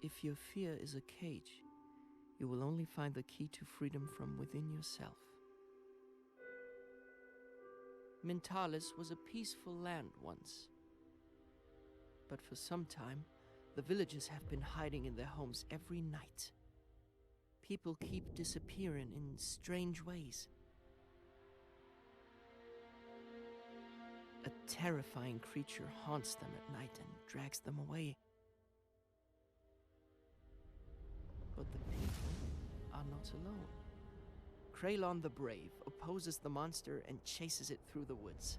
If your fear is a cage, you will only find the key to freedom from within yourself. Mintalis was a peaceful land once. But for some time, the villagers have been hiding in their homes every night. People keep disappearing in strange ways. A terrifying creature haunts them at night and drags them away. But the people are not alone. Cralon the Brave opposes the monster and chases it through the woods.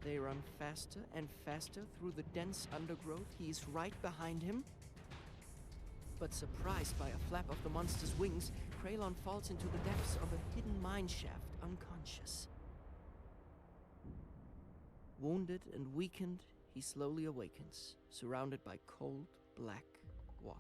They run faster and faster through the dense undergrowth. He's right behind him. But surprised by a flap of the monster's wings, Cralon falls into the depths of a hidden mine shaft, unconscious. Wounded and weakened, he slowly awakens, surrounded by cold, black water.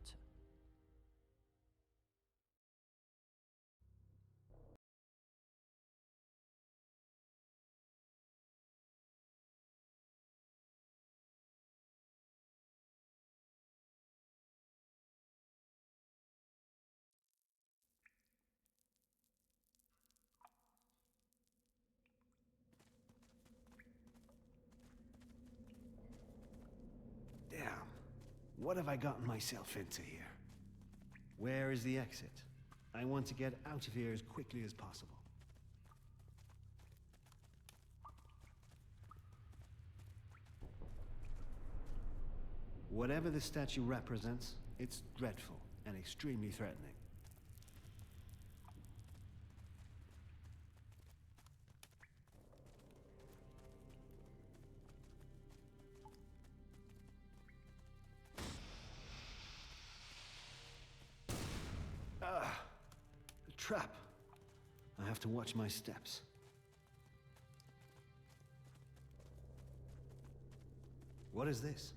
Damn. What have I gotten myself into here? Where is the exit? I want to get out of here as quickly as possible. Whatever the statue represents, it's dreadful and extremely threatening. A trap. I have to watch my steps. What is this?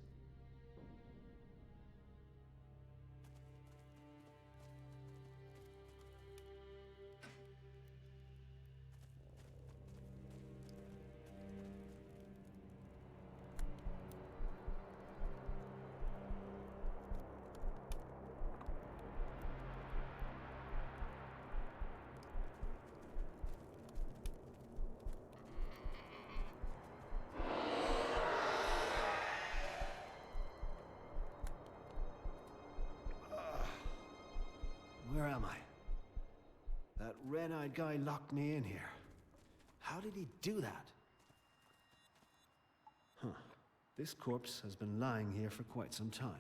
Where am I? That red-eyed guy locked me in here. How did he do that? Huh. This corpse has been lying here for quite some time.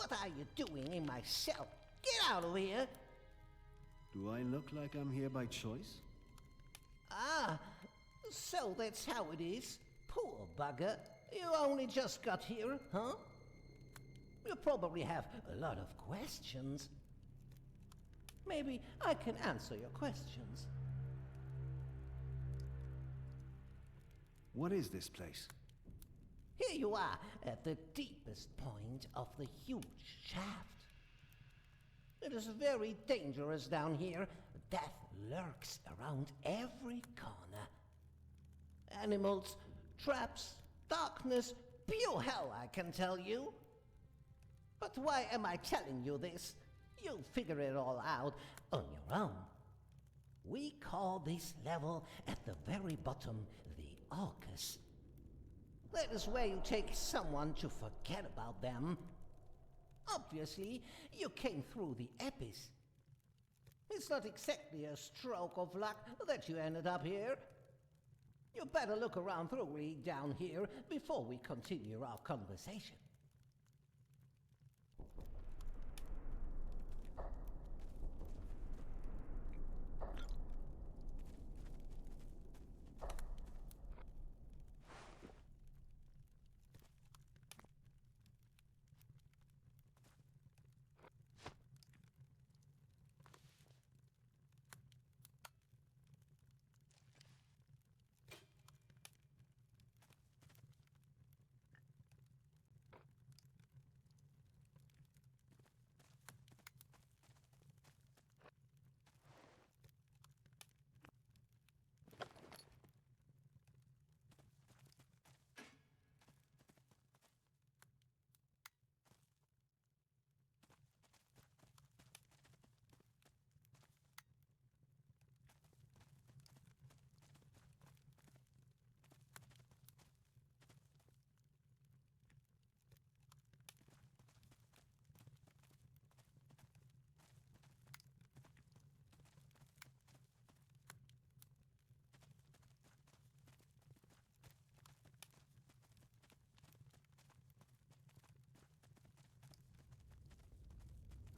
What are you doing in my cell? Get out of here! Do I look like I'm here by choice? Ah, so that's how it is. Poor bugger. You only just got here, huh? You probably have a lot of questions. Maybe I can answer your questions. What is this place? Here you are at the deepest point of the huge shaft. It is very dangerous down here. Death lurks around every corner. Animals, traps, darkness, pure hell, I can tell you. But why am I telling you this? You'll figure it all out on your own. We call this level at the very bottom the Orcus. That is where you take someone to forget about them. Obviously, you came through the abyss. It's not exactly a stroke of luck that you ended up here. You better look around thoroughly down here before we continue our conversation.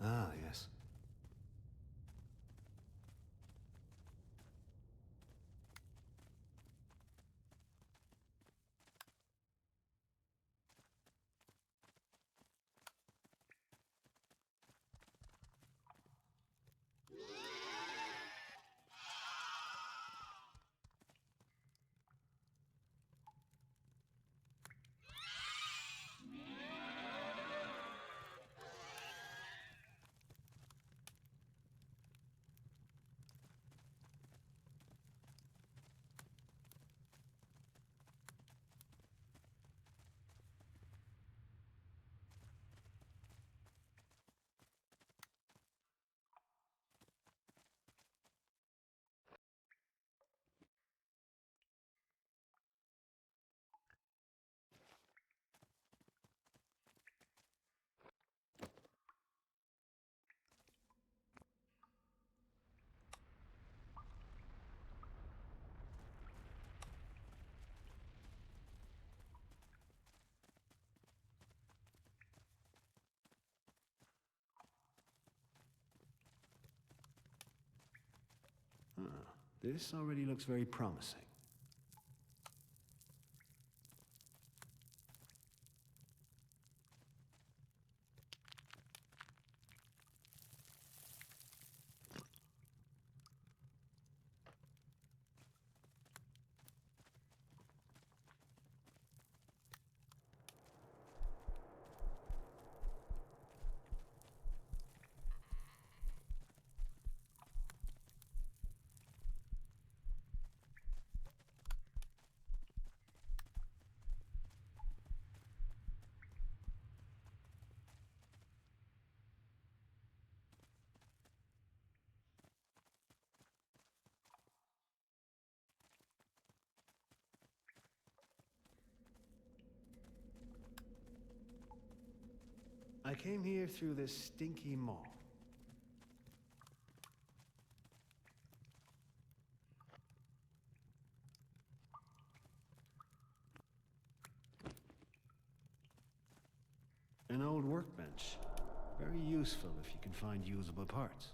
Ah, yes. Ah, this already looks very promising. I came here through this stinky mall. An old workbench. Very useful if you can find usable parts.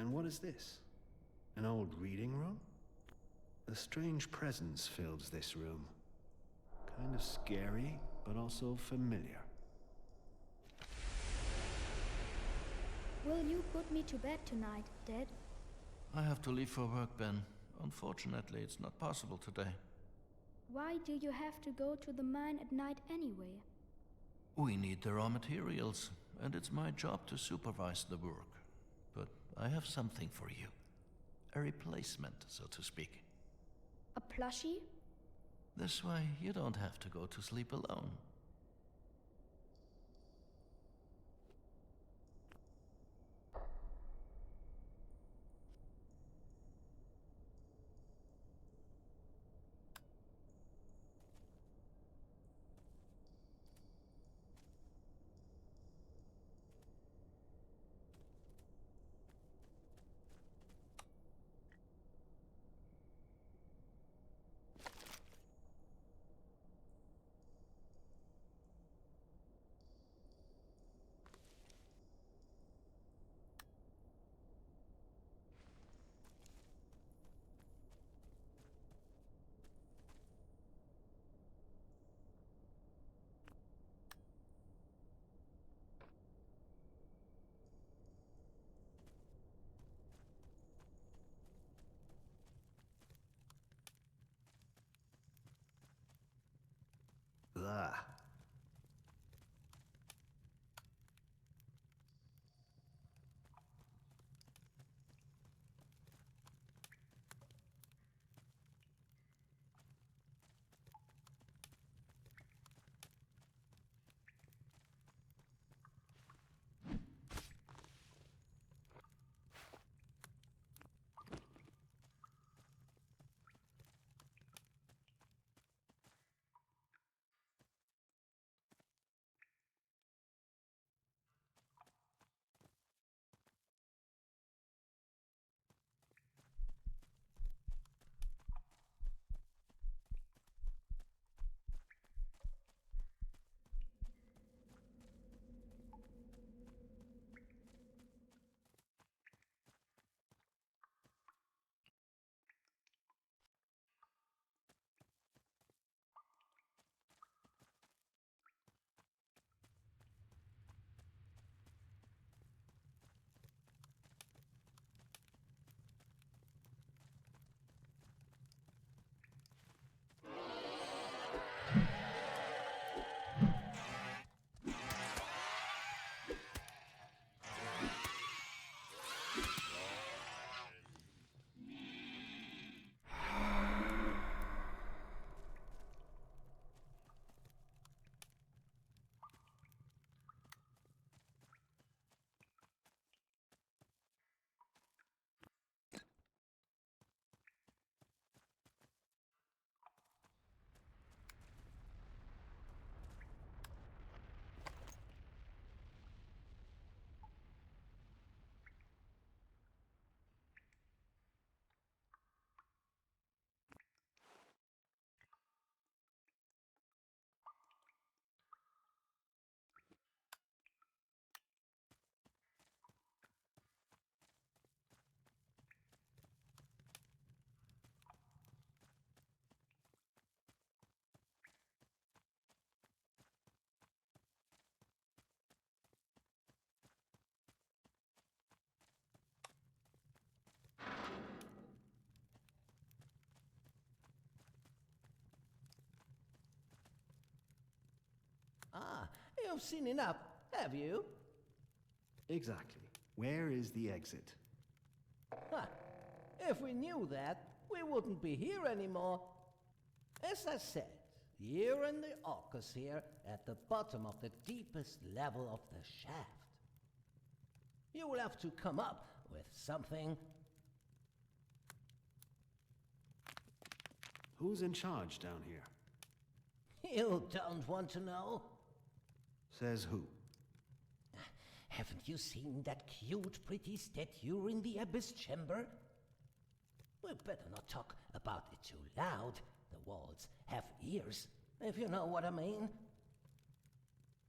And what is this? An old reading room? A strange presence fills this room. Kind of scary, but also familiar. Will you put me to bed tonight, Dad? I have to leave for work, Ben. Unfortunately, it's not possible today. Why do you have to go to the mine at night anyway? We need the raw materials, and it's my job to supervise the work. But I have something for you. A replacement, so to speak. A plushie? This way, you don't have to go to sleep alone. You've seen enough, have you? Exactly. Where is the exit? Huh. If we knew that, we wouldn't be here anymore. As I said, you're in the Orcus here, at the bottom of the deepest level of the shaft. You will have to come up with something. Who's in charge down here? You don't want to know? Says who? Haven't you seen that cute, pretty statue in the abyss chamber? We better not talk about it too loud. The walls have ears, if you know what I mean.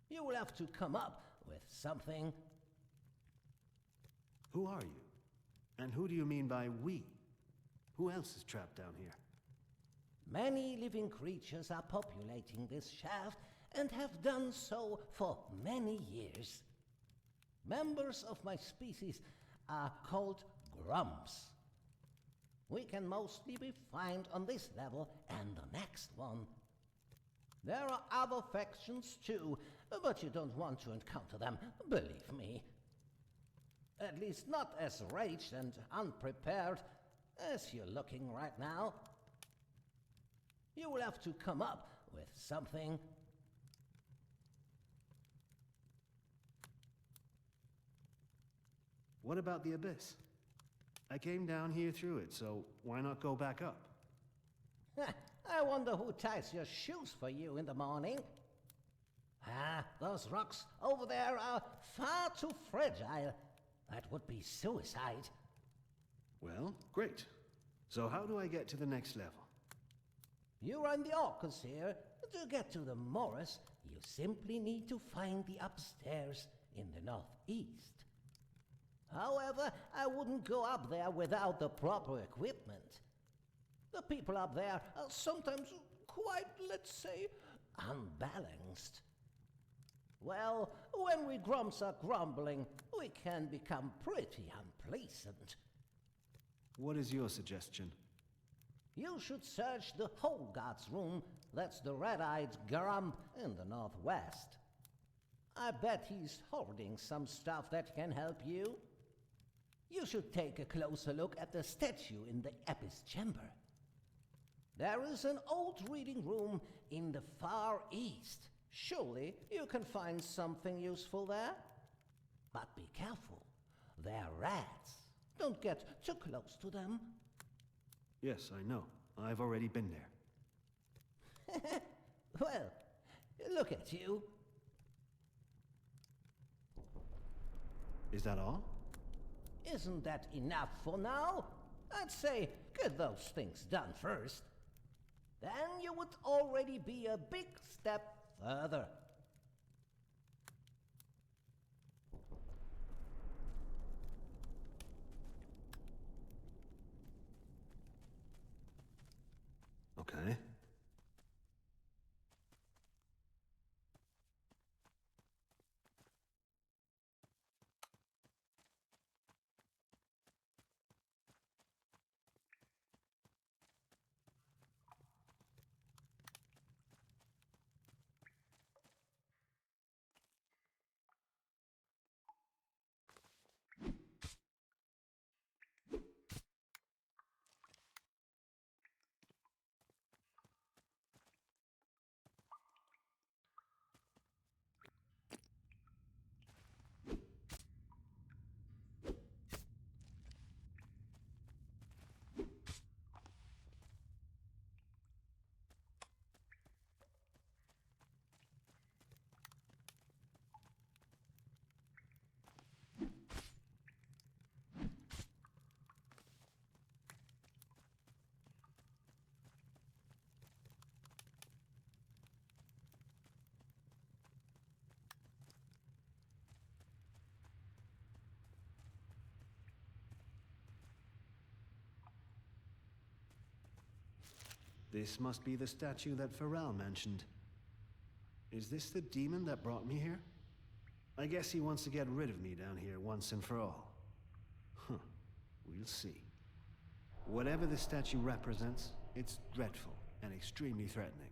You will have to come up with something. Who are you? And who do you mean by we? Who else is trapped down here? Many living creatures are populating this shaft and have done so for many years. Members of my species are called grumps. We can mostly be found on this level and the next one. There are other factions too, but you don't want to encounter them, believe me. At least not as raged and unprepared as you're looking right now. You will have to come up with something. What about the abyss? I came down here through it, so why not go back up? I wonder who ties your shoes for you in the morning. Those rocks over there are far too fragile. That would be suicide. Well, great. So how do I get to the next level? You're on the Orcus here. To get to the Morris, you simply need to find the upstairs in the northeast. However, I wouldn't go up there without the proper equipment. The people up there are sometimes quite, let's say, unbalanced. Well, when we grumps are grumbling, we can become pretty unpleasant. What is your suggestion? You should search the whole guard's room. That's the red-eyed grump in the northwest. I bet he's hoarding some stuff that can help you. You should take a closer look at the statue in the abyss chamber. There is an old reading room in the far east. Surely you can find something useful there. But be careful. They're rats. Don't get too close to them. Yes, I know. I've already been there. Well, look at you. Is that all? Isn't that enough for now? I'd say get those things done first. Then you would already be a big step further. Okay. This must be the statue that Cralon mentioned. Is this the demon that brought me here? I guess he wants to get rid of me down here once and for all. Huh. We'll see. Whatever the statue represents, it's dreadful and extremely threatening.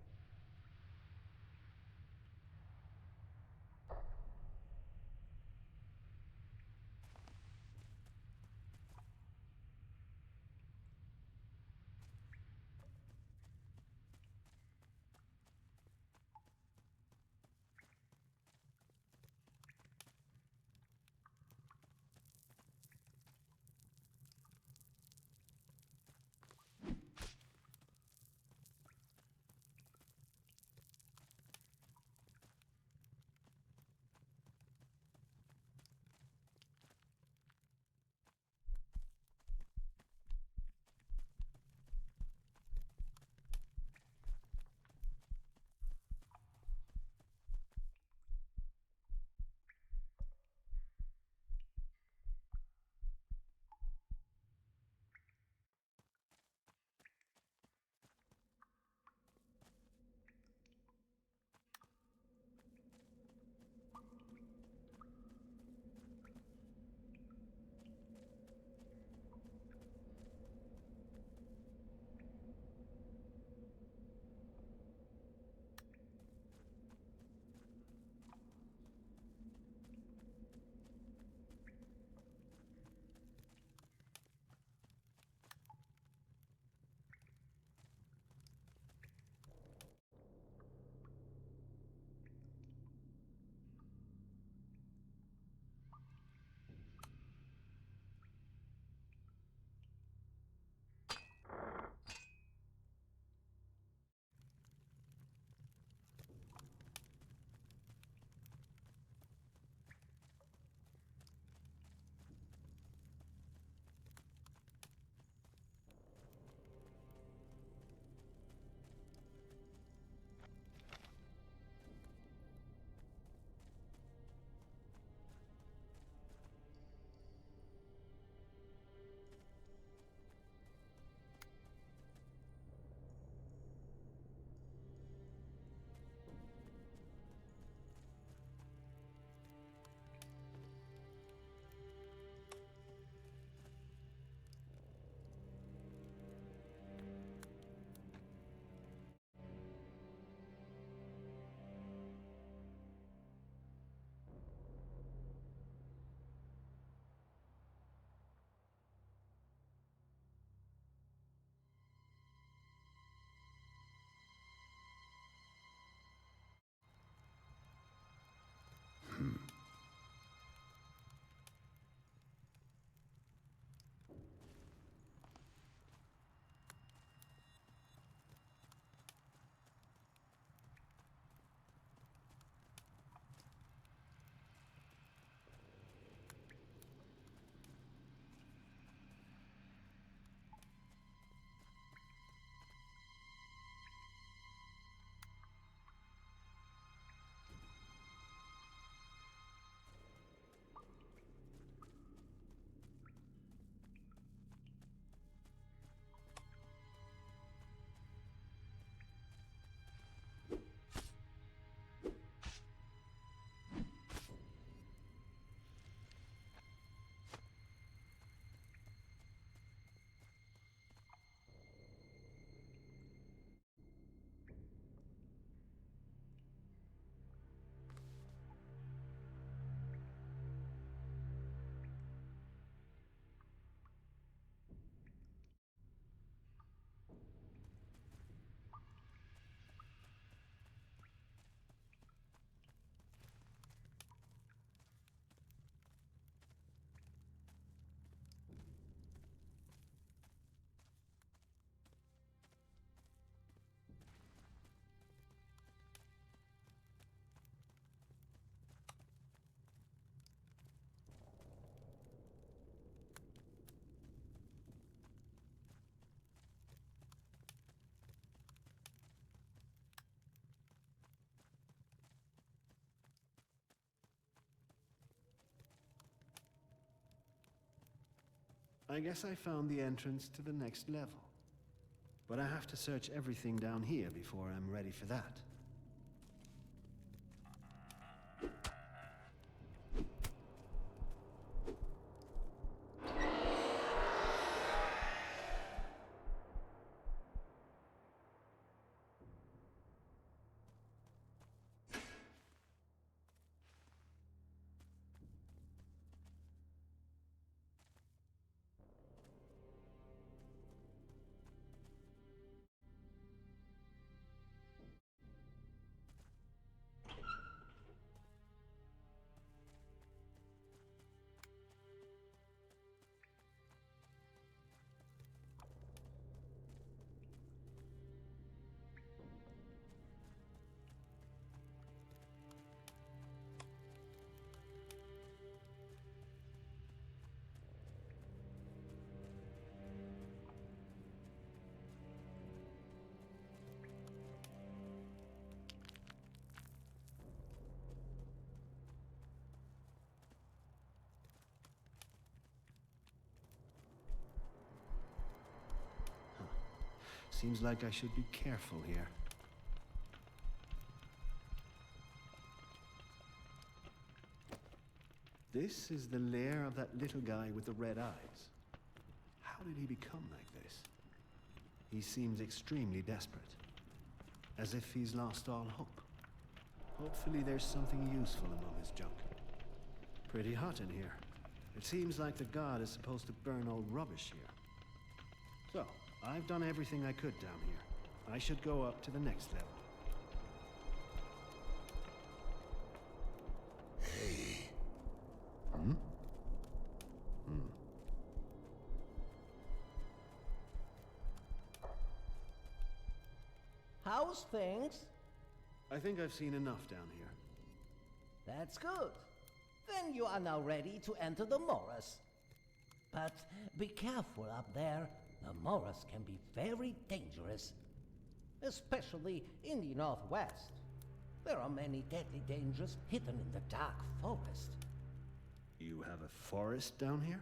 I guess I found the entrance to the next level. But I have to search everything down here before I'm ready for that. Seems like I should be careful here. This is the lair of that little guy with the red eyes. How did he become like this? He seems extremely desperate. As if he's lost all hope. Hopefully there's something useful among his junk. Pretty hot in here. It seems like the god is supposed to burn old rubbish here. So, I've done everything I could down here. I should go up to the next level. Hey. Hmm? How's things? I think I've seen enough down here. That's good. Then you are now ready to enter the morass. But be careful up there. The morass can be very dangerous. Especially in the northwest. There are many deadly dangers hidden in the dark forest. You have a forest down here?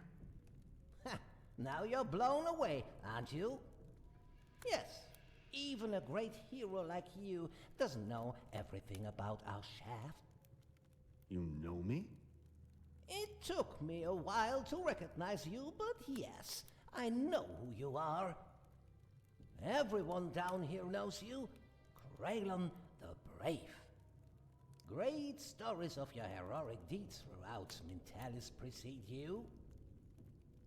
Ha! Now you're blown away, aren't you? Yes, even a great hero like you doesn't know everything about our shaft. You know me? It took me a while to recognize you, but yes, I know who you are. Everyone down here knows you. Cralon the Brave. Great stories of your heroic deeds throughout Mintalis precede you.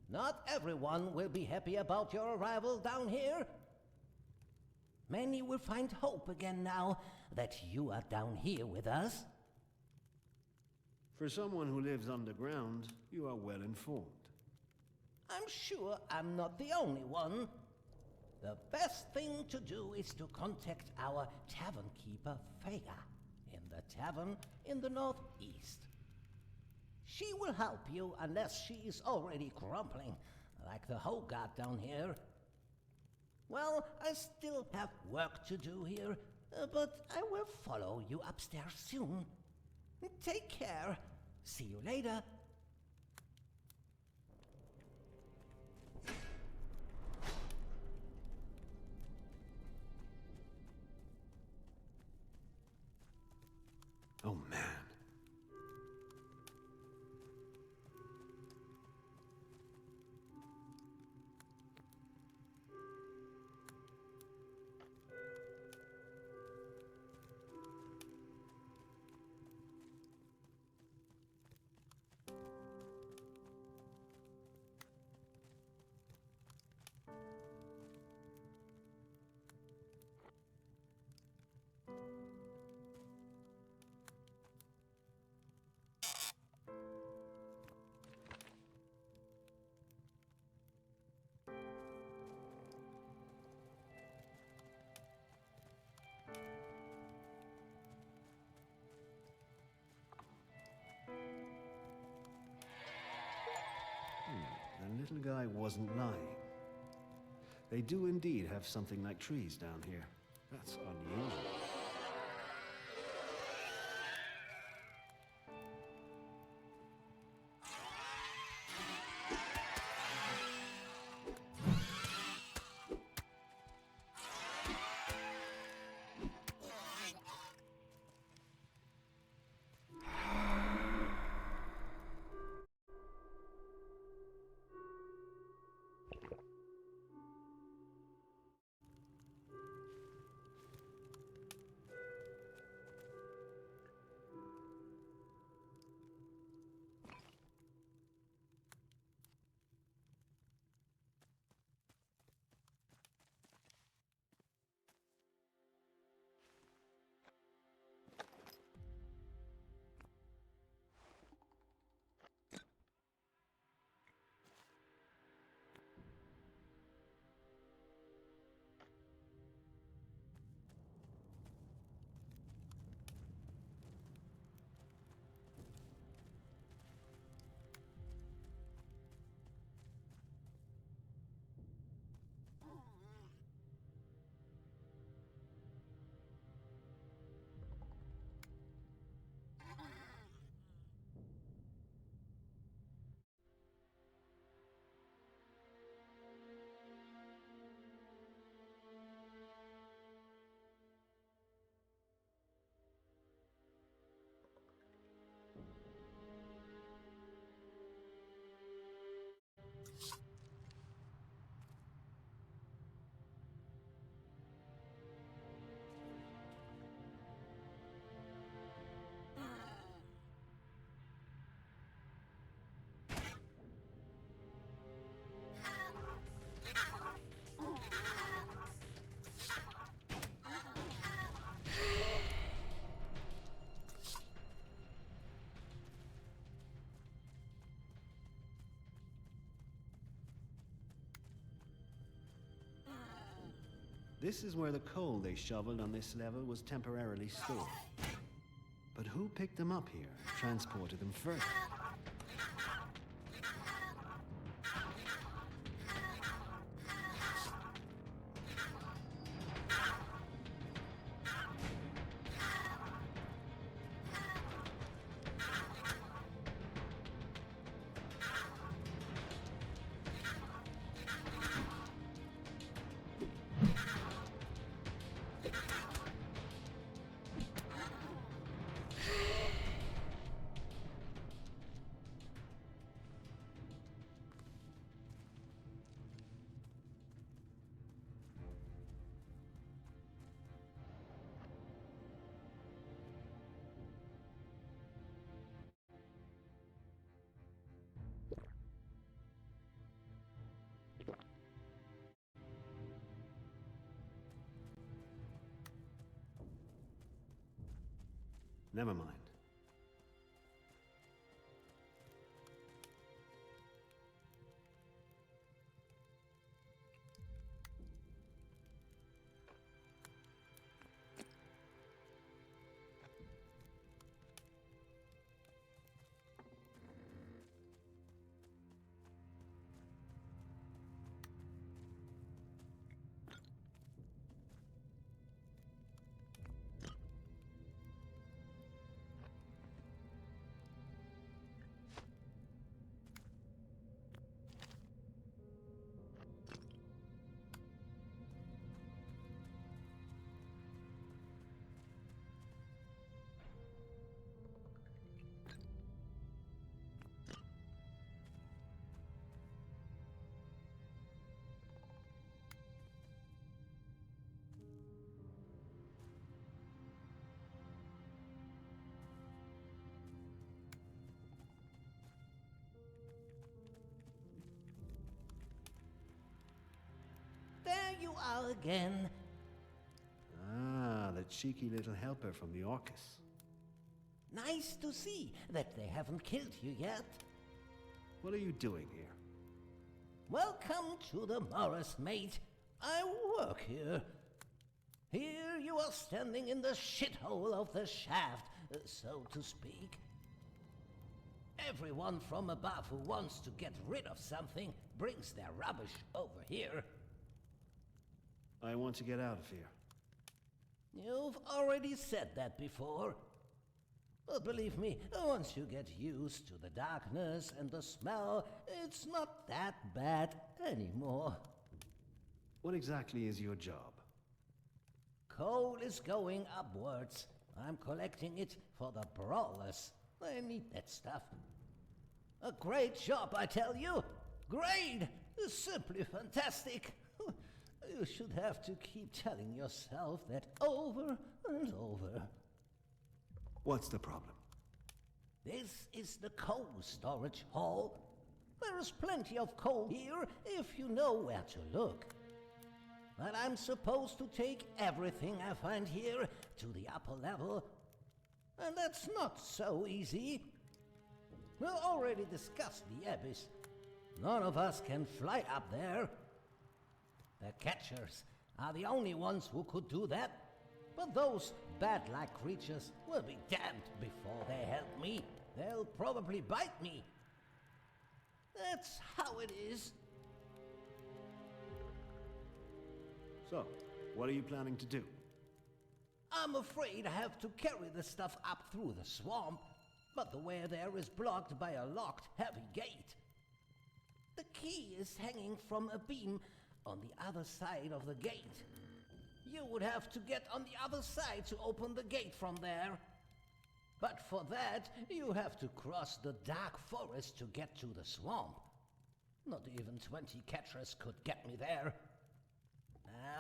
Not everyone will be happy about your arrival down here. Many will find hope again now that you are down here with us. For someone who lives underground, you are well informed. I'm sure I'm not the only one. The best thing to do is to contact our tavern keeper, Fega, in the tavern in the northeast. She will help you unless she is already grumbling, like the Hogard down here. Well, I still have work to do here, but I will follow you upstairs soon. Take care. See you later. Oh, man. The little guy wasn't lying. They do indeed have something like trees down here. That's unusual. This is where the coal they shoveled on this level was temporarily stored. But who picked them up here and transported them further? Never mind. There you are again. Ah, the cheeky little helper from the Orcus. Nice to see that they haven't killed you yet. What are you doing here? Welcome to the Morris, mate. I work here. Here you are standing in the shithole of the shaft, so to speak. Everyone from above who wants to get rid of something brings their rubbish over here. I want to get out of here. You've already said that before. But believe me, once you get used to the darkness and the smell, it's not that bad anymore. What exactly is your job? Coal is going upwards. I'm collecting it for the brawlers. They need that stuff. A great job, I tell you. Great! Simply fantastic. You should have to keep telling yourself that over and over. What's the problem? This is the coal storage hall. There is plenty of coal here if you know where to look. But I'm supposed to take everything I find here to the upper level. And that's not so easy. We already discussed the abyss. None of us can fly up there. The catchers are the only ones who could do that. But those bat-like creatures will be damned before they help me. They'll probably bite me. That's how it is. So, what are you planning to do? I'm afraid I have to carry the stuff up through the swamp, but the way there is blocked by a locked, heavy gate. The key is hanging from a beam on the other side of the gate. You would have to get on the other side to open the gate from there. But for that, you have to cross the dark forest to get to the swamp. Not even 20 catchers could get me there.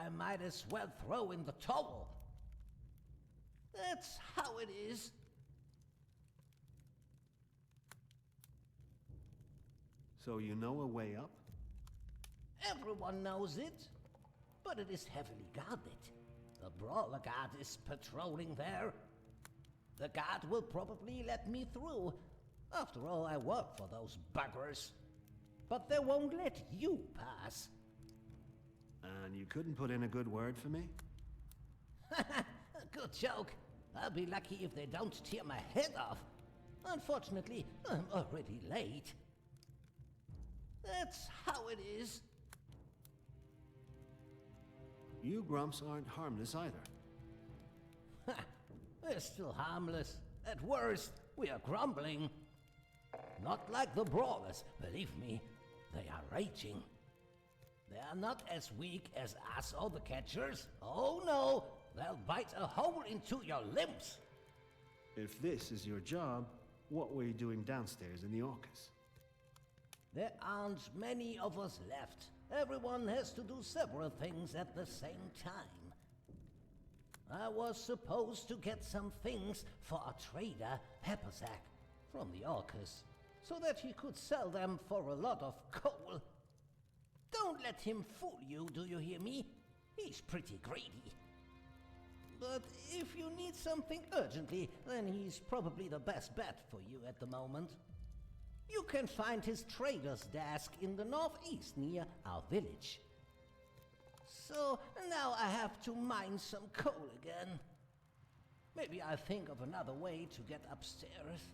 I might as well throw in the towel. That's how it is. So you know a way up? Everyone knows it, but it is heavily guarded. The brawler guard is patrolling there. The guard will probably let me through. After all, I work for those buggers. But they won't let you pass. And you couldn't put in a good word for me? Good joke. I'll be lucky if they don't tear my head off. Unfortunately, I'm already late. That's how it is. You grumps aren't harmless either. We're still harmless. At worst, we are grumbling. Not like the brawlers, believe me. They are raging. They are not as weak as us or the catchers. Oh no, they'll bite a hole into your limbs. If this is your job, what were you doing downstairs in the Orcus? There aren't many of us left. Everyone has to do several things at the same time. I was supposed to get some things for our trader, Peppersack, from the Orcus, so that he could sell them for a lot of coal. Don't let him fool you, do you hear me? He's pretty greedy. But if you need something urgently, then he's probably the best bet for you at the moment. You can find his trader's desk in the northeast near our village. So now I have to mine some coal again. Maybe I'll think of another way to get upstairs.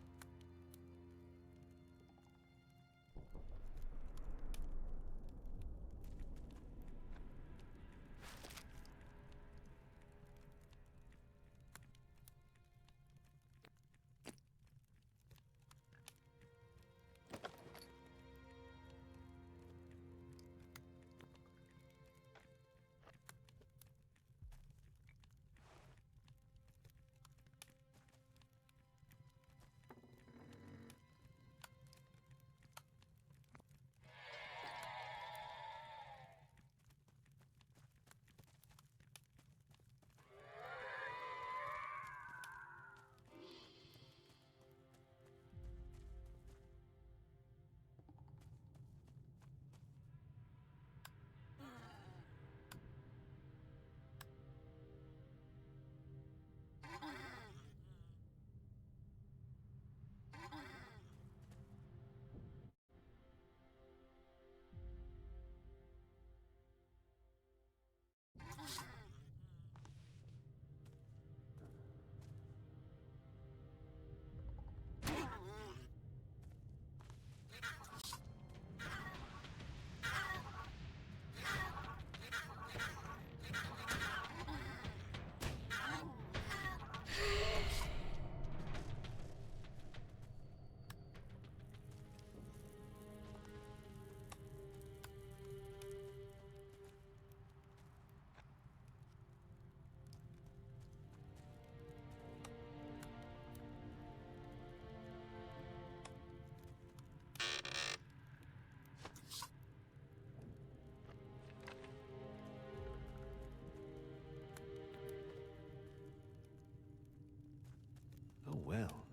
Oh well.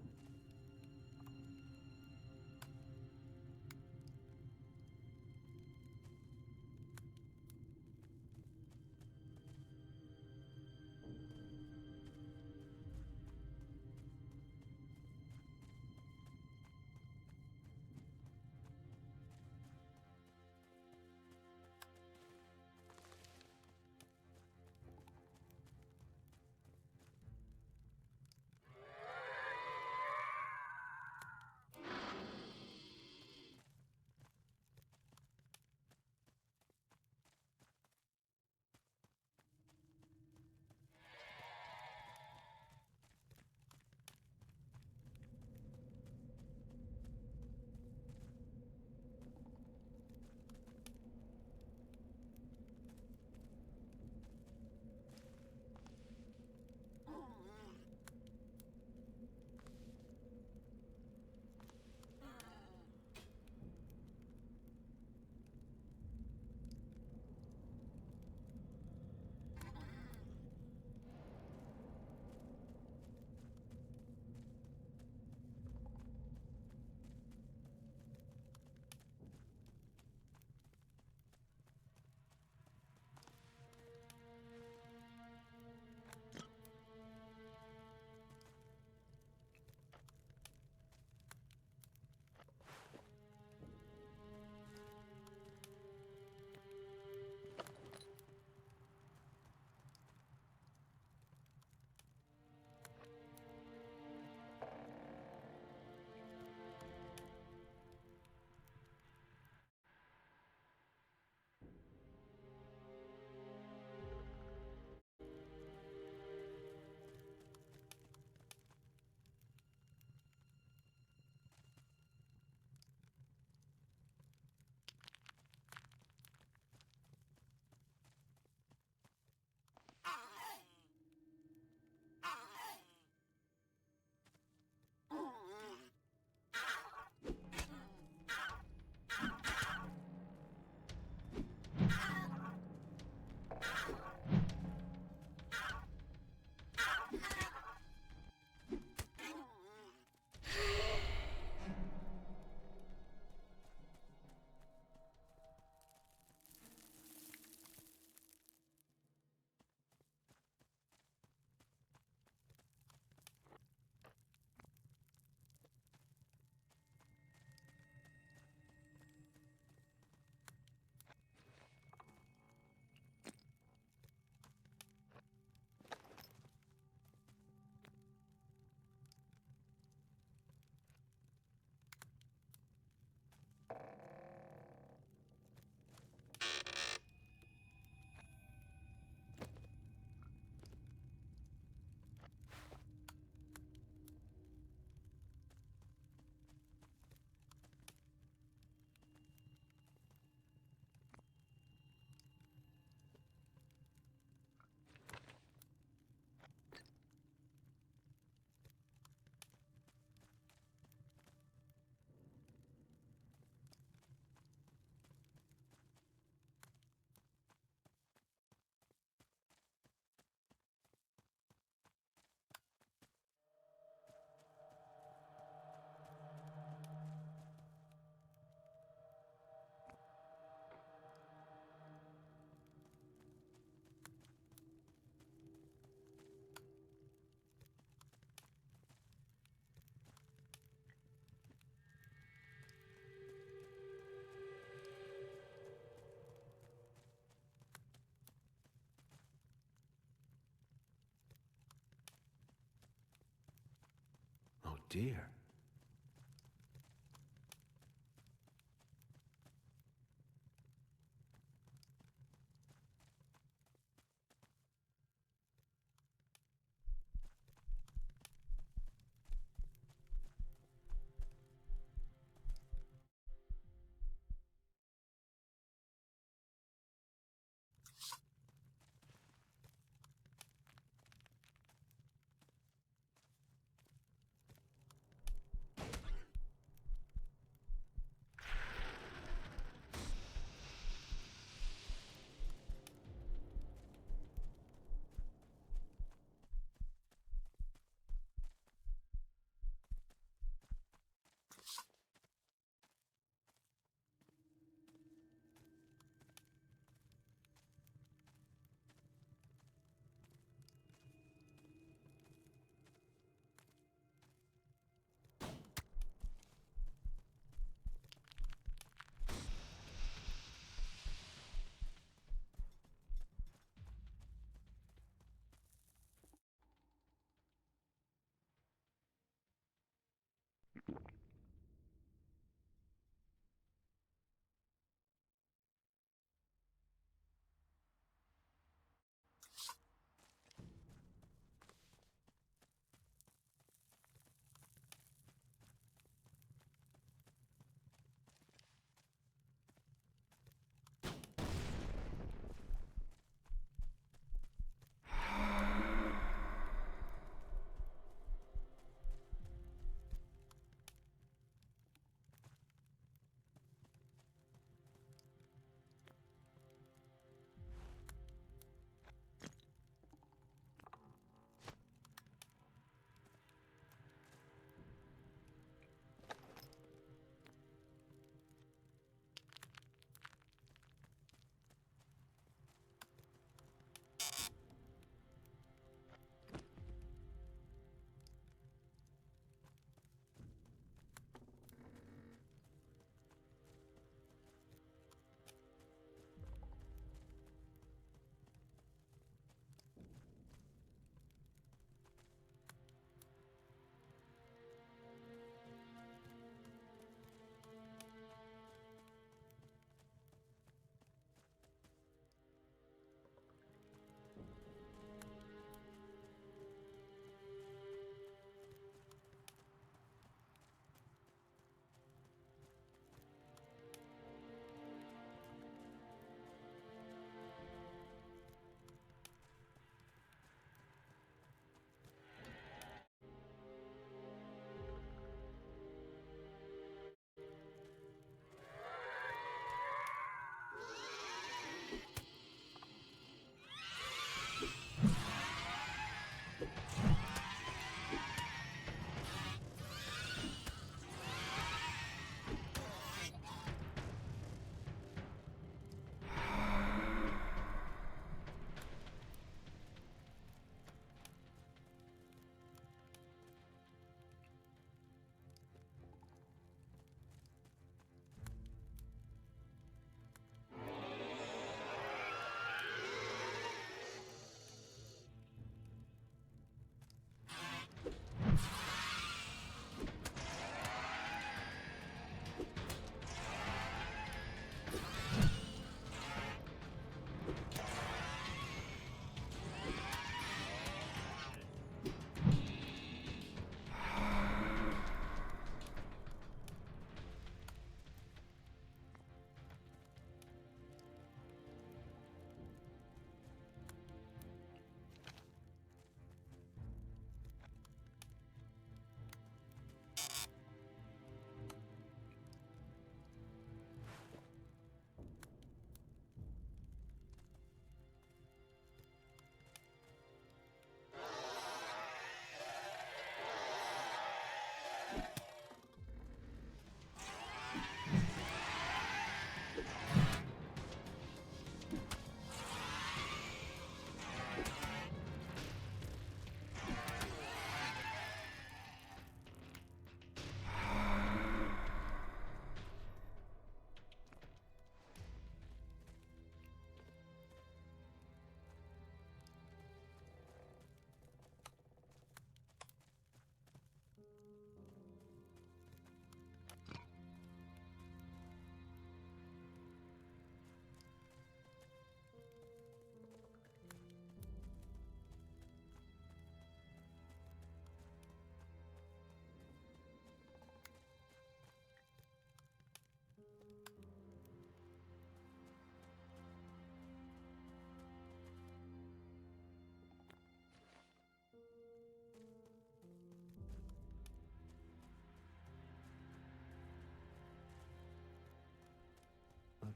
dear.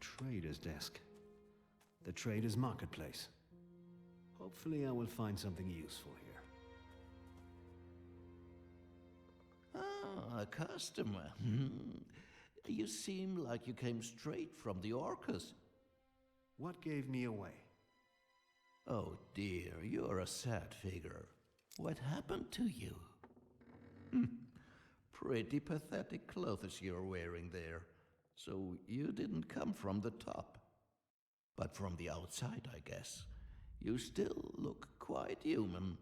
trader's desk. The trader's marketplace. Hopefully I will find something useful here. Ah, a customer. You seem like you came straight from the Orcus. What gave me away? Oh dear, you're a sad figure. What happened to you? Pretty pathetic clothes you're wearing there. So you didn't come from the top. But from the outside, I guess. You still look quite human.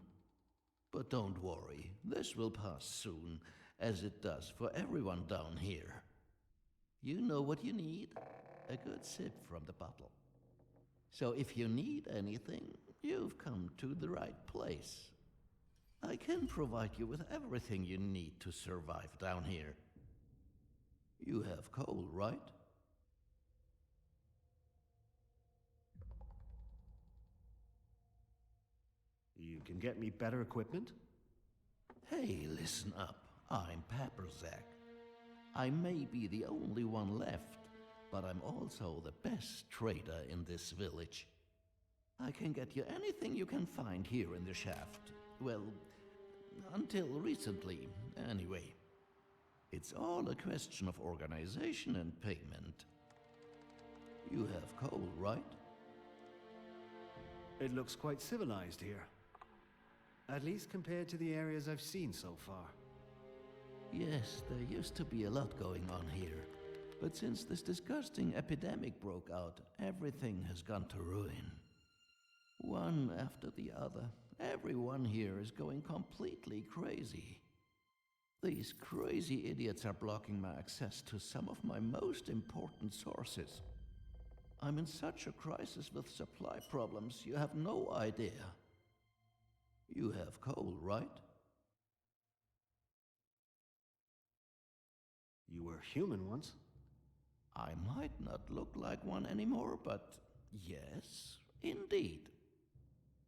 But don't worry, this will pass soon, as it does for everyone down here. You know what you need? A good sip from the bottle. So if you need anything, you've come to the right place. I can provide you with everything you need to survive down here. You have coal, right? You can get me better equipment? Hey, listen up. I'm Pepperzak. I may be the only one left, but I'm also the best trader in this village. I can get you anything you can find here in the shaft. Well, until recently, anyway. It's all a question of organization and payment. You have coal, right? It looks quite civilized here. At least compared to the areas I've seen so far. Yes, there used to be a lot going on here. But since this disgusting epidemic broke out, everything has gone to ruin. One after the other, everyone here is going completely crazy. These crazy idiots are blocking my access to some of my most important sources. I'm in such a crisis with supply problems, you have no idea. You have coal, right? You were human once. I might not look like one anymore, but yes, indeed.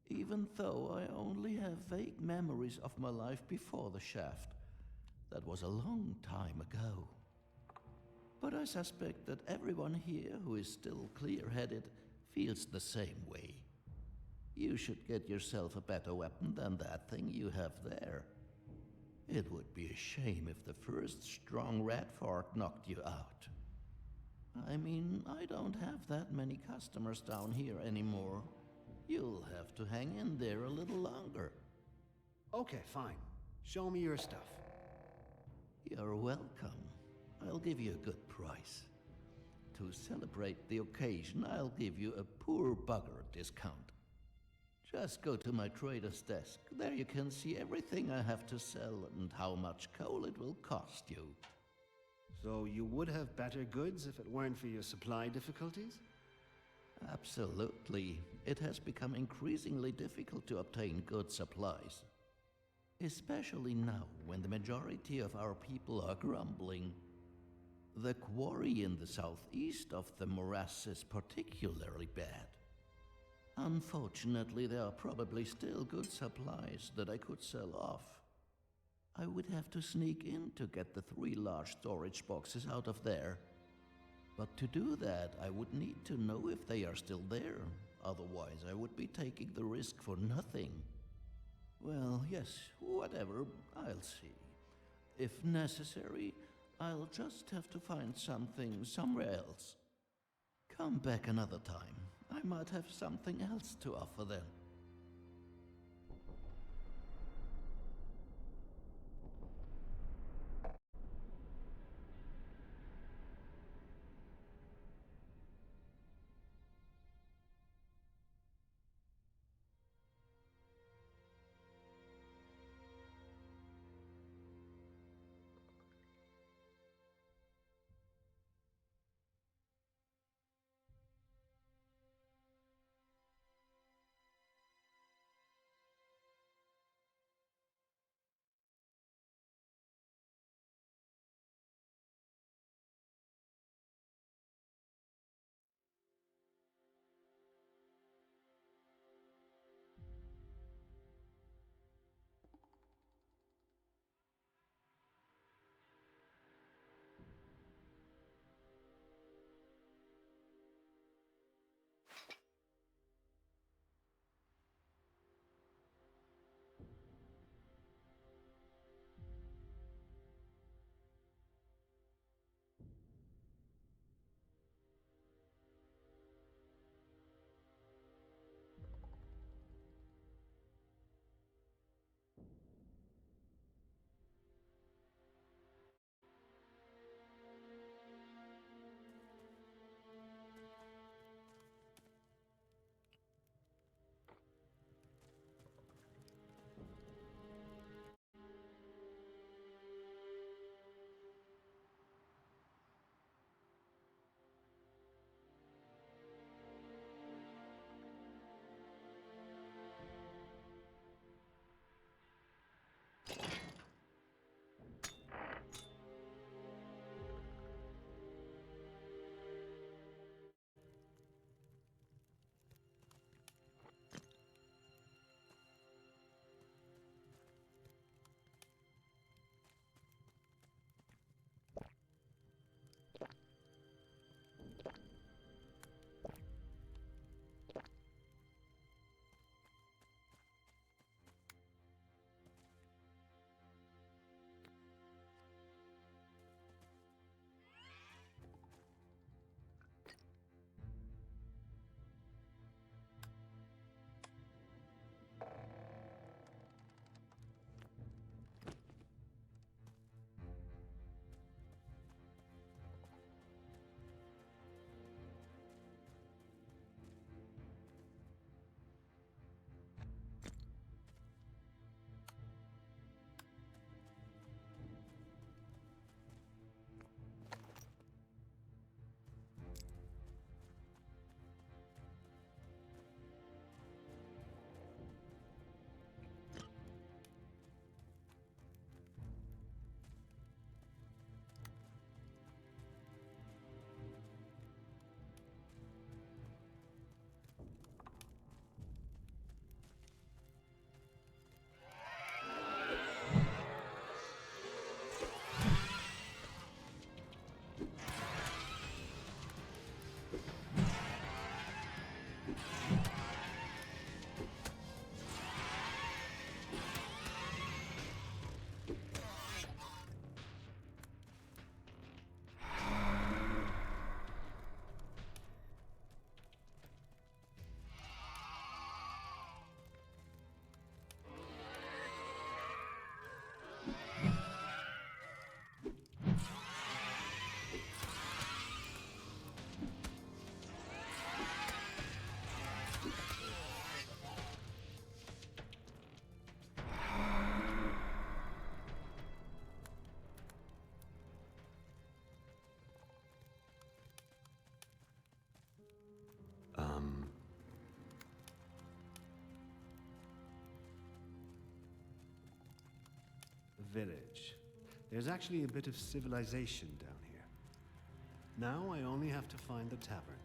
Even though I only have vague memories of my life before the shaft. That was a long time ago. But I suspect that everyone here who is still clear-headed feels the same way. You should get yourself a better weapon than that thing you have there. It would be a shame if the first strong rat fart knocked you out. I mean, I don't have that many customers down here anymore. You'll have to hang in there a little longer. Okay, fine. Show me your stuff. You're welcome. I'll give you a good price. To celebrate the occasion, I'll give you a poor bugger discount. Just go to my trader's desk. There you can see everything I have to sell and how much coal it will cost you. So you would have better goods if it weren't for your supply difficulties? Absolutely. It has become increasingly difficult to obtain good supplies. Especially now, when the majority of our people are grumbling. The quarry in the southeast of the morass is particularly bad. Unfortunately, there are probably still good supplies that I could sell off. I would have to sneak in to get the 3 large storage boxes out of there. But to do that, I would need to know if they are still there. Otherwise, I would be taking the risk for nothing. Well, yes, whatever, I'll see. If necessary, I'll just have to find something somewhere else. Come back another time. I might have something else to offer then. Village. There's actually a bit of civilization down here. Now I only have to find the tavern.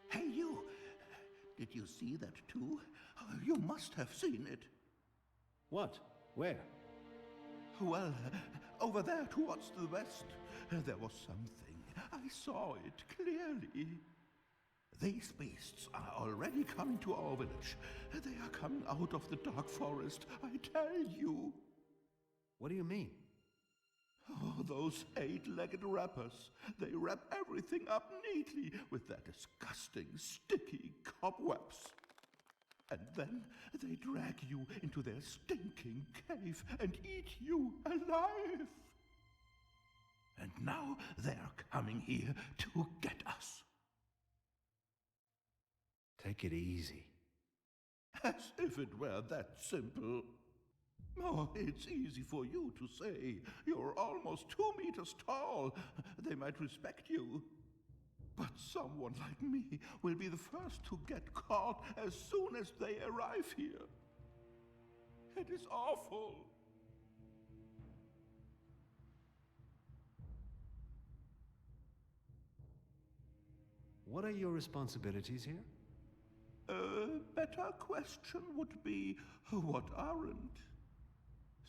Hey, you! Did you see that too? You must have seen it. What? Where? Well, over there towards the west, there was something. I saw it clearly. These beasts are already coming to our village. They are coming out of the dark forest, I tell you. What do you mean? Oh, those 8-legged rappers. They wrap everything up neatly with their disgusting, sticky cobwebs. And then they drag you into their stinking cave and eat you alive. And now they're coming here to get us. Take it easy. As if it were that simple. Oh, it's easy for you to say. You're almost 2 meters tall. They might respect you. But someone like me will be the first to get caught as soon as they arrive here. It is awful. What are your responsibilities here? A better question would be, what aren't?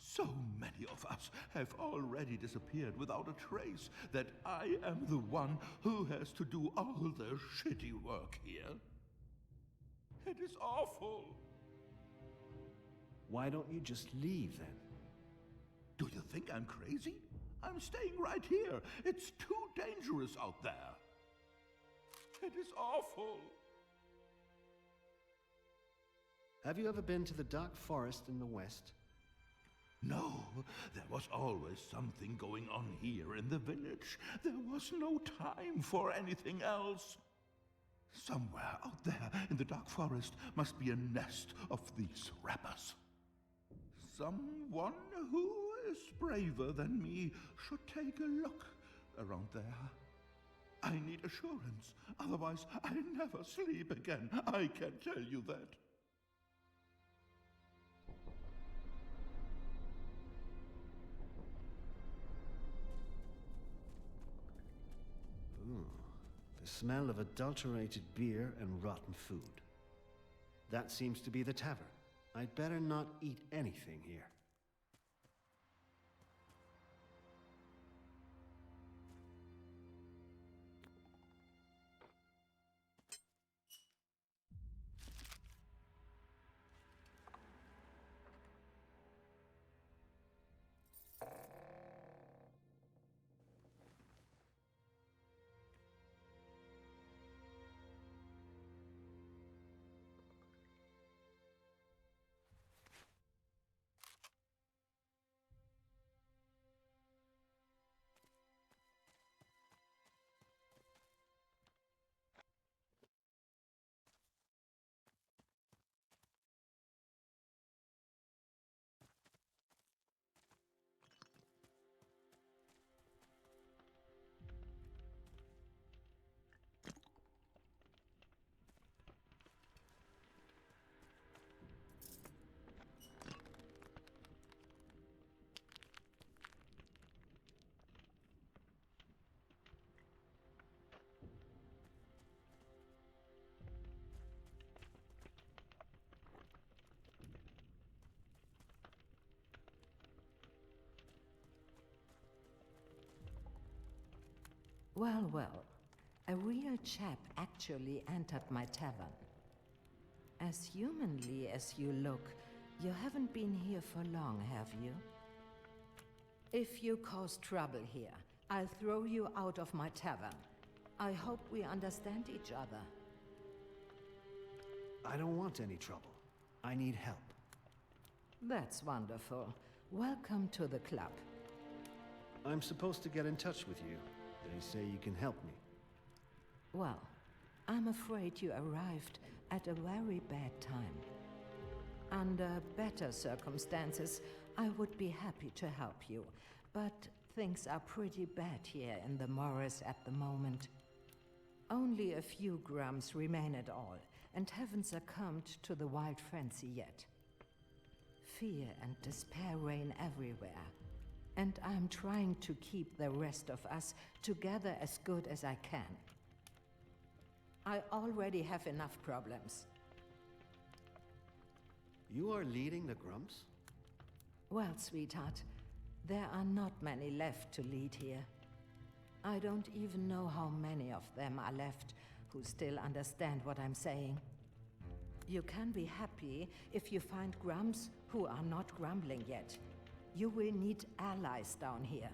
So many of us have already disappeared without a trace that I am the one who has to do all the shitty work here. It is awful. Why don't you just leave then? Do you think I'm crazy? I'm staying right here. It's too dangerous out there. It is awful. Have you ever been to the dark forest in the west? No, there was always something going on here in the village. There was no time for anything else. Somewhere out there in the dark forest must be a nest of these rappers. Someone who is braver than me should take a look around there. I need assurance, otherwise I'll never sleep again. I can tell you that. The smell of adulterated beer and rotten food. That seems to be the tavern. I'd better not eat anything here. Well, well, a real chap actually entered my tavern. As humanly as you look, you haven't been here for long, have you? If you cause trouble here, I'll throw you out of my tavern. I hope we understand each other. I don't want any trouble. I need help. That's wonderful. Welcome to the club. I'm supposed to get in touch with you. They say you can help me. Well, I'm afraid you arrived at a very bad time. Under better circumstances, I would be happy to help you, but things are pretty bad here in the Morris at the moment. Only a few grums remain at all, and haven't succumbed to the wild frenzy yet. Fear and despair reign everywhere, and I'm trying to keep the rest of us together as good as I can. I already have enough problems. You are leading the Grumps? Well, sweetheart, there are not many left to lead here. I don't even know how many of them are left who still understand what I'm saying. You can be happy if you find Grumps who are not grumbling yet. You will need allies down here.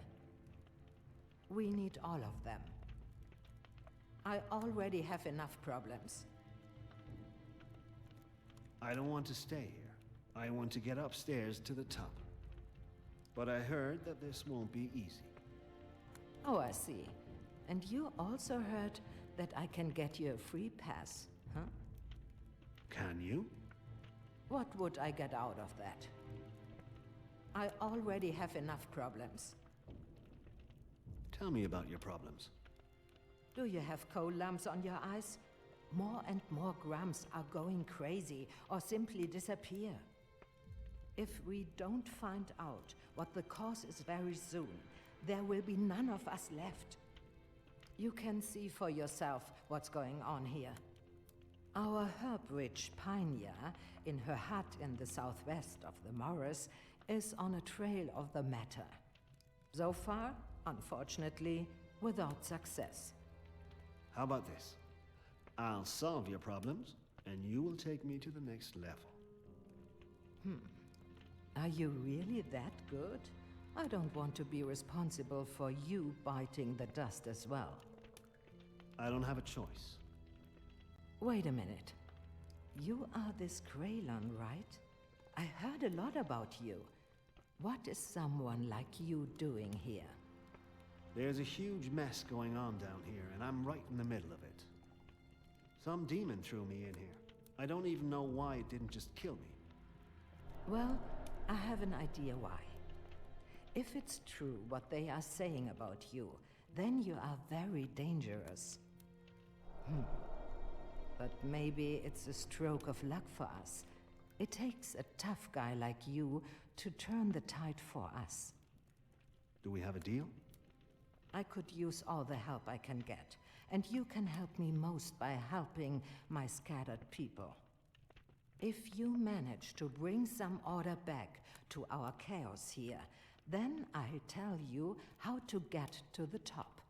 We need all of them. I already have enough problems. I don't want to stay here. I want to get upstairs to the top. But I heard that this won't be easy. Oh, I see. And you also heard that I can get you a free pass, huh? Can you? What would I get out of that? I already have enough problems. Tell me about your problems. Do you have coal lumps on your eyes? More and more Grumps are going crazy or simply disappear. If we don't find out what the cause is very soon, there will be none of us left. You can see for yourself what's going on here. Our herb-rich pioneer, in her hut in the southwest of the Morris, is on a trail of the matter. So far, unfortunately, without success. How about this? I'll solve your problems, and you will take me to the next level. Are you really that good? I don't want to be responsible for you biting the dust as well. I don't have a choice. Wait a minute. You are this Cralon, right? I heard a lot about you. What is someone like you doing here? There's a huge mess going on down here, and I'm right in the middle of it. Some demon threw me in here. I don't even know why it didn't just kill me. Well, I have an idea why. If it's true what they are saying about you, then you are very dangerous. But maybe it's a stroke of luck for us. It takes a tough guy like you to turn the tide for us. Do we have a deal? I could use all the help I can get, and you can help me most by helping my scattered people. If you manage to bring some order back to our chaos here, then I'll tell you how to get to the top.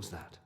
was that?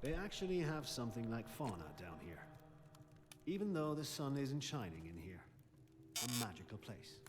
They actually have something like fauna down here. Even though the sun isn't shining in here. A magical place.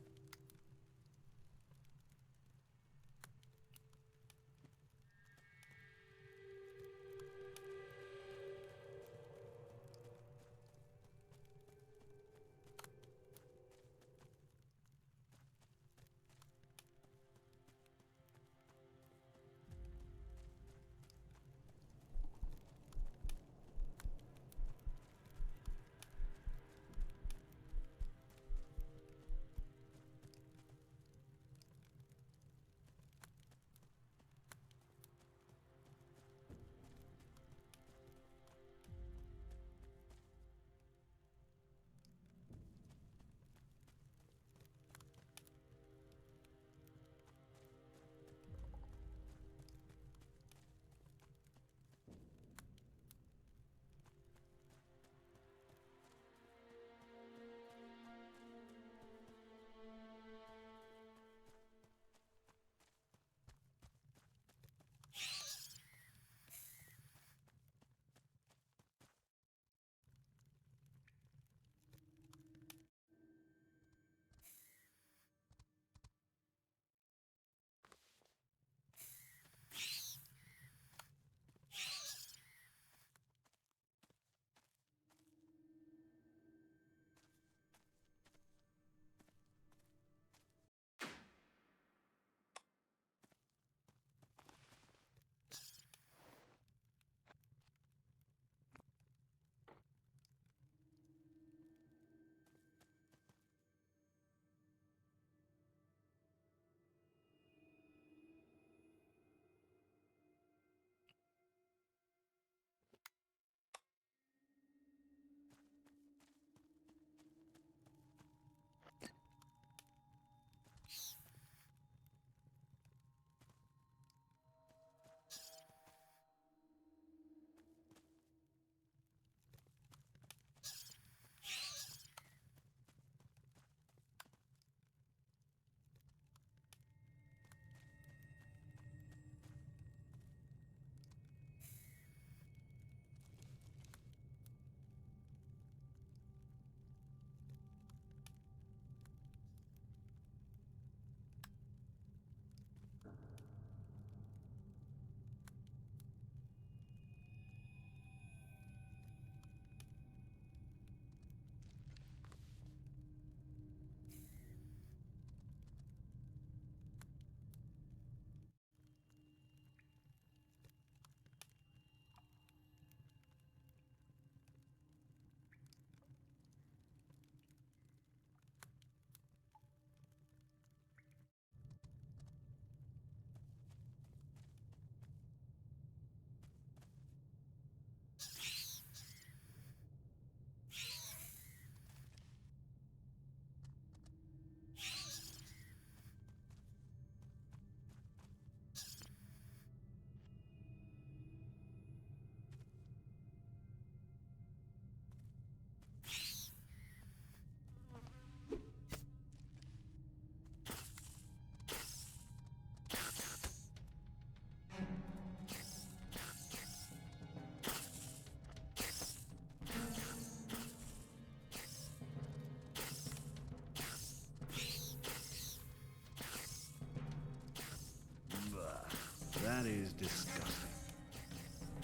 That is disgusting.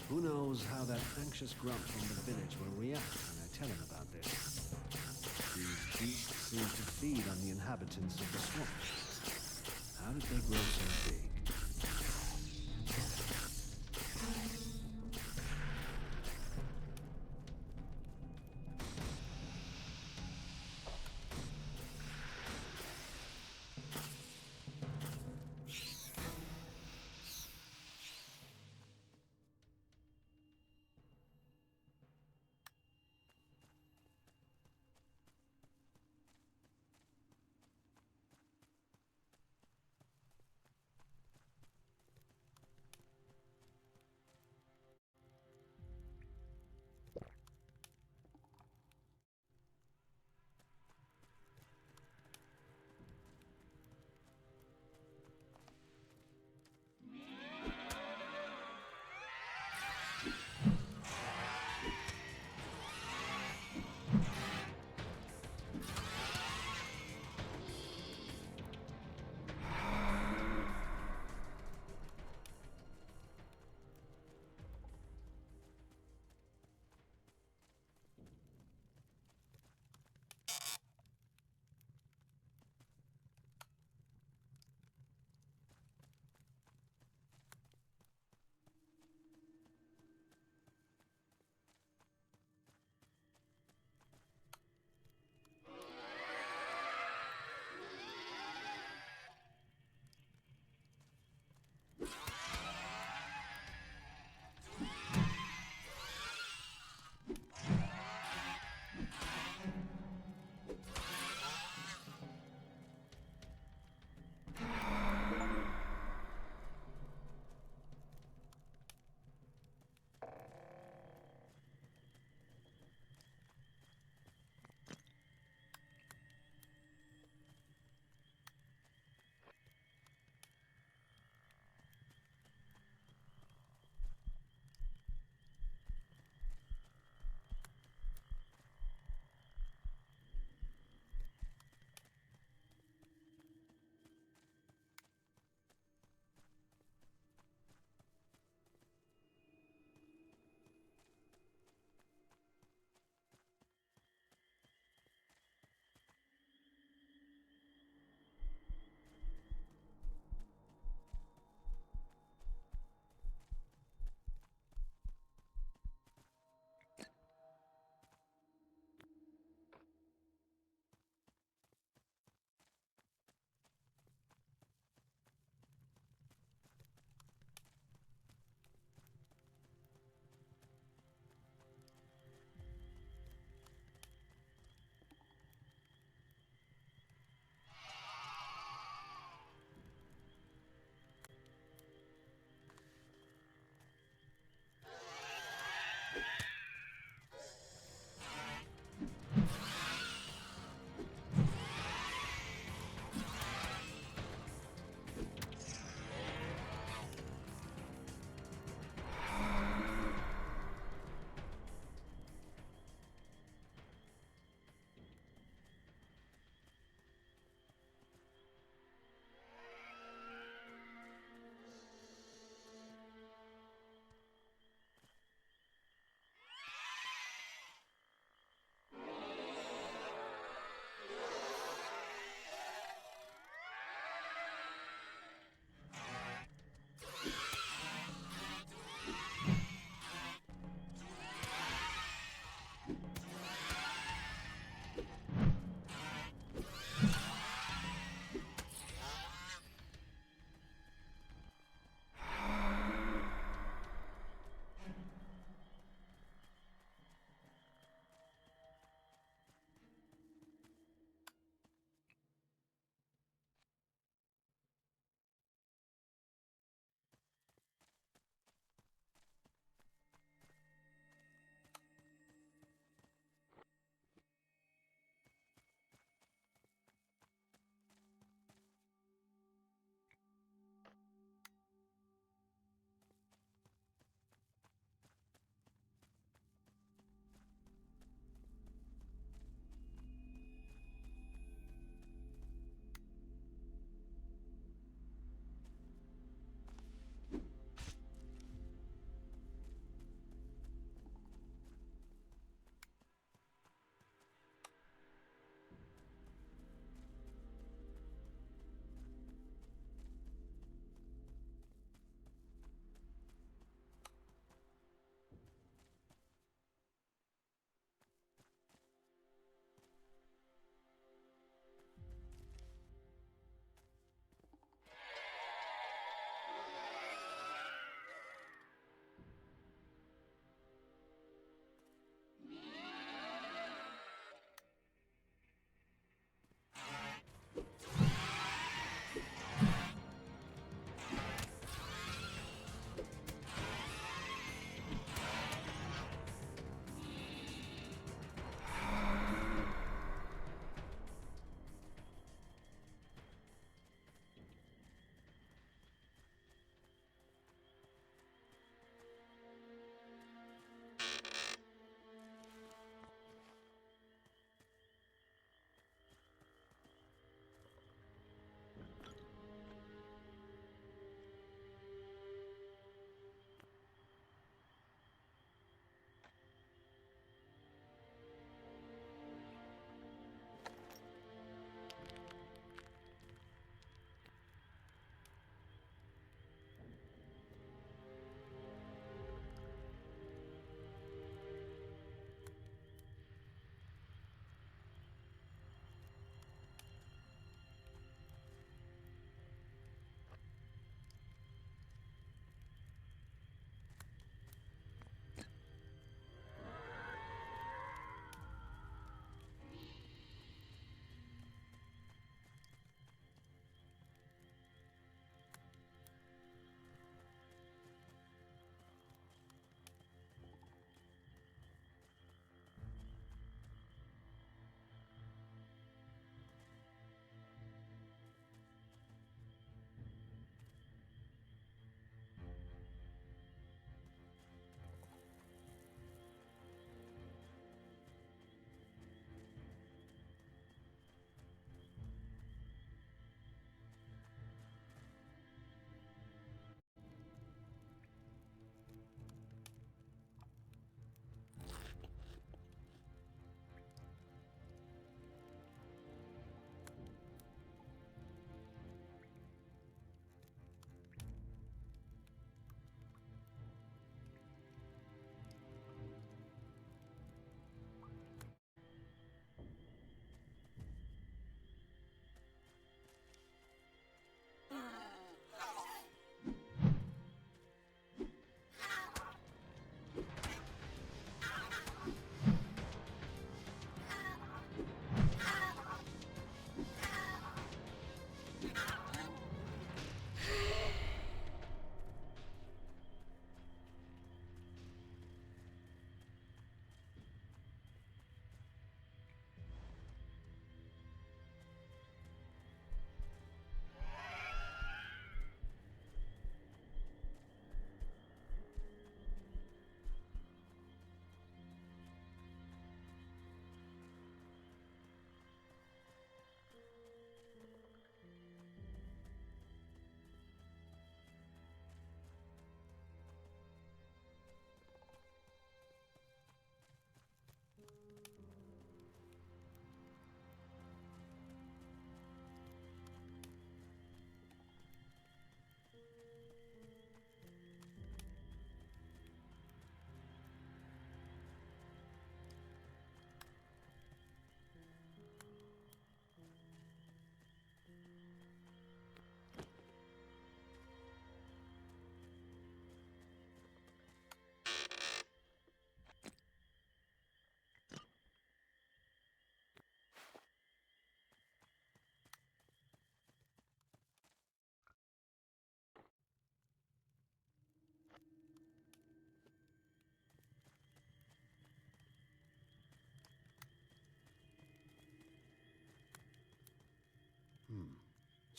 Who knows how that anxious grunt from the village will react when I tell him about this. These beasts seem to feed on the inhabitants of the swamp. How did they grow so big?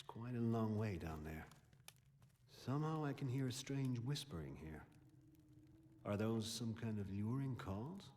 quite a long way down there. Somehow I can hear a strange whispering here. Are those some kind of luring calls?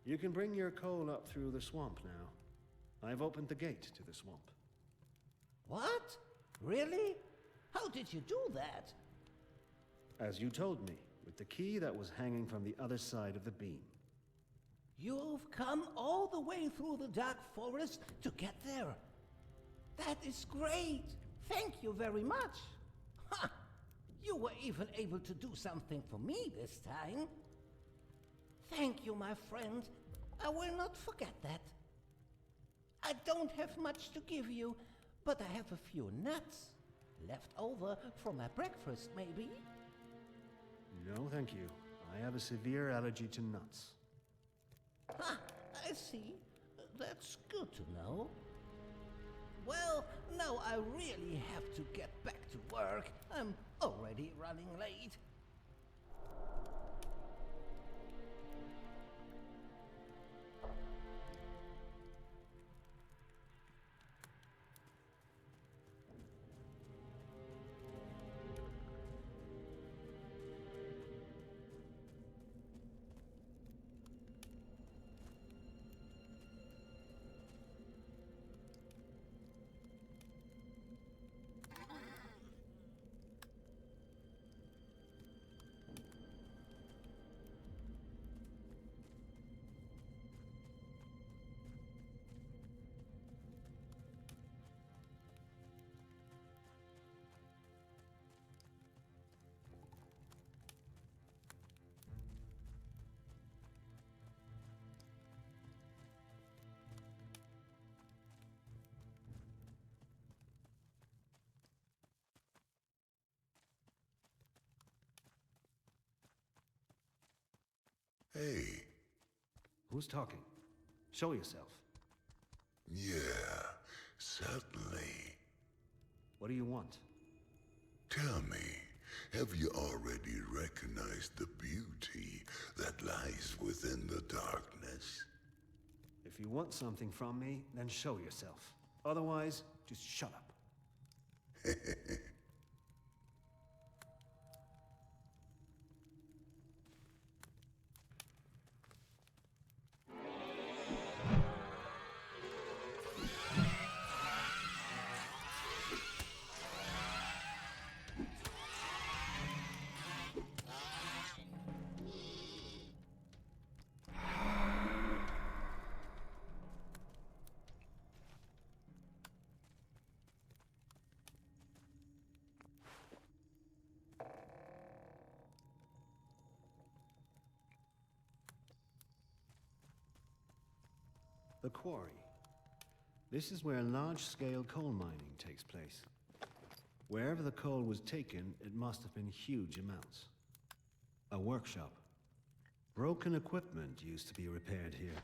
You can bring your coal up through the swamp now. I've opened the gate to the swamp. What? Really? How did you do that? As you told me, with the key that was hanging from the other side of the beam. You've come all the way through the dark forest to get there. That is great. Thank you very much. Ha! You were even able to do something for me this time. Thank you, my friend. I will not forget that. I don't have much to give you, but I have a few nuts. Left over from my breakfast, maybe? No, thank you. I have a severe allergy to nuts. Ah, I see. That's good to know. Well, now I really have to get back to work. I'm already running late. Hey. Who's talking? Show yourself. Yeah, certainly. What do you want? Tell me, have you already recognized the beauty that lies within the darkness? If you want something from me, then show yourself. Otherwise, just shut up. The quarry. This is where large-scale coal mining takes place. Wherever the coal was taken, it must have been huge amounts. A workshop. Broken equipment used to be repaired here.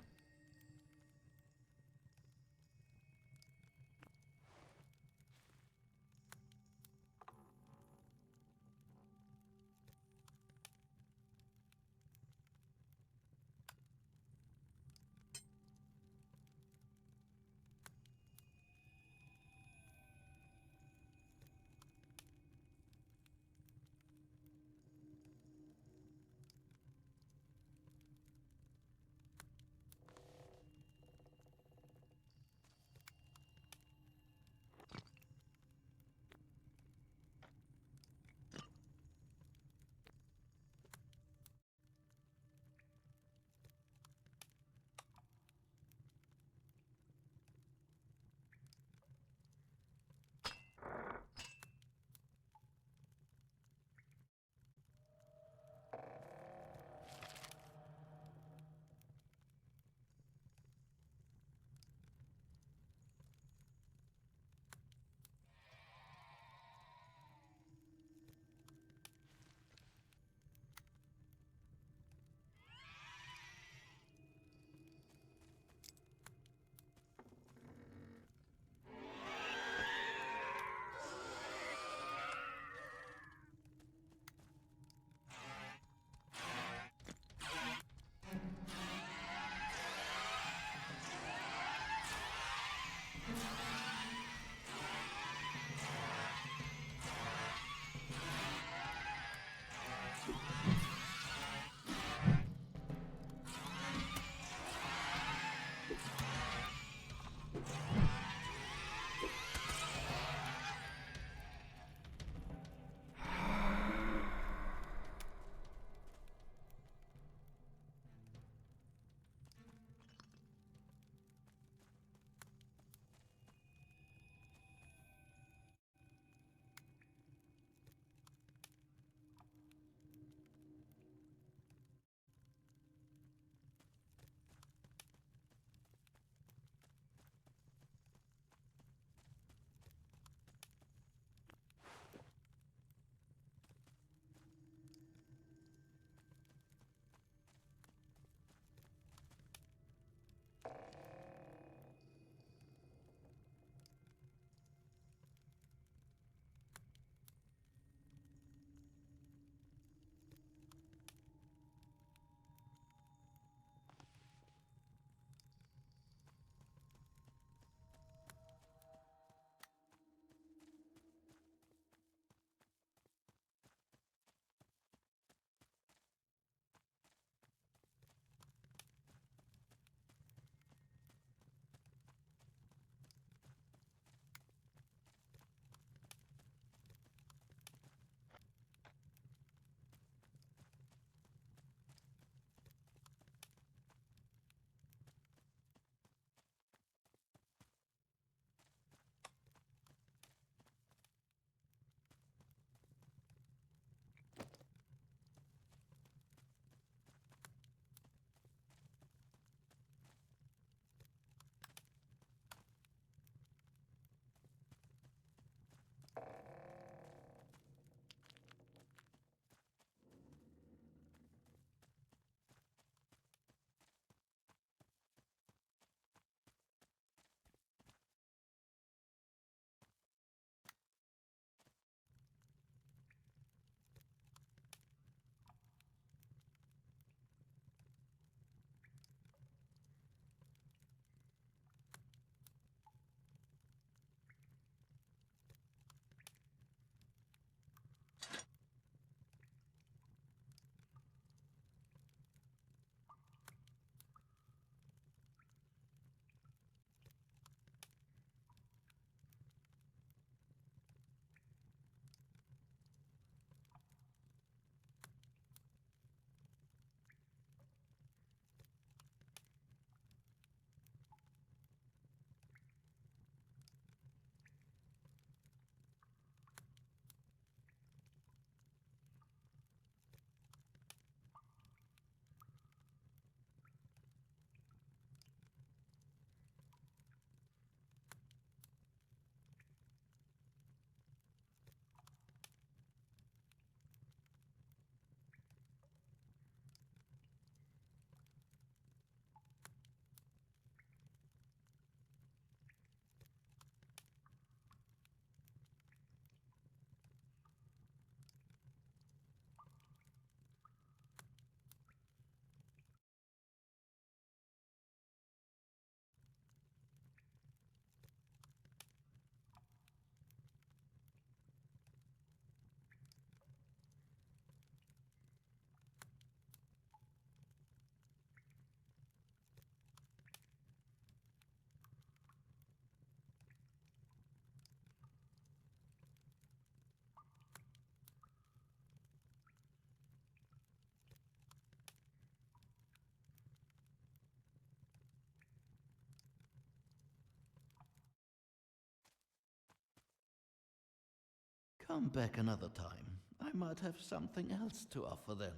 Come back another time. I might have something else to offer then.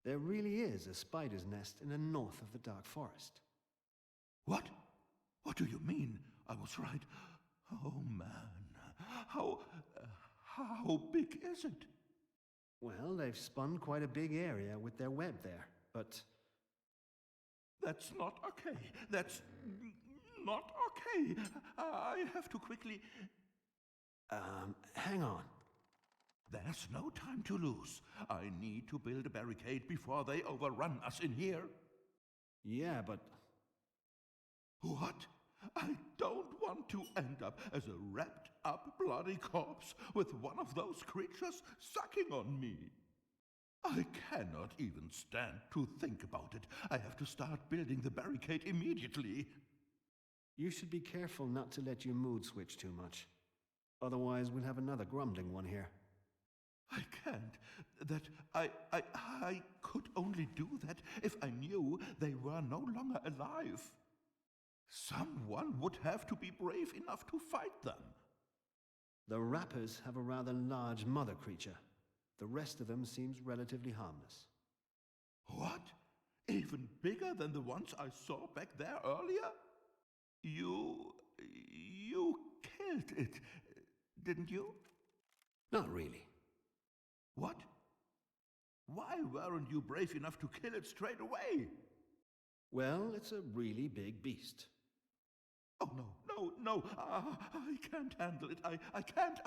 There really is a spider's nest in the north of the Dark Forest. What? What do you mean? I was right. Oh, man. How big is it? Well, they've spun quite a big area with their web there, but... That's not okay. That's not okay. I have to quickly... hang on. There's no time to lose. I need to build a barricade before they overrun us in here. Yeah, but... What? I don't want to end up as a wrapped-up bloody corpse with one of those creatures sucking on me. I cannot even stand to think about it. I have to start building the barricade immediately. You should be careful not to let your mood switch too much. Otherwise, we'll have another grumbling one here. I can't. I could only do that if I knew they were no longer alive. Someone would have to be brave enough to fight them. The Rappers have a rather large mother creature. The rest of them seems relatively harmless. What? Even bigger than the ones I saw back there earlier? You killed it, didn't you? Not really. What? Why weren't you brave enough to kill it straight away? Well, it's a really big beast. Oh, no. I can't handle it. I can't.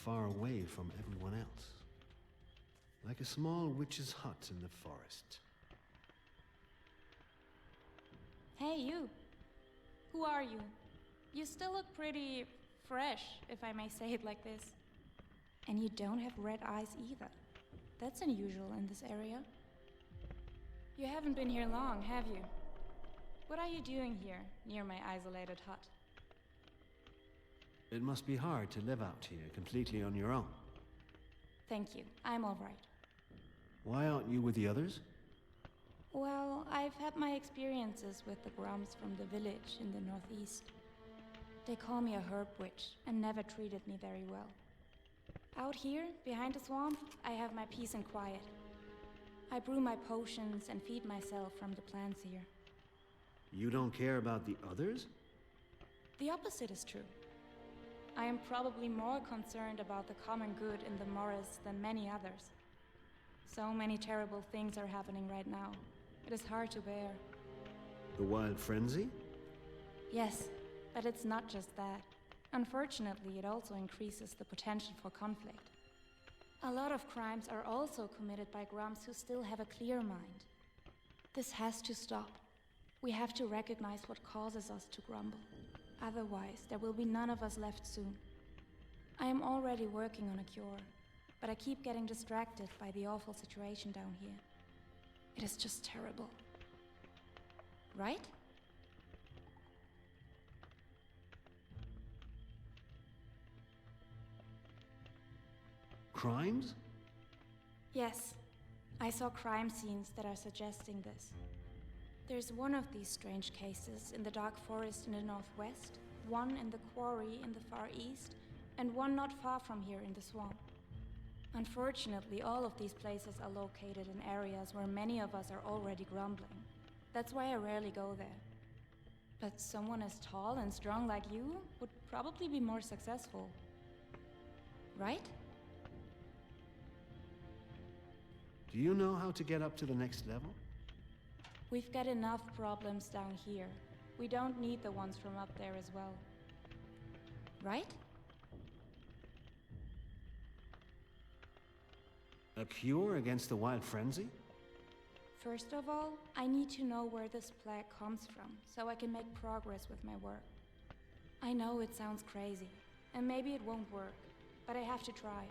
far away from everyone else. Like a small witch's hut in the forest. Hey, you. Who are you? You still look pretty fresh, if I may say it like this. And you don't have red eyes either. That's unusual in this area. You haven't been here long, have you? What are you doing here, near my isolated hut? It must be hard to live out here completely on your own. Thank you, I'm all right. Why aren't you with the others? Well, I've had my experiences with the Grums from the village in the northeast. They call me a herb witch and never treated me very well. Out here, behind the swamp, I have my peace and quiet. I brew my potions and feed myself from the plants here. You don't care about the others? The opposite is true. I am probably more concerned about the common good in the Morris than many others. So many terrible things are happening right now. It is hard to bear. The wild frenzy? Yes, but it's not just that. Unfortunately, it also increases the potential for conflict. A lot of crimes are also committed by Grums who still have a clear mind. This has to stop. We have to recognize what causes us to grumble. Otherwise, there will be none of us left soon. I am already working on a cure, but I keep getting distracted by the awful situation down here. It is just terrible. Right? Crimes? Yes. I saw crime scenes that are suggesting this. There's one of these strange cases in the dark forest in the northwest, one in the quarry in the far east, and one not far from here in the swamp. Unfortunately, all of these places are located in areas where many of us are already grumbling. That's why I rarely go there. But someone as tall and strong like you would probably be more successful. Right? Do you know how to get up to the next level? We've got enough problems down here. We don't need the ones from up there as well. Right? A cure against the wild frenzy? First of all, I need to know where this plague comes from, so I can make progress with my work. I know it sounds crazy, and maybe it won't work, but I have to try.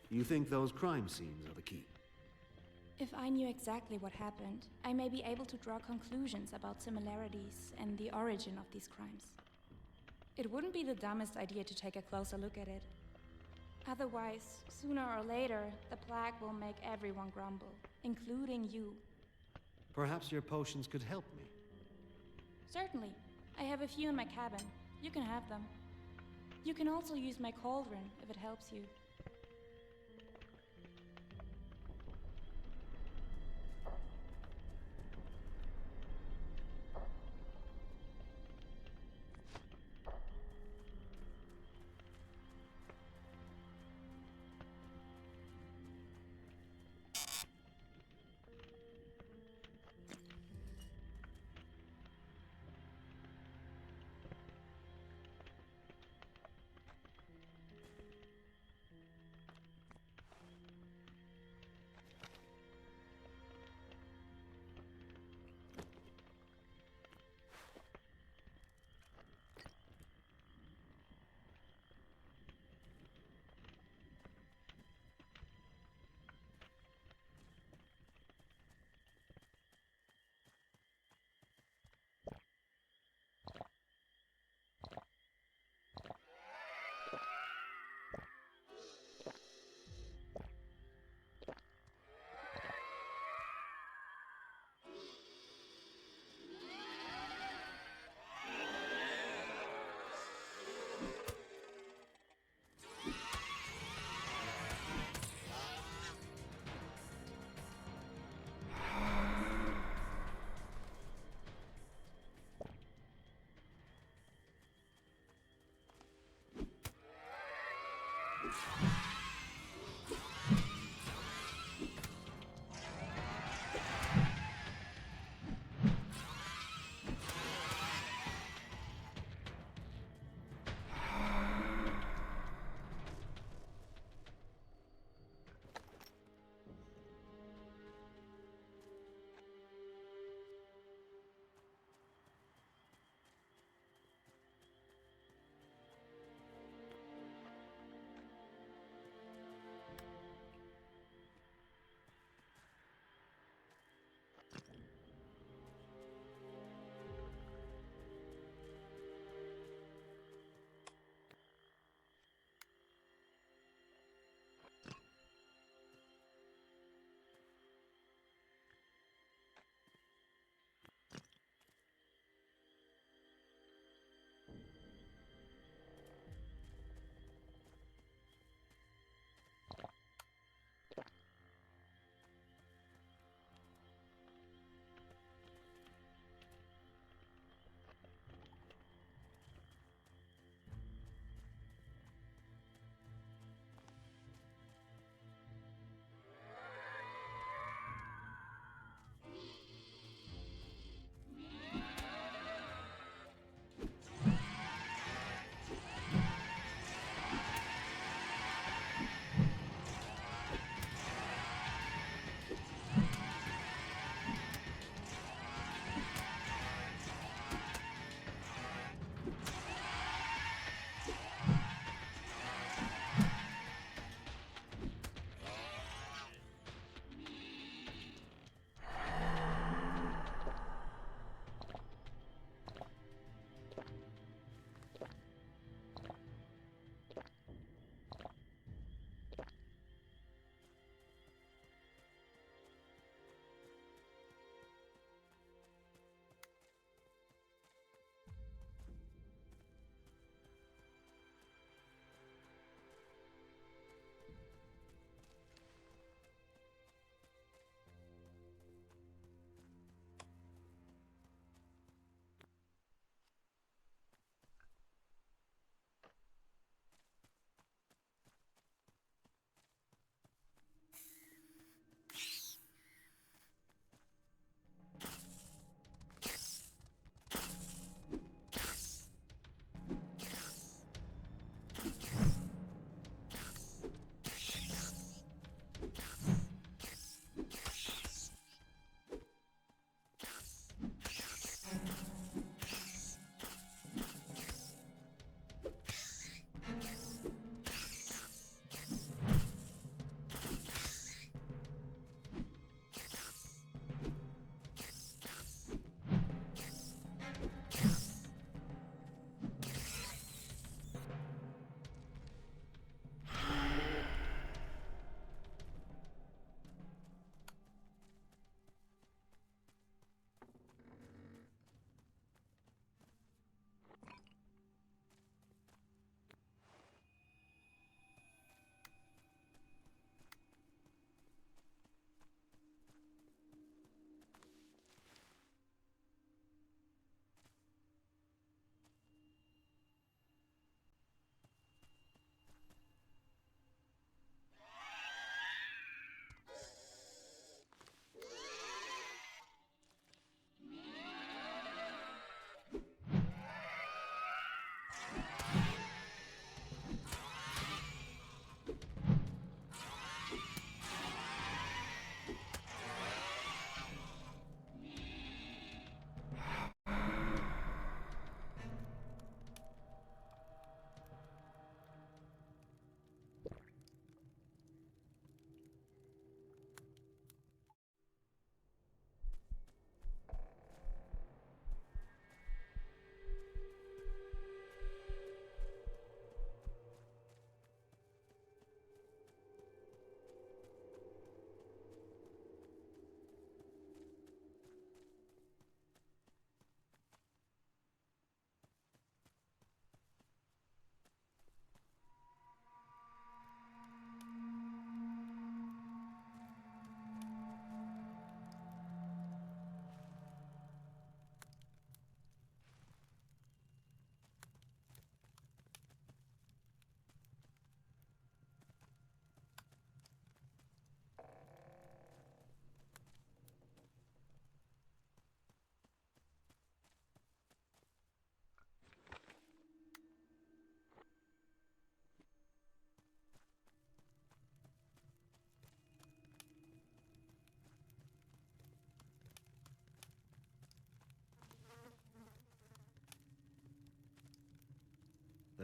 You think those crime scenes are the key? If I knew exactly what happened, I may be able to draw conclusions about similarities and the origin of these crimes. It wouldn't be the dumbest idea to take a closer look at it. Otherwise, sooner or later, the plague will make everyone grumble, including you. Perhaps your potions could help me. Certainly. I have a few in my cabin. You can have them. You can also use my cauldron if it helps you.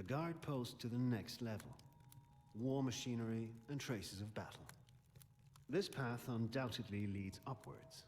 a guard post to the next level. War machinery and traces of battle. This path undoubtedly leads upwards.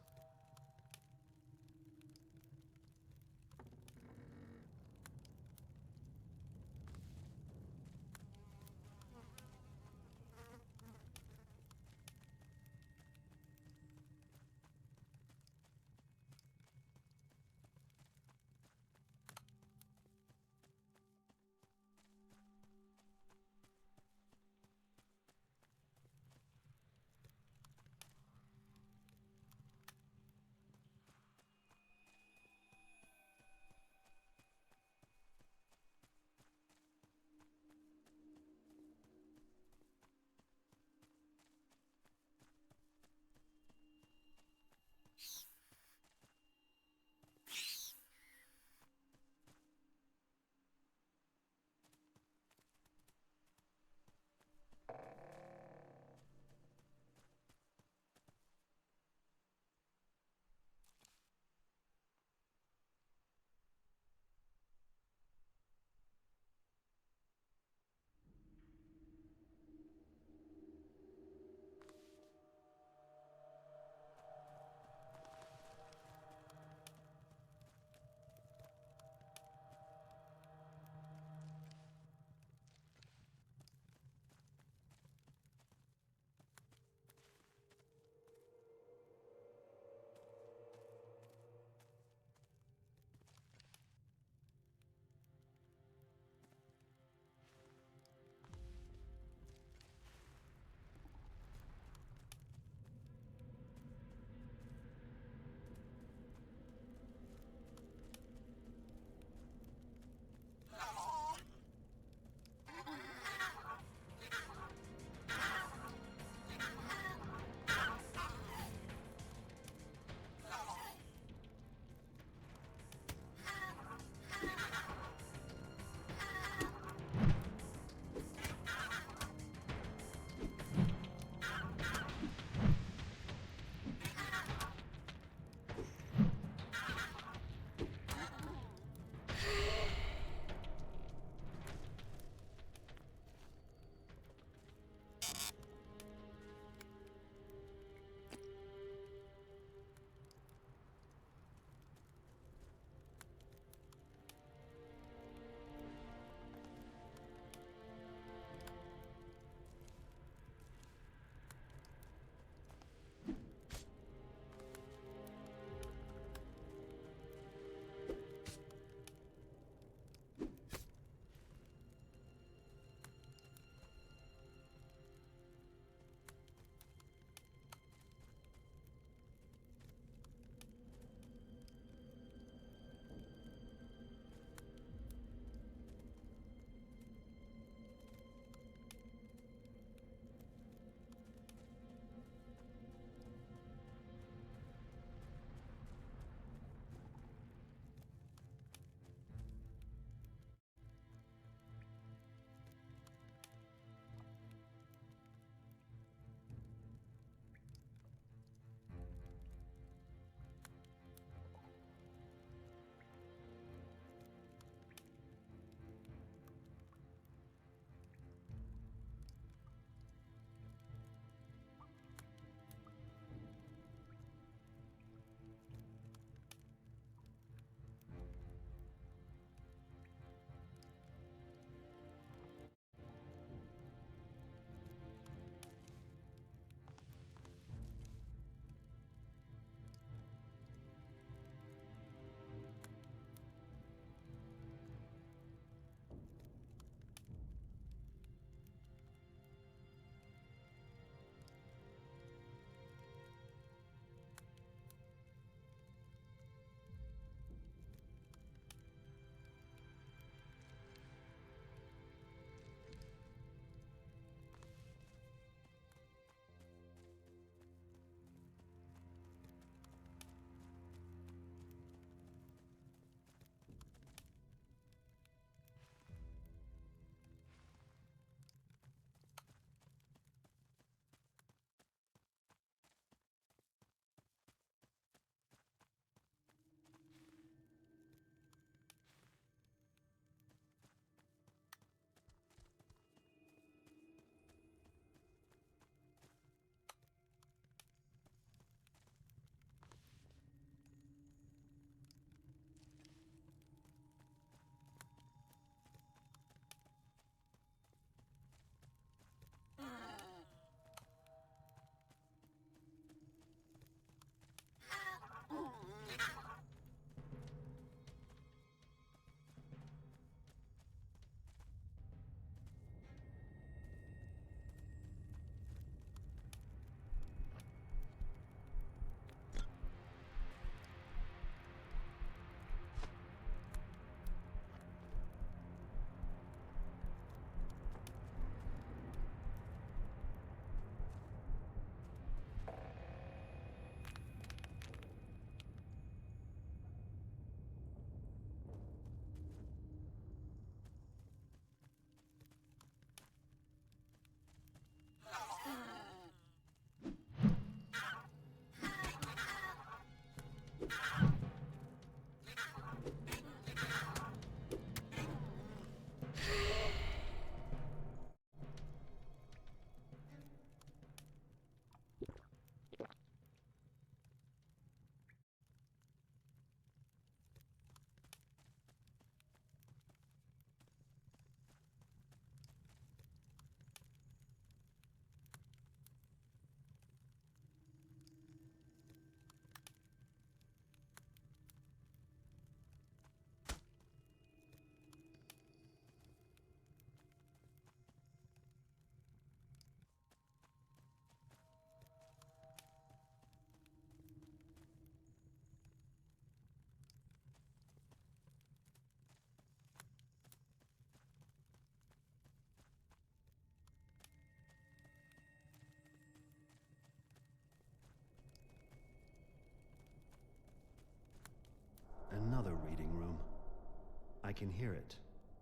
can hear it.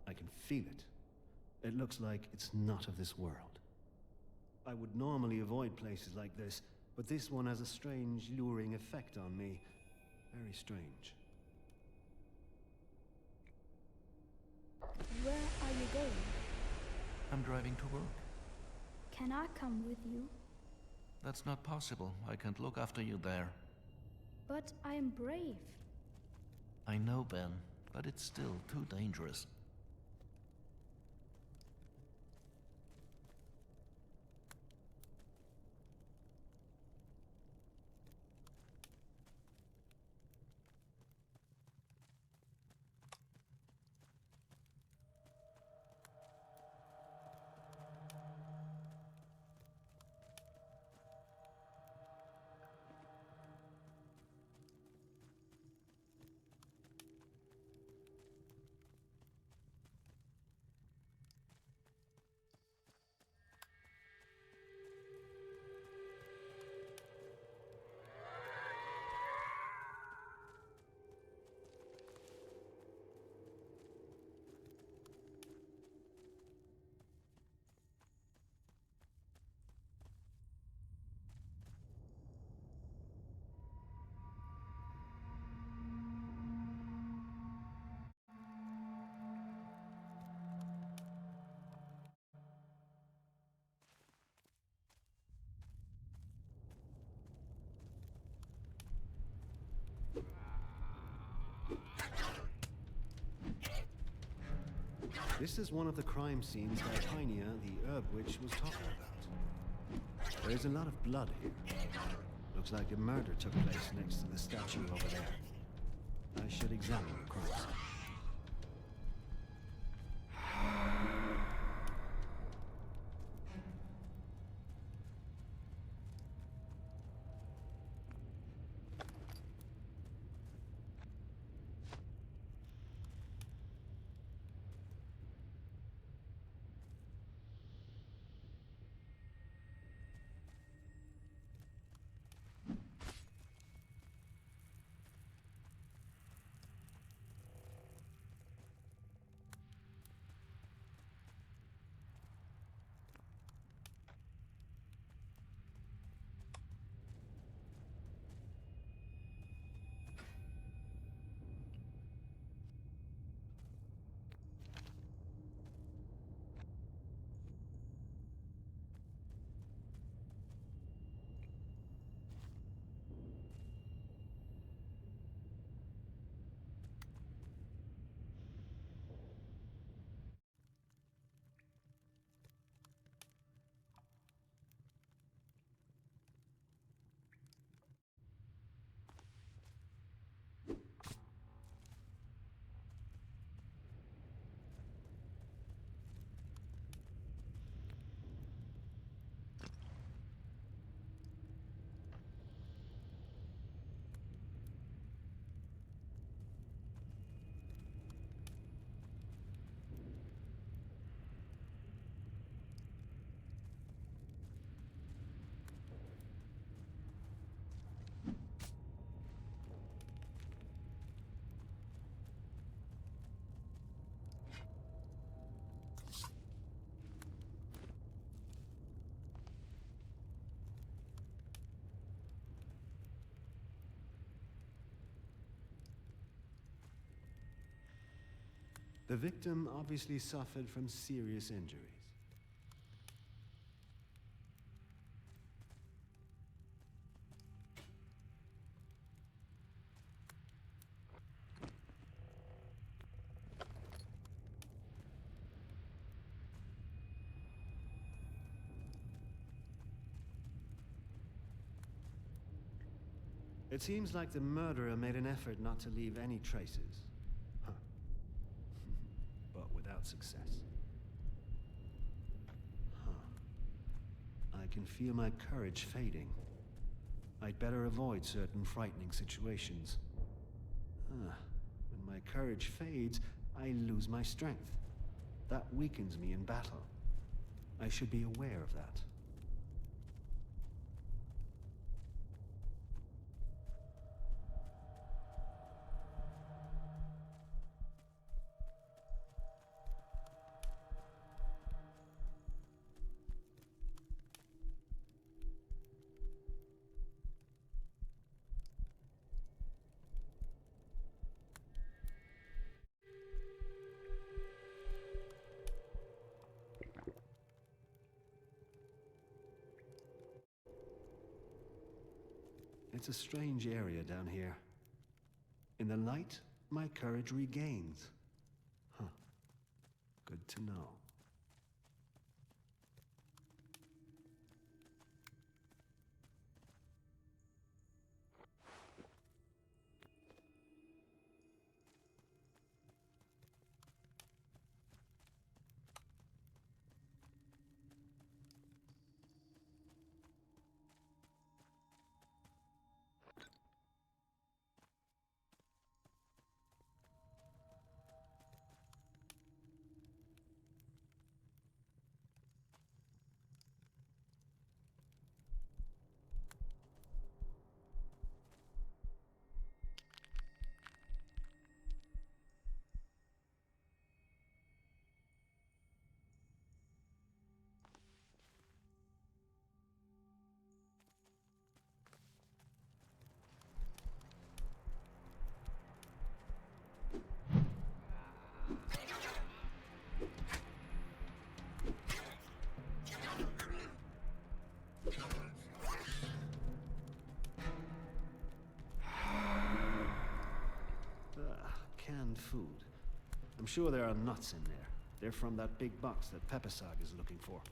I can feel it. It looks like it's not of this world. I would normally avoid places like this, but this one has a strange, luring effect on me. Very strange. Where are you going? I'm driving to work. Can I come with you? That's not possible. I can't look after you there. But I am brave. I know, Ben, but it's still too dangerous. This is one of the crime scenes that Pinia, the herb witch, was talking about. There's a lot of blood here. Looks like a murder took place next to the statue over there. I should examine the crime scene. The victim obviously suffered from serious injuries. It seems like the murderer made an effort not to leave any traces. Huh. But without success. Huh. I can feel my courage fading. I'd better avoid certain frightening situations. When my courage fades, I lose my strength. That weakens me in battle. I should be aware of that. It's a strange area down here. In the light, my courage regains. Huh. Good to know. Canned food. I'm sure there are nuts in there. They're from that big box that Peppersag is looking for.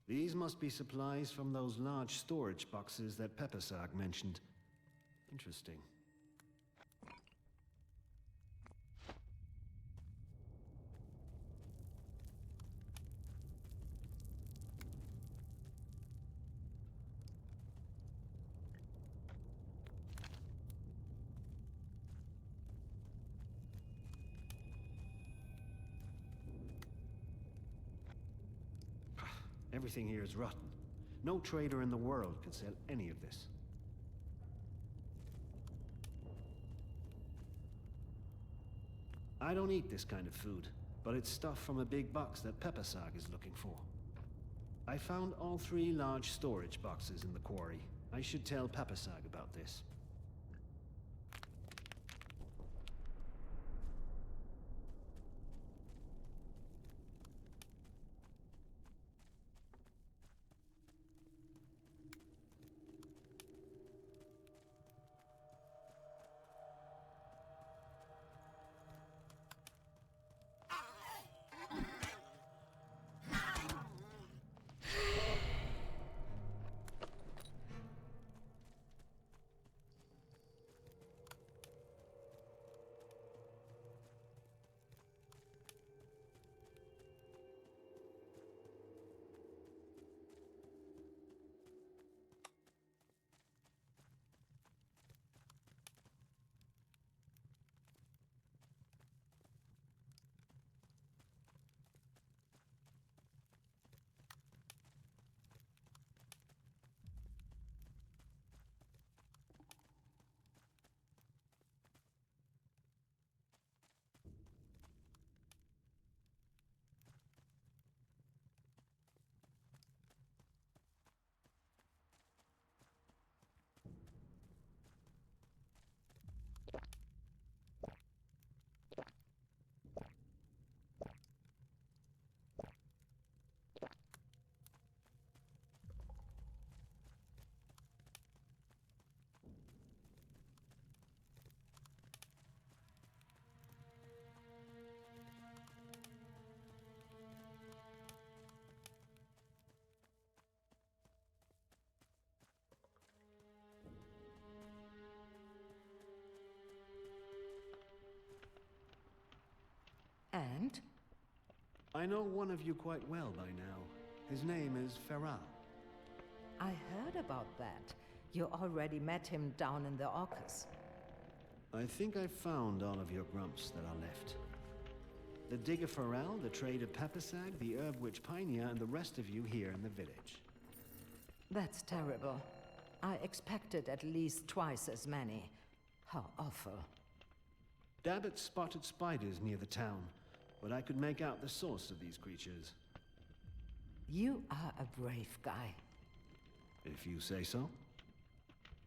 These must be supplies from those large storage boxes that Peppersag mentioned. Interesting. Everything here is rotten. No trader in the world could sell any of this. I don't eat this kind of food, but it's stuff from a big box that Peppersag is looking for. I found all 3 large storage boxes in the quarry. I should tell Peppersag about this. I know one of you quite well by now. His name is Feral. I heard about that. You already met him down in the Orcus. I think I found all of your grumps that are left. The digger Feral, the trader Peppersag, the herb witch Pinea, and the rest of you here in the village. That's terrible. I expected at least twice as many. How awful. Dabbit spotted spiders near the town, but I could make out the source of these creatures. You are a brave guy. If you say so.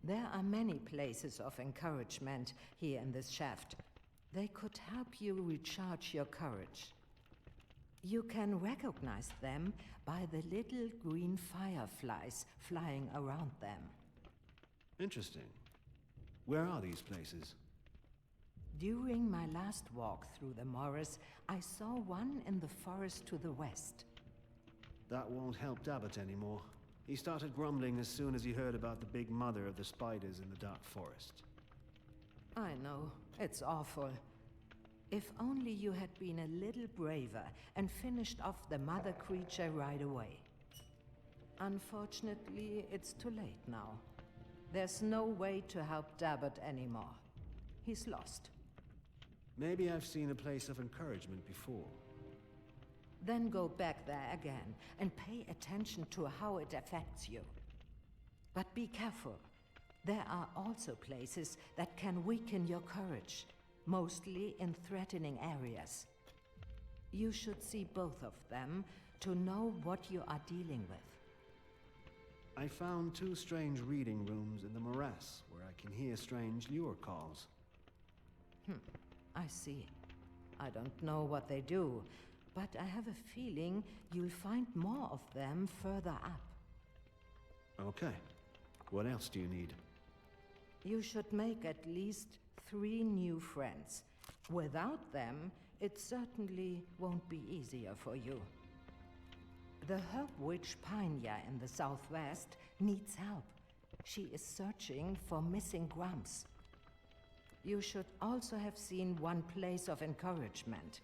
There are many places of encouragement here in this shaft. They could help you recharge your courage. You can recognize them by the little green fireflies flying around them. Interesting. Where are these places? During my last walk through the Morris, I saw one in the forest to the west. That won't help Dabbit anymore. He started grumbling as soon as he heard about the big mother of the spiders in the dark forest. I know, it's awful. If only you had been a little braver and finished off the mother creature right away. Unfortunately, it's too late now. There's no way to help Dabbit anymore. He's lost. Maybe I've seen a place of encouragement before. Then go back there again and pay attention to how it affects you. But be careful. There are also places that can weaken your courage, mostly in threatening areas. You should see both of them to know what you are dealing with. I found 2 strange reading rooms in the morass where I can hear strange lure calls. I see. I don't know what they do, but I have a feeling you'll find more of them further up. Okay. What else do you need? You should make at least 3 new friends. Without them, it certainly won't be easier for you. The herb witch Pinea in the southwest needs help. She is searching for missing grumps. You should also have seen one place of encouragement.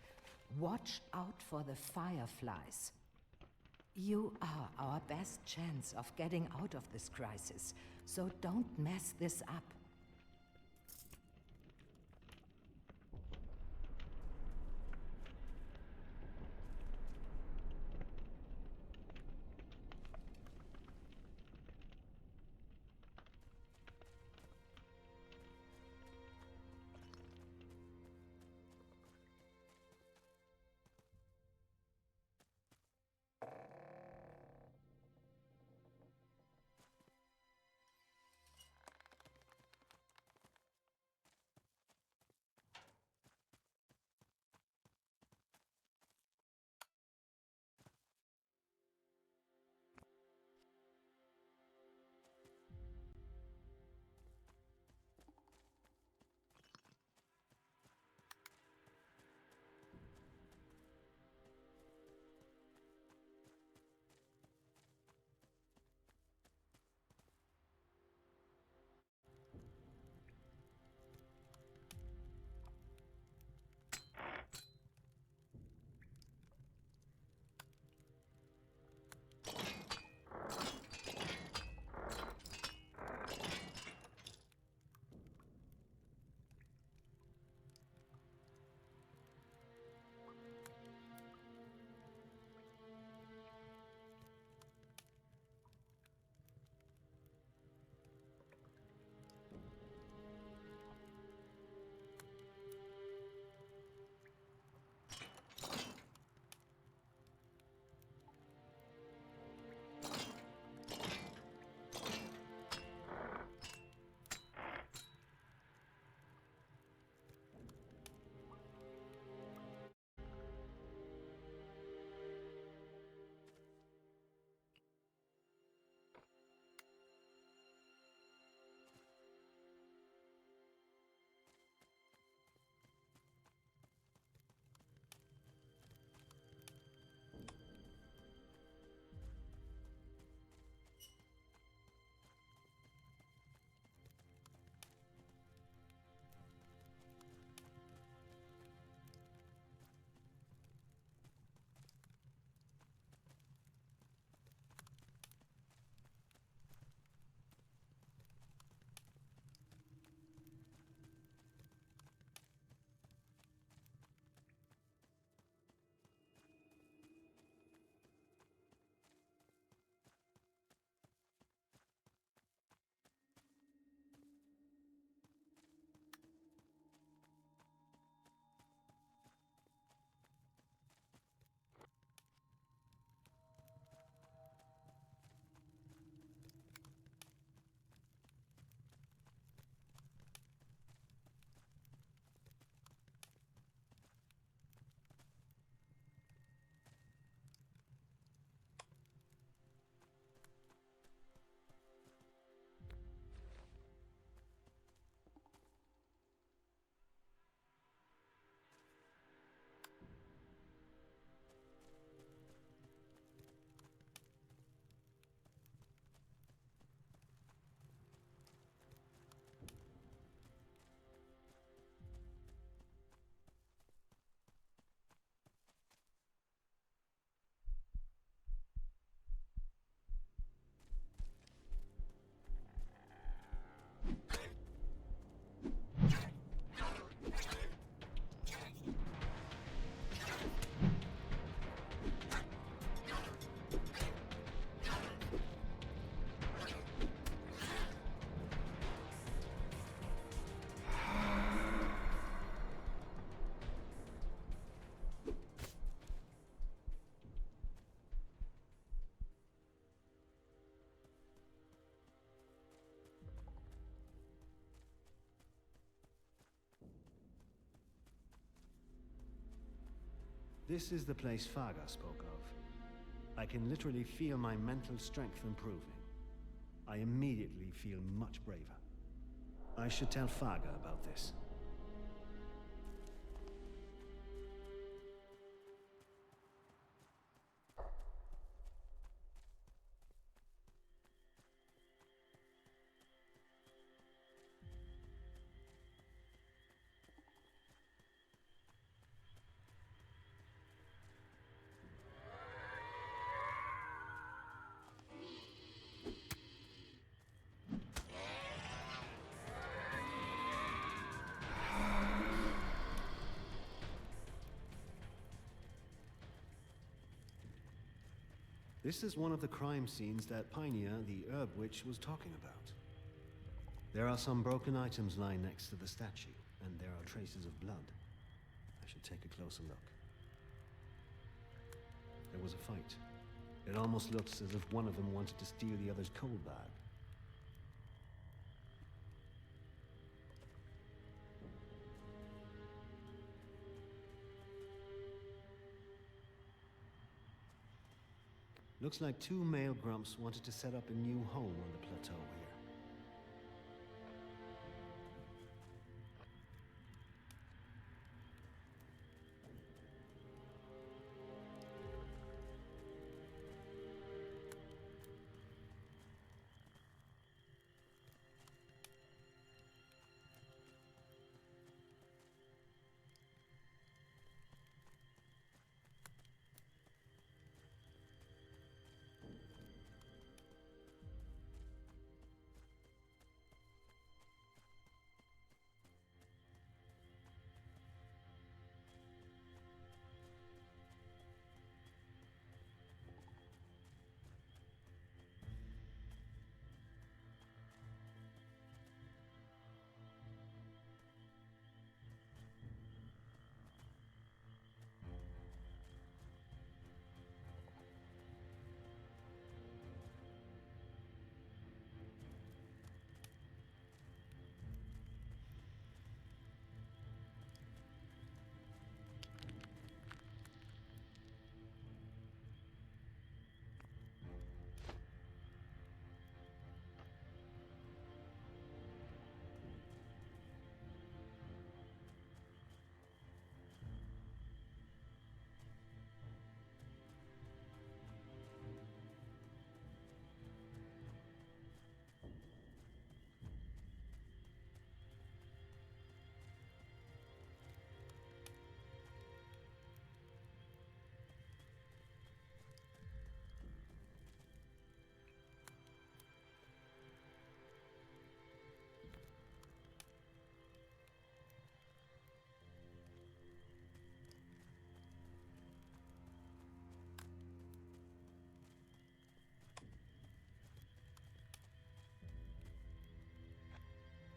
Watch out for the fireflies. You are our best chance of getting out of this crisis, so don't mess this up. This is the place Faga spoke of. I can literally feel my mental strength improving. I immediately feel much braver. I should tell Faga about this. This is one of the crime scenes that Pinia, the herb witch, was talking about. There are some broken items lying next to the statue, and there are traces of blood. I should take a closer look. There was a fight. It almost looks as if one of them wanted to steal the other's coal bag. Looks like two male grumps wanted to set up a new home on the plateau here.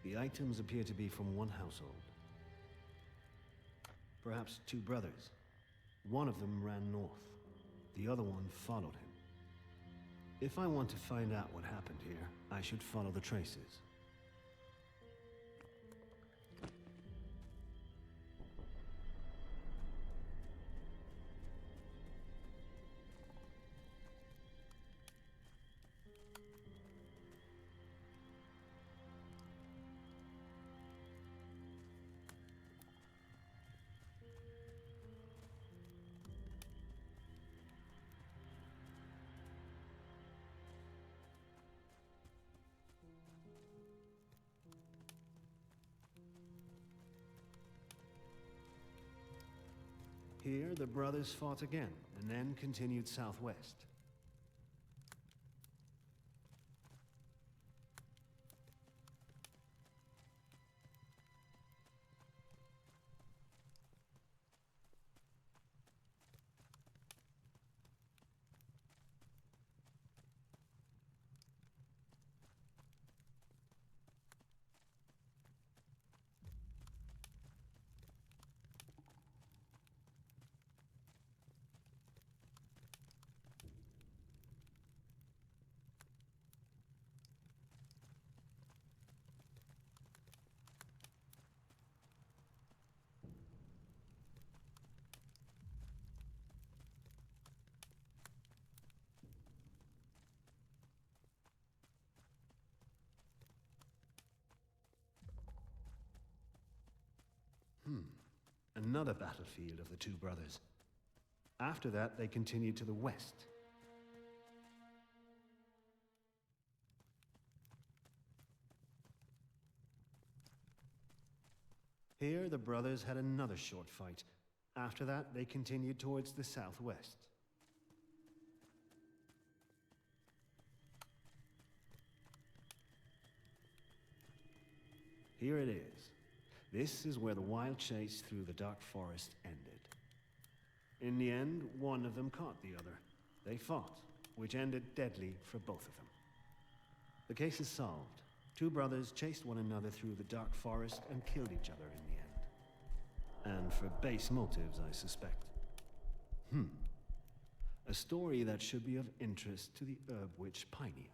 The items appear to be from one household. Perhaps two brothers. One of them ran north. The other one followed him. If I want to find out what happened here, I should follow the traces. Here, the brothers fought again, and then continued southwest. another battlefield of the two brothers. After that, they continued to the west. Here, the brothers had another short fight. After that, they continued towards the southwest. Here it is. This is where the wild chase through the dark forest ended. In the end, one of them caught the other. They fought, which ended deadly for both of them. The case is solved. Two brothers chased one another through the dark forest and killed each other in the end. And for base motives, I suspect. A story that should be of interest to the herb witch Pinea.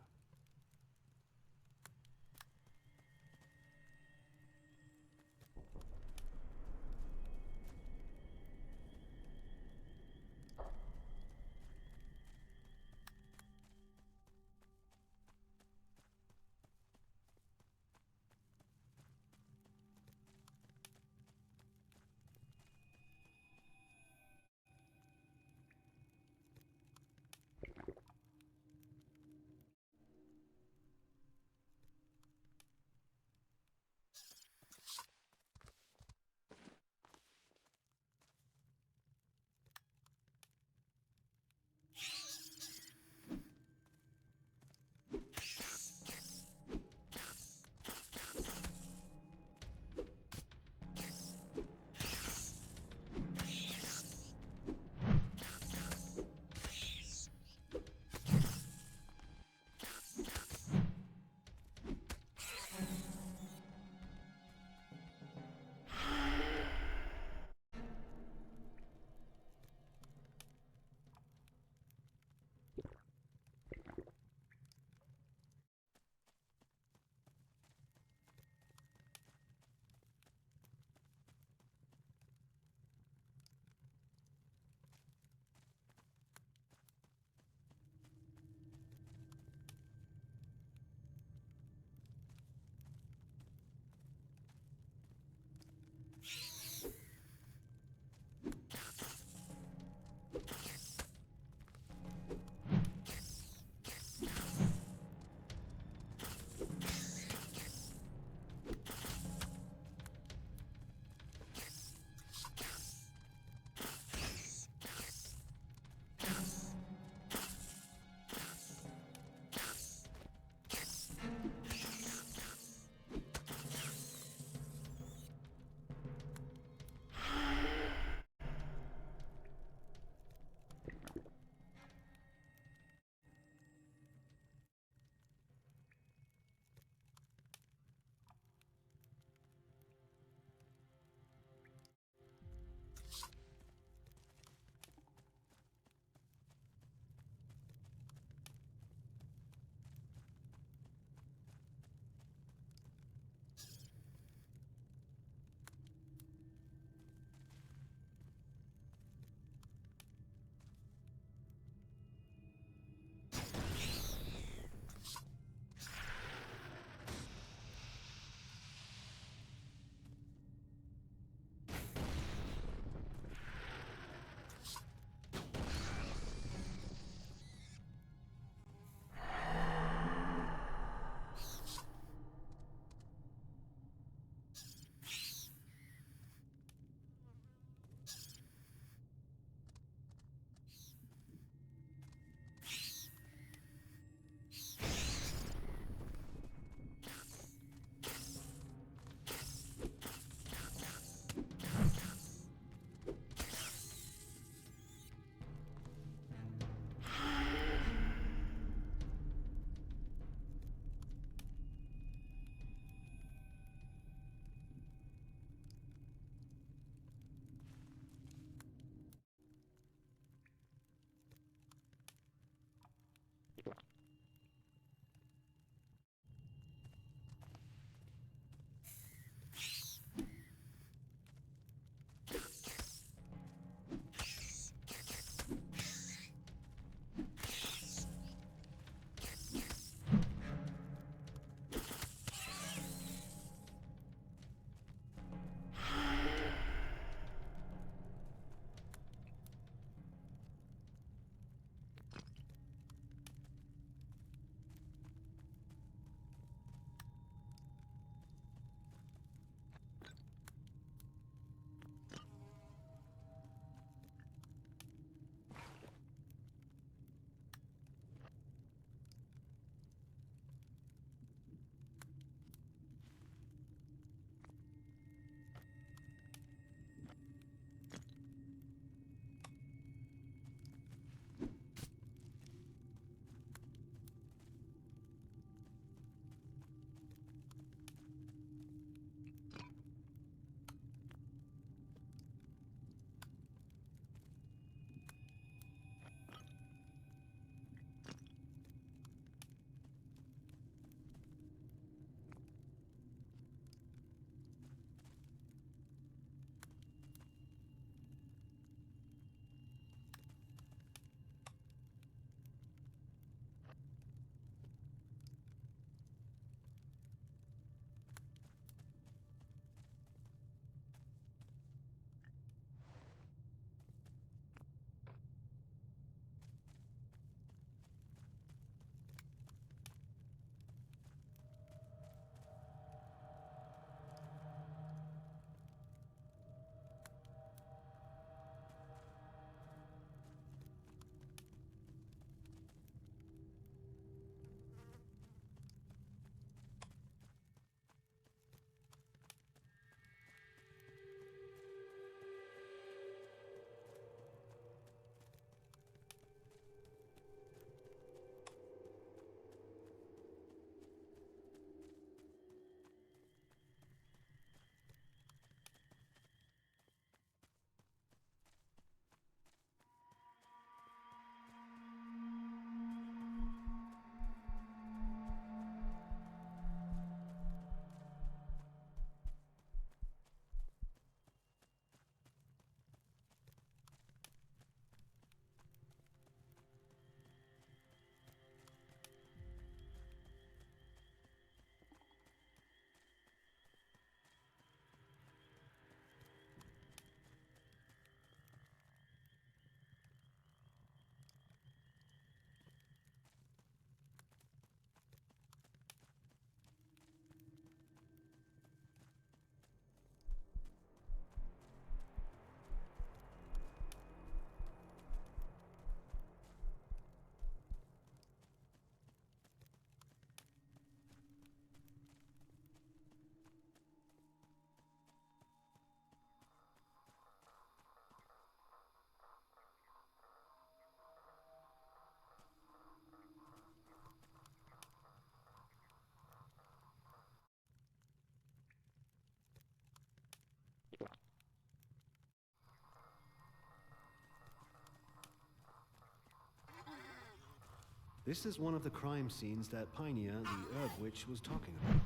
This is one of the crime scenes that Pinea, the herb witch, was talking about.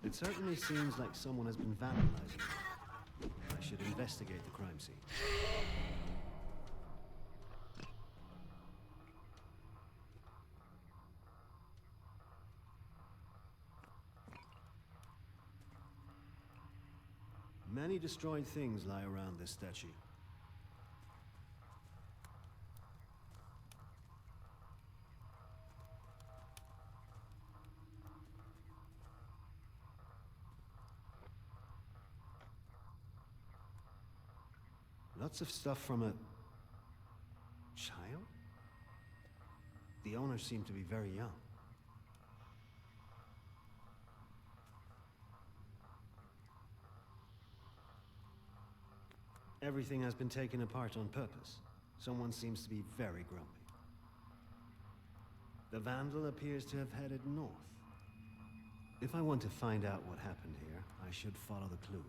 It certainly seems like someone has been vandalizing it. I should investigate the crime scene. Many destroyed things lie around this statue. Lots of stuff from a child? The owners seem to be very young. Everything has been taken apart on purpose. Someone seems to be very grumpy. The vandal appears to have headed north. If I want to find out what happened here, I should follow the clues.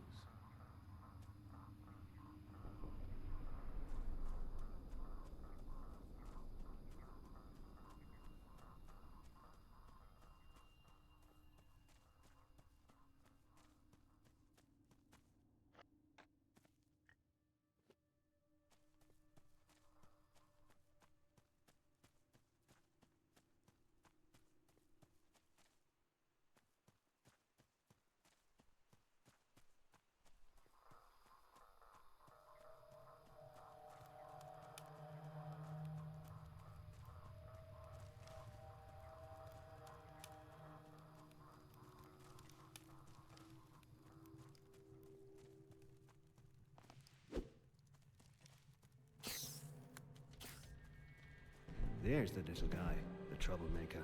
There's the little guy, the troublemaker.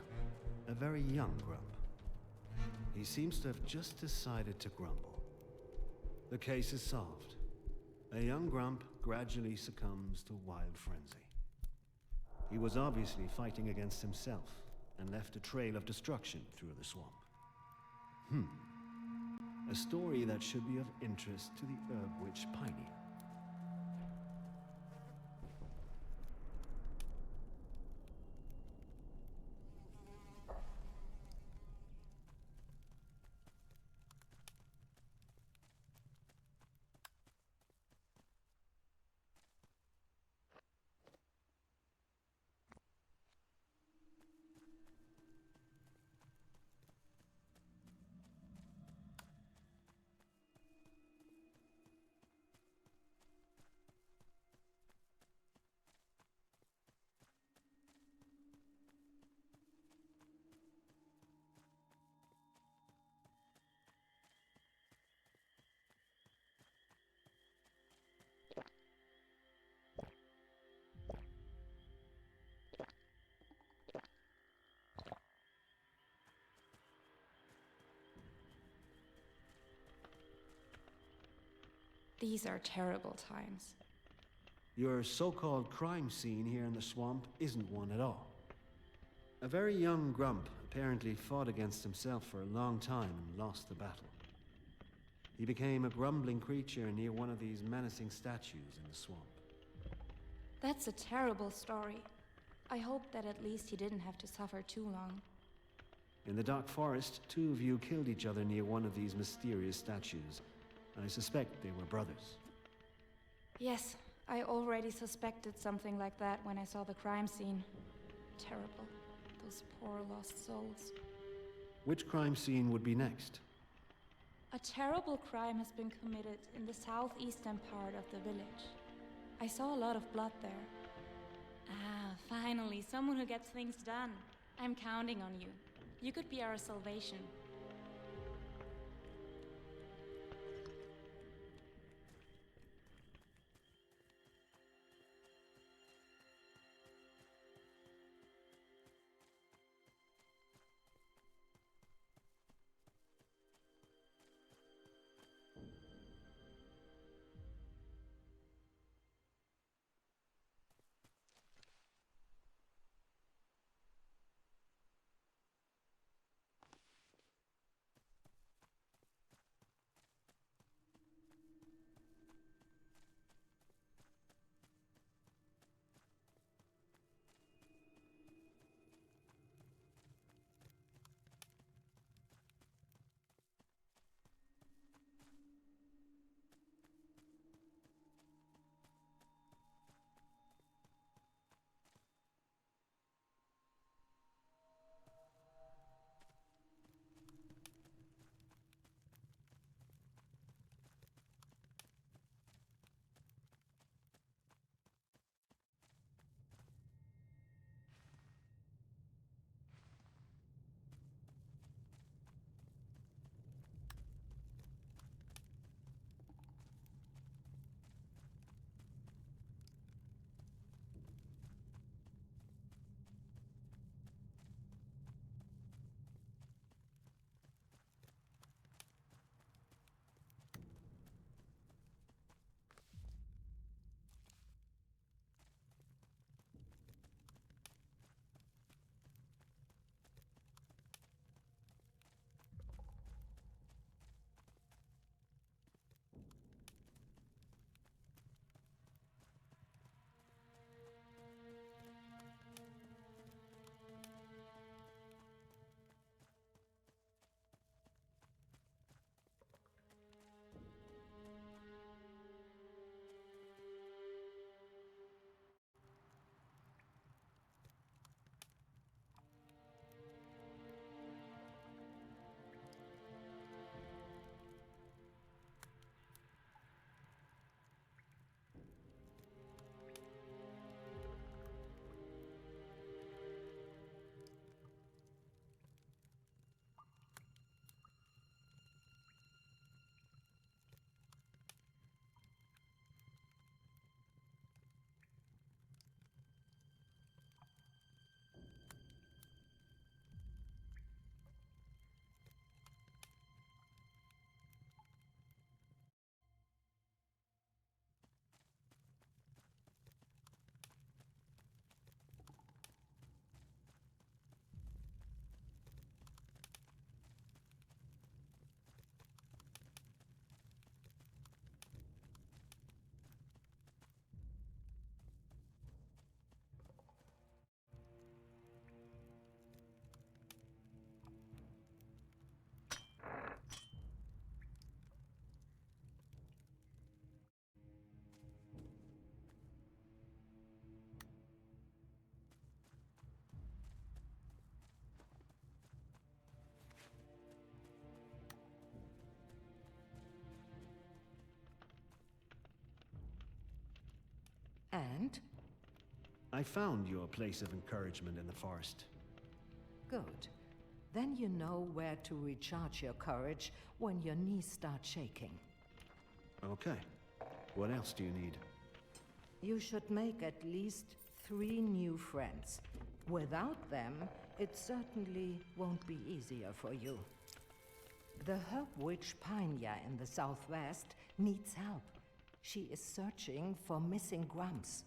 A very young grump. He seems to have just decided to grumble. The case is solved. A young grump gradually succumbs to wild frenzy. He was obviously fighting against himself and left a trail of destruction through the swamp. A story that should be of interest to the herb witch Pinea. These are terrible times. Your so-called crime scene here in the swamp isn't one at all. A very young grump apparently fought against himself for a long time and lost the battle. He became a grumbling creature near one of these menacing statues in the swamp. That's a terrible story. I hope that at least he didn't have to suffer too long. In the dark forest, two of you killed each other near one of these mysterious statues. I suspect they were brothers. Yes, I already suspected something like that when I saw the crime scene. Terrible. Those poor lost souls. Which crime scene would be next? A terrible crime has been committed in the southeastern part of the village. I saw a lot of blood there. Ah, finally, someone who gets things done. I'm counting on you. You could be our salvation. And? I found your place of encouragement in the forest. Good. Then you know where to recharge your courage when your knees start shaking. Okay. What else do you need? You should make at least 3 new friends. Without them, it certainly won't be easier for you. The herb witch Panya in the southwest needs help. She is searching for missing Grumps.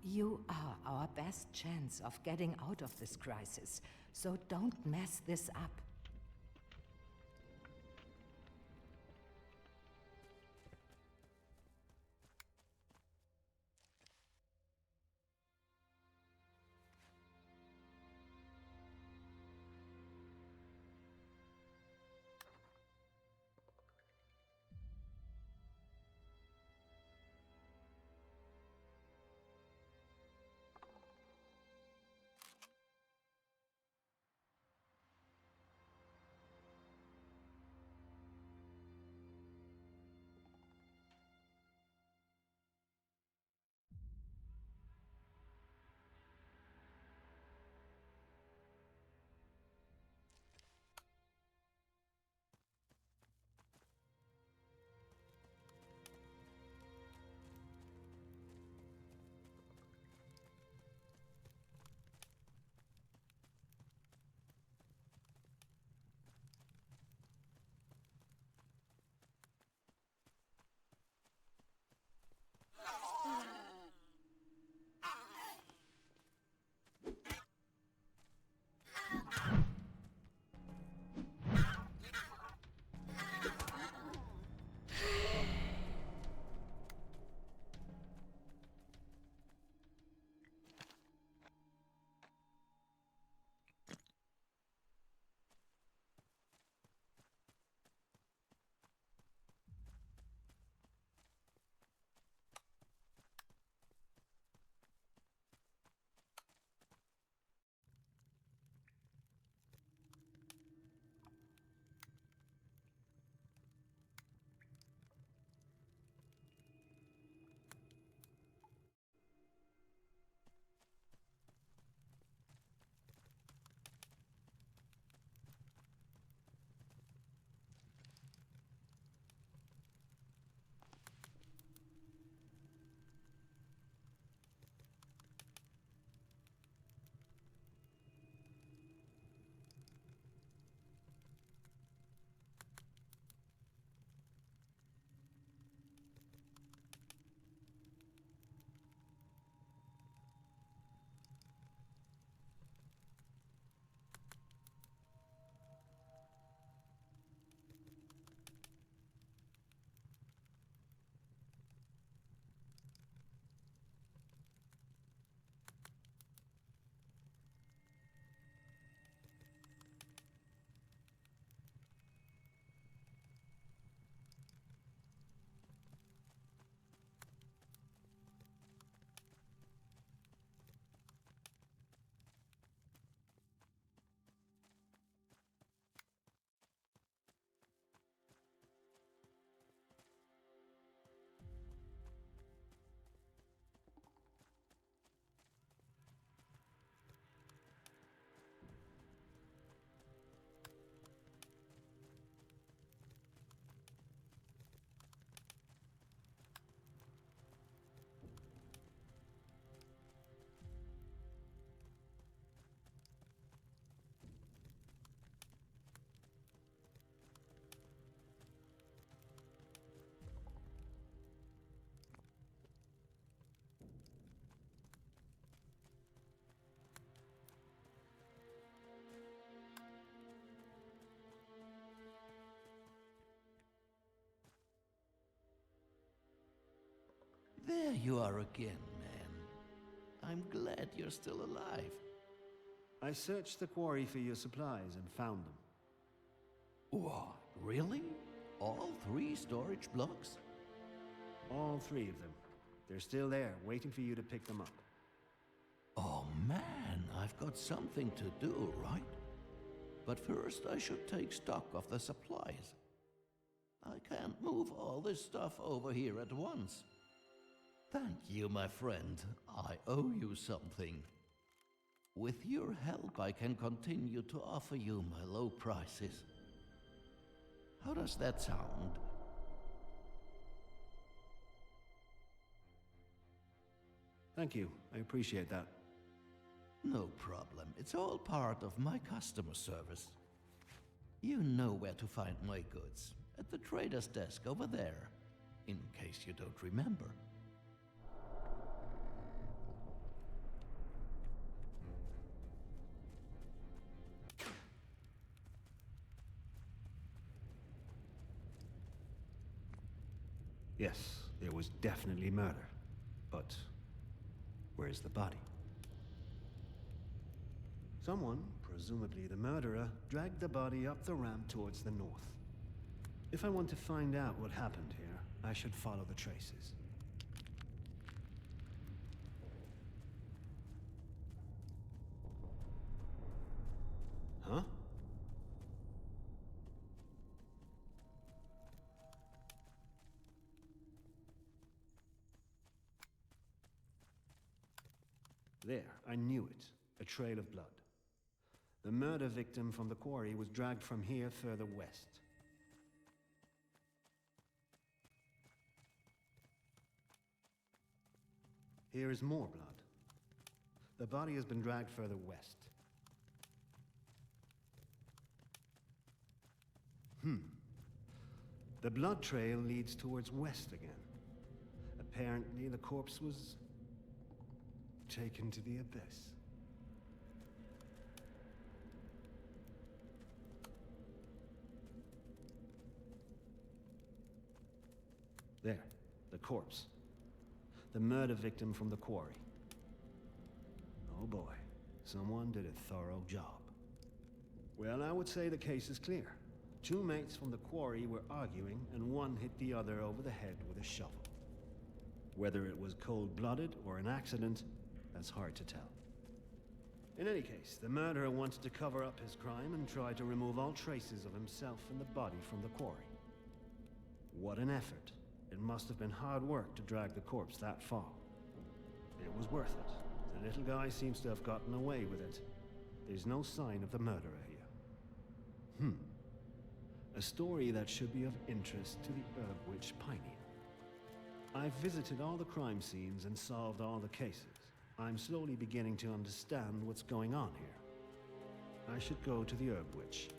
You are our best chance of getting out of this crisis, so don't mess this up. There you are again, man. I'm glad you're still alive. I searched the quarry for your supplies and found them. What? Really? All 3 storage blocks? All 3 of them. They're still there, waiting for you to pick them up. Oh man, I've got something to do, right? But first I should take stock of the supplies. I can't move all this stuff over here at once. Thank you, my friend. I owe you something. With your help, I can continue to offer you my low prices. How does that sound? Thank you. I appreciate that. No problem. It's all part of my customer service. You know where to find my goods. At the trader's desk over there. In case you don't remember. Yes, there was definitely murder. But where's the body? Someone, presumably the murderer, dragged the body up the ramp towards the north. If I want to find out what happened here, I should follow the traces. Huh? There, I knew it. A trail of blood. The murder victim from the quarry was dragged from here further west. Here is more blood. The body has been dragged further west. The blood trail leads towards west again. Apparently, the corpse was taken to the abyss. There, the corpse. The murder victim from the quarry. Oh boy, someone did a thorough job. Well, I would say the case is clear. Two mates from the quarry were arguing, and one hit the other over the head with a shovel. Whether it was cold-blooded or an accident, that's hard to tell. In any case, the murderer wanted to cover up his crime and tried to remove all traces of himself and the body from the quarry. What an effort. It must have been hard work to drag the corpse that far. It was worth it. The little guy seems to have gotten away with it. There's no sign of the murderer here. A story that should be of interest to the herb witch Pineal. I've visited all the crime scenes and solved all the cases. I'm slowly beginning to understand what's going on here. I should go to the herb witch.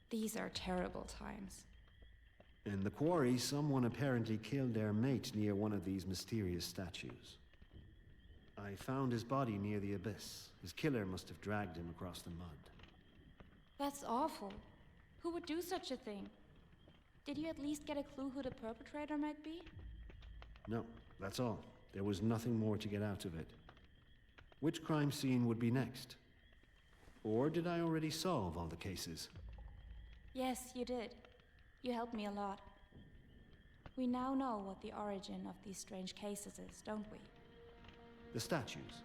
These are terrible times. In the quarry, someone apparently killed their mate near one of these mysterious statues. I found his body near the abyss. His killer must have dragged him across the mud. That's awful. Who would do such a thing? Did you at least get a clue who the perpetrator might be? No, that's all. There was nothing more to get out of it. Which crime scene would be next? Or did I already solve all the cases? Yes, you did. You helped me a lot. We now know what the origin of these strange cases is, don't we? The statues.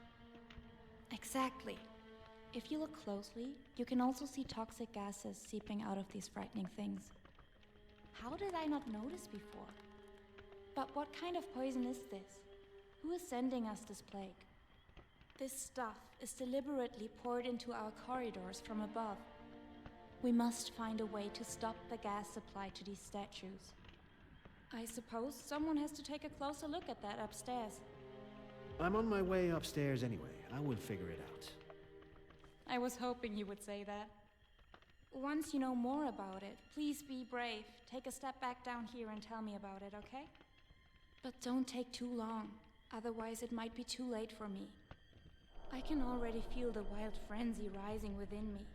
Exactly. If you look closely, you can also see toxic gases seeping out of these frightening things. How did I not notice before? But what kind of poison is this? Who is sending us this plague? This stuff is deliberately poured into our corridors from above. We must find a way to stop the gas supply to these statues. I suppose someone has to take a closer look at that upstairs. I'm on my way upstairs anyway. I will figure it out. I was hoping you would say that. Once you know more about it, please be brave. Take a step back down here and tell me about it, okay? But don't take too long, otherwise it might be too late for me. I can already feel the wild frenzy rising within me.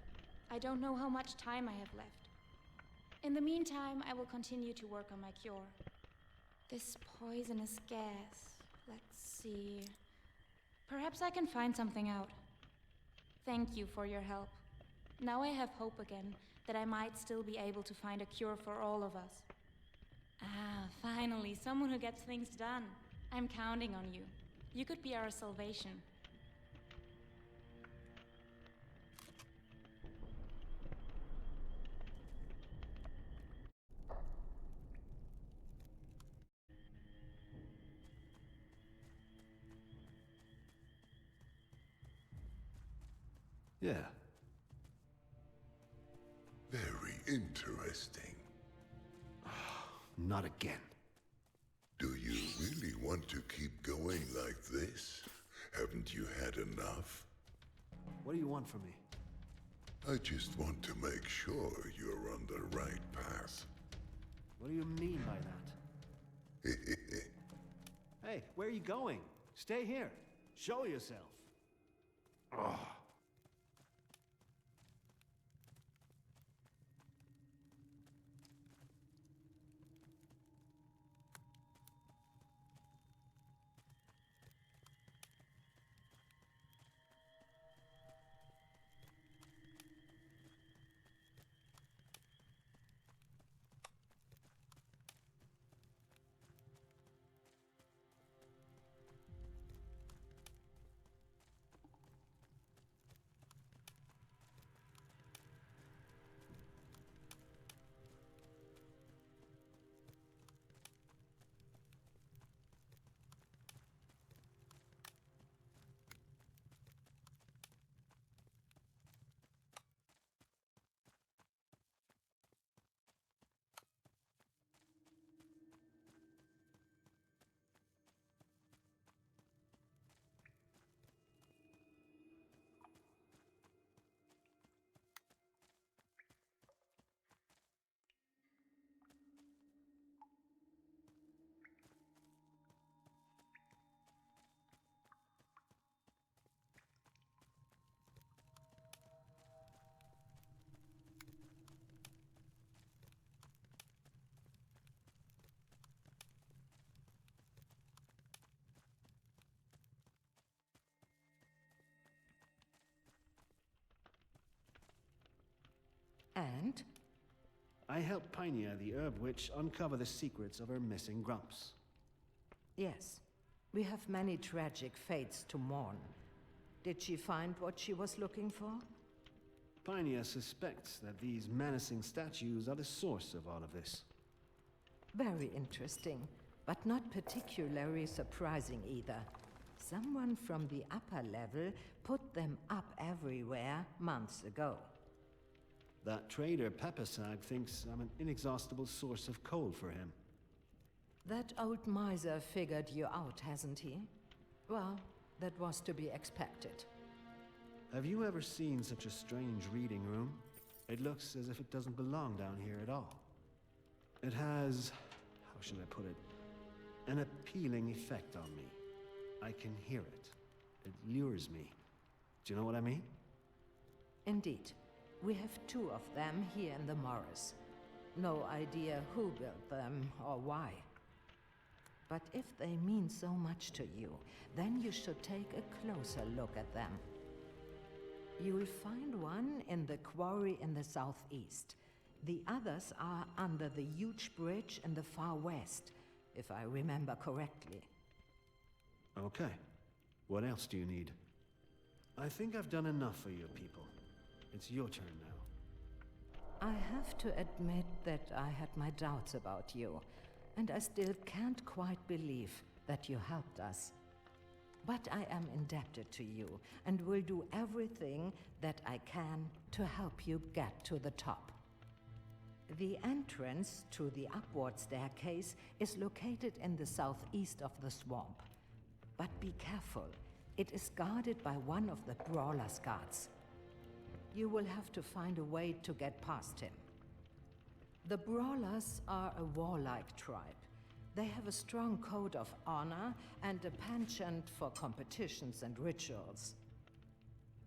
I don't know how much time I have left. In the meantime, I will continue to work on my cure. This poisonous gas, let's see. Perhaps I can find something out. Thank you for your help. Now I have hope again that I might still be able to find a cure for all of us. Ah, finally, someone who gets things done. I'm counting on you. You could be our salvation. Yeah. Very interesting. Not again. Do you really want to keep going like this? Haven't you had enough? What do you want from me? I just want to make sure you're on the right path. What do you mean by that? Hey, where are you going? Stay here. Show yourself. Ugh. And? I helped Pinia, the herb witch, uncover the secrets of her missing grumps. Yes. We have many tragic fates to mourn. Did she find what she was looking for? Pinia suspects that these menacing statues are the source of all of this. Very interesting, but not particularly surprising either. Someone from the upper level put them up everywhere months ago. That trader Peppersag thinks I'm an inexhaustible source of coal for him. That old miser figured you out, hasn't he? Well, that was to be expected. Have you ever seen such a strange reading room? It looks as if it doesn't belong down here at all. It has, how should I put it, an appealing effect on me. I can hear it. It lures me. Do you know what I mean? Indeed. We have two of them here in the Morris. No idea who built them or why. But if they mean so much to you, then you should take a closer look at them. You'll find one in the quarry in the southeast. The others are under the huge bridge in the far west, if I remember correctly. Okay. What else do you need? I think I've done enough for your people. It's your turn now. I have to admit that I had my doubts about you, and I still can't quite believe that you helped us. But I am indebted to you, and will do everything that I can to help you get to the top. The entrance to the upward staircase is located in the southeast of the swamp. But be careful, it is guarded by one of the Brawler's guards. you will have to find a way to get past him. The Brawlers are a warlike tribe. They have a strong code of honor and a penchant for competitions and rituals.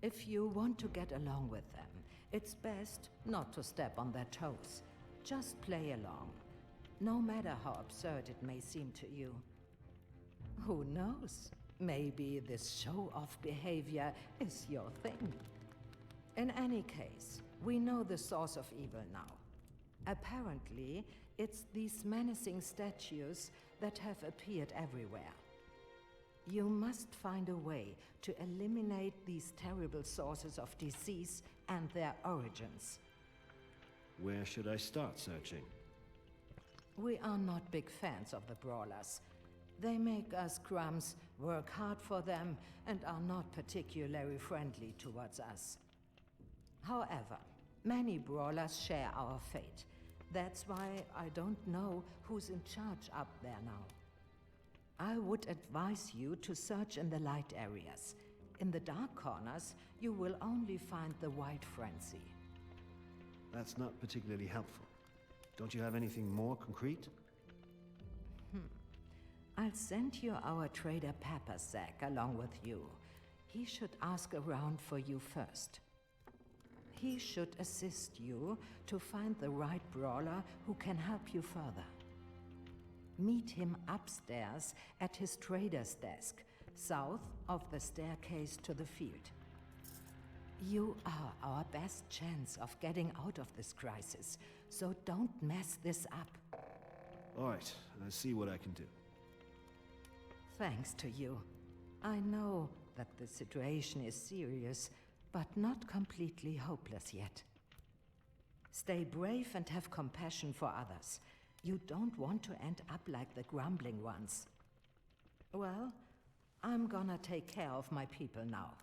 If you want to get along with them, it's best not to step on their toes. Just play along, no matter how absurd it may seem to you. Who knows? Maybe this show-off behavior is your thing. In any case, we know the source of evil now. Apparently, it's these menacing statues that have appeared everywhere. You must find a way to eliminate these terrible sources of disease and their origins. Where should I start searching? We are not big fans of the Brawlers. They make us crumbs work hard for them and are not particularly friendly towards us. However, many Brawlers share our fate. That's why I don't know who's in charge up there now. I would advise you to search in the light areas. In the dark corners, you will only find the White Frenzy. That's not particularly helpful. Don't you have anything more concrete? I'll send you our trader Peppersack along with you. He should ask around for you first. He should assist you to find the right brawler who can help you further. Meet him upstairs at his trader's desk, south of the staircase to the field. You are our best chance of getting out of this crisis, so don't mess this up. All right, I'll see what I can do. Thanks to you. I know that the situation is serious, but not completely hopeless yet. Stay brave and have compassion for others. You don't want to end up like the grumbling ones. Well, I'm gonna take care of my people now.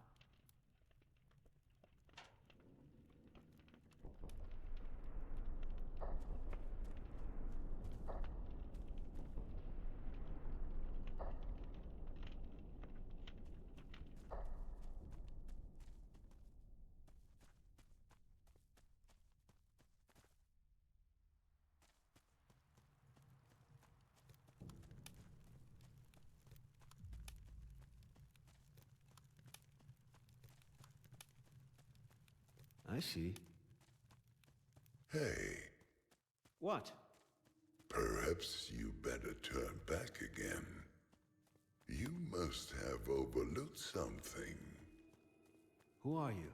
I see. Hey, What? perhaps you better turn back again. You must have overlooked something. Who are you?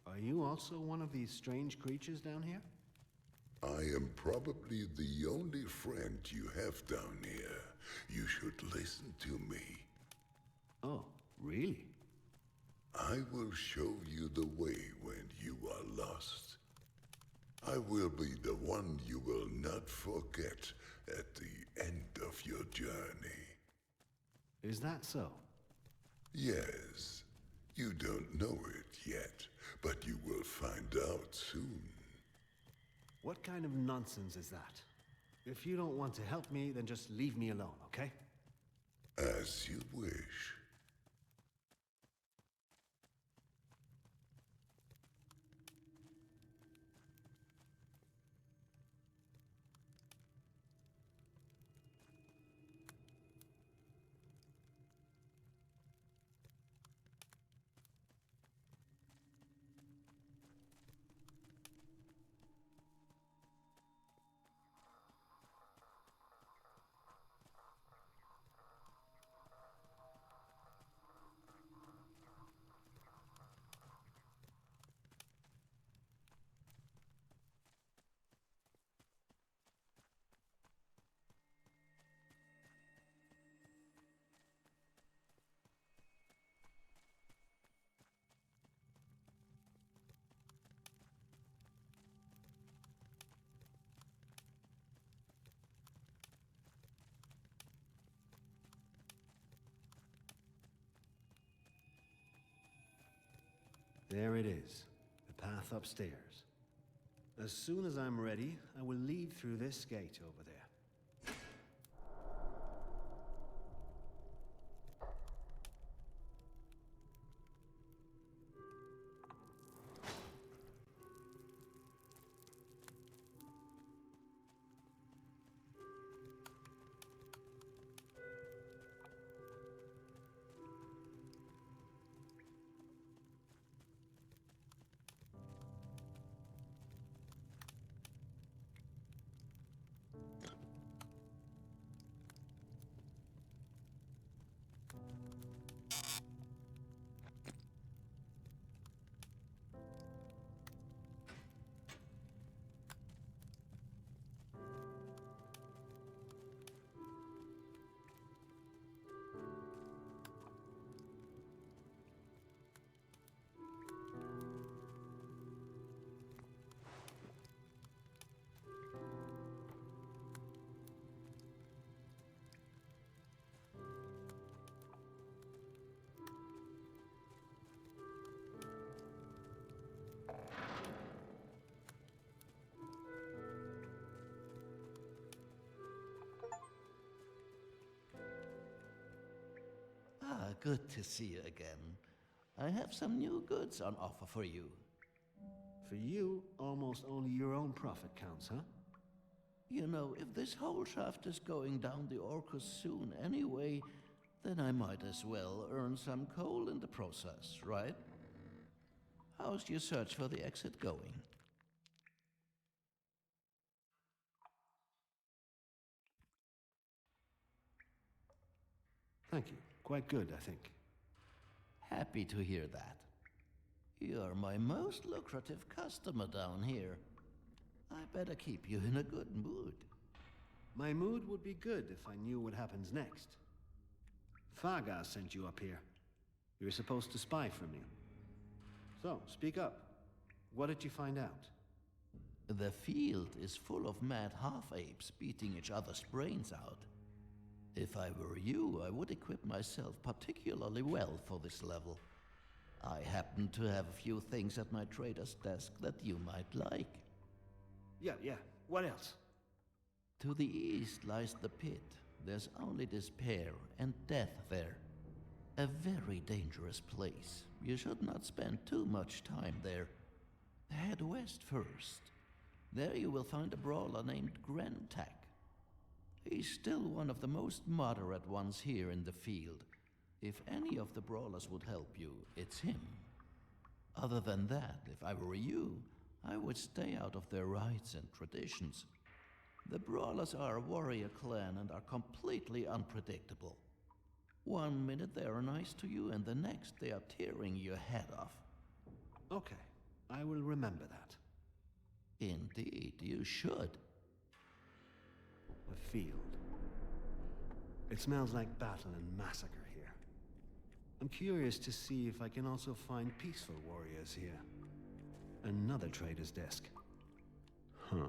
Are you also one of these strange creatures down here? I am probably the only friend you have down here. You should listen to me. Oh, really? I will show you the way when you are lost. I will be the one you will not forget at the end of your journey. Is that so? Yes, you don't know it yet, but you will find out soon. What kind of nonsense is that? If you don't want to help me, then just leave me alone, okay? As you wish. There it is, the path upstairs. As soon as I'm ready, I will lead through this gate over there. good to see you again. I have some new goods on offer for you. For you, almost only your own profit counts, huh? You know, if this whole shaft is going down the Orcus soon anyway, then I might as well earn some coal in the process, right? How's your search for the exit going? Thank you. Quite good, I think. Happy to hear that. You're my most lucrative customer down here. I better keep you in a good mood. My mood would be good if I knew what happens next. Faga sent you up here. You're supposed to spy for me. So, speak up. What did you find out? The field is full of mad half-apes beating each other's brains out. If I were you, I would equip myself particularly well for this level. I happen to have a few things at my trader's desk that you might like. Yeah. What else? To the east lies the pit. There's only despair and death there. A very dangerous place. You should not spend too much time there. Head west first. There you will find a brawler named Grentak. He's still one of the most moderate ones here in the field. If any of the brawlers would help you, it's him. Other than that, if I were you, I would stay out of their rites and traditions. The brawlers are a warrior clan and are completely unpredictable. One minute they are nice to you, and the next they are tearing your head off. Okay, I will remember that. Indeed, you should. The field. It smells like battle and massacre here. I'm curious to see if I can also find peaceful warriors here. Another trader's desk. Huh.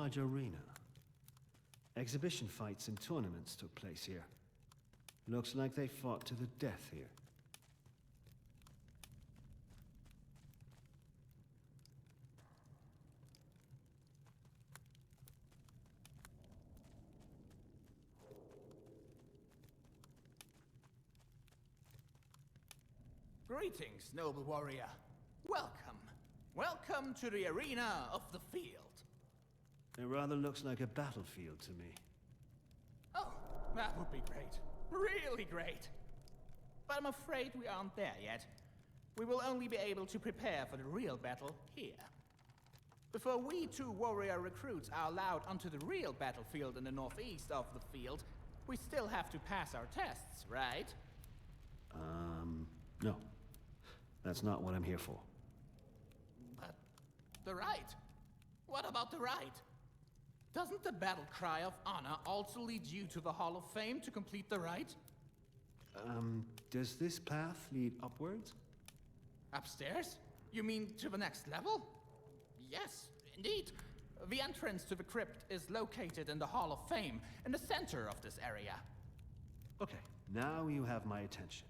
large arena. Exhibition fights and tournaments took place here. Looks like they fought to the death here. Greetings, noble warrior. Welcome. Welcome to the arena of the field. It rather looks like a battlefield to me. Oh, that would be great. Really great. But I'm afraid we aren't there yet. We will only be able to prepare for the real battle here. Before we two warrior recruits are allowed onto the real battlefield in the northeast of the field, we still have to pass our tests, right? No. That's not what I'm here for. But the rite? What about the rite? Doesn't the battle cry of honor also lead you to the Hall of Fame to complete the rite? Does this path lead upwards? Upstairs? You mean to the next level? Yes, indeed. The entrance to the crypt is located in the Hall of Fame, in the center of this area. Okay, now you have my attention.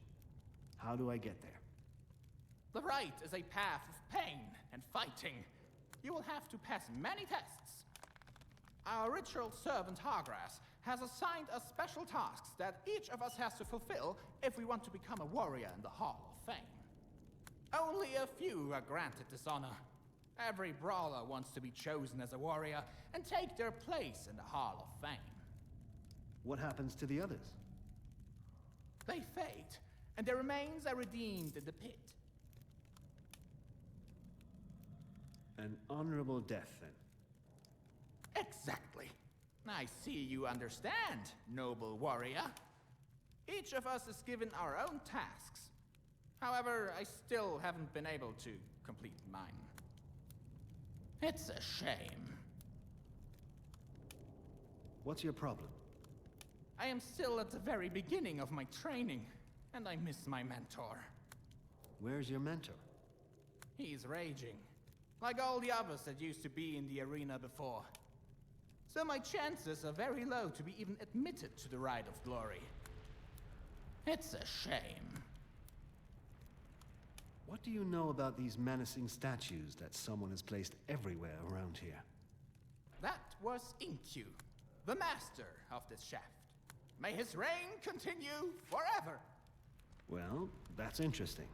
How do I get there? The rite is a path of pain and fighting. You will have to pass many tests. Our ritual servant Hargrass has assigned us special tasks that each of us has to fulfill if we want to become a warrior in the Hall of Fame. Only a few are granted this honor. Every brawler wants to be chosen as a warrior and take their place in the Hall of Fame. What happens to the others? They fade, and their remains are redeemed in the pit. An honorable death, then. Exactly. I see you understand, noble warrior. Each of us is given our own tasks. However, I still haven't been able to complete mine. It's a shame. What's your problem? I am still at the very beginning of my training, and I miss my mentor. Where's your mentor? He's raging, like all the others that used to be in the arena before. So my chances are very low to be even admitted to the Rite of Glory. It's a shame. What do you know about these menacing statues that someone has placed everywhere around here? That was Incu, the master of this shaft. May his reign continue forever. Well, that's interesting.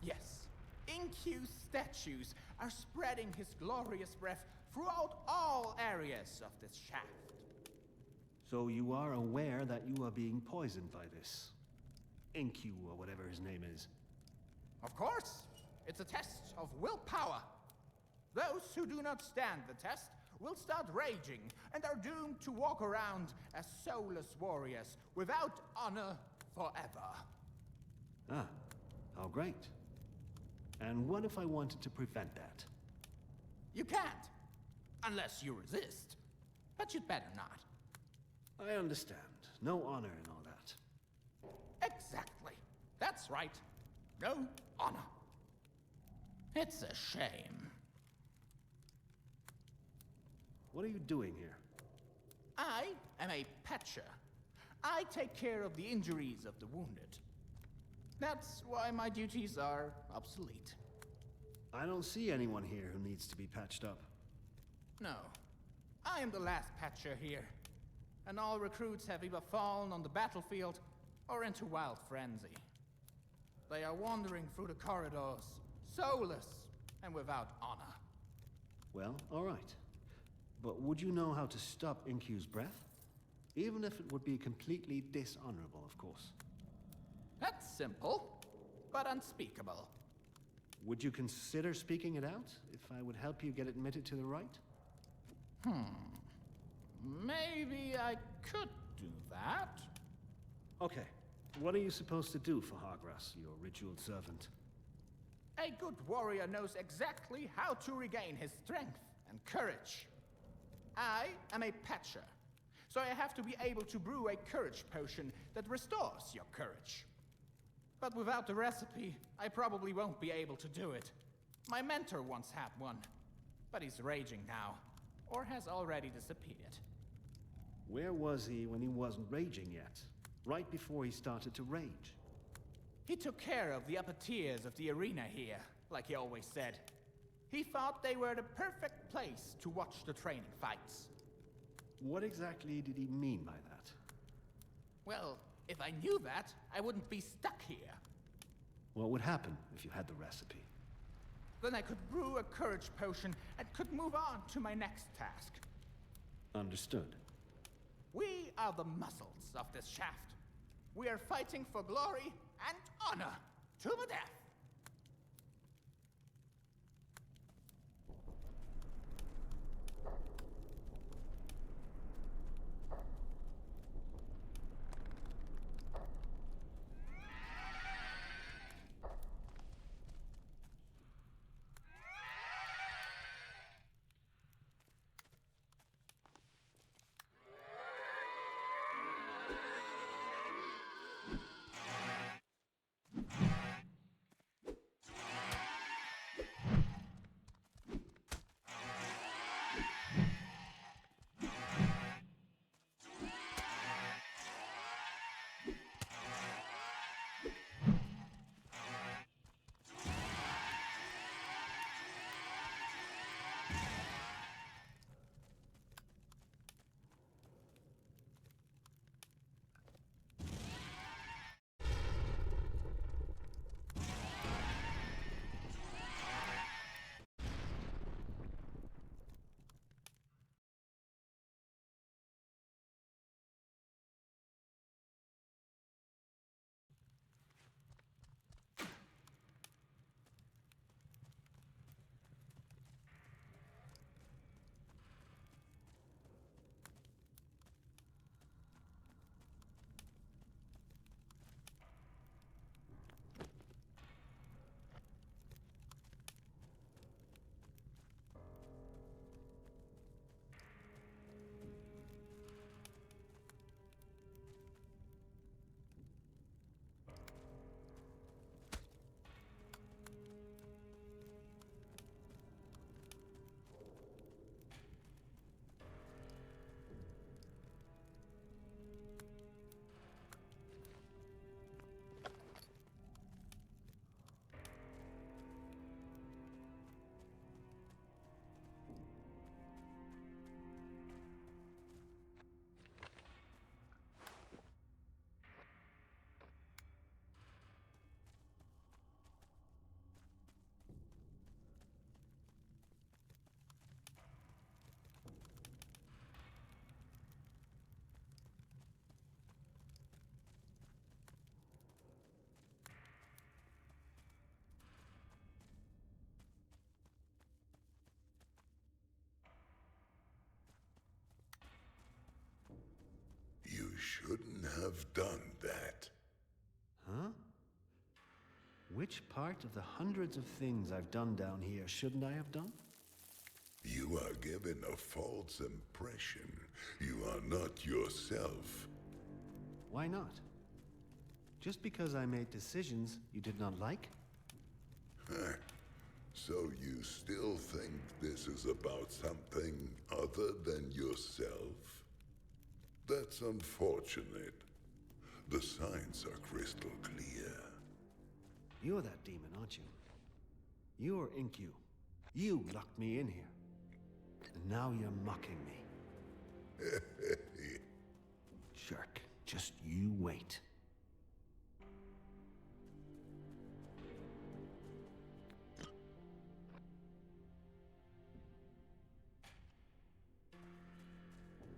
Yes, Incu's statues are spreading his glorious breath throughout all areas of this shaft. So you are aware that you are being poisoned by this Incu, or whatever his name is? Of course, it's a test of willpower. Those who do not stand the test will start raging and are doomed to walk around as soulless warriors without honor forever. Ah, how great. And what if I wanted to prevent that? You can't, unless you resist. But you'd better not. I understand. No honor and all that. Exactly. That's right. No honor. It's a shame. What are you doing here? I am a patcher. I take care of the injuries of the wounded. That's why my duties are obsolete. I don't see anyone here who needs to be patched up. No. I am the last patcher here. And all recruits have either fallen on the battlefield or into wild frenzy. They are wandering through the corridors, soulless and without honor. Well, all right. But would you know how to stop Incu's breath? Even if it would be completely dishonorable, of course. That's simple, but unspeakable. Would you consider speaking it out, if I would help you get admitted to the rite? Maybe I could do that. Okay. What are you supposed to do for Hargrass, your ritual servant? A good warrior knows exactly how to regain his strength and courage. I am a patcher, so I have to be able to brew a courage potion that restores your courage. But without the recipe, I probably won't be able to do it. My mentor once had one, but he's raging now. or has already disappeared. Where was he when he wasn't raging yet? Right before he started to rage. He took care of the upper tiers of the arena here, like he always said. He thought they were the perfect place to watch the training fights. What exactly did he mean by that? Well, if I knew that, I wouldn't be stuck here. What would happen if you had the recipe? Then I could brew a courage potion and could move on to my next task. Understood. We are the muscles of this shaft. We are fighting for glory and honor to the death. You shouldn't have done that. Huh? Which part of the hundreds of things I've done down here shouldn't I have done? You are given a false impression. You are not yourself. Why not? Just because I made decisions you did not like? So you still think this is about something other than yourself? That's unfortunate. The signs are crystal clear. You're that demon, aren't you? You're Inku. You locked me in here. And now you're mocking me. Jerk. Just you wait.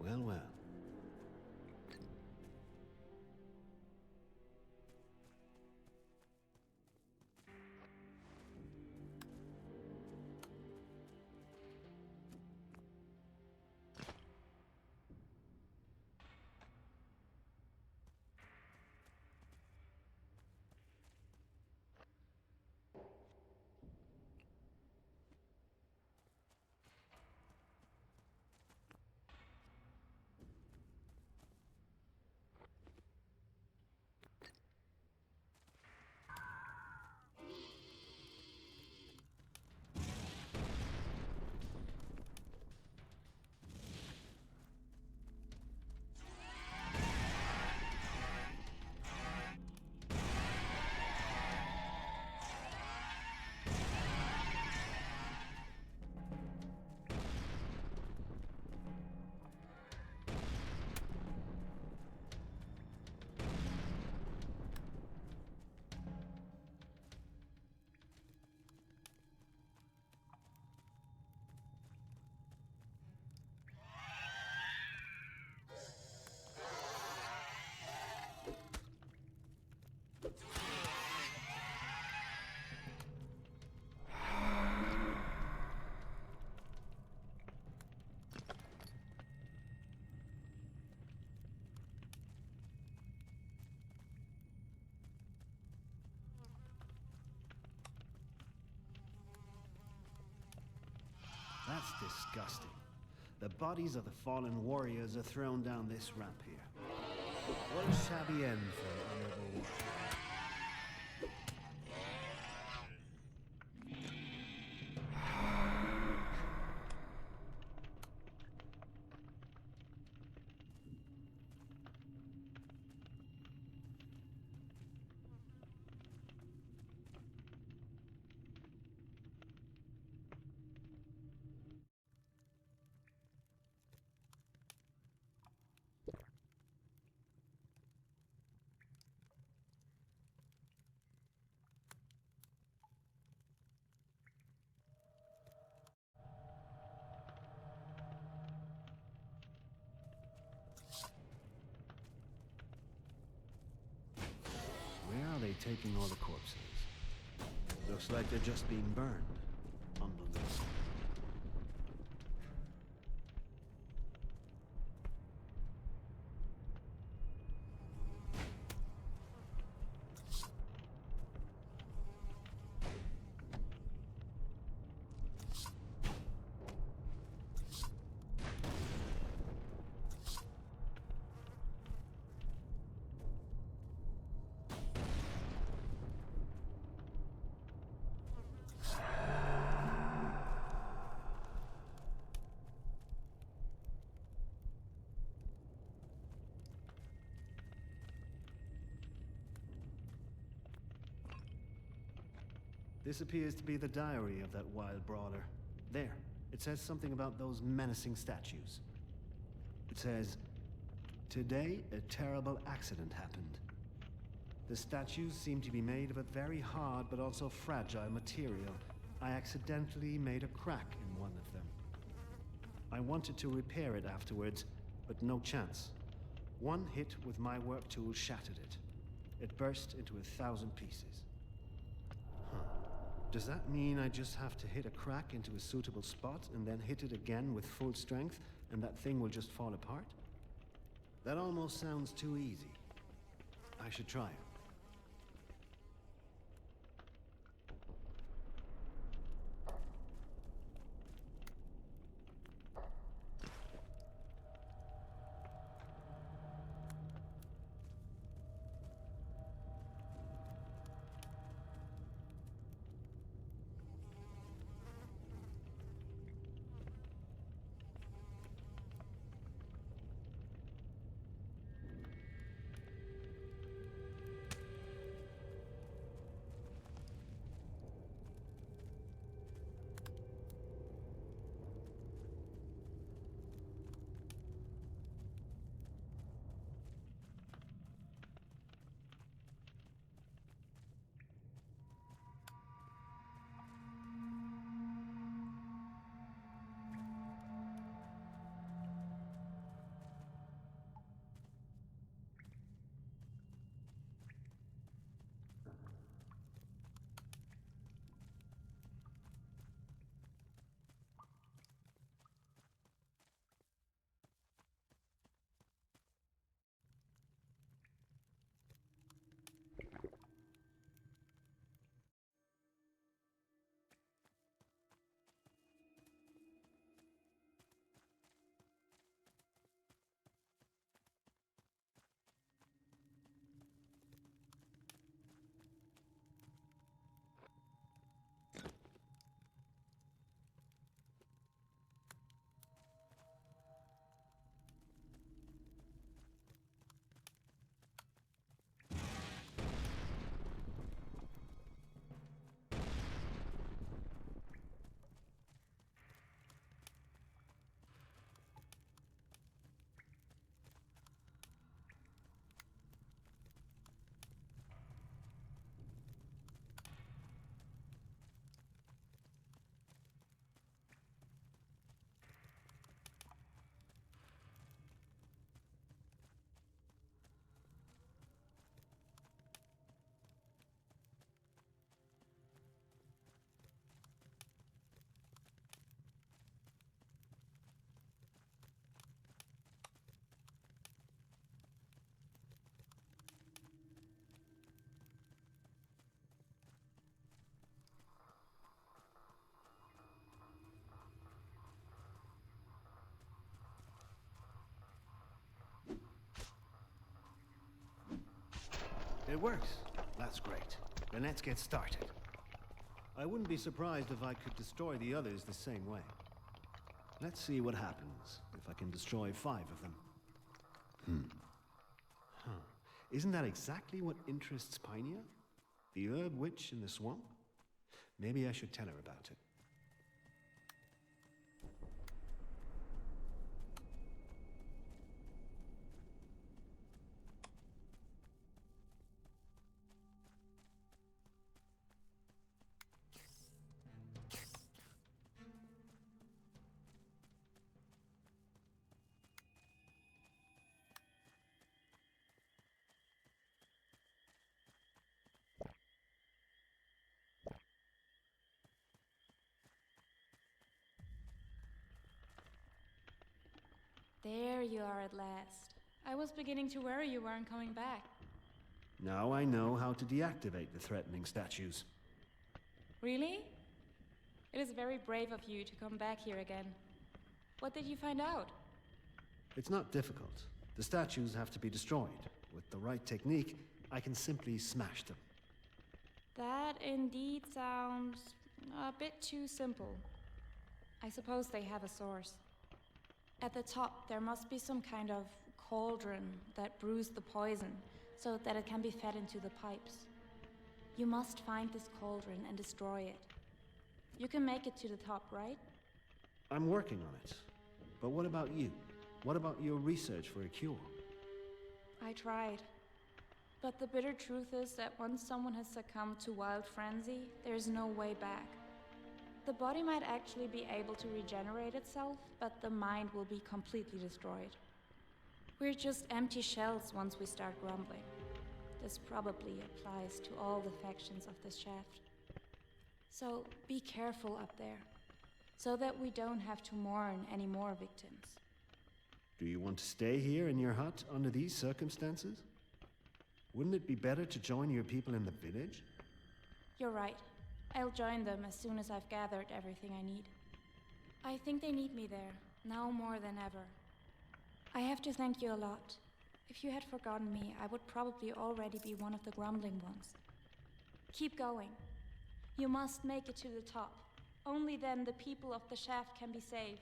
Well, well. disgusting. The bodies of the fallen warriors are thrown down this ramp here. What a shabby end for an honorable war. Taking all the corpses. Looks like they're just being burned. Unbelievable. This appears to be the diary of that wild brawler. There, it says something about those menacing statues. It says, "Today, a terrible accident happened. The statues seem to be made of a very hard but also fragile material. I accidentally made a crack in one of them. I wanted to repair it afterwards, but no chance. One hit with my work tool shattered it. It burst into 1,000 pieces. Does that mean I just have to hit a crack into a suitable spot and then hit it again with full strength and that thing will just fall apart? That almost sounds too easy. I should try it. It works. That's great. Then let's get started. I wouldn't be surprised if I could destroy the others the same way. Let's see what happens if I can destroy 5 of them. Isn't that exactly what interests Pinea? The herb witch in the swamp? Maybe I should tell her about it. There you are at last. I was beginning to worry you weren't coming back. Now I know how to deactivate the threatening statues. Really? It is very brave of you to come back here again. What did you find out? It's not difficult. The statues have to be destroyed. With the right technique, I can simply smash them. That indeed sounds a bit too simple. I suppose they have a source. At the top, there must be some kind of cauldron that brews the poison so that it can be fed into the pipes. You must find this cauldron and destroy it. You can make it to the top, right? I'm working on it. But what about you? What about your research for a cure? I tried. But the bitter truth is that once someone has succumbed to wild frenzy, there's no way back. The body might actually be able to regenerate itself, but the mind will be completely destroyed. We're just empty shells once we start grumbling. This probably applies to all the factions of this shaft. So be careful up there, so that we don't have to mourn any more victims. Do you want to stay here in your hut under these circumstances? Wouldn't it be better to join your people in the village? You're right. I'll join them as soon as I've gathered everything I need. I think they need me there, now more than ever. I have to thank you a lot. If you had forgotten me, I would probably already be one of the grumbling ones. Keep going. You must make it to the top. Only then the people of the shaft can be saved.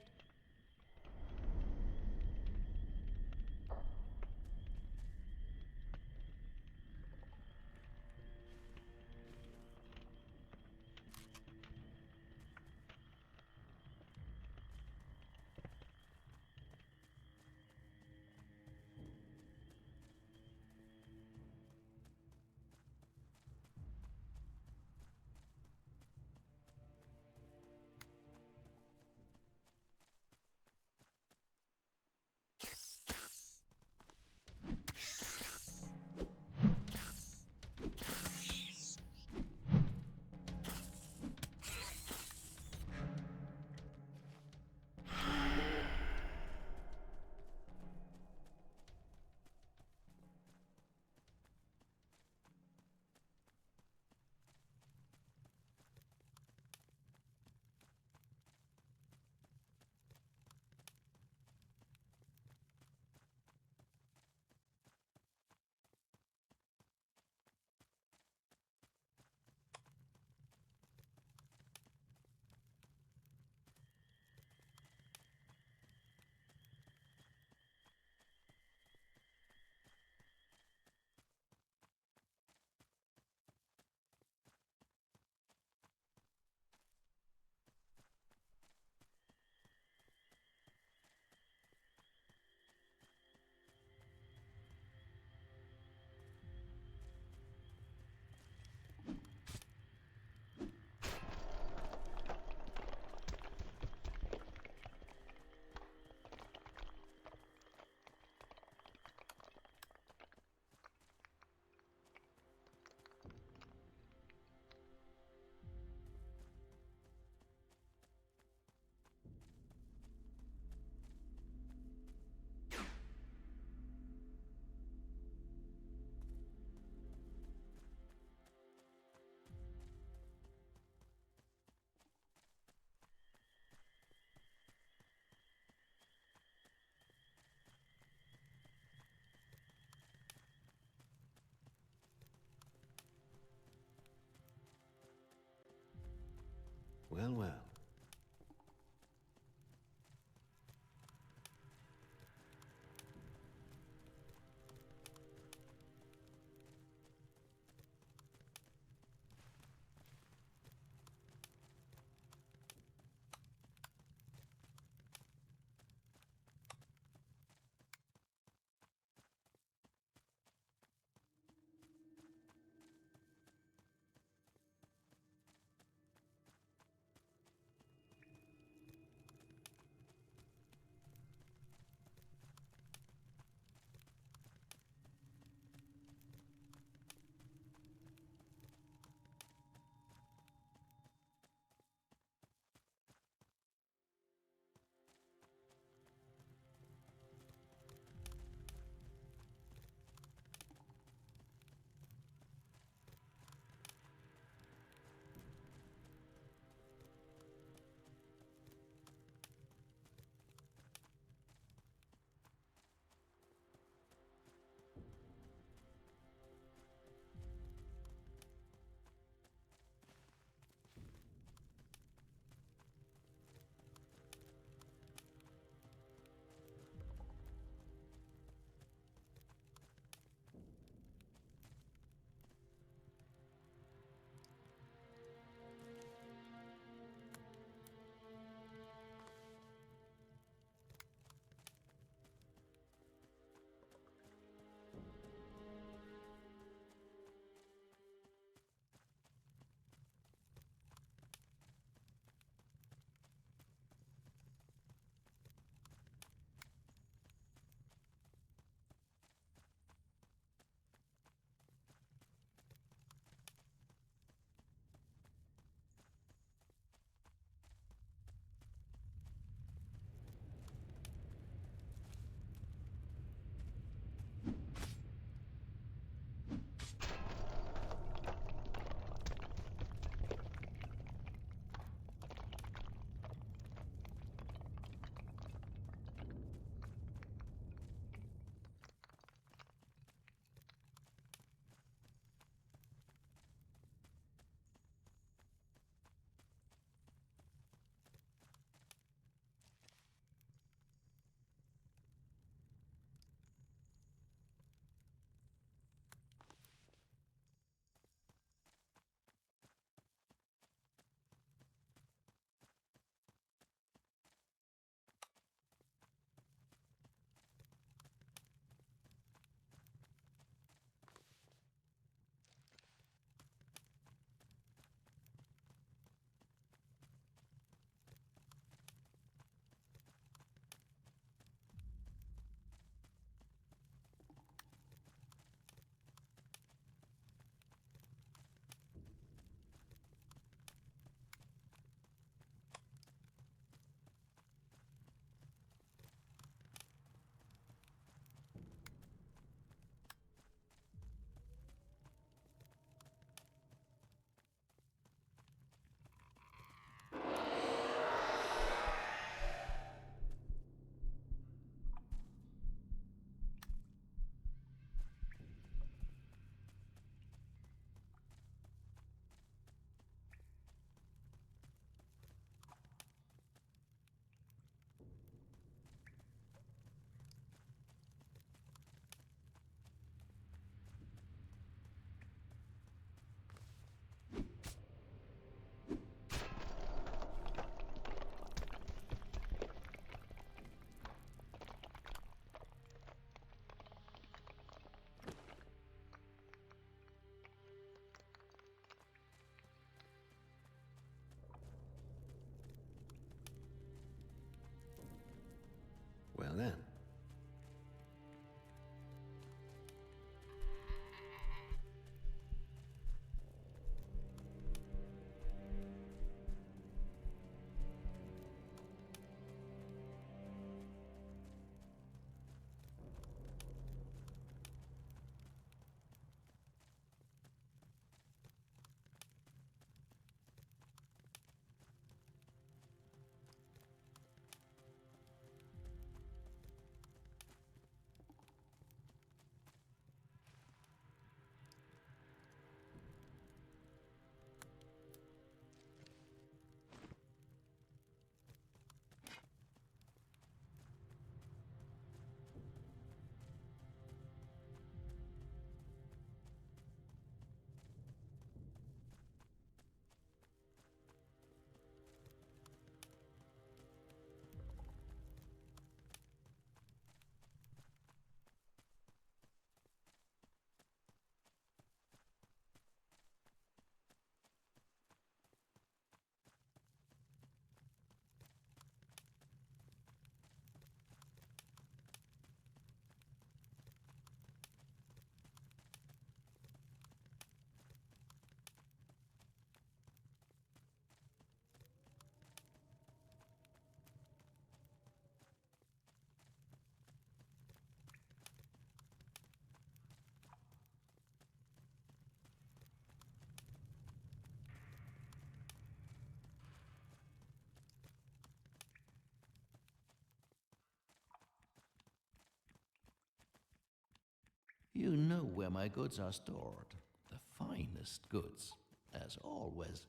Well, well. Well then. You know where my goods are stored. The finest goods, as always.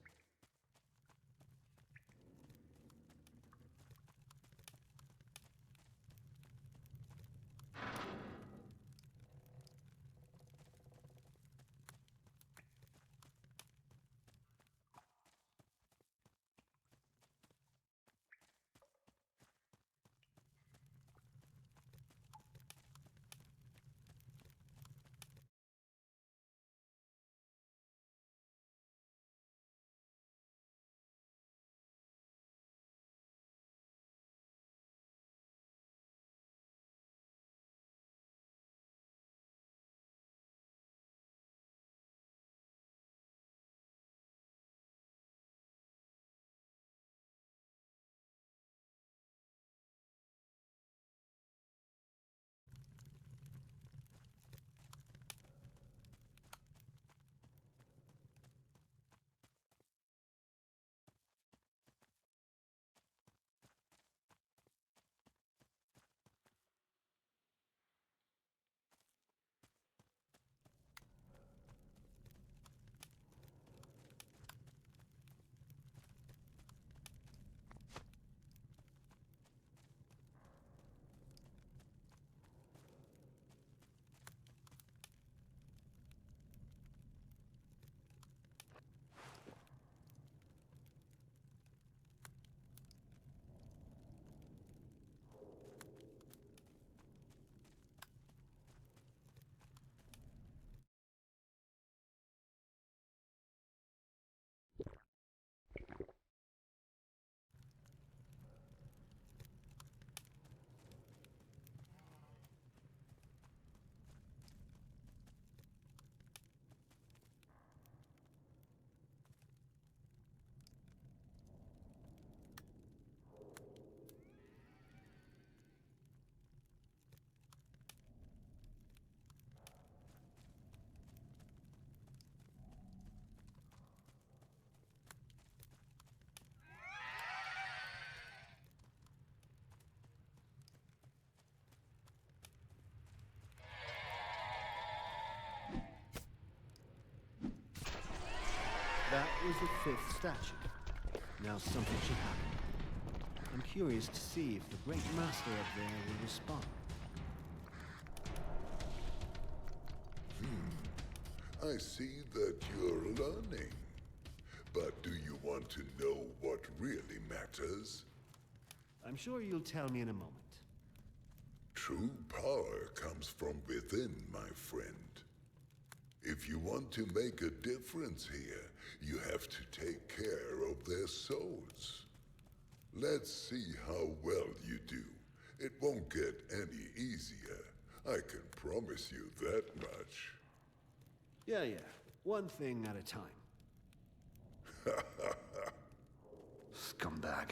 That was the 5th statue. Now something should happen. I'm curious to see if the Great Master up there will respond. I see that you're learning. But do you want to know what really matters? I'm sure you'll tell me in a moment. True power comes from within, my friend. If you want to make a difference here, you have to take care of their souls. Let's see how well you do. It won't get any easier. I can promise you that much. Yeah. One thing at a time. Scumbag.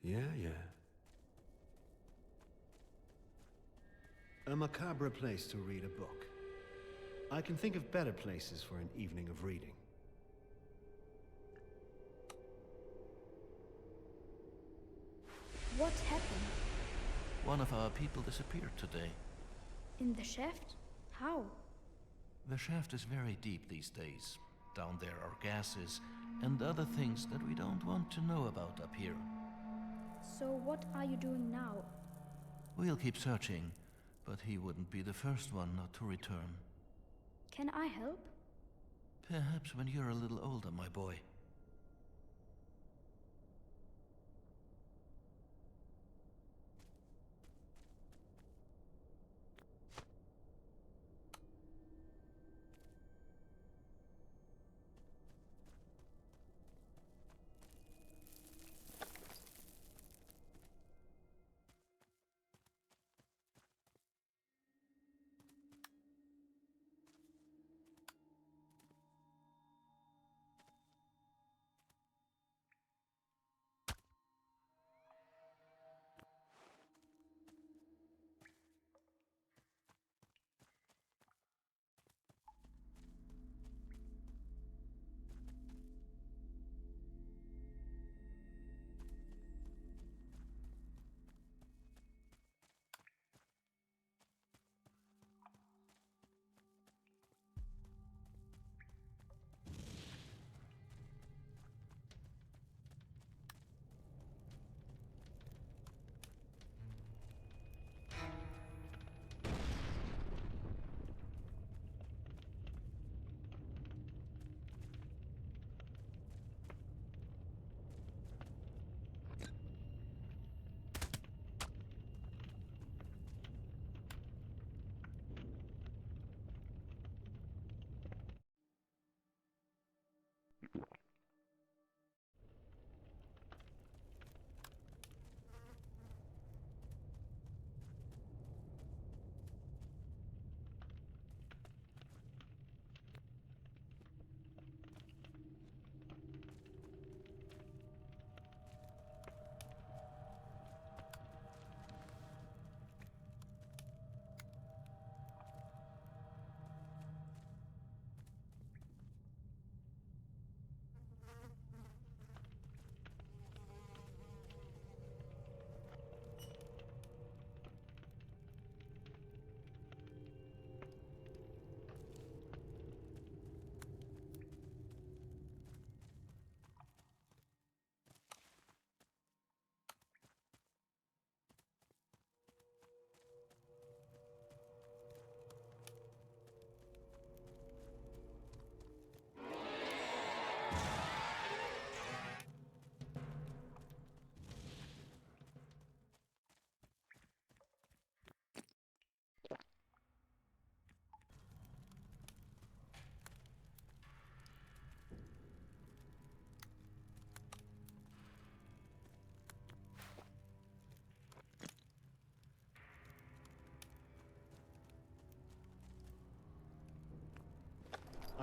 Yeah. A macabre place to read a book. I can think of better places for an evening of reading. What happened? One of our people disappeared today. In the shaft? How? The shaft is very deep these days. Down there are gases and other things that we don't want to know about up here. So what are you doing now? We'll keep searching, but he wouldn't be the first one not to return. Can I help? Perhaps when you're a little older, my boy.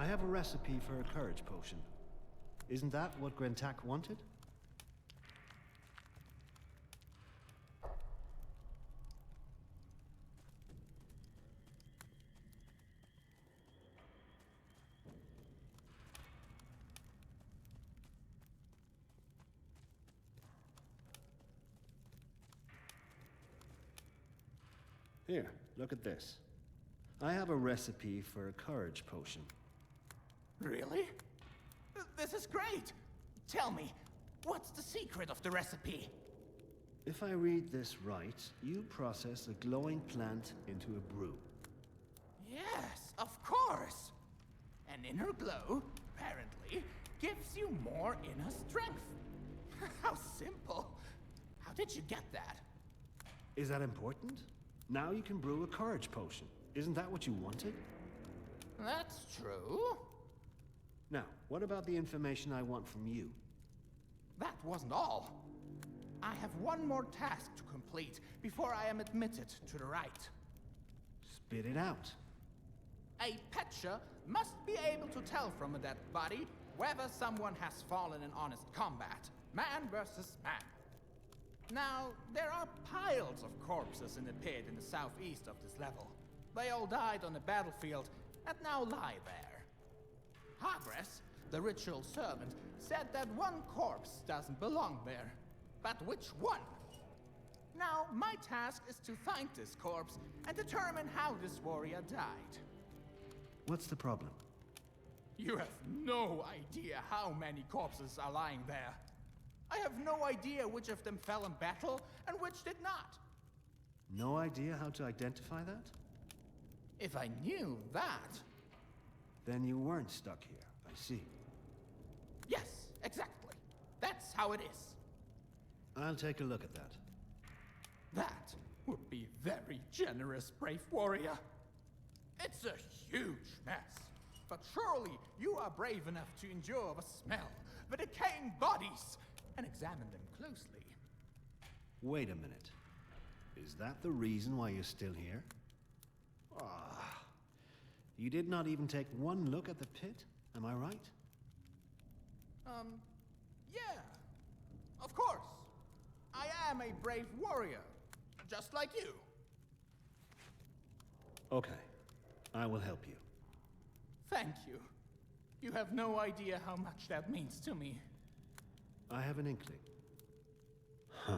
I have a recipe for a courage potion. Isn't that what Grentak wanted? Here, look at this. I have a recipe for a courage potion. Really? This is great! Tell me, what's the secret of the recipe? If I read this right, you process a glowing plant into a brew. Yes, of course! An inner glow, apparently, gives you more inner strength. How simple! How did you get that? Is that important? Now you can brew a courage potion. Isn't that what you wanted? That's true. Now, what about the information I want from you? That wasn't all. I have one more task to complete before I am admitted to the rite. Spit it out. A Petcher must be able to tell from a dead body whether someone has fallen in honest combat, man versus man. Now, there are piles of corpses in the pit in the southeast of this level. They all died on the battlefield and now lie there. Hargress, the ritual servant, said that one corpse doesn't belong there. But which one? Now, my task is to find this corpse and determine how this warrior died. What's the problem? You have no idea how many corpses are lying there. I have no idea which of them fell in battle and which did not. No idea how to identify that? If I knew that... Then you weren't stuck here, I see. Yes, exactly. That's how it is. I'll take a look at that. That would be very generous, brave warrior. It's a huge mess. But surely you are brave enough to endure the smell, the decaying bodies, and examine them closely. Wait a minute. Is that the reason why you're still here? Ah. You did not even take one look at the pit, am I right? Yeah. Of course. I am a brave warrior, just like you. Okay. I will help you. Thank you. You have no idea how much that means to me. I have an inkling. Huh.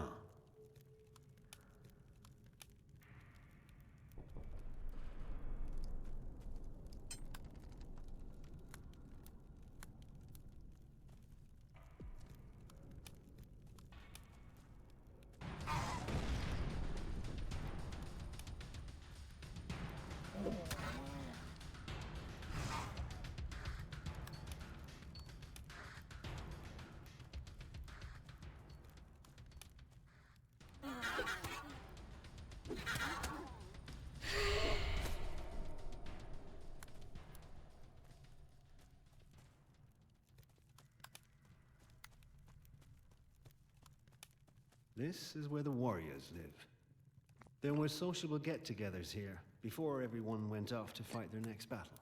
This is where the warriors live. There were sociable get-togethers here before everyone went off to fight their next battle.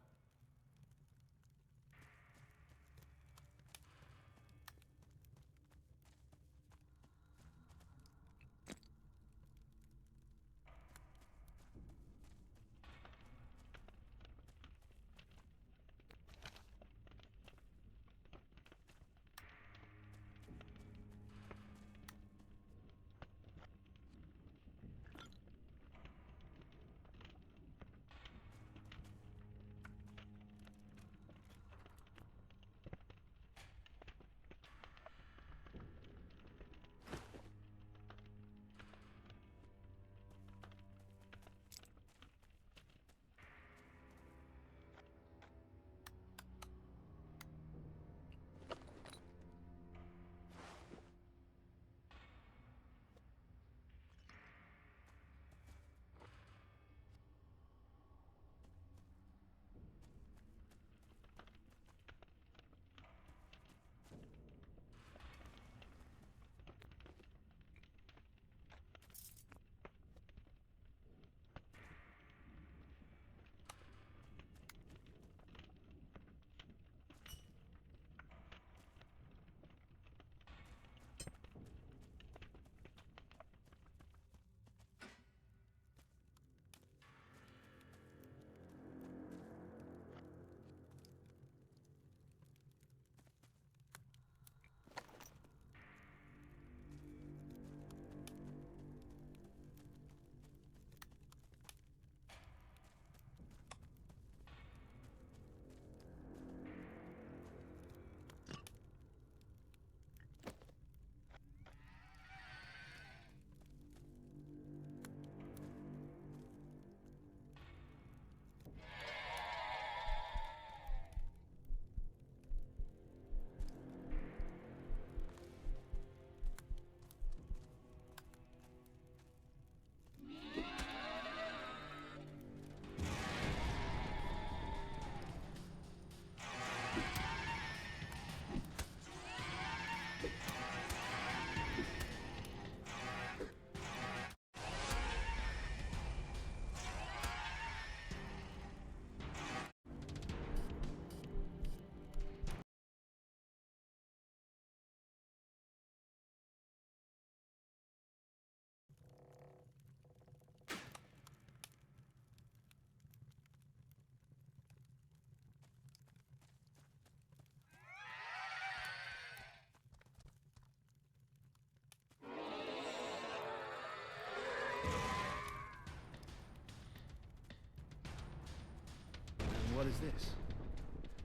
What is this?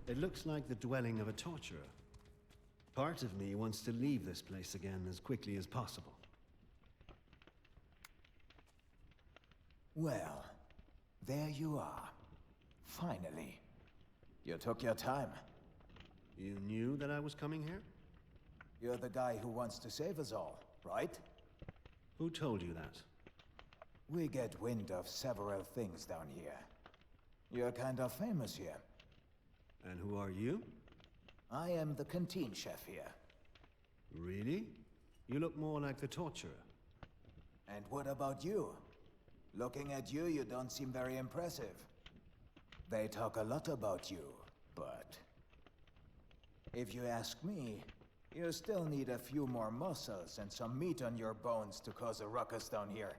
It looks like the dwelling of a torturer. Part of me wants to leave this place again as quickly as possible. Well, there you are. Finally. You took your time. You knew that I was coming here? You're the guy who wants to save us all, right? Who told you that? We get wind of several things down here. You're kind of famous here. And who are you? I am the canteen chef here. Really? You look more like the torturer. And what about you? Looking at you, you don't seem very impressive. They talk a lot about you, but... if you ask me, you still need a few more muscles and some meat on your bones to cause a ruckus down here.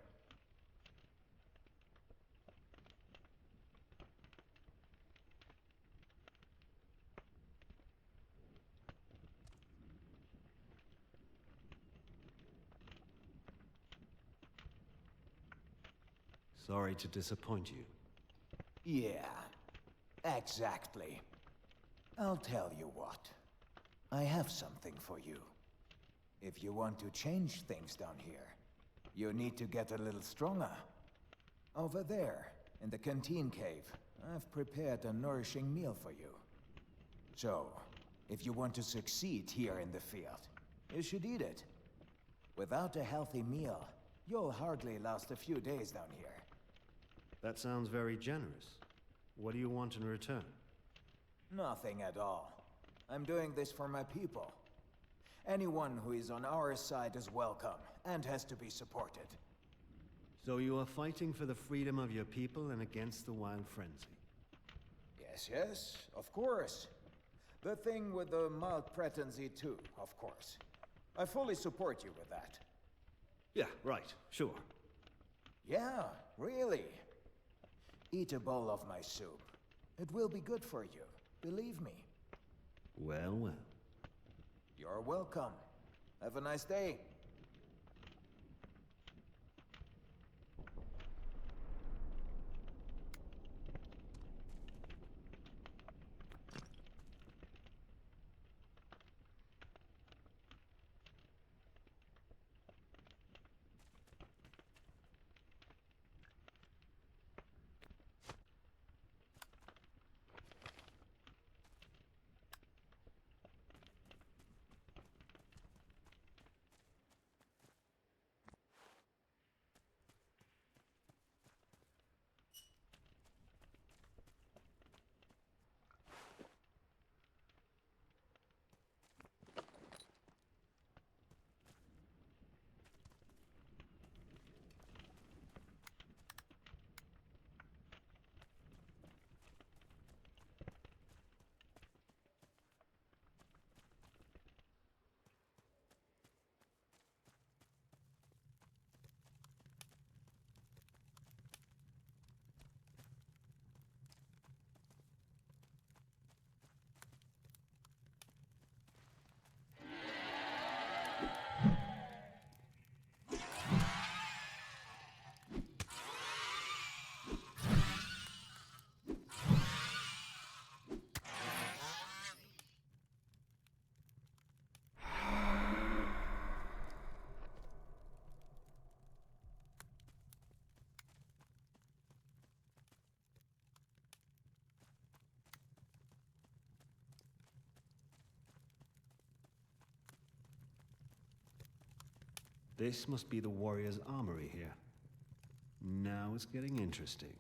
Sorry to disappoint you. Yeah, exactly. I'll tell you what. I have something for you. If you want to change things down here, you need to get a little stronger. Over there, in the canteen cave, I've prepared a nourishing meal for you. So, if you want to succeed here in the field, you should eat it. Without a healthy meal, you'll hardly last a few days down here. That sounds very generous. What do you want in return? Nothing at all. I'm doing this for my people. Anyone who is on our side is welcome, and has to be supported. So you are fighting for the freedom of your people and against the wild frenzy? Yes, of course. The thing with the mild pretency too, of course. I fully support you with that. Yeah, right, sure. Yeah, really. Eat a bowl of my soup. It will be good for you, believe me. Well, well. You're welcome. Have a nice day. This must be the warrior's armory here. Now it's getting interesting.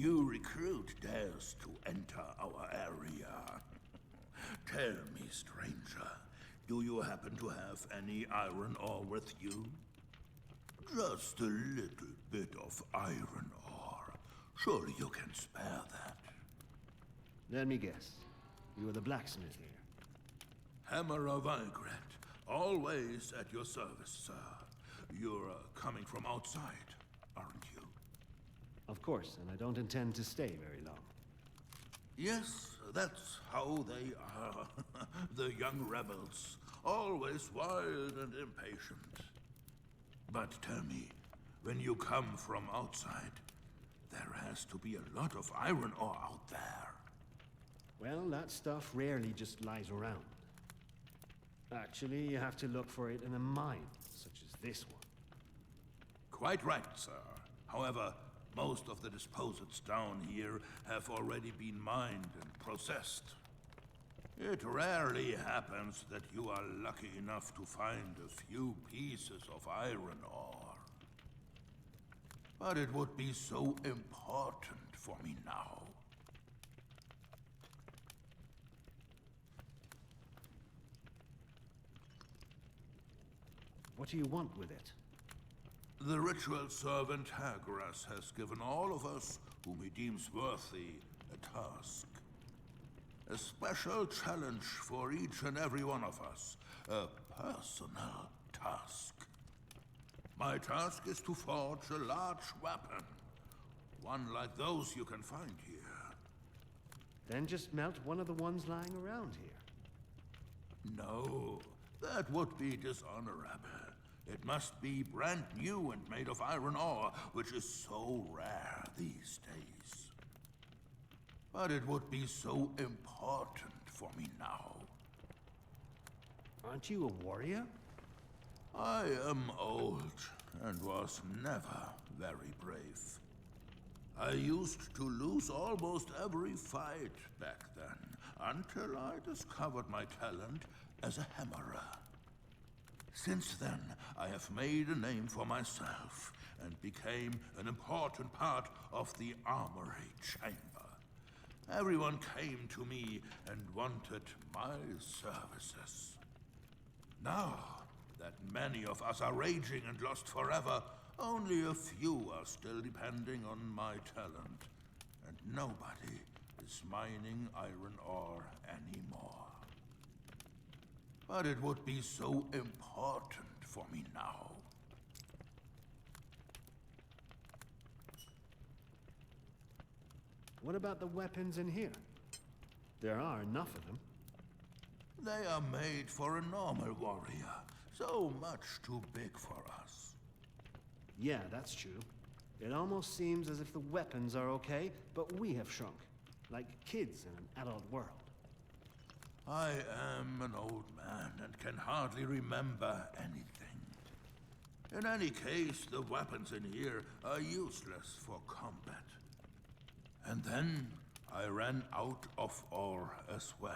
new recruit dares to enter our area. Tell me, stranger, do you happen to have any iron ore with you? Just a little bit of iron ore. Surely you can spare that. Let me guess. You are the blacksmith here. Hammer of Vigret, always at your service, sir. You're coming from outside, aren't you? Of course, and I don't intend to stay very long. Yes, that's how they are. The young rebels, always wild and impatient. But tell me, when you come from outside, there has to be a lot of iron ore out there. Well, that stuff rarely just lies around. Actually, you have to look for it in a mine, such as this one. Quite right, sir. However, most of the disposits down here have already been mined and processed. It rarely happens that you are lucky enough to find a few pieces of iron ore. But it would be so important for me now. What do you want with it? The ritual servant Hagras has given all of us whom he deems worthy a task. A special challenge for each and every one of us. A personal task. My task is to forge a large weapon. One like those you can find here. Then just melt one of the ones lying around here. No, that would be dishonorable. It must be brand new and made of iron ore, which is so rare these days. But it would be so important for me now. Aren't you a warrior? I am old and was never very brave. I used to lose almost every fight back then, until I discovered my talent as a hammerer. Since then, I have made a name for myself and became an important part of the armory chamber. Everyone came to me and wanted my services. Now that many of us are raging and lost forever, only a few are still depending on my talent, and nobody is mining iron ore anymore. But it would be so important for me now. What about the weapons in here? There are enough of them. They are made for a normal warrior, so much too big for us. Yeah, that's true. It almost seems as if the weapons are okay, but we have shrunk. Like kids in an adult world. I am an old man and can hardly remember anything. In any case, the weapons in here are useless for combat. And then I ran out of ore as well.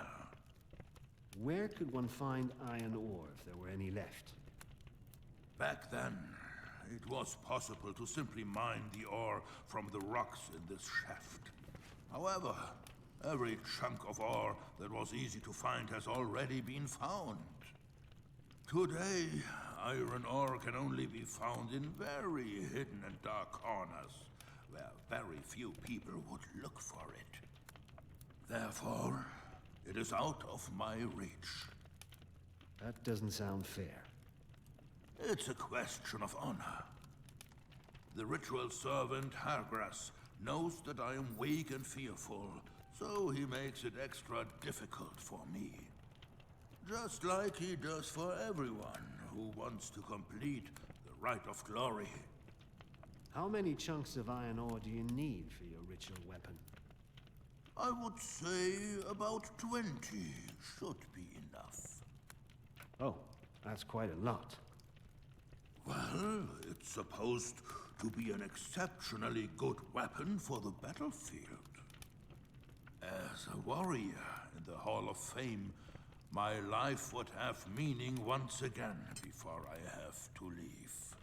Where could one find iron ore if there were any left? Back then, it was possible to simply mine the ore from the rocks in this shaft. However, every chunk of ore that was easy to find has already been found. Today, iron ore can only be found in very hidden and dark corners, where very few people would look for it. Therefore, it is out of my reach. That doesn't sound fair. It's a question of honor. The ritual servant Hagras knows that I am weak and fearful, so he makes it extra difficult for me. Just like he does for everyone who wants to complete the Rite of Glory. How many chunks of iron ore do you need for your ritual weapon? I would say about 20 should be enough. Oh, that's quite a lot. Well, it's supposed to be an exceptionally good weapon for the battlefield. As a warrior in the Hall of Fame, my life would have meaning once again before I have to leave.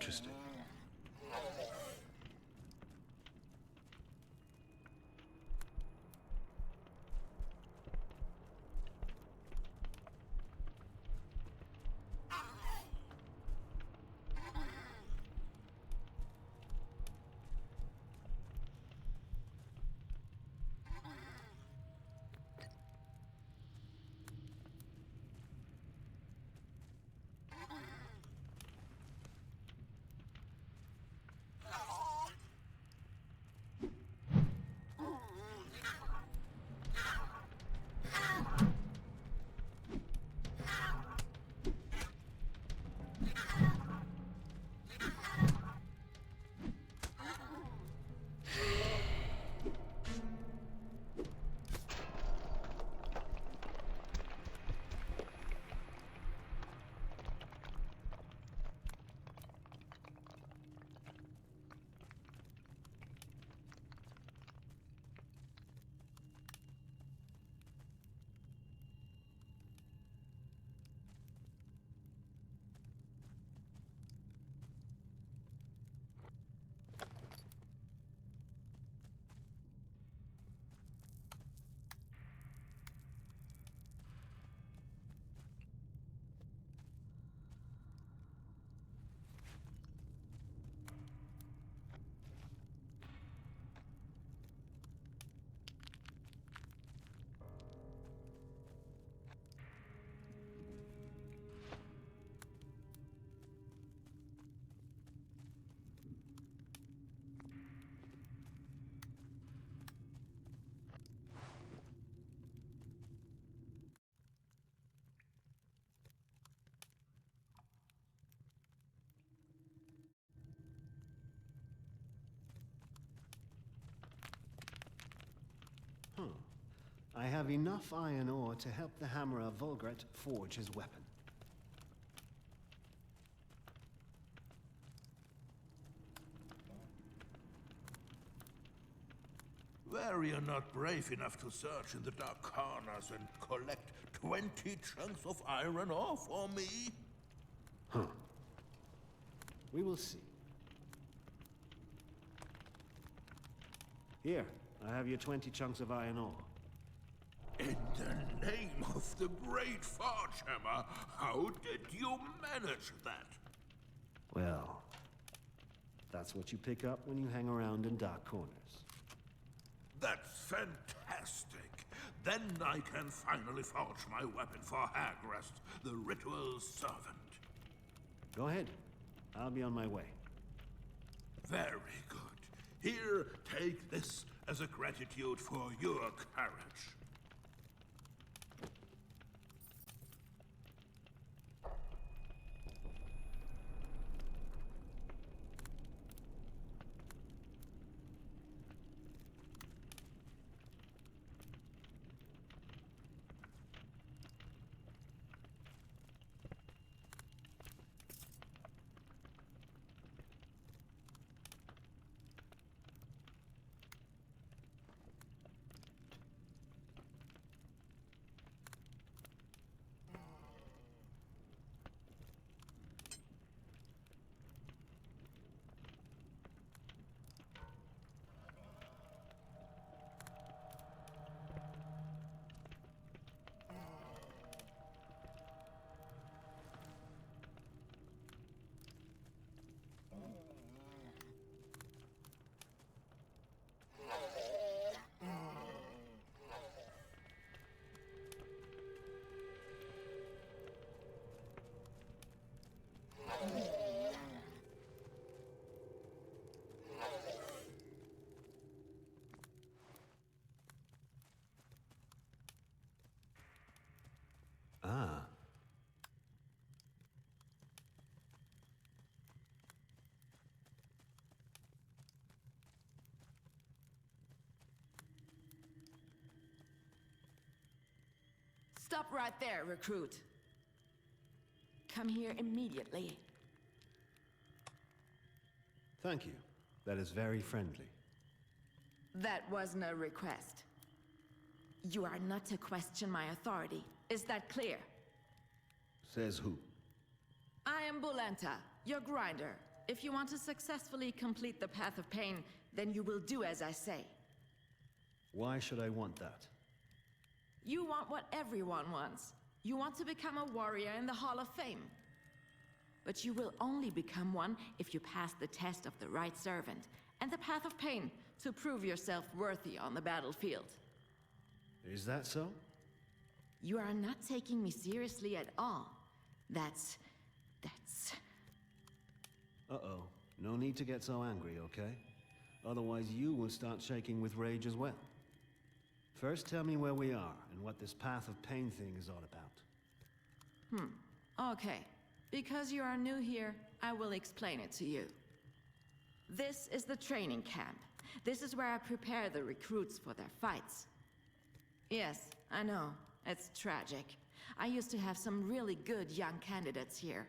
interesting. I have enough iron ore to help the hammerer Volgret forge his weapon. Were you not brave enough to search in the dark corners and collect 20 chunks of iron ore for me? Huh. We will see. Here, I have your 20 chunks of iron ore. In the name of the great Forgehammer, how did you manage that? Well, that's what you pick up when you hang around in dark corners. That's fantastic. Then I can finally forge my weapon for Hagrest, the ritual servant. Go ahead. I'll be on my way. Very good. Here, take this as a gratitude for your courage. Ah. Stop right there, recruit. Come here immediately. Thank you. That is very friendly. That wasn't a request. You are not to question my authority. Is that clear? Says who? I am Bulenta, your grinder. if you want to successfully complete the Path of Pain, then you will do as I say. Why should I want that? You want what everyone wants. You want to become a warrior in the Hall of Fame. But you will only become one if you pass the test of the right servant and the Path of Pain to prove yourself worthy on the battlefield. Is that so? You are not taking me seriously at all. That's... Uh-oh. No need to get so angry, okay? Otherwise you will start shaking with rage as well. First tell me where we are and what this Path of Pain thing is all about. Okay. Because you are new here, I will explain it to you. This is the training camp. This is where I prepare the recruits for their fights. Yes, I know. It's tragic. I used to have some really good young candidates here,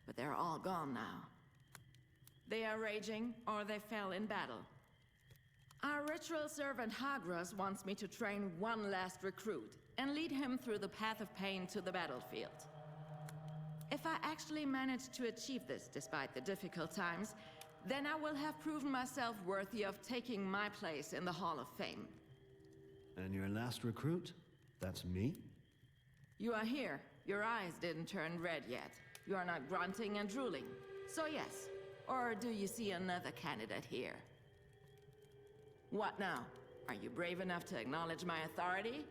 but they're all gone now. They are raging, or they fell in battle. Our ritual servant Hagras wants me to train one last recruit and lead him through the Path of Pain to the battlefield. If I actually manage to achieve this despite the difficult times, then I will have proven myself worthy of taking my place in the Hall of Fame. And your last recruit? That's me? You are here. Your eyes didn't turn red yet. You are not grunting and drooling. So yes. Or do you see another candidate here? What now? Are you brave enough to acknowledge my authority?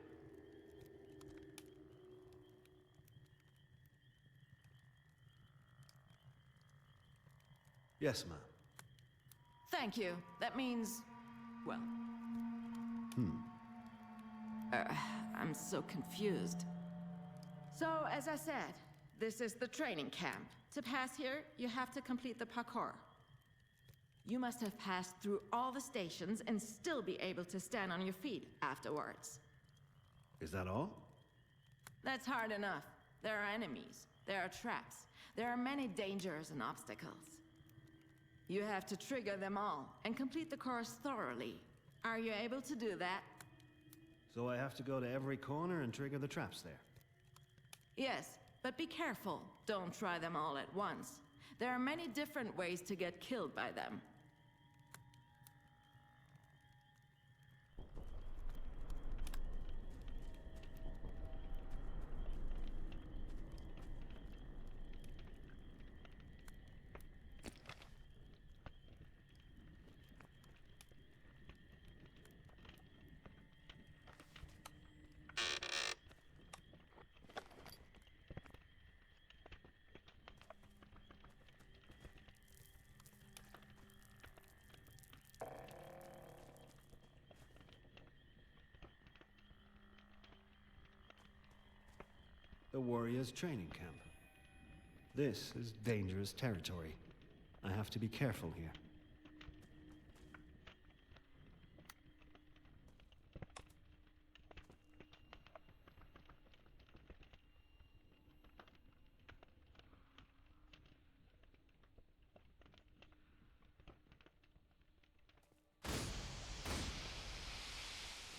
Yes, ma'am. Thank you. That means... well... I'm so confused. So, as I said, this is the training camp. To pass here, you have to complete the parkour. You must have passed through all the stations and still be able to stand on your feet afterwards. Is that all? That's hard enough. There are enemies. There are traps. There are many dangers and obstacles. You have to trigger them all and complete the course thoroughly. Are you able to do that? So I have to go to every corner and trigger the traps there? Yes, but be careful. Don't try them all at once. There are many different ways to get killed by them. The Warriors' training camp. This is dangerous territory. I have to be careful here.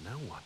Now what?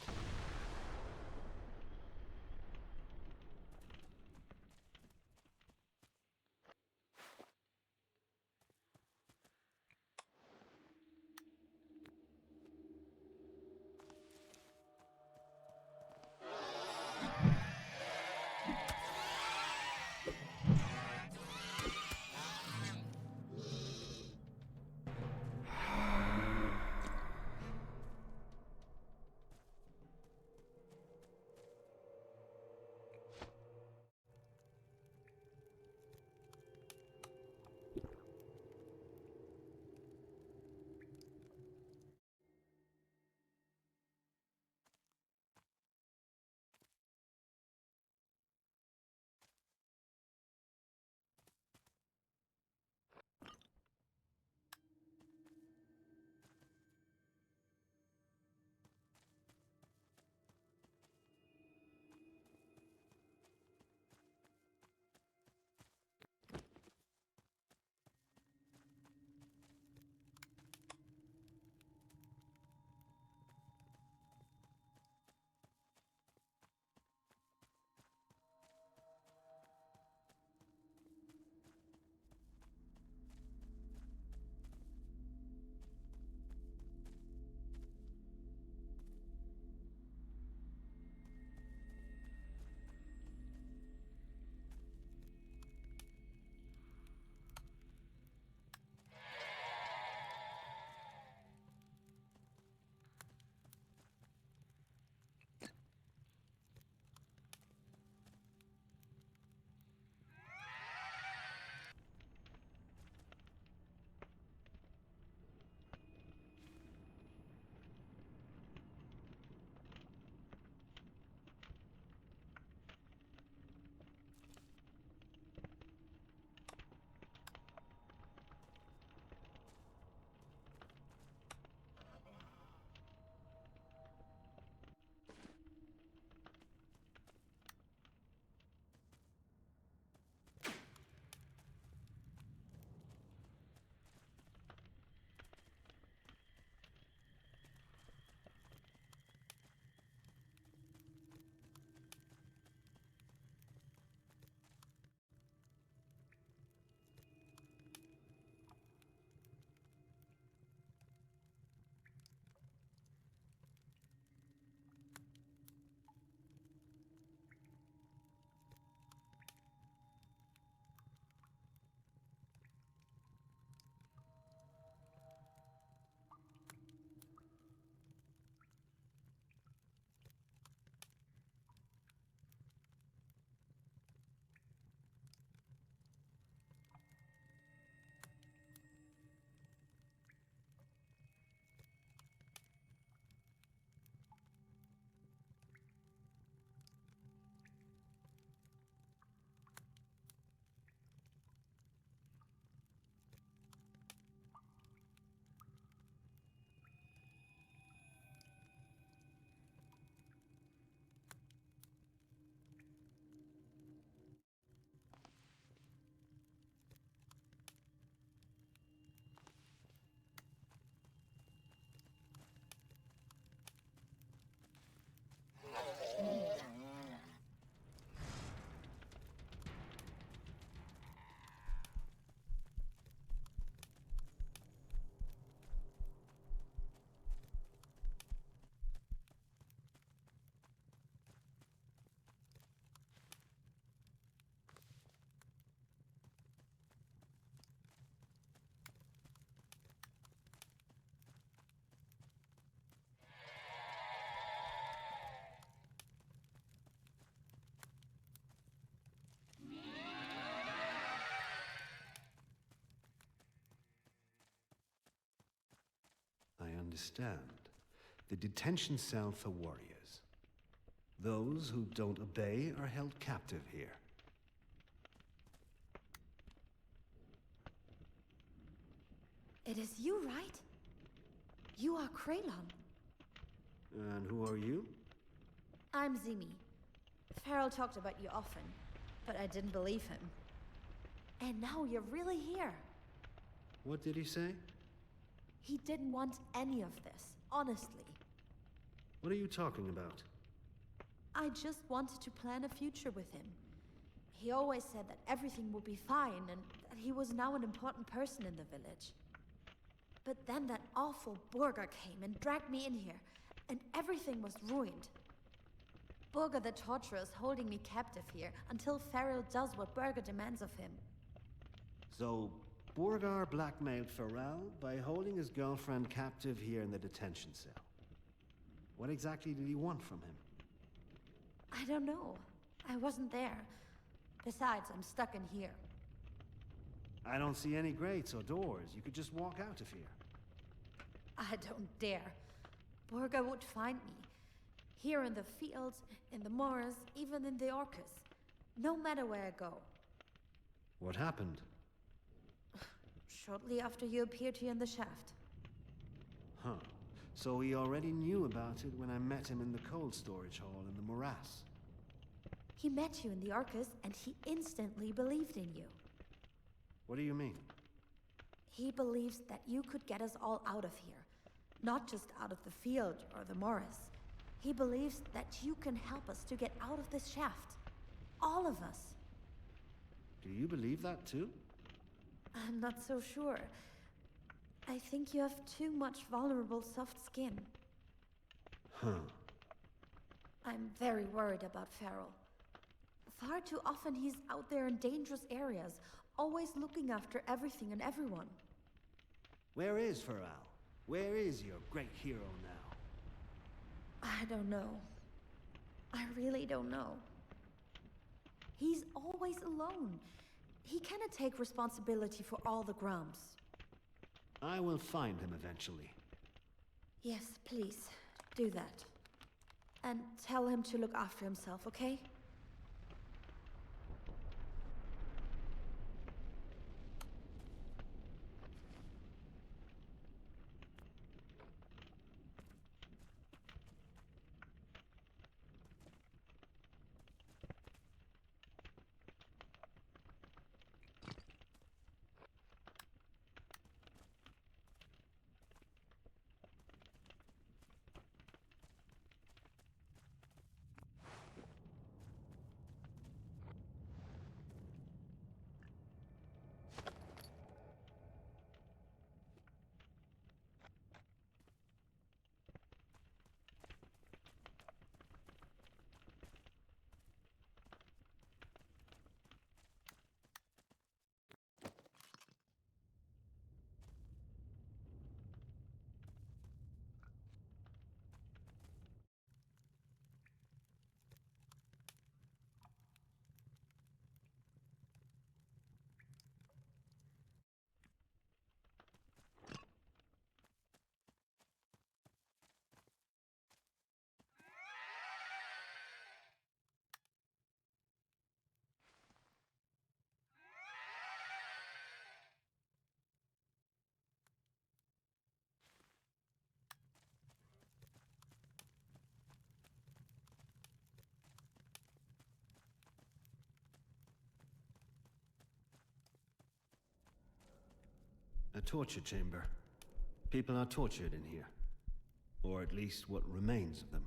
understand. The detention cell for warriors. Those who don't obey are held captive here. It is you, right? You are Cralon. And who are you? I'm Zimi. Farrell talked about you often, but I didn't believe him. And now you're really here. What did he say? He didn't want any of this, honestly. What are you talking about? I just wanted to plan a future with him. He always said that everything would be fine and that he was now an important person in the village. But then that awful Burger came and dragged me in here, and everything was ruined. Burger the Torturer is holding me captive here until Farrell does what Burger demands of him. So, Borgar blackmailed Farrell by holding his girlfriend captive here in the detention cell. What exactly did he want from him? I don't know. I wasn't there. Besides, I'm stuck in here. I don't see any grates or doors. You could just walk out of here. I don't dare. Burger would find me. Here in the fields, in the moors, even in the Orcus. No matter where I go. What happened? Shortly after you appeared here in the shaft. Huh. So he already knew about it when I met him in the cold storage hall in the morass. He met you in the Orcus, and he instantly believed in you. What do you mean? He believes that you could get us all out of here. Not just out of the field or the morass. He believes that you can help us to get out of this shaft. All of us. Do you believe that too? I'm not so sure. I think you have too much vulnerable soft skin. Huh. I'm very worried about Farrell. Far too often he's out there in dangerous areas, always looking after everything and everyone. Where is Farrell? Where is your great hero now? I don't know. I really don't know. He's always alone. He cannot take responsibility for all the Grumps. I will find him eventually. Yes, please, do that. And tell him to look after himself, okay? A torture chamber. People are tortured in here. Or at least what remains of them.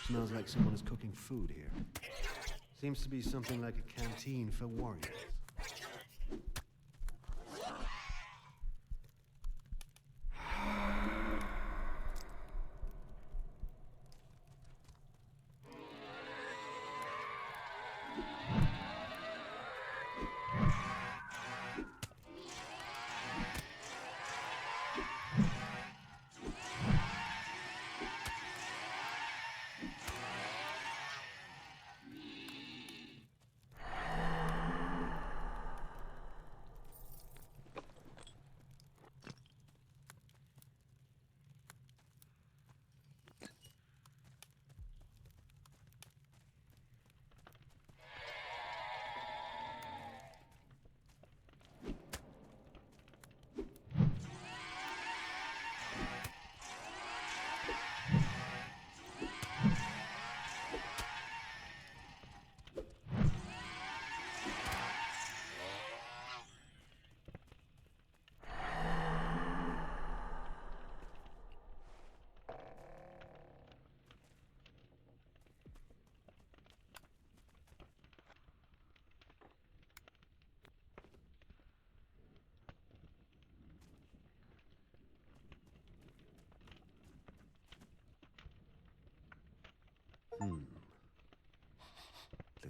Smells like someone is cooking food here. Seems to be something like a canteen for warriors.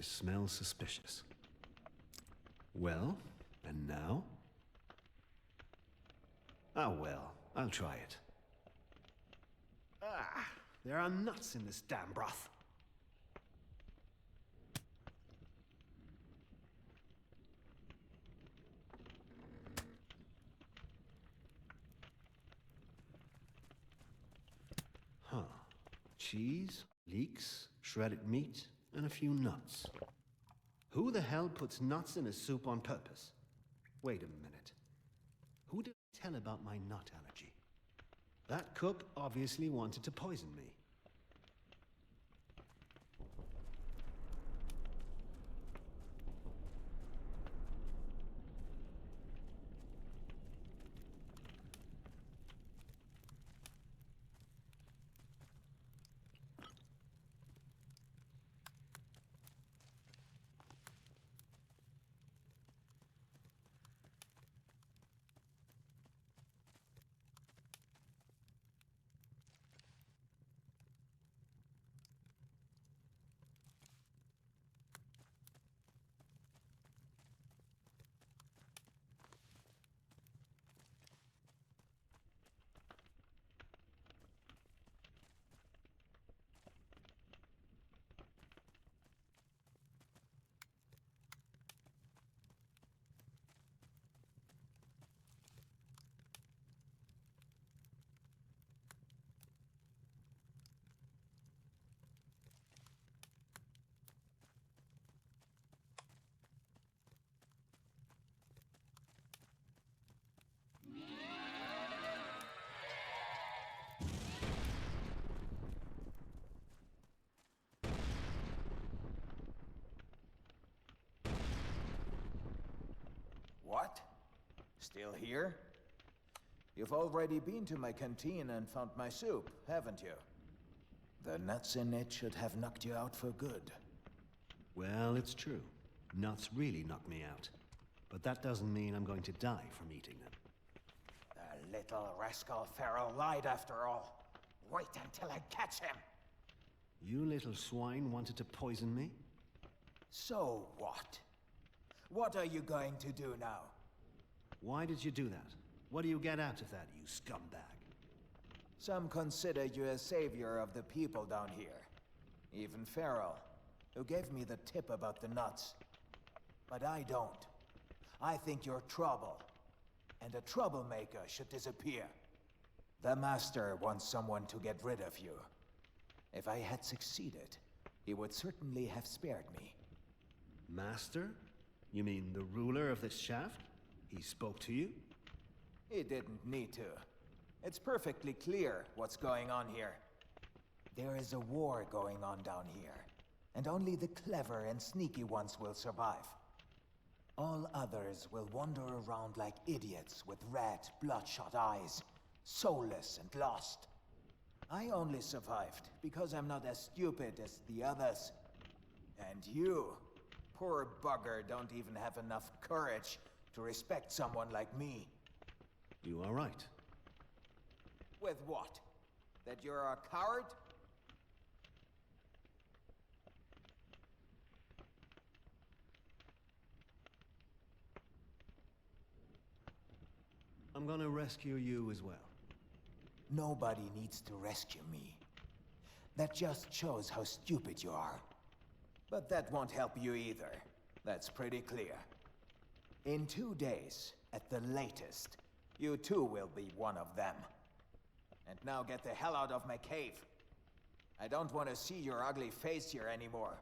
This smells suspicious. Well, and now? Ah, well, I'll try it. Ah, there are nuts in this damn broth. Huh. Cheese, leeks, shredded meat, and a few nuts. Who the hell puts nuts in a soup on purpose? Wait a minute. Who did I tell about my nut allergy? That cook obviously wanted to poison me. What? Still here? You've already been to my canteen and found my soup, haven't you? The nuts in it should have knocked you out for good. Well, it's true. Nuts really knock me out. But that doesn't mean I'm going to die from eating them. The little rascal Pharaoh lied after all. Wait until I catch him. You little swine wanted to poison me? So what? What are you going to do now? Why did you do that? What do you get out of that, you scumbag? Some consider you a savior of the people down here. Even Pharaoh, who gave me the tip about the nuts. But I don't. I think you're trouble. And a troublemaker should disappear. The Master wants someone to get rid of you. If I had succeeded, he would certainly have spared me. Master? You mean the ruler of this shaft? He spoke to you? He didn't need to. It's perfectly clear what's going on here. There is a war going on down here, and only the clever and sneaky ones will survive. All others will wander around like idiots with red, bloodshot eyes, soulless and lost. I only survived because I'm not as stupid as the others. And you, poor bugger, don't even have enough courage to respect someone like me. You are right. With what? That you're a coward? I'm gonna rescue you as well. Nobody needs to rescue me. That just shows how stupid you are. But that won't help you either. That's pretty clear. In 2 days, at the latest, you too will be one of them. And now get the hell out of my cave. I don't want to see your ugly face here anymore.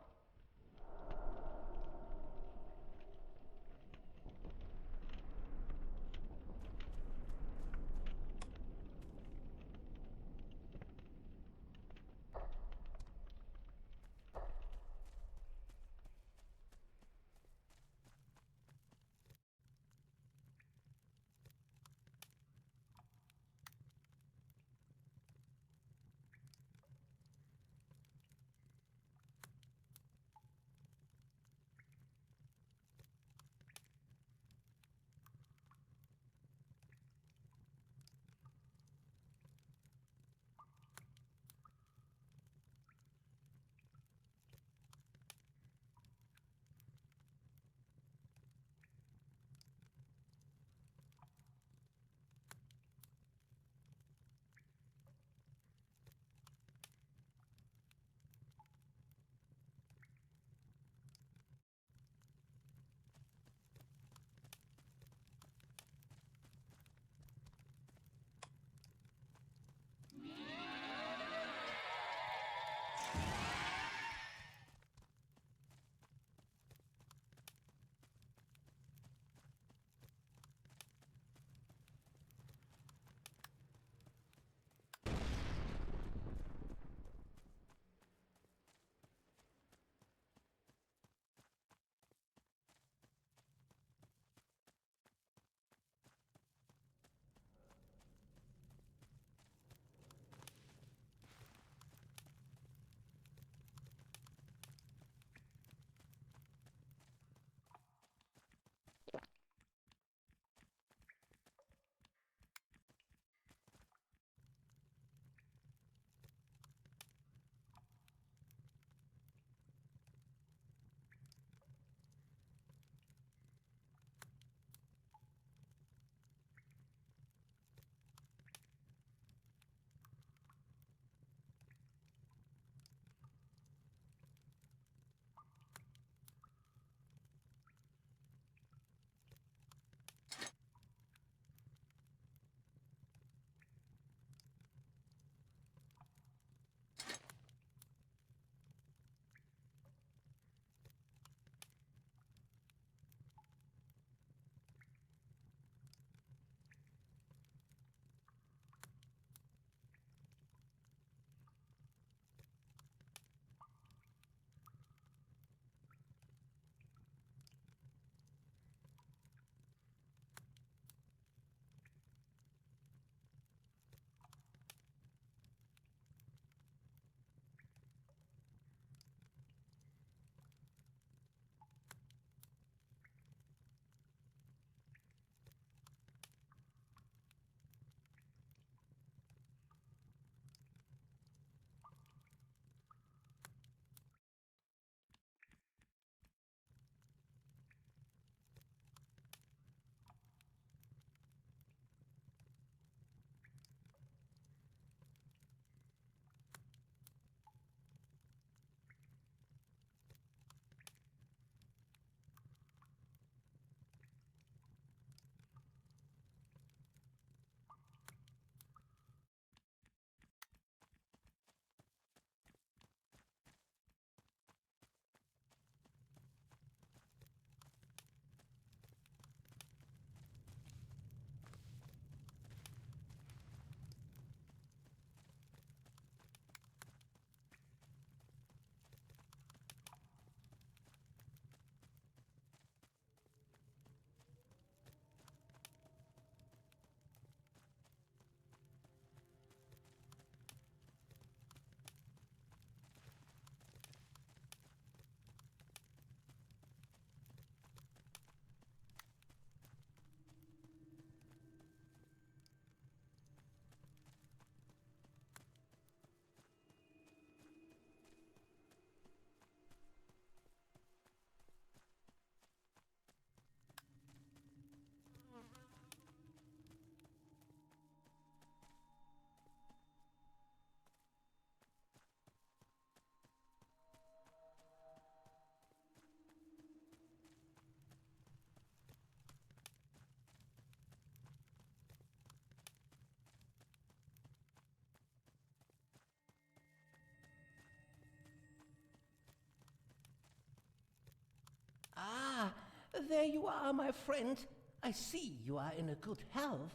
There you are, my friend. I see you are in a good health.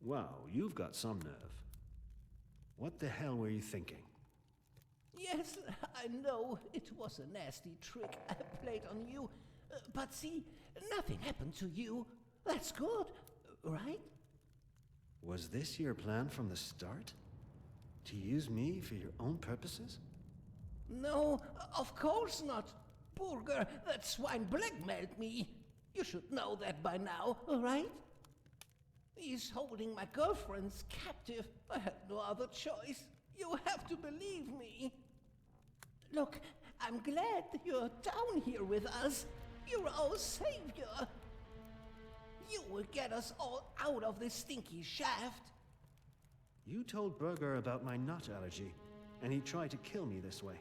Wow, you've got some nerve. What the hell were you thinking? Yes, I know it was a nasty trick I played on you. But see, nothing happened to you. That's good, right? Was this your plan from the start? To use me for your own purposes? No, of course not. Burger, that swine blackmailed me. You should know that by now, right? He's holding my girlfriend's captive. I had no other choice. You have to believe me. Look, I'm glad you're down here with us. You're our savior. You will get us all out of this stinky shaft. You told Burger about my nut allergy, and he tried to kill me this way.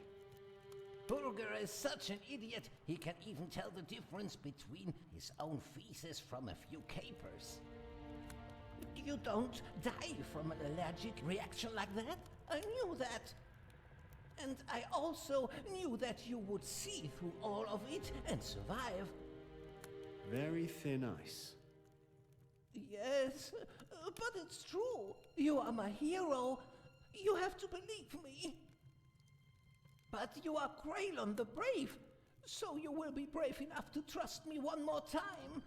Burger is such an idiot, he can even tell the difference between his own feces from a few capers. You don't die from an allergic reaction like that. I knew that. And I also knew that you would see through all of it and survive. Very thin ice. Yes, but it's true. You are my hero. You have to believe me. But you are Cralon the Brave, so you will be brave enough to trust me one more time.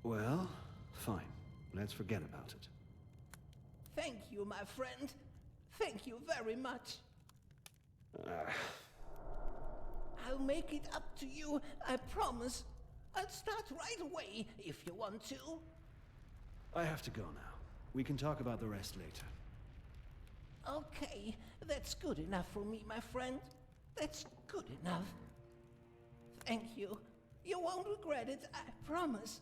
Well, fine. Let's forget about it. Thank you, my friend. Thank you very much. I'll make it up to you, I promise. I'll start right away if you want to. I have to go now. We can talk about the rest later. Okay, that's good enough for me, my friend. That's good enough. Thank you. You won't regret it, I promise.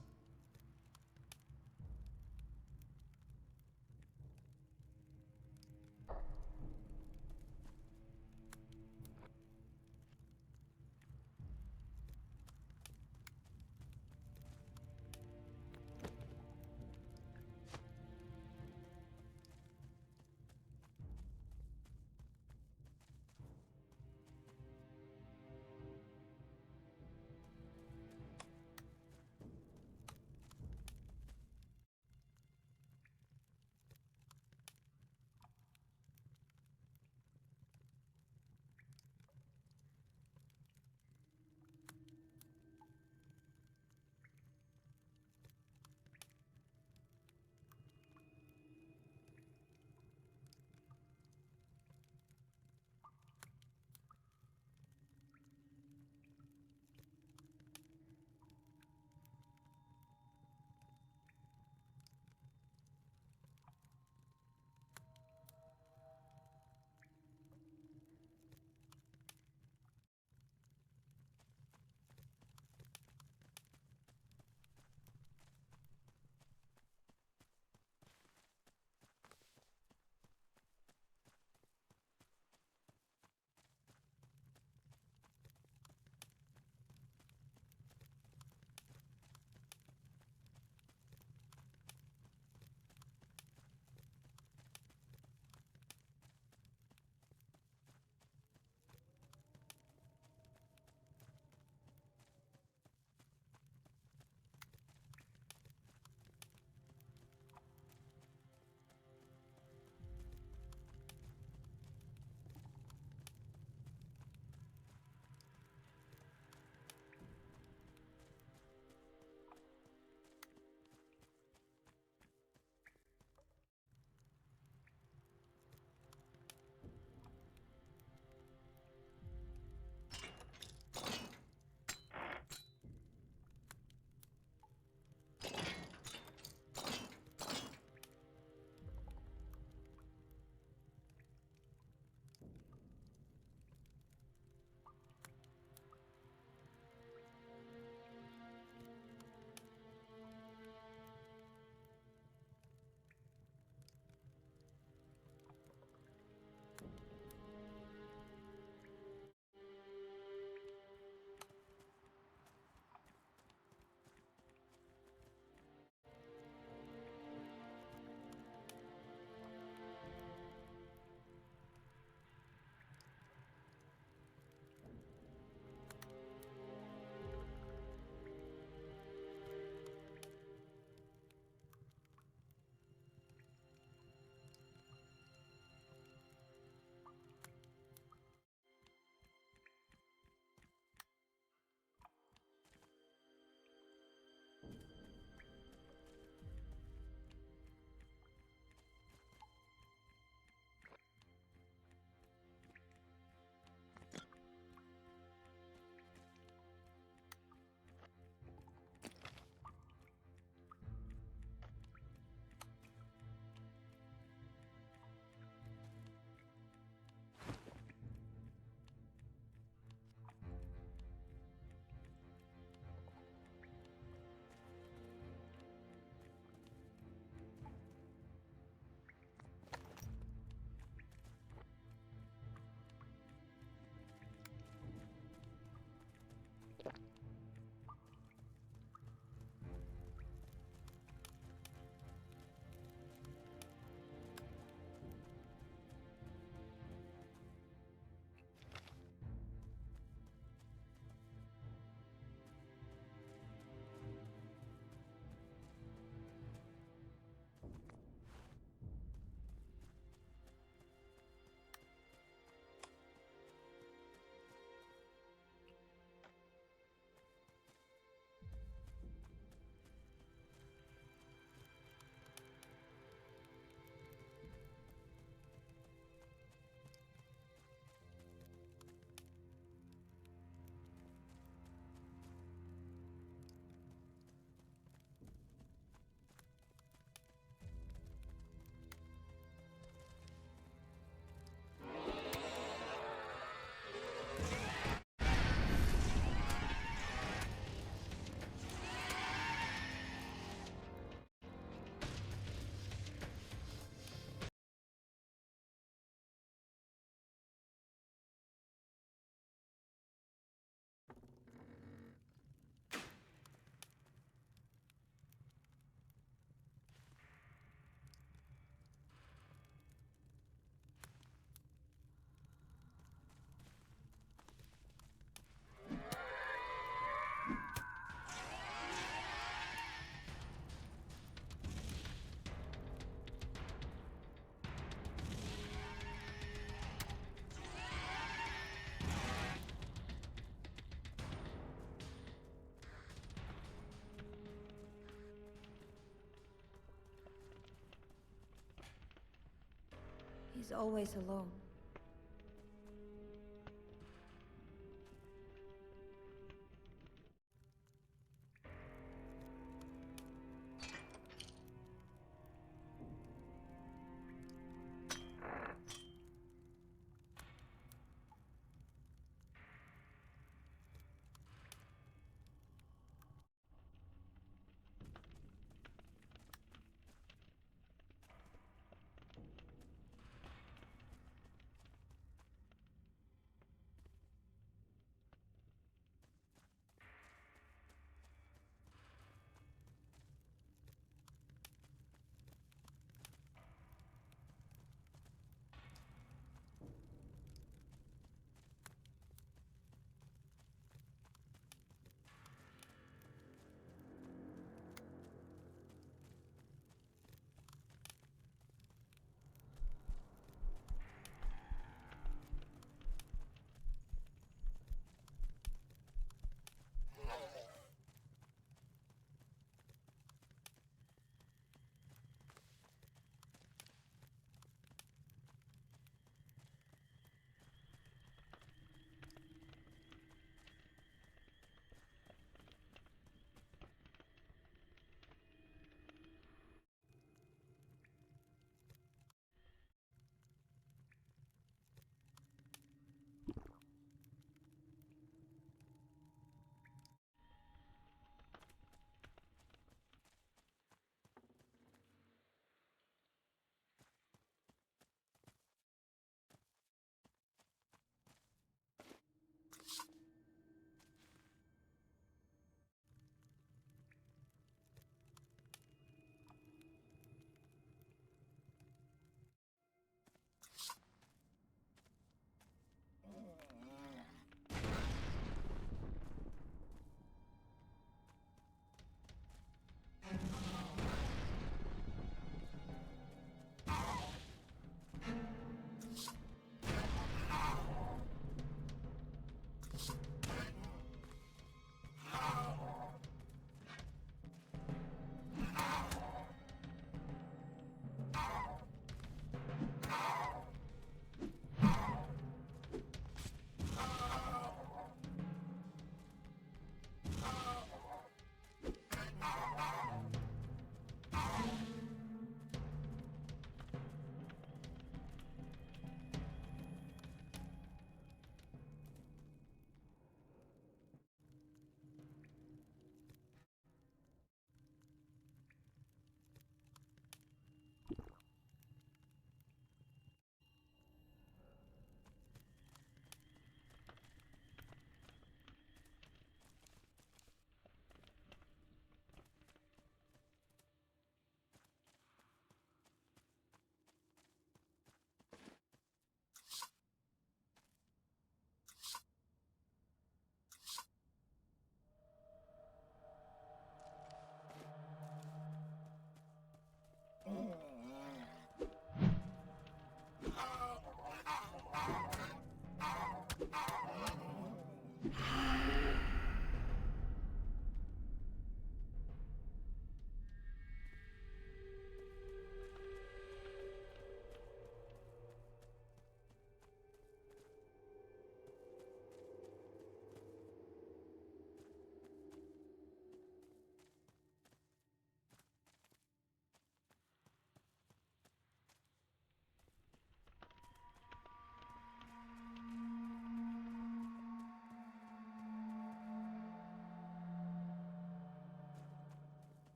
He's always alone.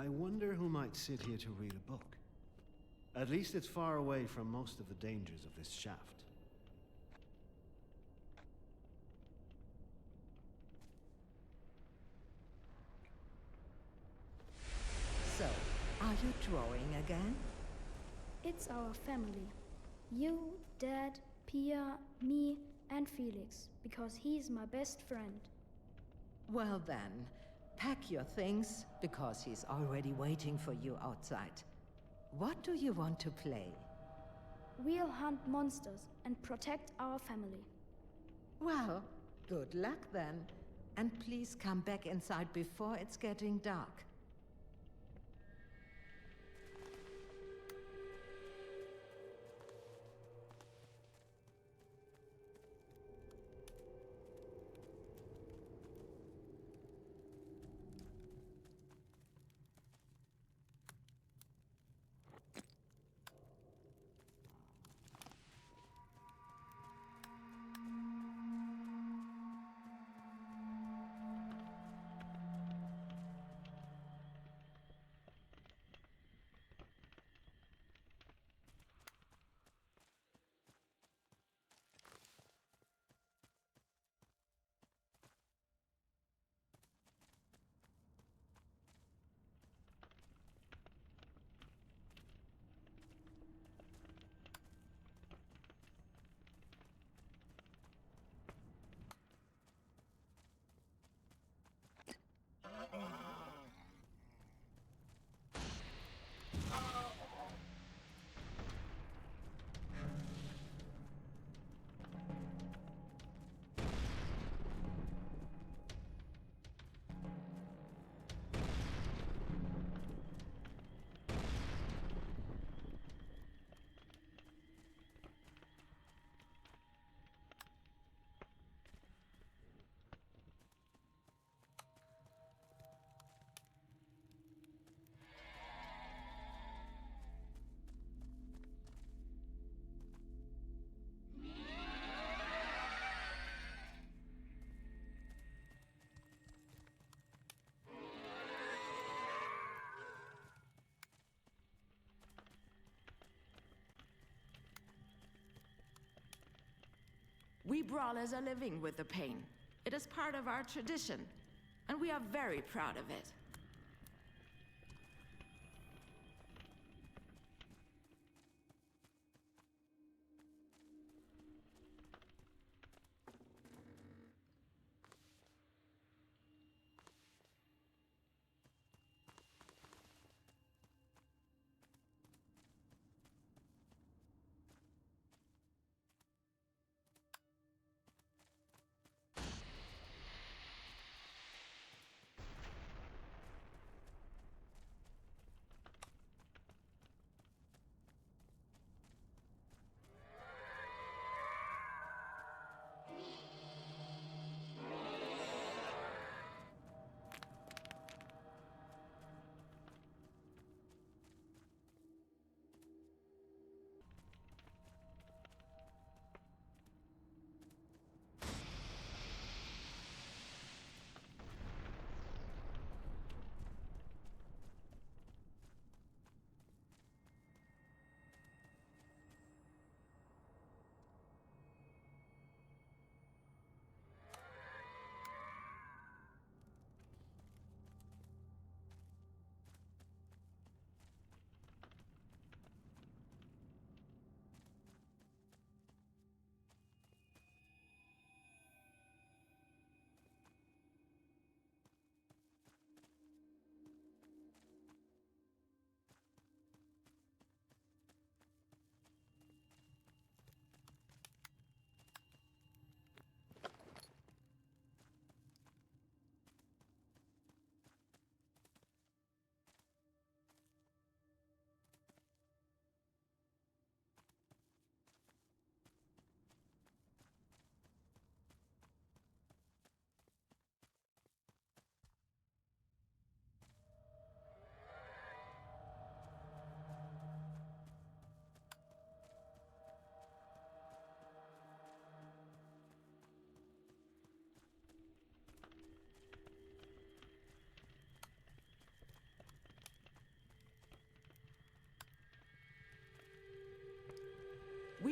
I wonder who might sit here to read a book. At least it's far away from most of the dangers of this shaft. So, are you drawing again? It's our family. You, Dad, Pia, me, and Felix, because he's my best friend. Well then, pack your things, because he's already waiting for you outside. What do you want to play? We'll hunt monsters and protect our family. Well, good luck then. And please come back inside before it's getting dark. We brawlers are living with the pain. It is part of our tradition, and we are very proud of it.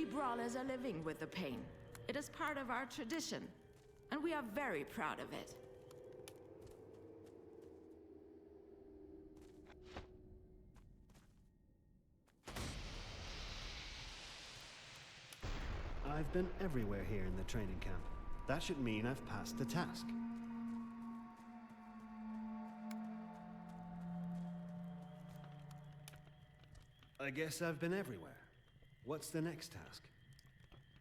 We brawlers are living with the pain. It is part of our tradition, and we are very proud of it. I've been everywhere here in the training camp. That should mean I've passed the task. I guess I've been everywhere. What's the next task?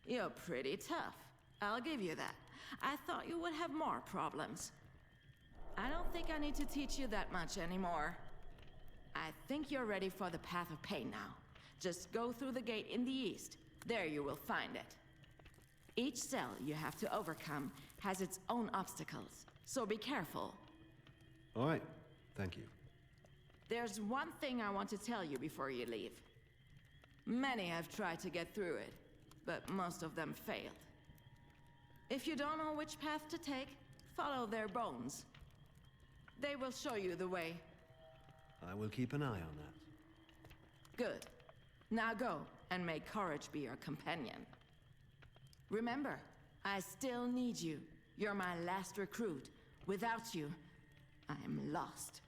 You're pretty tough. I'll give you that. I thought you would have more problems. I don't think I need to teach you that much anymore. I think you're ready for the Path of Pain now. Just go through the gate in the east. There you will find it. Each cell you have to overcome has its own obstacles, so be careful. All right, thank you. There's one thing I want to tell you before you leave. Many have tried to get through it, but most of them failed. If you don't know which path to take, follow their bones. They will show you the way. I will keep an eye on that. Good. Now go, and may courage be your companion. Remember, I still need you. You're my last recruit. Without you, I'm lost.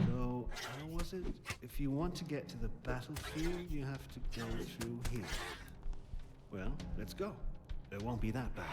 So, how was it? If you want to get to the battlefield, you have to go through here. Well, let's go. It won't be that bad.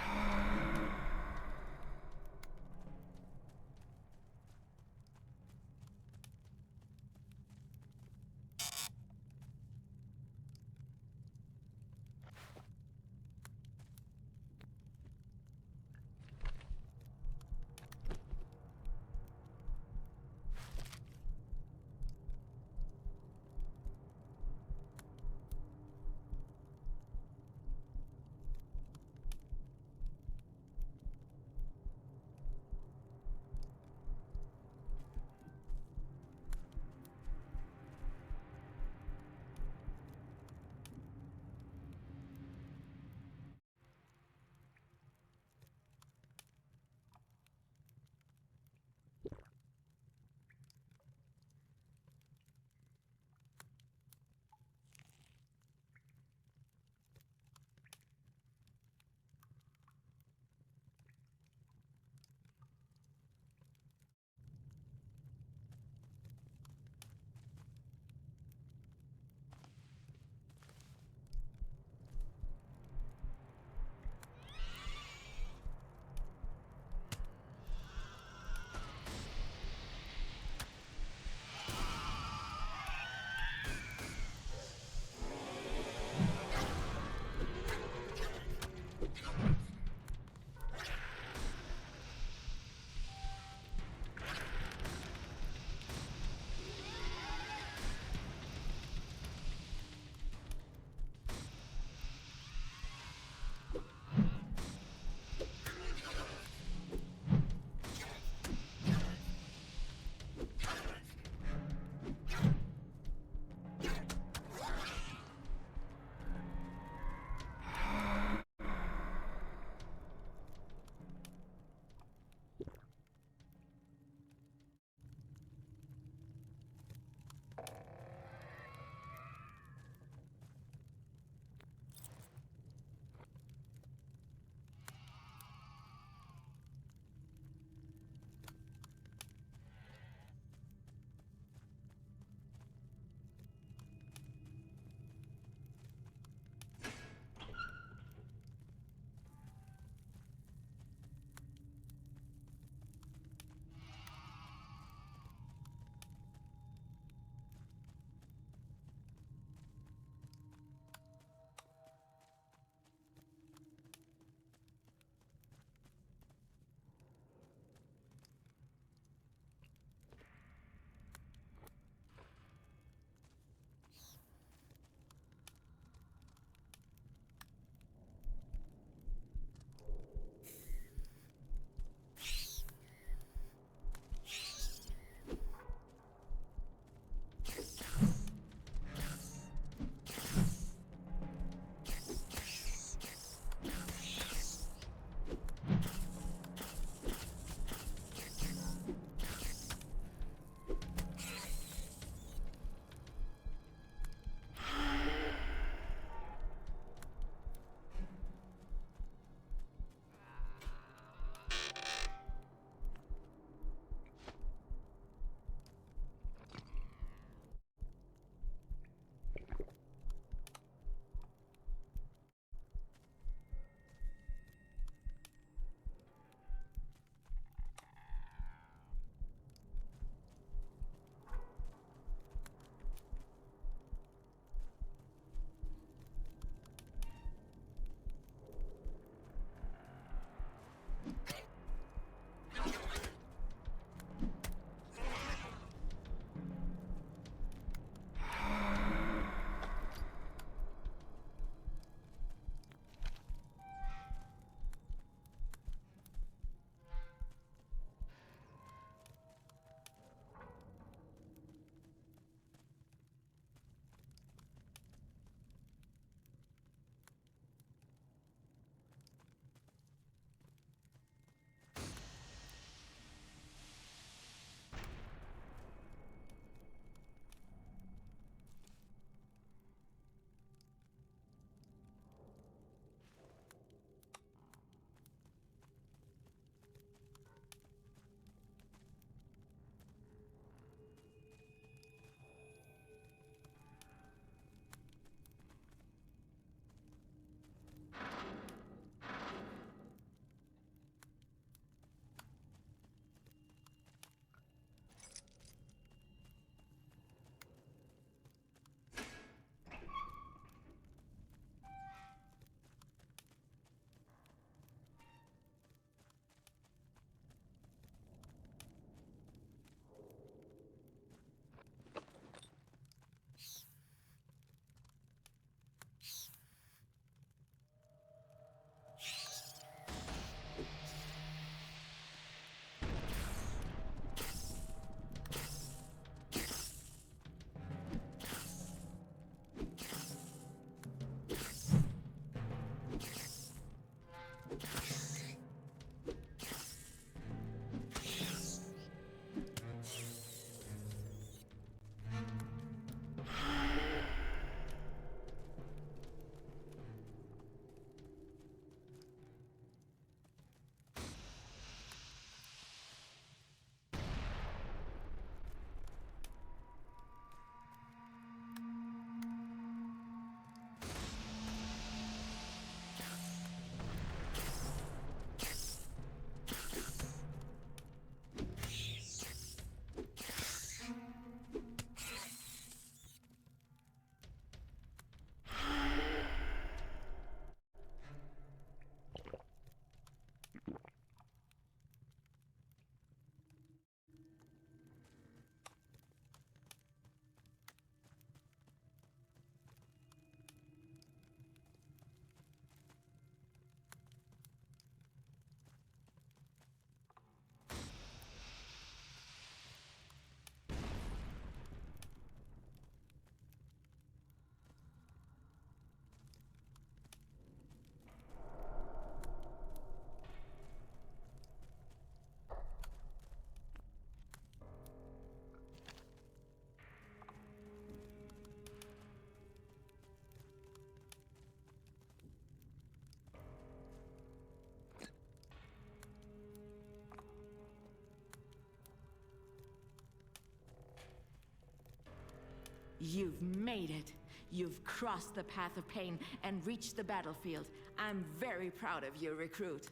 You've made it. You've crossed the path of pain and reached the battlefield. I'm very proud of you, recruit.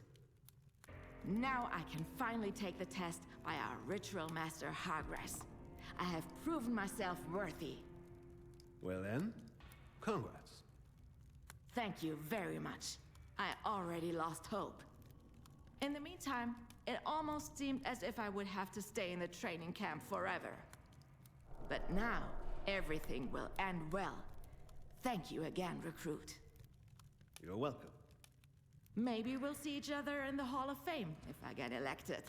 Now I can finally take the test by our ritual master, Hargrass. I have proven myself worthy. Well then, congrats. Thank you very much. I already lost hope. In the meantime, it almost seemed as if I would have to stay in the training camp forever. But now, everything will end well. Thank you again, recruit. You're welcome. Maybe we'll see each other in the Hall of Fame if I get elected.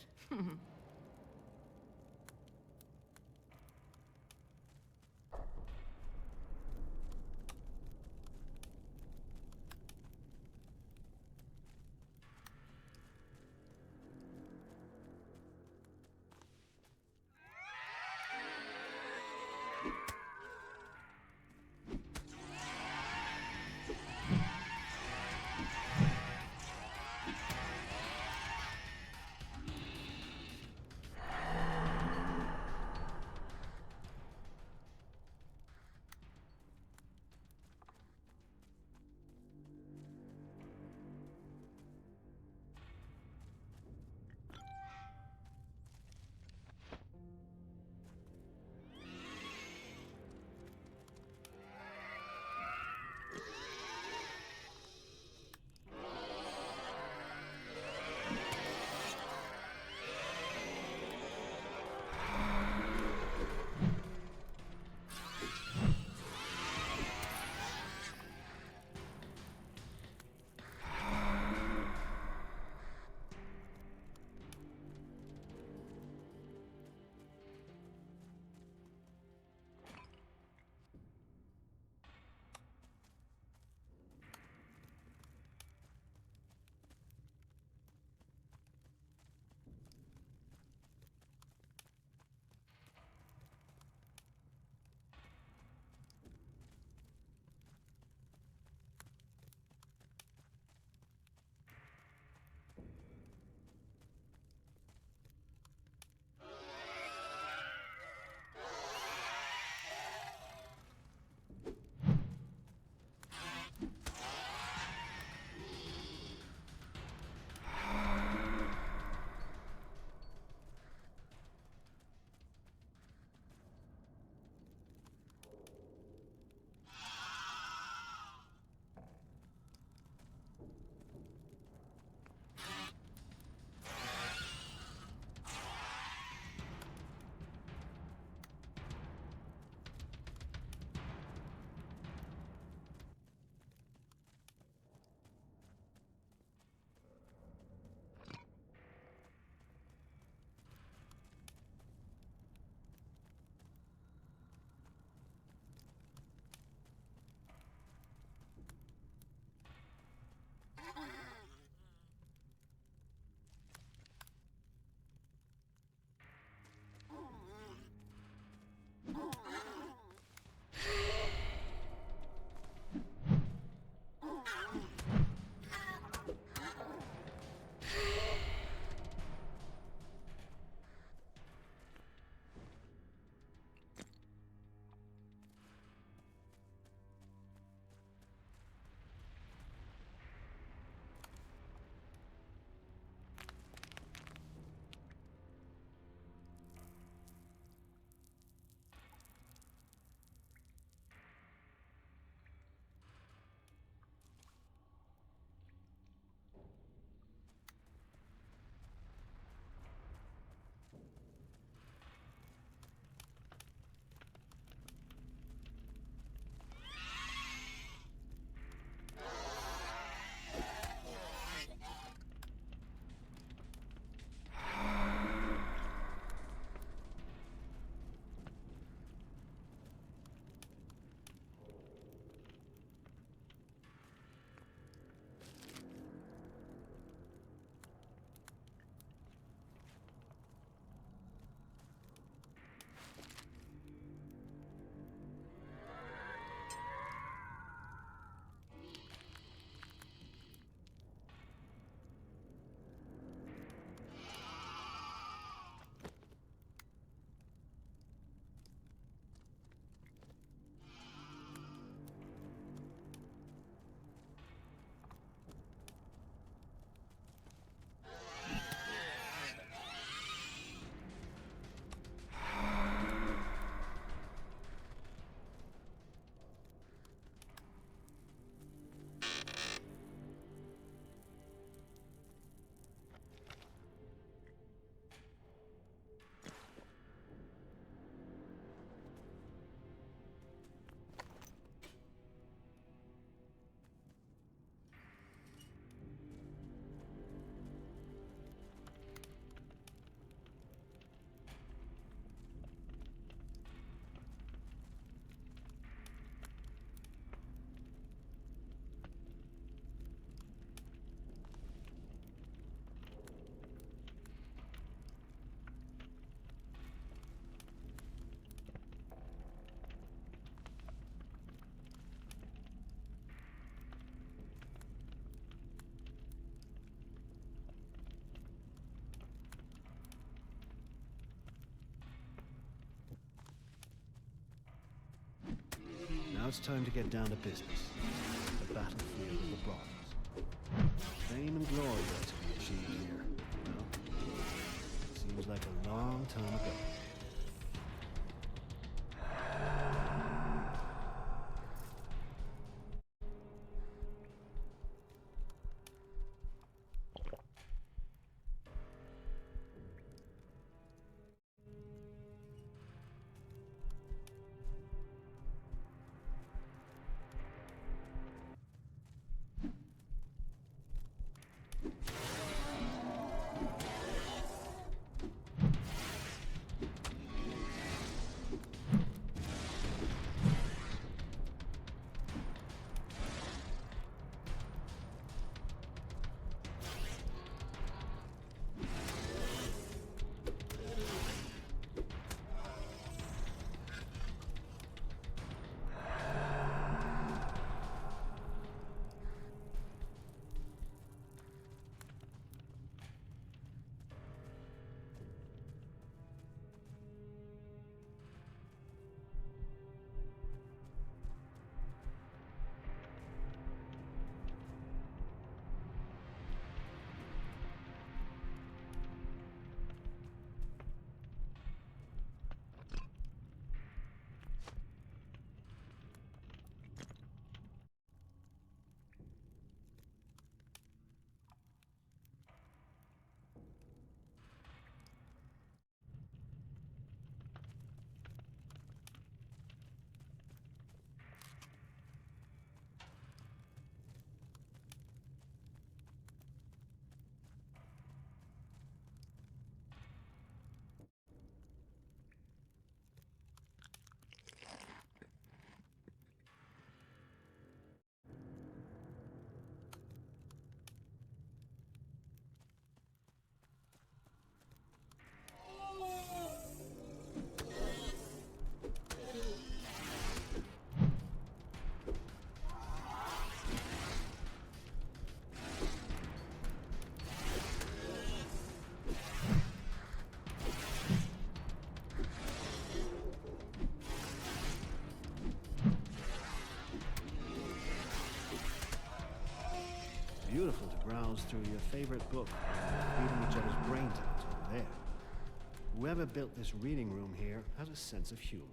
it's time to get down to business. The battlefield of the Brothers. Fame and glory are to be achieved here. Well, seems like a long time ago. Beautiful to browse through your favorite book, beating each other's brains out over there. Whoever built this reading room here has a sense of humor.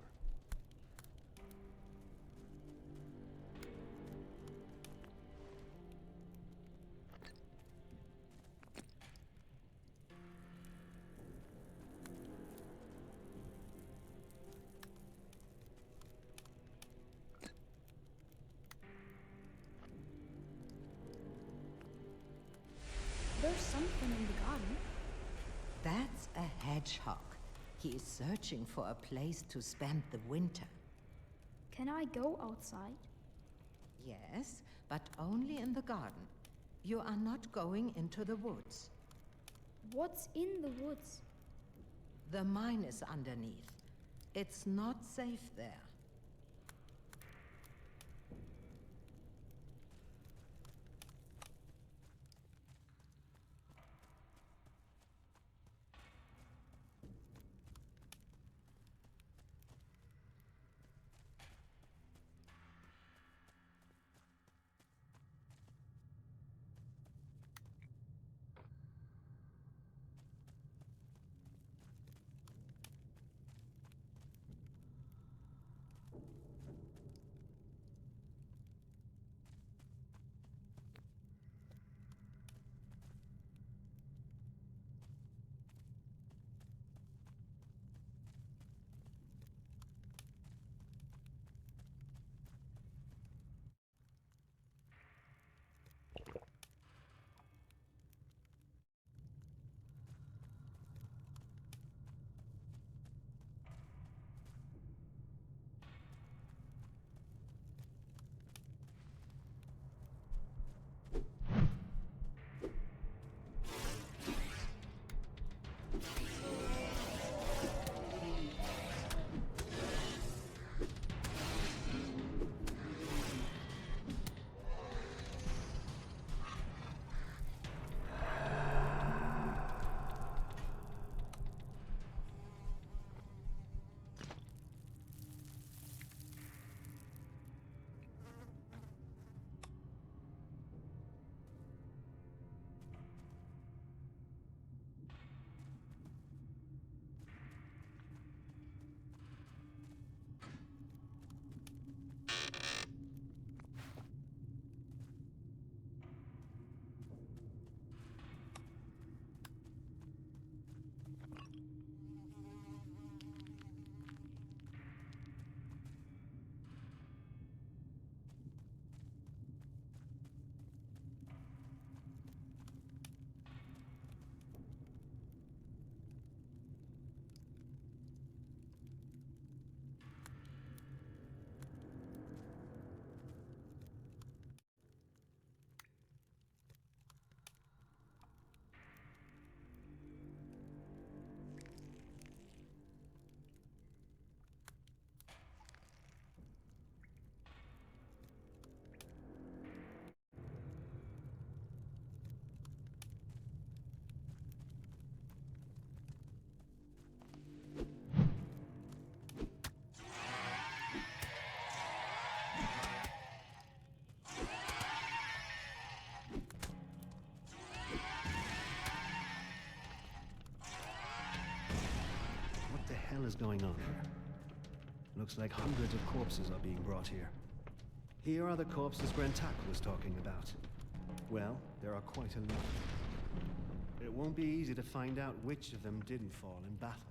There's something in the garden. That's a hedgehog. He is searching for a place to spend the winter. Can I go outside? Yes, but only in the garden. You are not going into the woods. What's in the woods? The mine is underneath. It's not safe there. going on here. Looks like hundreds of corpses are being brought here. Here are the corpses Brentak was talking about. Well, there are quite a lot. It won't be easy to find out which of them didn't fall in battle.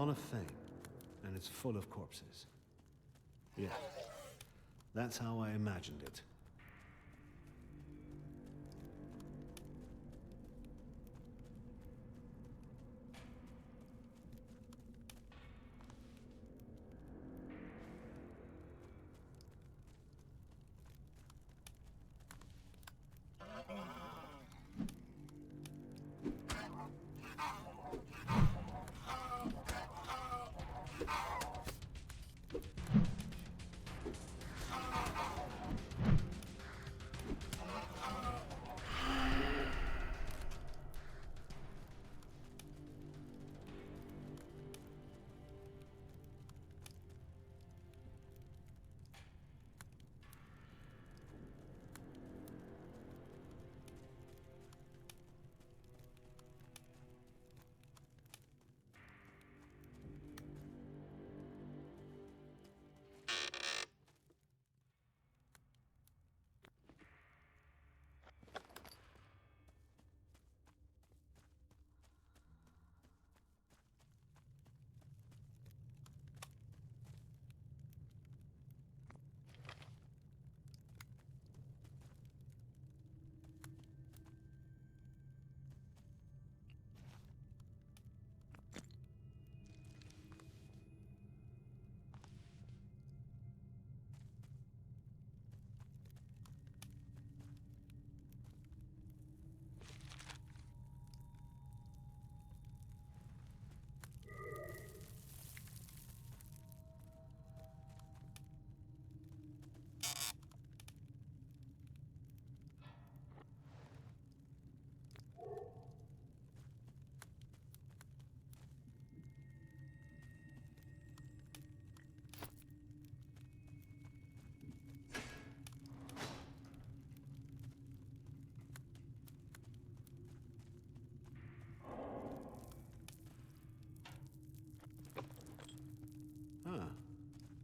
Hall of Fame, and it's full of corpses. Yeah, that's how I imagined it.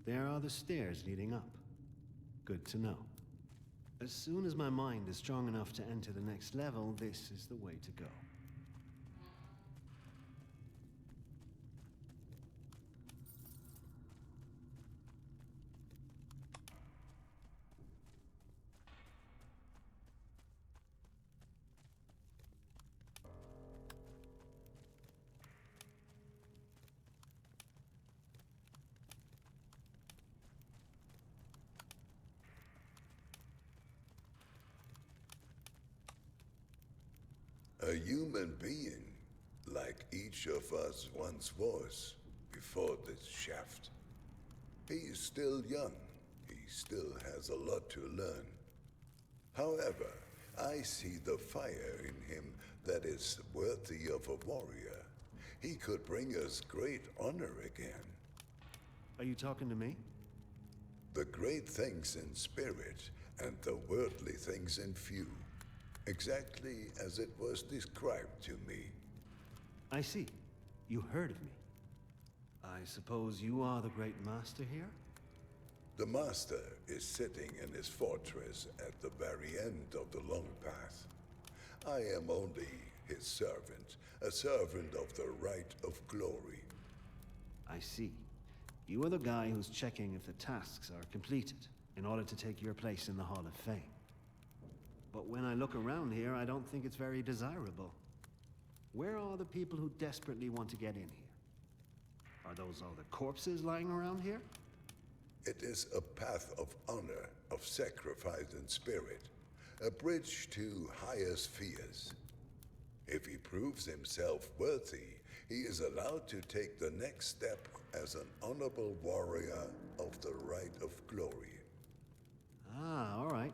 There are the stairs leading up. Good to know. As soon as my mind is strong enough to enter the next level, this is the way to go. A human being, like each of us once was, before this shaft. He is still young. He still has a lot to learn. However, I see the fire in him that is worthy of a warrior. He could bring us great honor again. Are you talking to me? The great things in spirit, and the worldly things in few. Exactly as it was described to me. I see. You heard of me. I suppose you are the great master here? The master is sitting in his fortress at the very end of the long path. I am only his servant, a servant of the right of glory. I see. You are the guy who's checking if the tasks are completed in order to take your place in the Hall of Fame. But when I look around here, I don't think it's very desirable. Where are the people who desperately want to get in here? Are those all the corpses lying around here? It is a path of honor, of sacrifice and spirit, a bridge to higher spheres. If he proves himself worthy, he is allowed to take the next step as an honorable warrior of the right of glory. Ah, all right.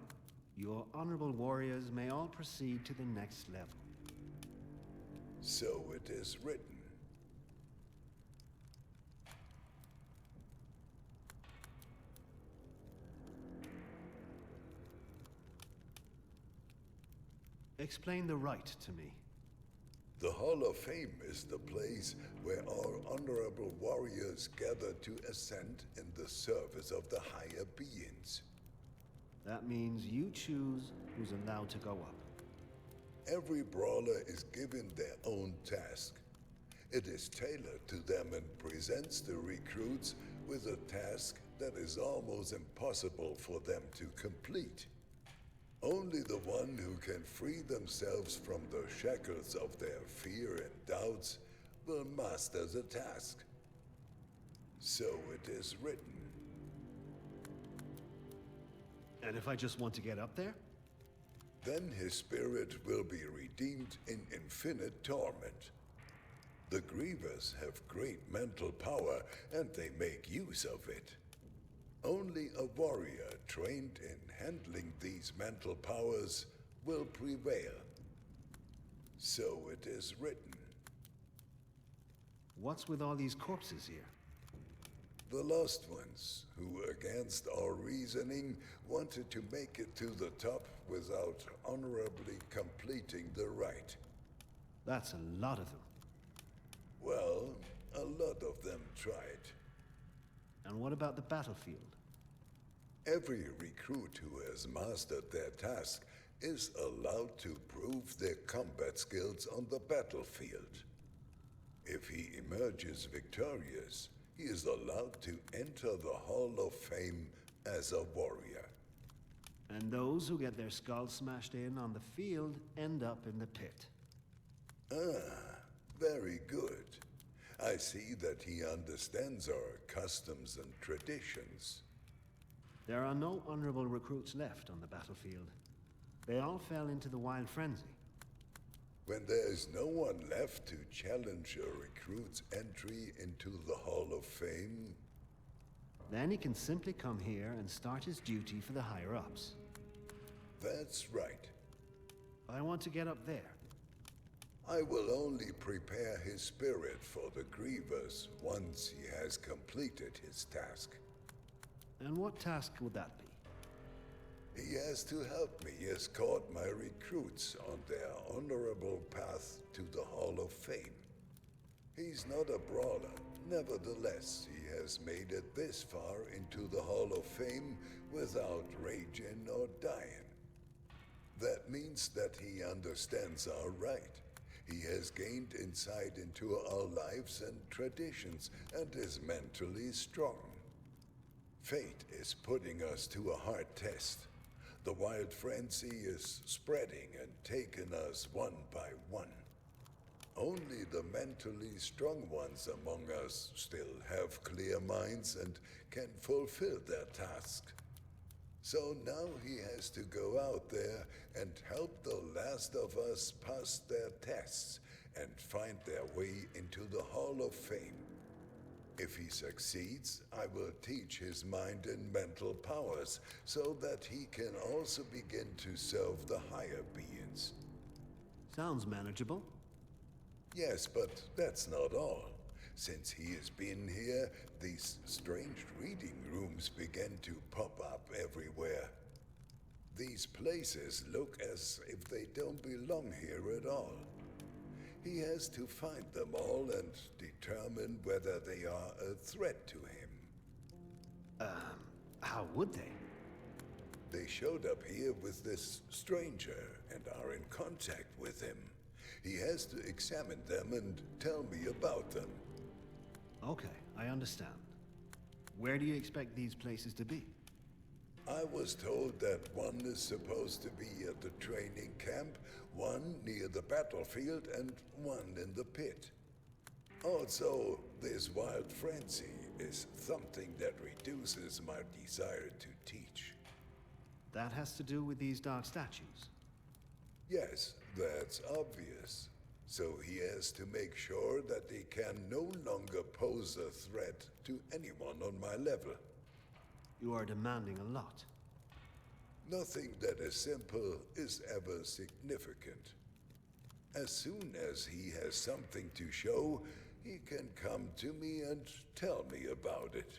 Your honorable warriors may all proceed to the next level. So it is written. Explain the rite to me. The Hall of Fame is the place where our honorable warriors gather to ascend in the service of the higher beings. That means you choose who's allowed to go up. Every brawler is given their own task. It is tailored to them and presents the recruits with a task that is almost impossible for them to complete. Only the one who can free themselves from the shackles of their fear and doubts will master the task. So it is written. And if I just want to get up there? Then his spirit will be redeemed in infinite torment. The Grievers have great mental power, and they make use of it. Only a warrior trained in handling these mental powers will prevail. So it is written. What's with all these corpses here? The lost ones, who against all reasoning wanted to make it to the top without honorably completing the rite. That's a lot of them. Well, a lot of them tried. And what about the battlefield? Every recruit who has mastered their task is allowed to prove their combat skills on the battlefield. If he emerges victorious, he is allowed to enter the Hall of Fame as a warrior. And those who get their skulls smashed in on the field end up in the pit. Ah, very good. I see that he understands our customs and traditions. There are no honorable recruits left on the battlefield. They all fell into the wild frenzy. When there is no one left to challenge a recruit's entry into the Hall of Fame, then he can simply come here and start his duty for the higher-ups. That's right. I want to get up there. I will only prepare his spirit for the Grievers once he has completed his task. And what task would that be? He has to help me escort my recruits on their honorable path to the Hall of Fame. He's not a brawler. Nevertheless, he has made it this far into the Hall of Fame without raging or dying. That means that he understands our right. He has gained insight into our lives and traditions and is mentally strong. Fate is putting us to a hard test. The wild frenzy is spreading and taking us one by one. Only the mentally strong ones among us still have clear minds and can fulfill their task. So now he has to go out there and help the last of us pass their tests and find their way into the Hall of Fame. If he succeeds, I will teach his mind and mental powers so that he can also begin to serve the higher beings. Sounds manageable. Yes, but that's not all. Since he has been here, these strange reading rooms begin to pop up everywhere. These places look as if they don't belong here at all. He has to find them all and determine whether they are a threat to him. How would they? They showed up here with this stranger and are in contact with him. He has to examine them and tell me about them. Okay, I understand. Where do you expect these places to be? I was told that one is supposed to be at the training camp, one near the battlefield, and one in the pit. Also, this wild frenzy is something that reduces my desire to teach. That has to do with these dark statues? Yes, that's obvious. So he has to make sure that they can no longer pose a threat to anyone on my level. You are demanding a lot. Nothing that is simple is ever significant. As soon as he has something to show, he can come to me and tell me about it.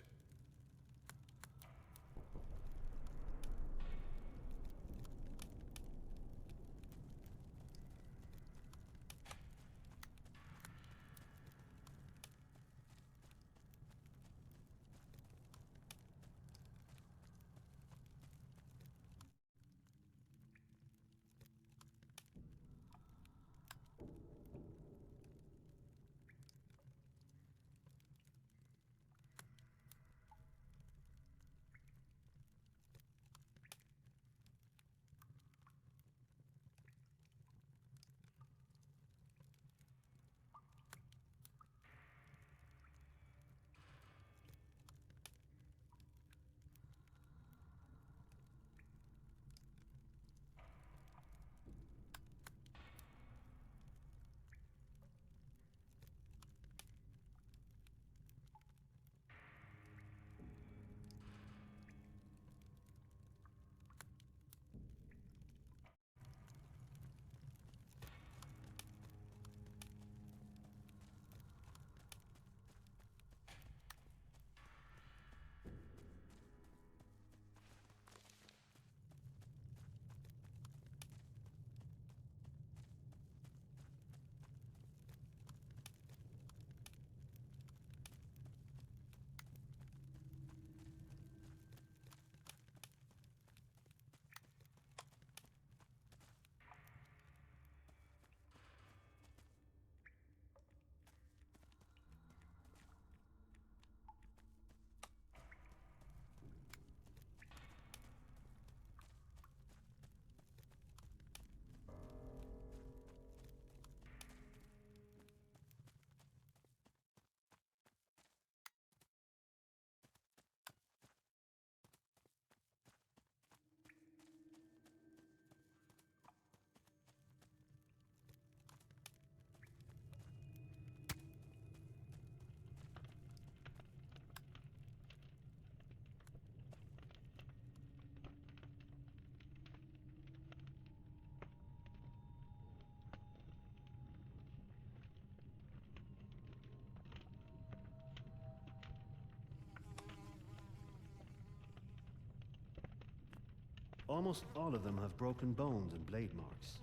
almost all of them have broken bones and blade marks.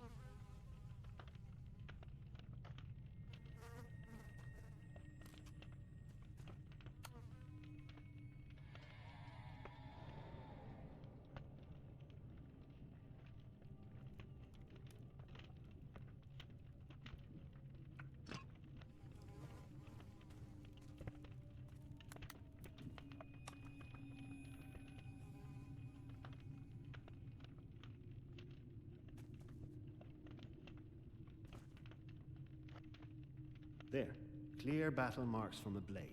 There, clear battle marks from a blade.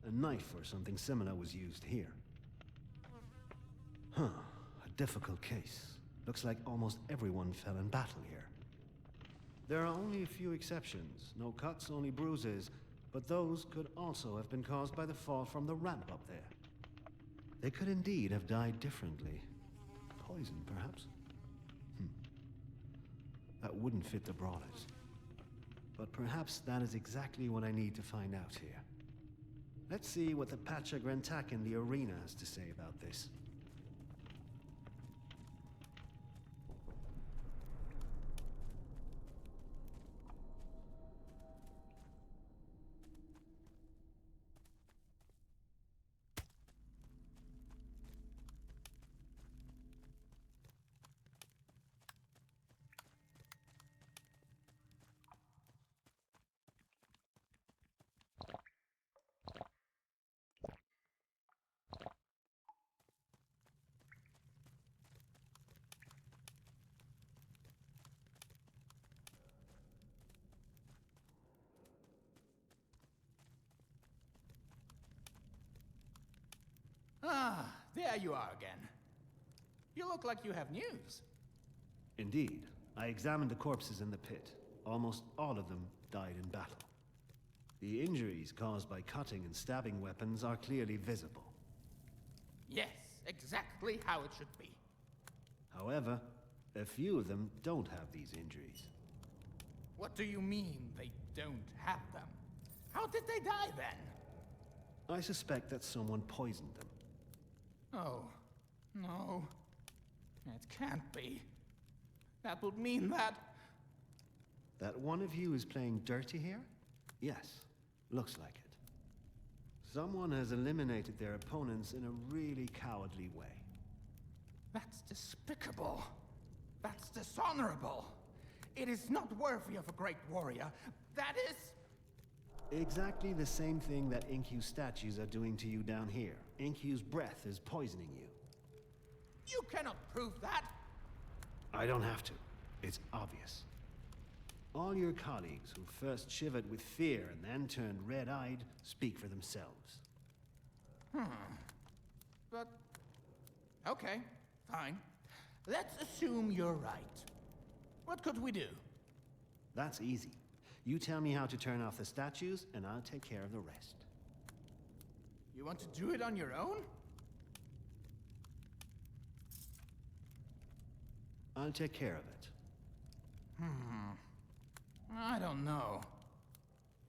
A knife or something similar was used here. Huh, a difficult case. Looks like almost everyone fell in battle here. There are only a few exceptions. No cuts, only bruises. But those could also have been caused by the fall from the ramp up there. They could indeed have died differently. Poison, perhaps? That wouldn't fit the brawlers. But perhaps that is exactly what I need to find out here. Let's see what the Pacha Grentak in the arena has to say about this. Ah, there you are again. You look like you have news. Indeed. I examined the corpses in the pit. Almost all of them died in battle. The injuries caused by cutting and stabbing weapons are clearly visible. Yes, exactly how it should be. However, a few of them don't have these injuries. What do you mean they don't have them? How did they die then? I suspect that someone poisoned them. Oh, no. It can't be. That would mean that... That one of you is playing dirty here? Yes, looks like it. Someone has eliminated their opponents in a really cowardly way. That's despicable. That's dishonorable. It is not worthy of a great warrior. That is... Exactly the same thing that Inkyu's statues are doing to you down here. Inkyu's breath is poisoning you. You cannot prove that! I don't have to. It's obvious. All your colleagues who first shivered with fear and then turned red-eyed speak for themselves. But... okay, fine. Let's assume you're right. What could we do? That's easy. You tell me how to turn off the statues, and I'll take care of the rest. You want to do it on your own? I'll take care of it. I don't know.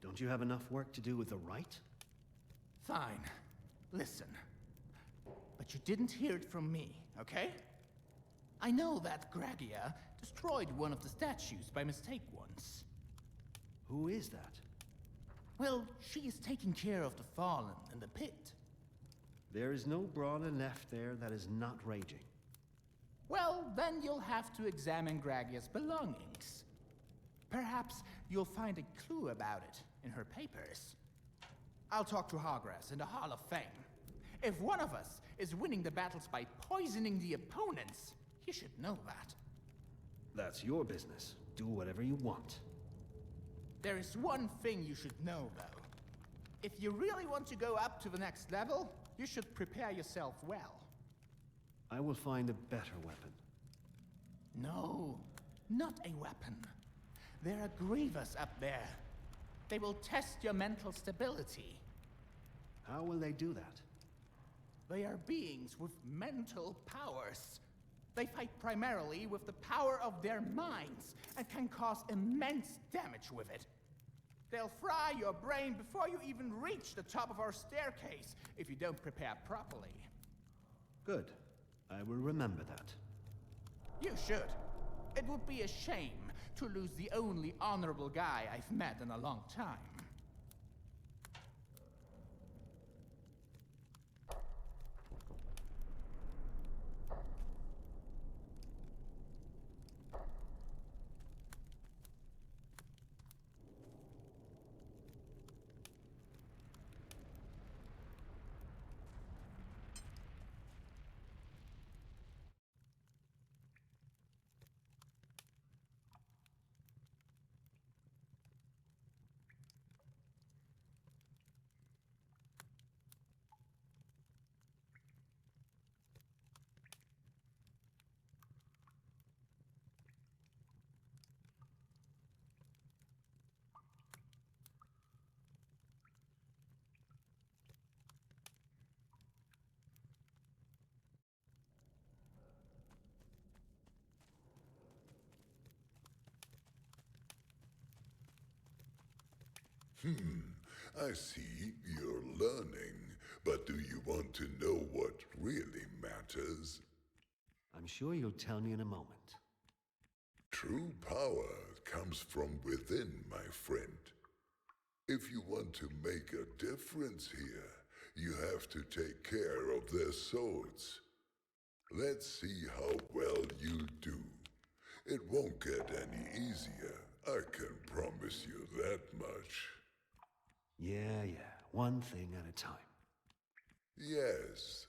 Don't you have enough work to do with the right? Fine. Listen. But you didn't hear it from me, okay? I know that Gragia destroyed one of the statues by mistake once. Who is that? Well, she is taking care of the fallen in the pit. There is no brawler left there that is not raging. Well, then you'll have to examine Gragia's belongings. Perhaps you'll find a clue about it in her papers. I'll talk to Hargrass in the Hall of Fame. If one of us is winning the battles by poisoning the opponents, you should know that. That's your business. Do whatever you want. There is one thing you should know, though. If you really want to go up to the next level, you should prepare yourself well. I will find a better weapon. No, not a weapon. There are grievers up there. They will test your mental stability. How will they do that? They are beings with mental powers. They fight primarily with the power of their minds and can cause immense damage with it. They'll fry your brain before you even reach the top of our staircase if you don't prepare properly. Good. I will remember that. You should. It would be a shame to lose the only honorable guy I've met in a long time. I see you're learning, but do you want to know what really matters? I'm sure you'll tell me in a moment. True power comes from within, my friend. If you want to make a difference here, you have to take care of their souls. Let's see how well you do. It won't get any easier, I can promise you that much. Yeah. One thing at a time. Yes.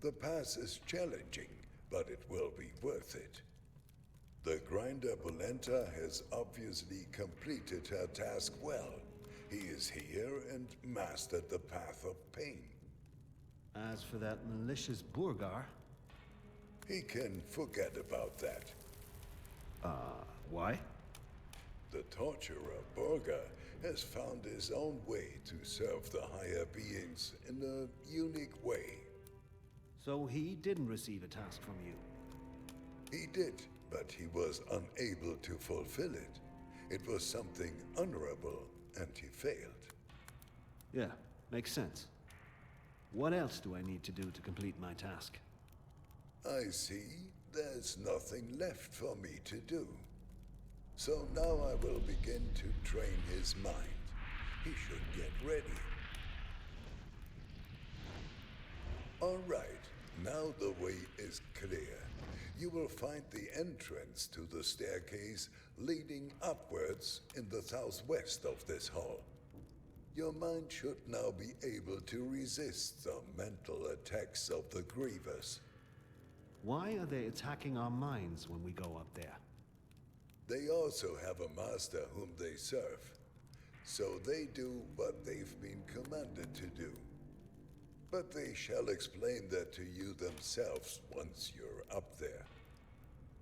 The pass is challenging, but it will be worth it. The grinder Polenta has obviously completed her task well. He is here and mastered the path of pain. As for that malicious Burgar... He can forget about that. Why? The torturer Burger has found his own way to serve the higher beings in a unique way. So he didn't receive a task from you? He did, but he was unable to fulfill it. It was something honorable, and he failed. Yeah, makes sense. What else do I need to do to complete my task? I see. There's nothing left for me to do. So now I will begin to train his mind. He should get ready. All right, now the way is clear. You will find the entrance to the staircase leading upwards in the southwest of this hall. Your mind should now be able to resist the mental attacks of the Grievous. Why are they attacking our minds when we go up there? They also have a master whom they serve. So they do what they've been commanded to do. But they shall explain that to you themselves once you're up there.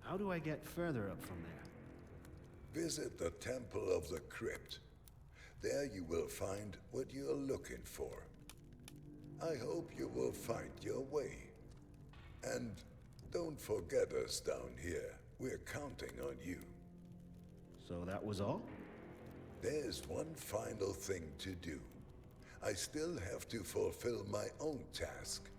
How do I get further up from there? Visit the Temple of the Crypt. There you will find what you're looking for. I hope you will find your way. And don't forget us down here. We're counting on you. So that was all? There's one final thing to do. I still have to fulfill my own task.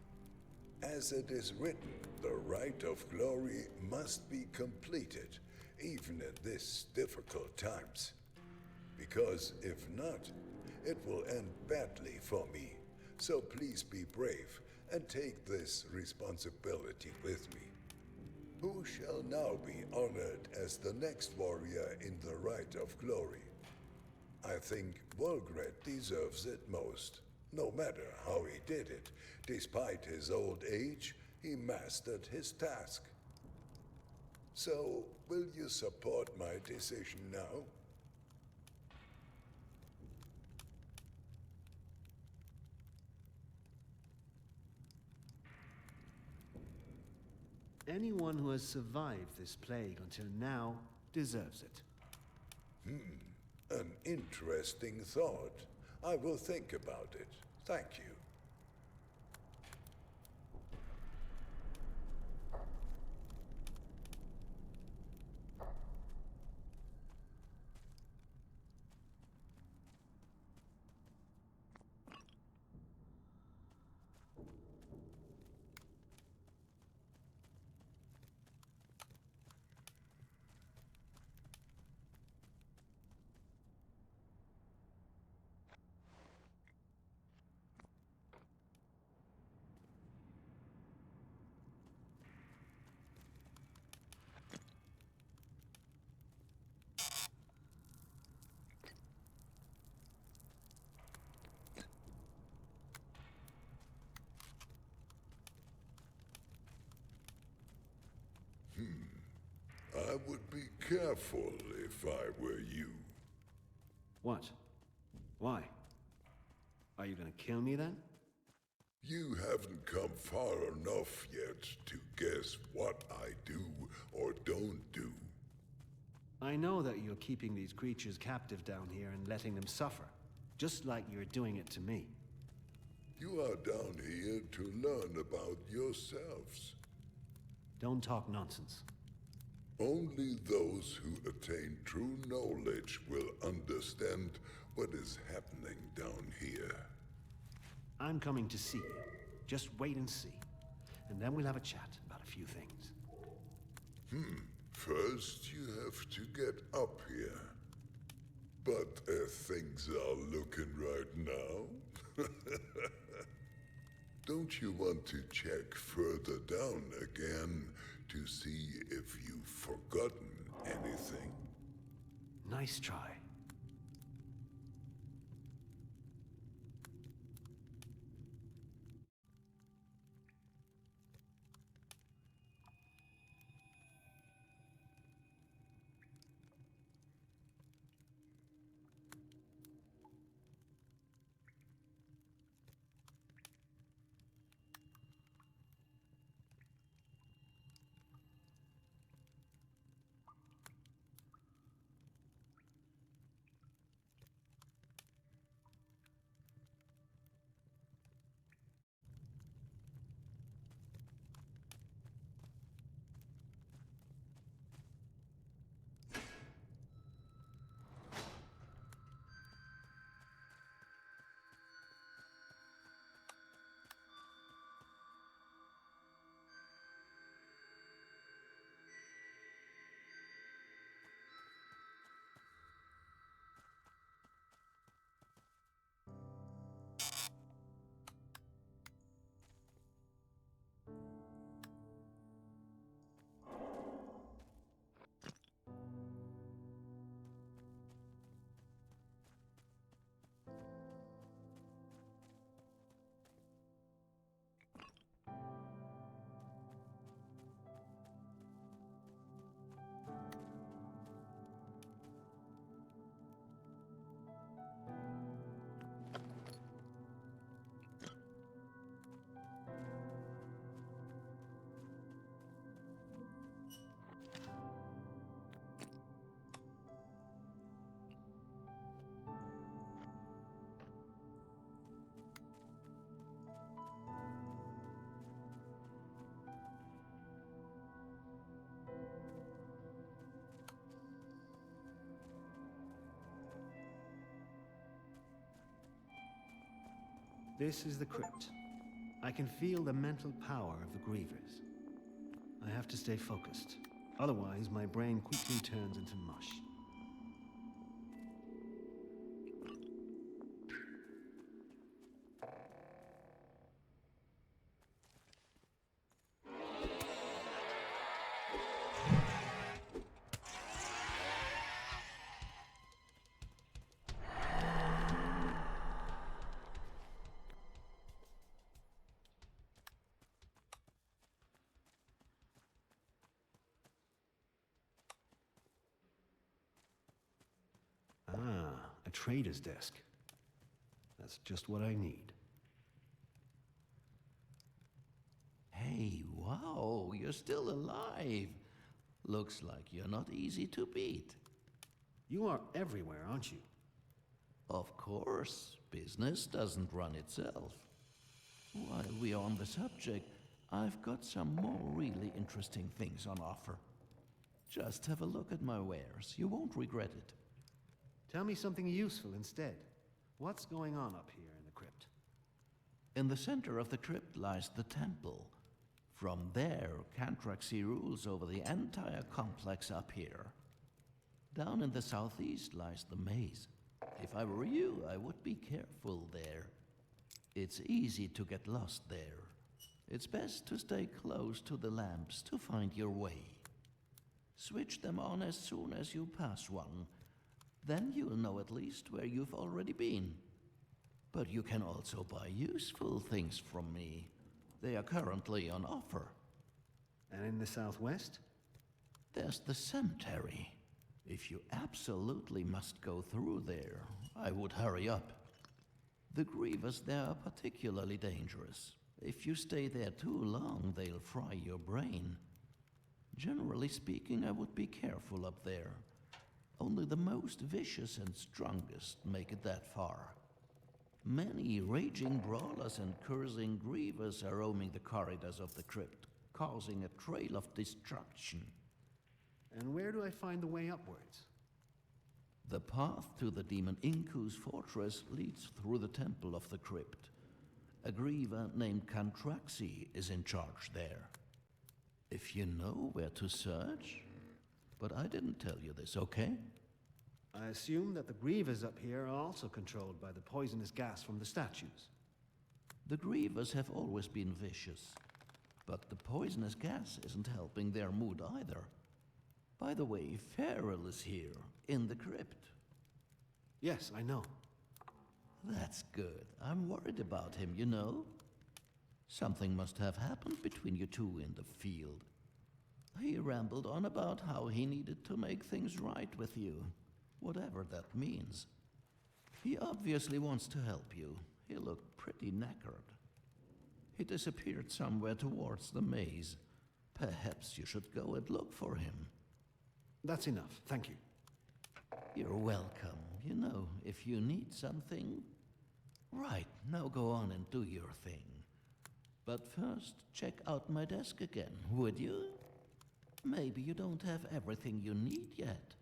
As it is written, the rite of glory must be completed, even in this difficult times. Because if not, it will end badly for me. So please be brave and take this responsibility with me. Who shall now be honored as the next warrior in the rite of glory? I think Volgred deserves it most. No matter how he did it, despite his old age, he mastered his task. So, will you support my decision now? Anyone who has survived this plague until now deserves it. An interesting thought. I will think about it. Thank you. I would be careful if I were you. What? Why? Are you gonna kill me then? You haven't come far enough yet to guess what I do or don't do. I know that you're keeping these creatures captive down here and letting them suffer, just like you're doing it to me. You are down here to learn about yourselves. Don't talk nonsense. Only those who attain true knowledge will understand what is happening down here. I'm coming to see you. Just wait and see. And then we'll have a chat about a few things. First, you have to get up here. But as things are looking right now... Don't you want to check further down again to see if you've forgotten anything? Nice try. This is the crypt. I can feel the mental power of the grievers. I have to stay focused. Otherwise, my brain quickly turns into mush. Ah, a trader's desk. That's just what I need. Hey, wow, you're still alive. Looks like you're not easy to beat. You are everywhere, aren't you? Of course, business doesn't run itself. While we're on the subject, I've got some more really interesting things on offer. Just have a look at my wares. You won't regret it. Tell me something useful instead. What's going on up here in the crypt? In the center of the crypt lies the temple. From there, Cantraxy rules over the entire complex up here. Down in the southeast lies the maze. If I were you, I would be careful there. It's easy to get lost there. It's best to stay close to the lamps to find your way. Switch them on as soon as you pass one. Then you'll know at least where you've already been. But you can also buy useful things from me. They are currently on offer. And in the southwest? There's the cemetery. If you absolutely must go through there, I would hurry up. The grievers there are particularly dangerous. If you stay there too long, they'll fry your brain. Generally speaking, I would be careful up there. Only the most vicious and strongest make it that far. Many raging brawlers and cursing grievers are roaming the corridors of the crypt, causing a trail of destruction. And where do I find the way upwards? The path to the demon Inku's fortress leads through the temple of the crypt. A griever named Cantraxy is in charge there. If you know where to search... But I didn't tell you this, okay? I assume that the grievers up here are also controlled by the poisonous gas from the statues. The grievers have always been vicious, but the poisonous gas isn't helping their mood either. By the way, Farrell is here, in the crypt. Yes, I know. That's good. I'm worried about him, you know? Something must have happened between you two in the field. He rambled on about how he needed to make things right with you, whatever that means. He obviously wants to help you. He looked pretty knackered. He disappeared somewhere towards the maze. Perhaps you should go and look for him. That's enough, thank you. You're welcome. You know, if you need something... Right, now go on and do your thing. But first, check out my desk again, would you? Maybe you don't have everything you need yet.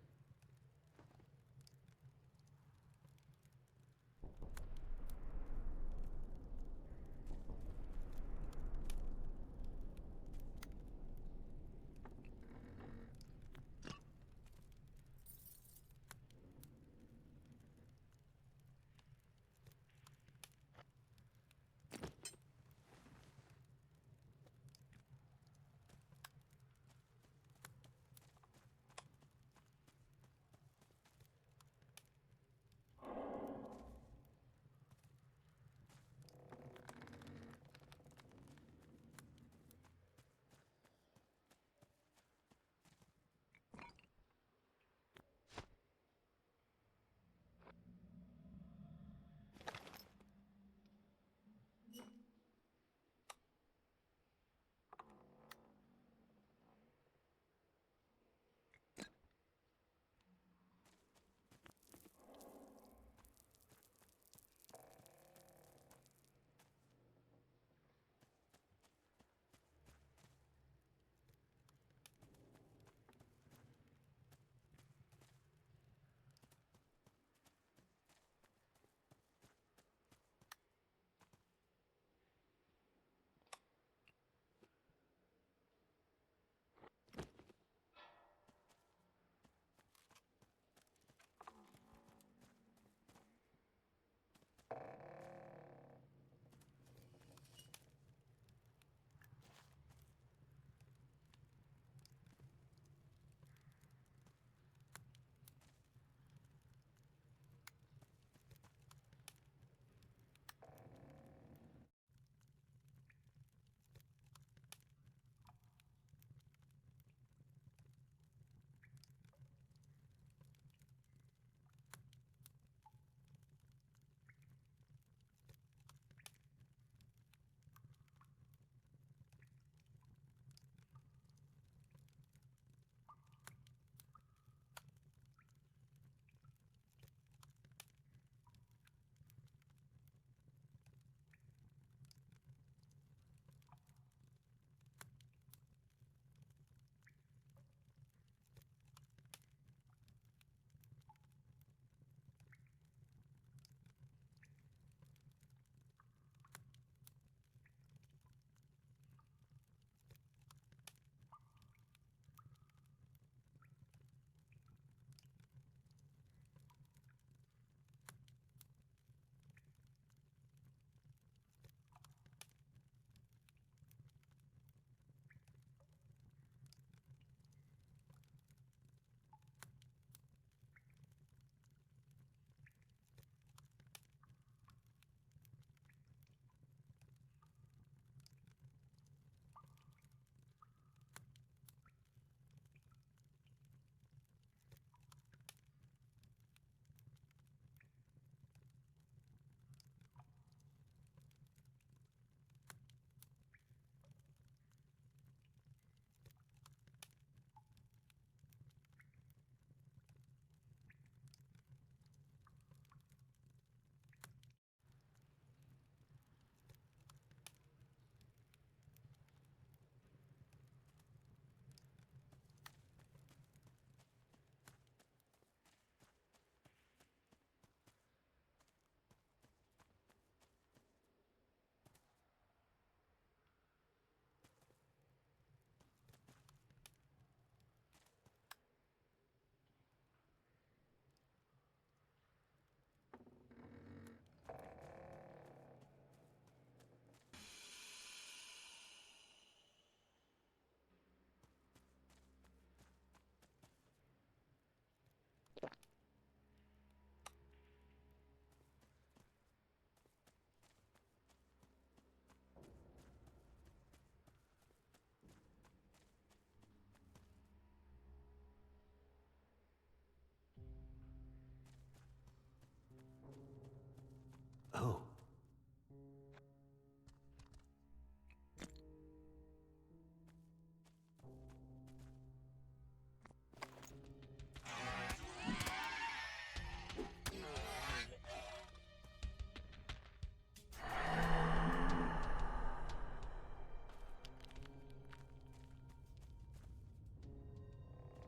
Oh.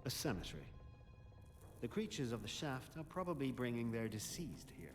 A cemetery. The creatures of the shaft are probably bringing their deceased here.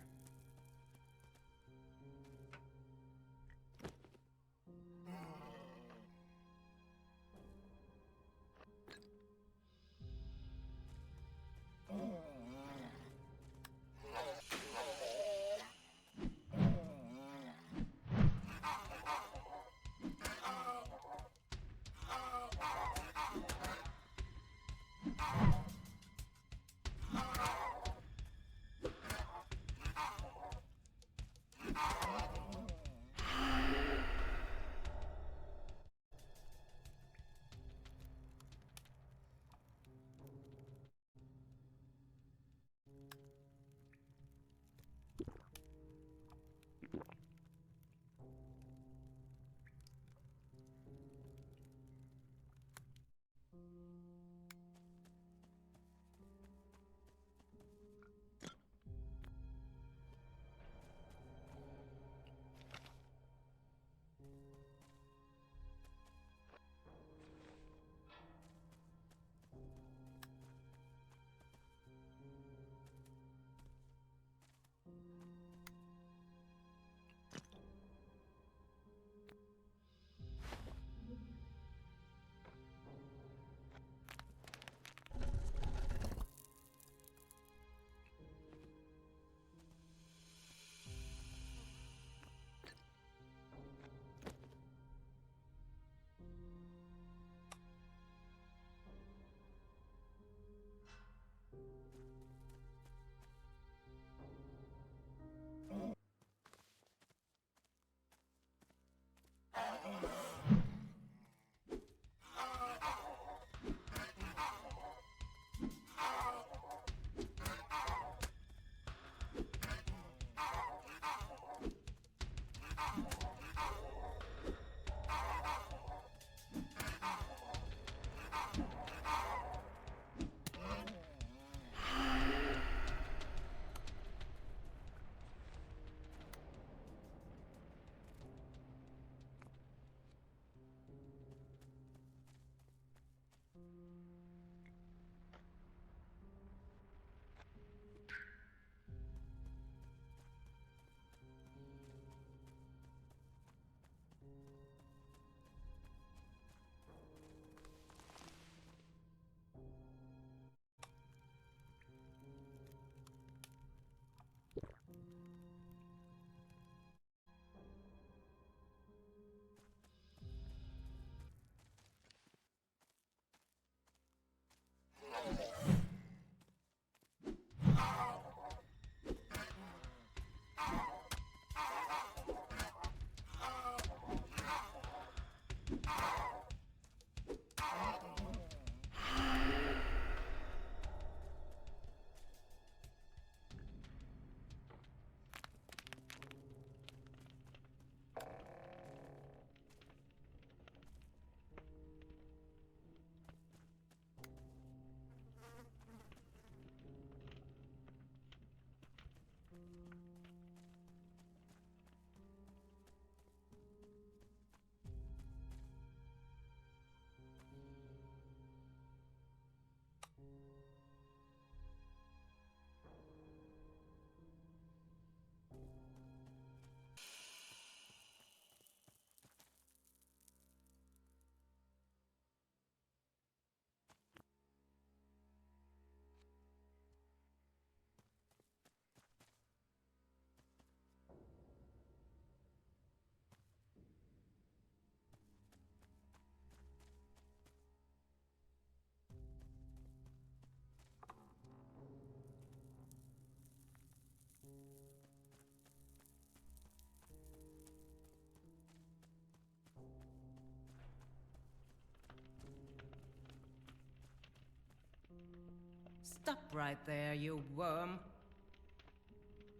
Stop right there, you worm.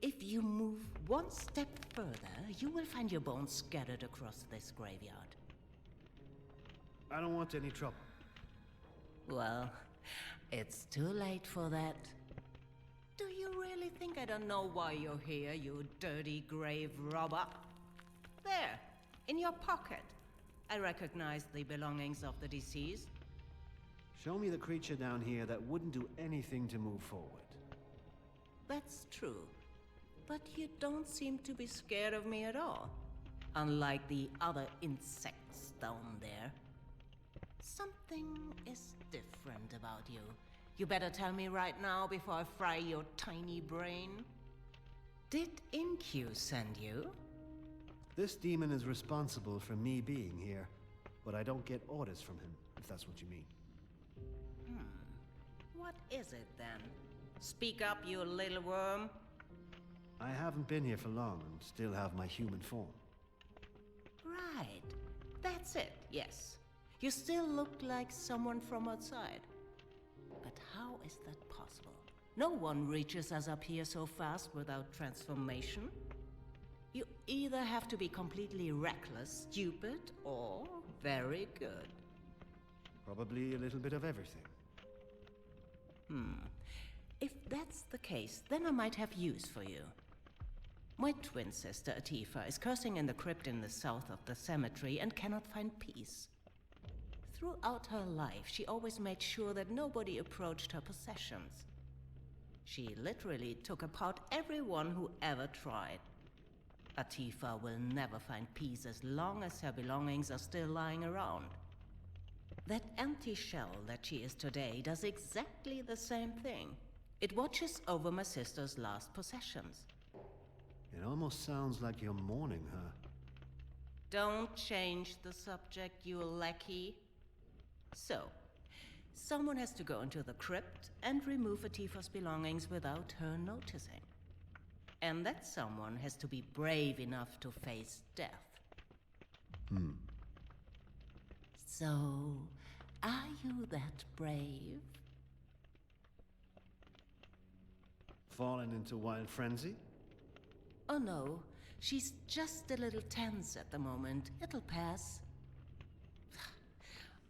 If you move one step further, you will find your bones scattered across this graveyard. I don't want any trouble. Well, it's too late for that. Do you really think I don't know why you're here, you dirty grave robber? There, in your pocket. I recognize the belongings of the deceased. Show me the creature down here that wouldn't do anything to move forward. That's true. But you don't seem to be scared of me at all. Unlike the other insects down there. Something is different about you. You better tell me right now before I fry your tiny brain. Did InQ send you? This demon is responsible for me being here, but I don't get orders from him, if that's what you mean. What is it then? Speak up, you little worm. I haven't been here for long and still have my human form. Right. That's it, yes. You still look like someone from outside. But how is that possible? No one reaches us up here so fast without transformation. You either have to be completely reckless, stupid, or very good. Probably a little bit of everything. If that's the case, then I might have use for you. My twin sister, Atifa, is cursing in the crypt in the south of the cemetery and cannot find peace. Throughout her life, she always made sure that nobody approached her possessions. She literally took apart everyone who ever tried. Atifa will never find peace as long as her belongings are still lying around. That empty shell that she is today does exactly the same thing. It watches over my sister's last possessions. It almost sounds like you're mourning her. Don't change the subject, you lackey. So, someone has to go into the crypt and remove Atifa's belongings without her noticing. And that someone has to be brave enough to face death. So, are you that brave? Fallen into wild frenzy? Oh no, she's just a little tense at the moment. It'll pass.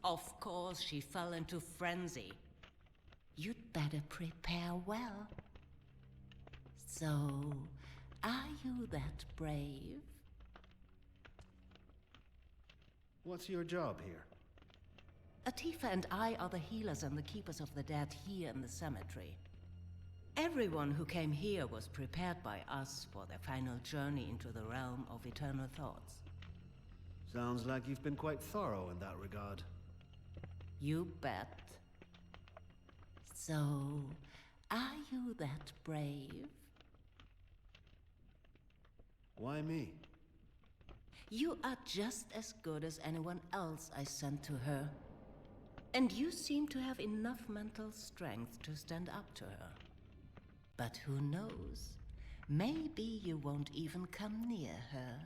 Of course she fell into frenzy. You'd better prepare well. So, are you that brave? What's your job here? Atifa and I are the healers and the keepers of the dead here in the cemetery. Everyone who came here was prepared by us for their final journey into the realm of eternal thoughts. Sounds like you've been quite thorough in that regard. You bet. So, are you that brave? Why me? You are just as good as anyone else I sent to her. And you seem to have enough mental strength to stand up to her. But who knows? Maybe you won't even come near her.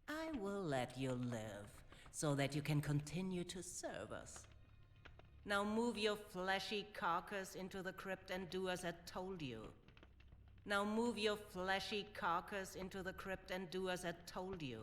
I will let you live, so that you can continue to serve us. Now move your fleshy carcass into the crypt and do as I told you. Now move your fleshy carcass into the crypt and do as I told you.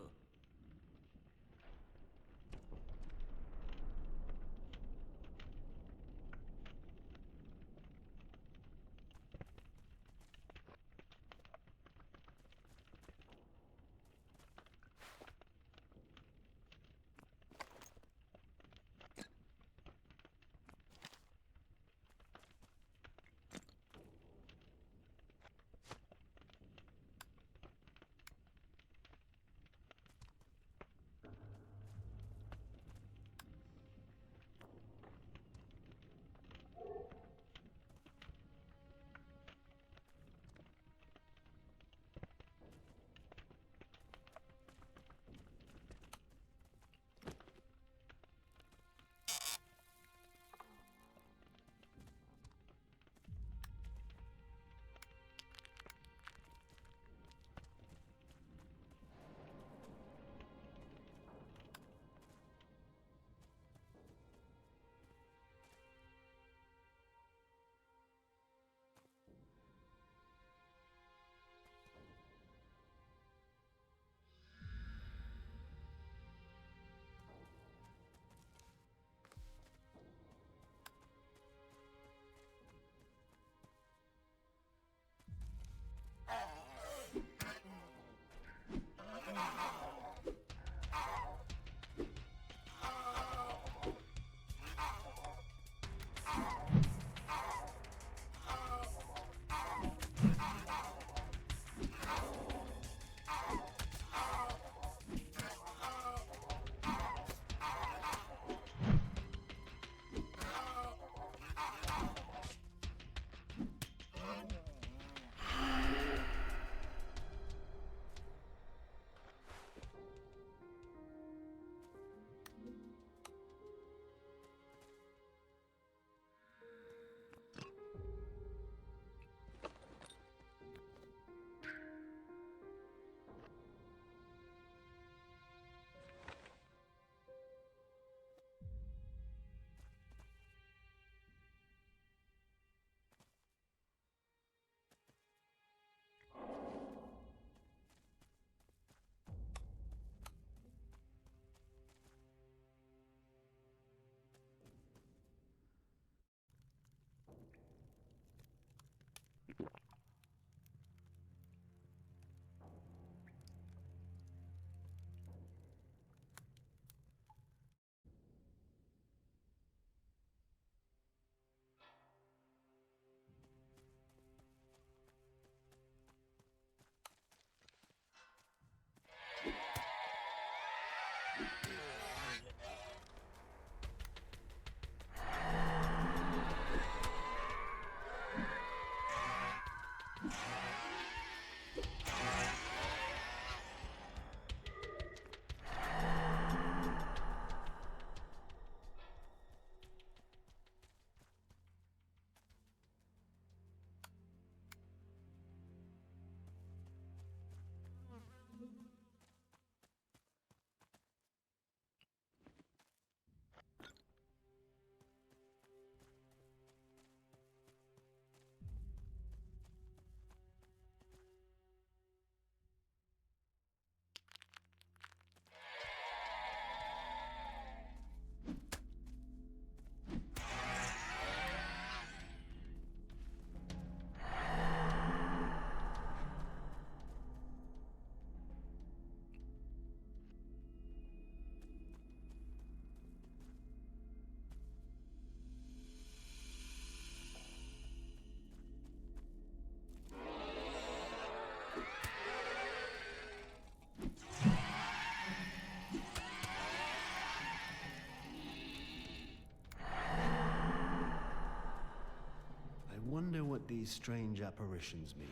these strange apparitions mean?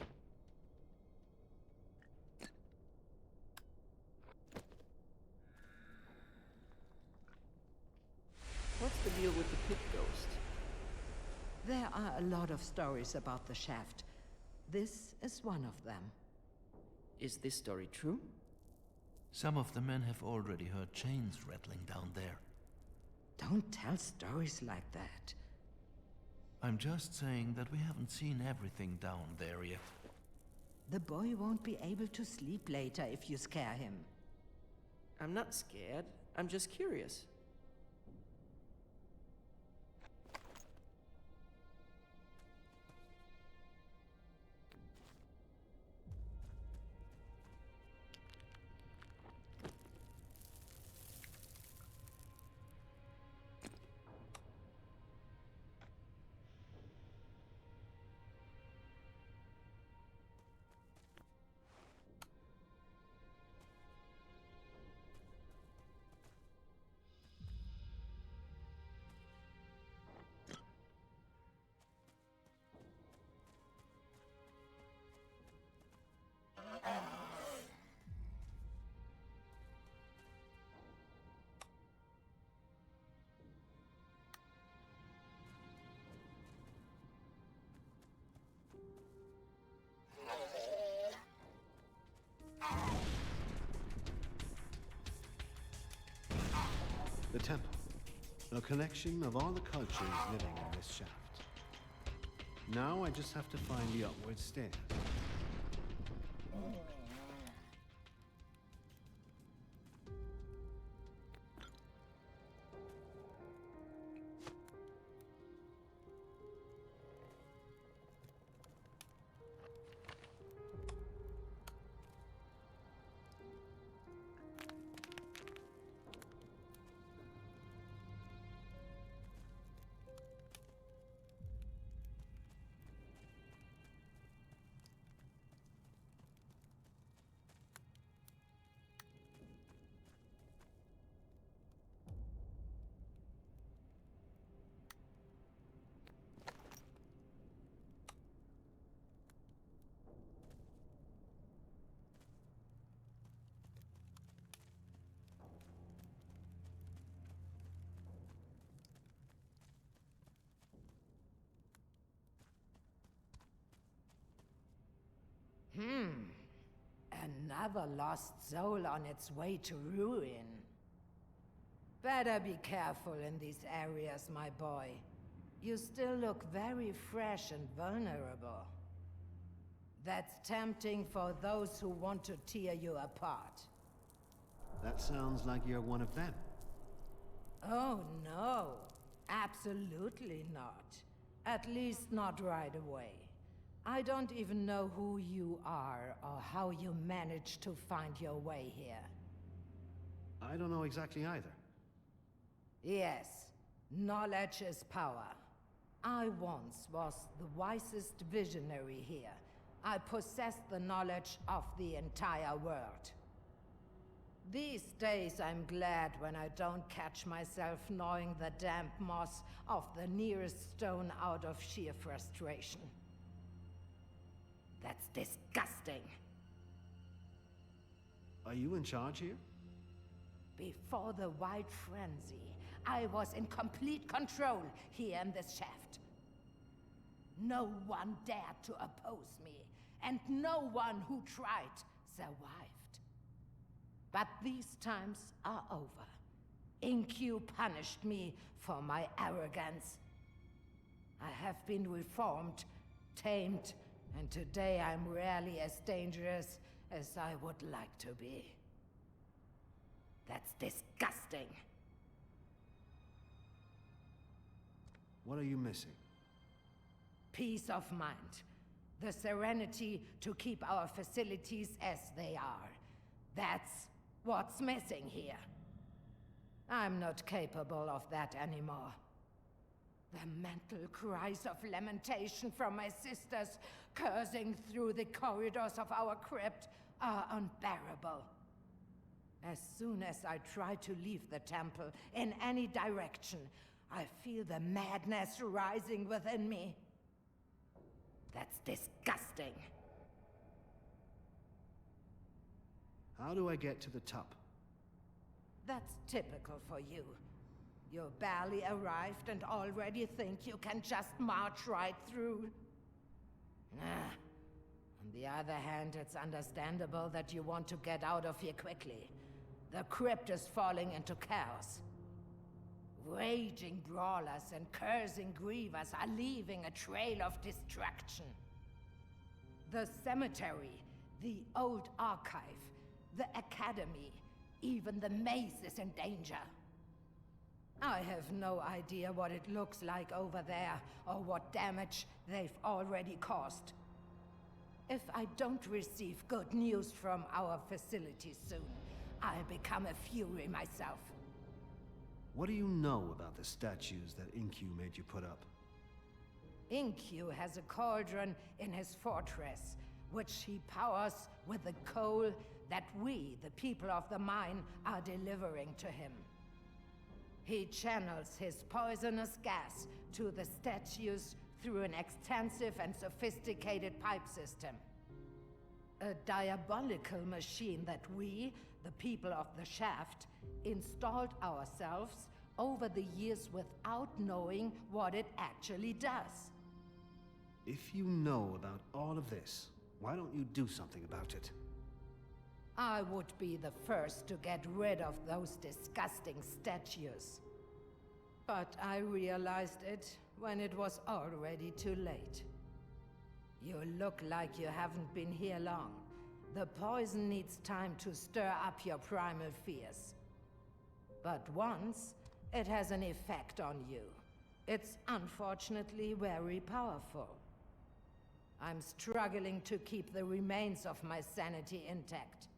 What's the deal with the pit ghost? There are a lot of stories about the shaft. This is one of them. Is this story true? Some of the men have already heard chains rattling down there. Don't tell stories like that. I'm just saying that we haven't seen everything down there yet. The boy won't be able to sleep later if you scare him. I'm not scared. I'm just curious. The temple. A collection of all the cultures living in this shaft. Now I just have to find the upward stairs. Another lost soul on its way to ruin. Better be careful in these areas, my boy. You still look very fresh and vulnerable. That's tempting for those who want to tear you apart. That sounds like you're one of them. Oh no, absolutely not. At least not right away. I don't even know who you are or how you managed to find your way here. I don't know exactly either. Yes, knowledge is power. I once was the wisest visionary here. I possessed the knowledge of the entire world. These days I'm glad when I don't catch myself gnawing the damp moss of the nearest stone out of sheer frustration. That's disgusting. Are you in charge here? Before the White Frenzy, I was in complete control here in this shaft. No one dared to oppose me, and no one who tried survived. But these times are over. Incu punished me for my arrogance. I have been reformed, tamed, and today I'm rarely as dangerous as I would like to be. That's disgusting. What are you missing? Peace of mind. The serenity to keep our facilities as they are. That's what's missing here. I'm not capable of that anymore. The mental cries of lamentation from my sisters cursing through the corridors of our crypt are unbearable. As soon as I try to leave the temple in any direction, I feel the madness rising within me. That's disgusting. How do I get to the top? That's typical for you. You barely arrived and already think you can just march right through. On the other hand, it's understandable that you want to get out of here quickly. The crypt is falling into chaos. Raging brawlers and cursing grievers are leaving a trail of destruction. The cemetery, the old archive, the academy, even the maze is in danger. I have no idea what it looks like over there, or what damage they've already caused. If I don't receive good news from our facility soon, I'll become a fury myself. What do you know about the statues that Inku made you put up? Inku has a cauldron in his fortress, which he powers with the coal that we, the people of the mine, are delivering to him. He channels his poisonous gas to the statues through an extensive and sophisticated pipe system. A diabolical machine that we, the people of the shaft, installed ourselves over the years without knowing what it actually does. If you know about all of this, why don't you do something about it? I would be the first to get rid of those disgusting statues. But I realized it when it was already too late. You look like you haven't been here long. The poison needs time to stir up your primal fears. But once, it has an effect on you. It's unfortunately very powerful. I'm struggling to keep the remains of my sanity intact.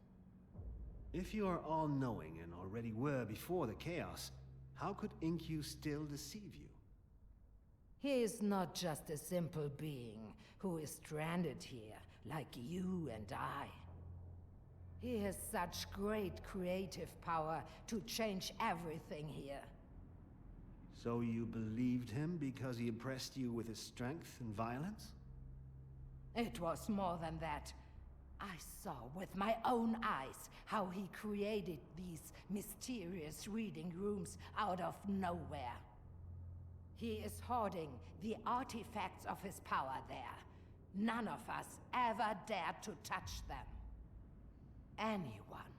If you are all-knowing and already were before the chaos, how could Inku still deceive you? He is not just a simple being who is stranded here, like you and I. He has such great creative power to change everything here. So you believed him because he impressed you with his strength and violence? It was more than that. I saw with my own eyes how he created these mysterious reading rooms out of nowhere. He is hoarding the artifacts of his power there. None of us ever dared to touch them. Anyone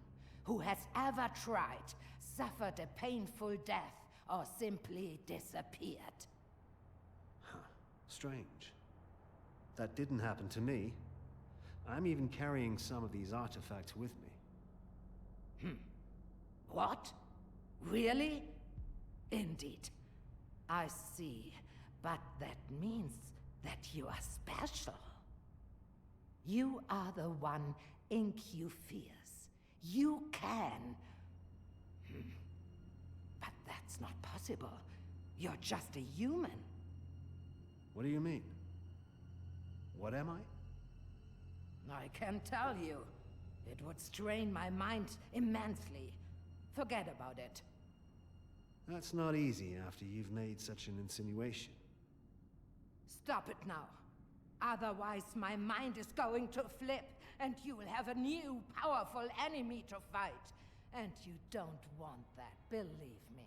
who has ever tried suffered a painful death or simply disappeared. Huh. Strange. That didn't happen to me. I'm even carrying some of these artifacts with me. What? Really? Indeed. I see. But that means that you are special. You are the one Inku fears. You can. But that's not possible. You're just a human. What do you mean? What am I? I can tell you. It would strain my mind immensely. Forget about it. That's not easy after you've made such an insinuation. Stop it now. Otherwise, my mind is going to flip, and you will have a new, powerful enemy to fight. And you don't want that, believe me.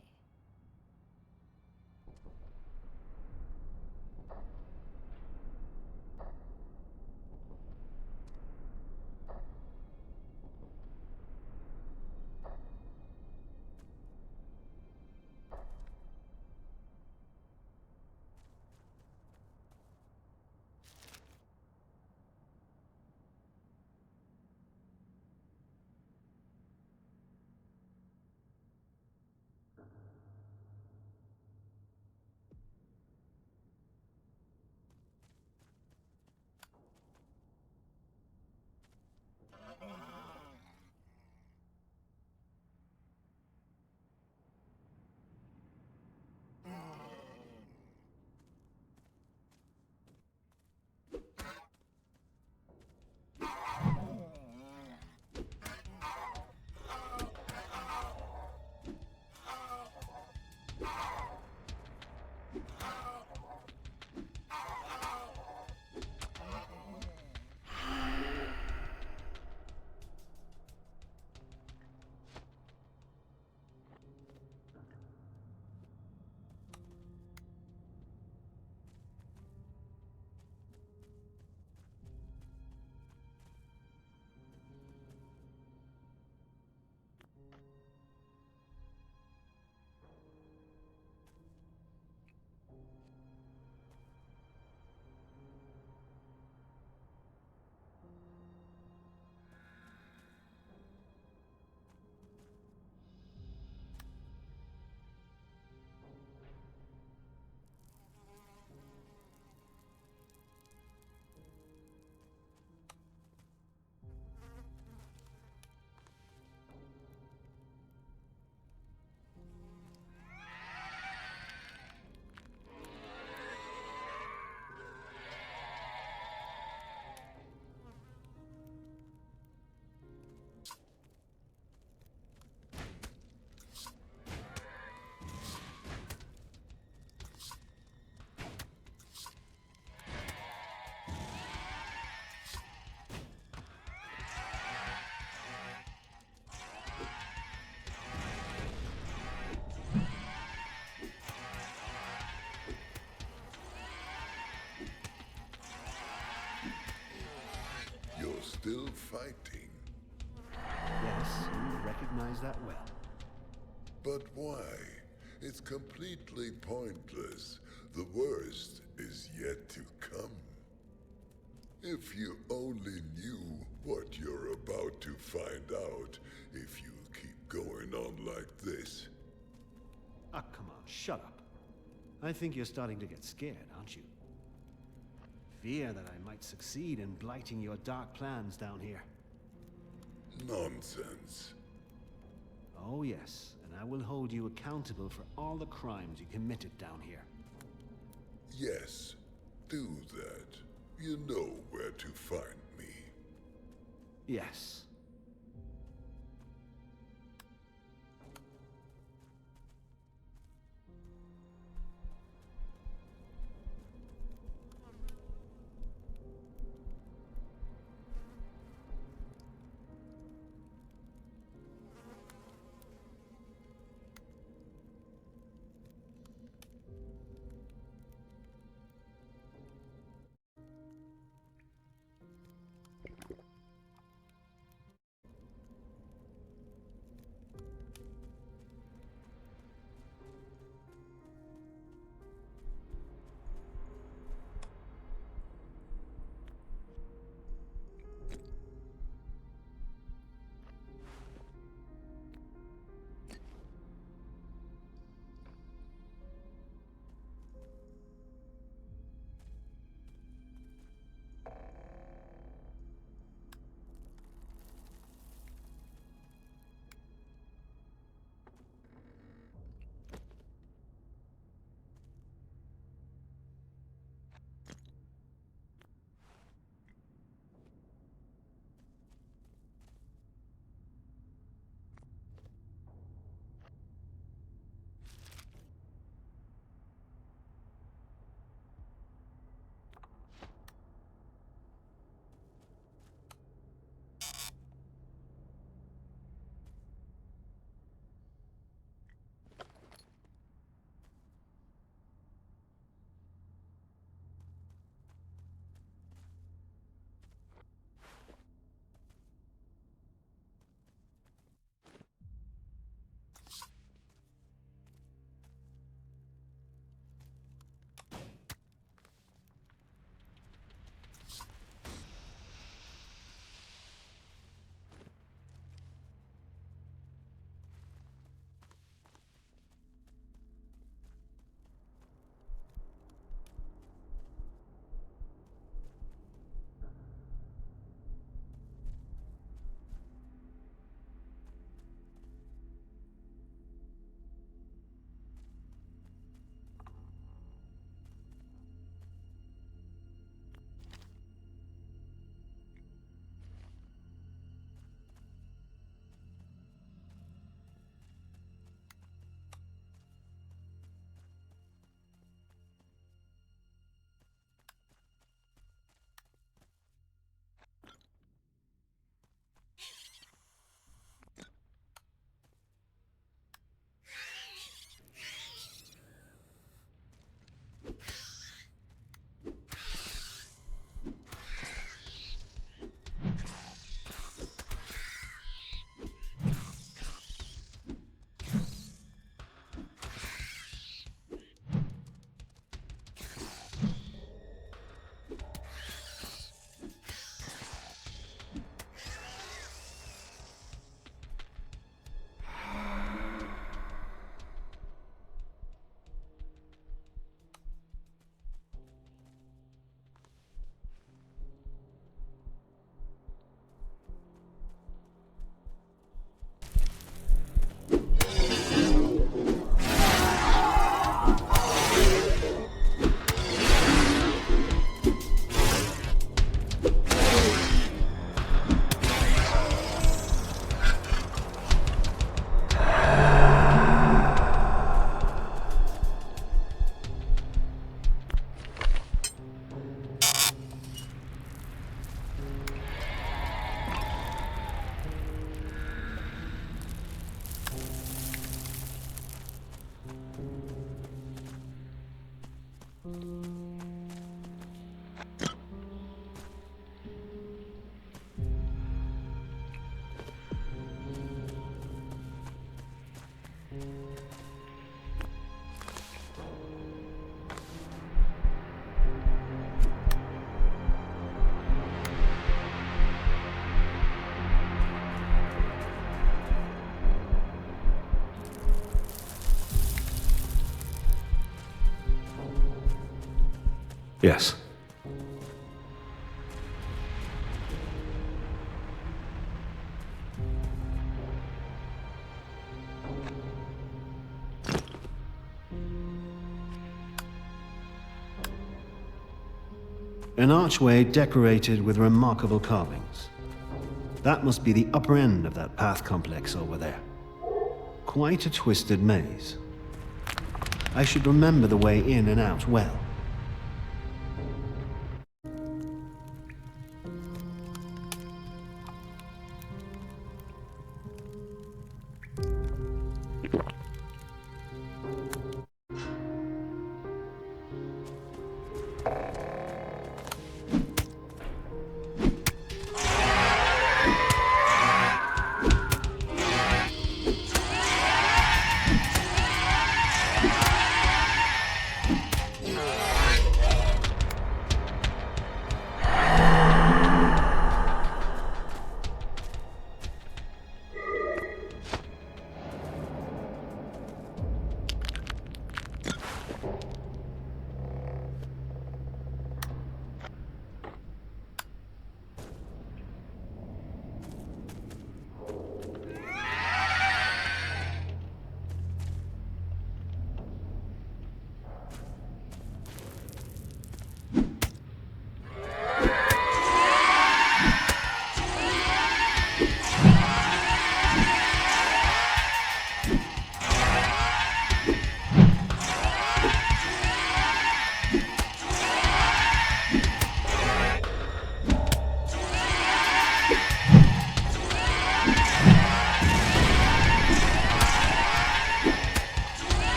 still fighting. Yes, you recognize that well. But why? It's completely pointless. The worst is yet to come. If you only knew what you're about to find out if you keep going on like this. Ah, come on, shut up. I think you're starting to get scared, aren't you? Fear that I might succeed in blighting your dark plans down here. Nonsense. Oh yes, and I will hold you accountable for all the crimes you committed down here. Yes, do that. You know where to find me. Yes. Yes. An archway decorated with remarkable carvings. That must be the upper end of that path complex over there. Quite a twisted maze. I should remember the way in and out well.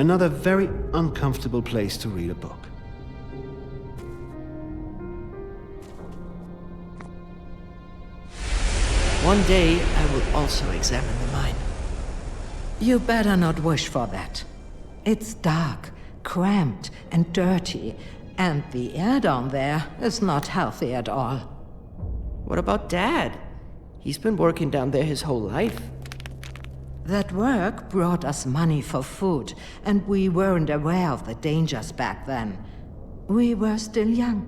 Another very uncomfortable place to read a book. One day, I will also examine the mine. You better not wish for that. It's dark, cramped, and dirty, and the air down there is not healthy at all. What about Dad? He's been working down there his whole life. That work brought us money for food, and we weren't aware of the dangers back then. We were still young.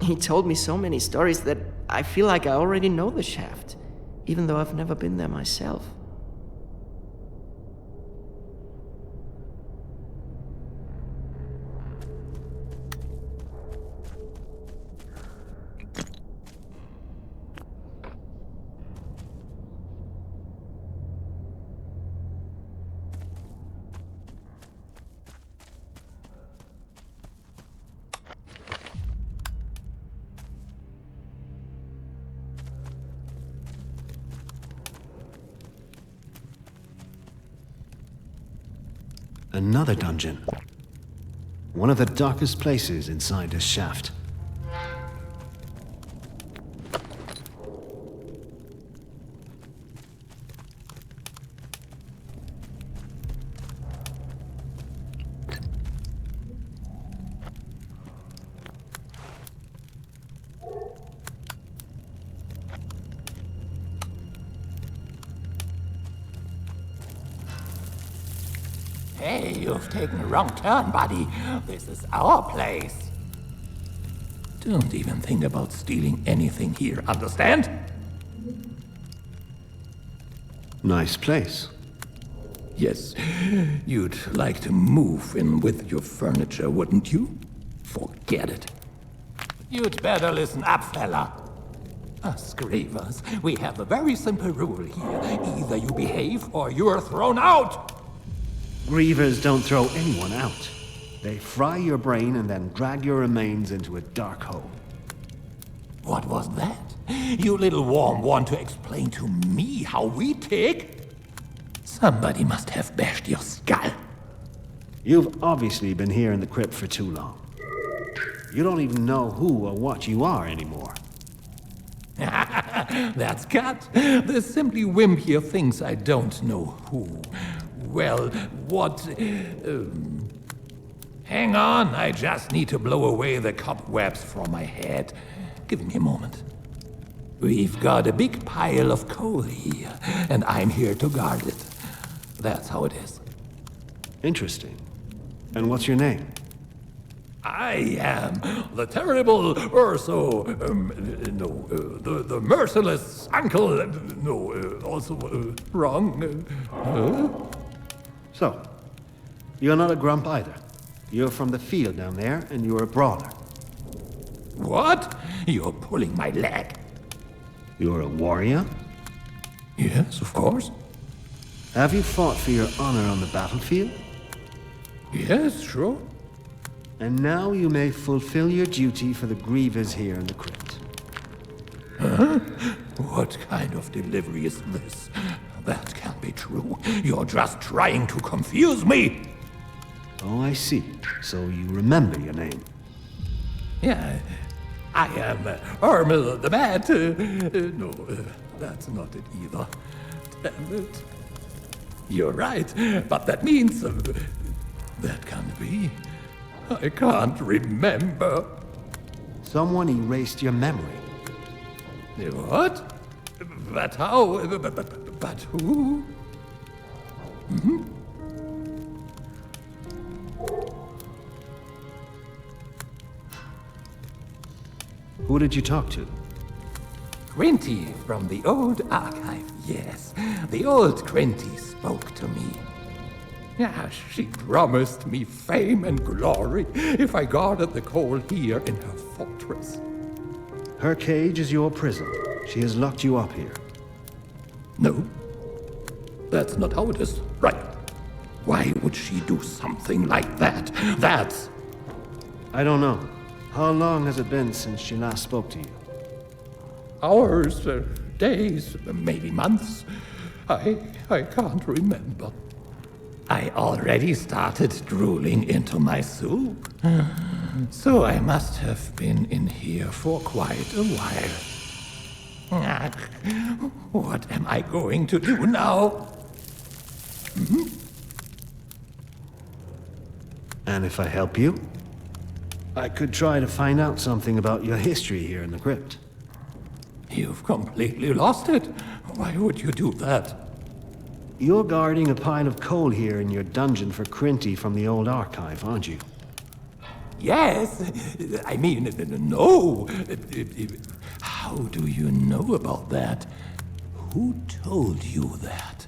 He told me so many stories that I feel like I already know the shaft, even though I've never been there myself. Another dungeon. One of the darkest places inside this shaft. Hey, you've taken a wrong turn, buddy. This is our place. Don't even think about stealing anything here, understand? Nice place. Yes, you'd like to move in with your furniture, wouldn't you? Forget it. You'd better listen up, fella. Us grievers, we have a very simple rule here. Either you behave or you're thrown out! Grievers don't throw anyone out. They fry your brain and then drag your remains into a dark hole. What was that? You little worm want to explain to me how we take? Somebody must have bashed your skull. You've obviously been here in the crypt for too long. You don't even know who or what you are anymore. That's cut. The simply wimp here thinks I don't know who. Well, what... Hang on, I just need to blow away the cobwebs from my head. Give me a moment. We've got a big pile of coal here, and I'm here to guard it. That's how it is. Interesting. And what's your name? I am the terrible Urso, the merciless uncle, also wrong. So, you're not a grump either. You're from the field down there, and you're a brawler. What? You're pulling my leg. You're a warrior? Yes, of course. Have you fought for your honor on the battlefield? Yes, sure. And now you may fulfill your duty for the grievers here in the crypt. Huh? What kind of delivery is this? That can't be true. You're just trying to confuse me. Oh, I see. So you remember your name. Yeah, I am Ermil the Bat. No, that's not it either. Damn it. You're right, but that means... that can't be. I can't remember. Someone erased your memory. What? But how? But who? Mm-hmm. Who did you talk to? Quinty from the old archive, yes. The old Quinty spoke to me. Yeah, she promised me fame and glory if I guarded the coal here in her fortress. Her cage is your prison. She has locked you up here. No, that's not how it is. Right. Why would she do something like that? That's... I don't know. How long has it been since she last spoke to you? Hours, days, maybe months. I can't remember. I already started drooling into my soup. So I must have been in here for quite a while. What am I going to do now? Mm-hmm. And if I help you? I could try to find out something about your history here in the crypt. You've completely lost it. Why would you do that? You're guarding a pile of coal here in your dungeon for Quinty from the old archive, aren't you? Yes. I mean, no. How do you know about that? Who told you that?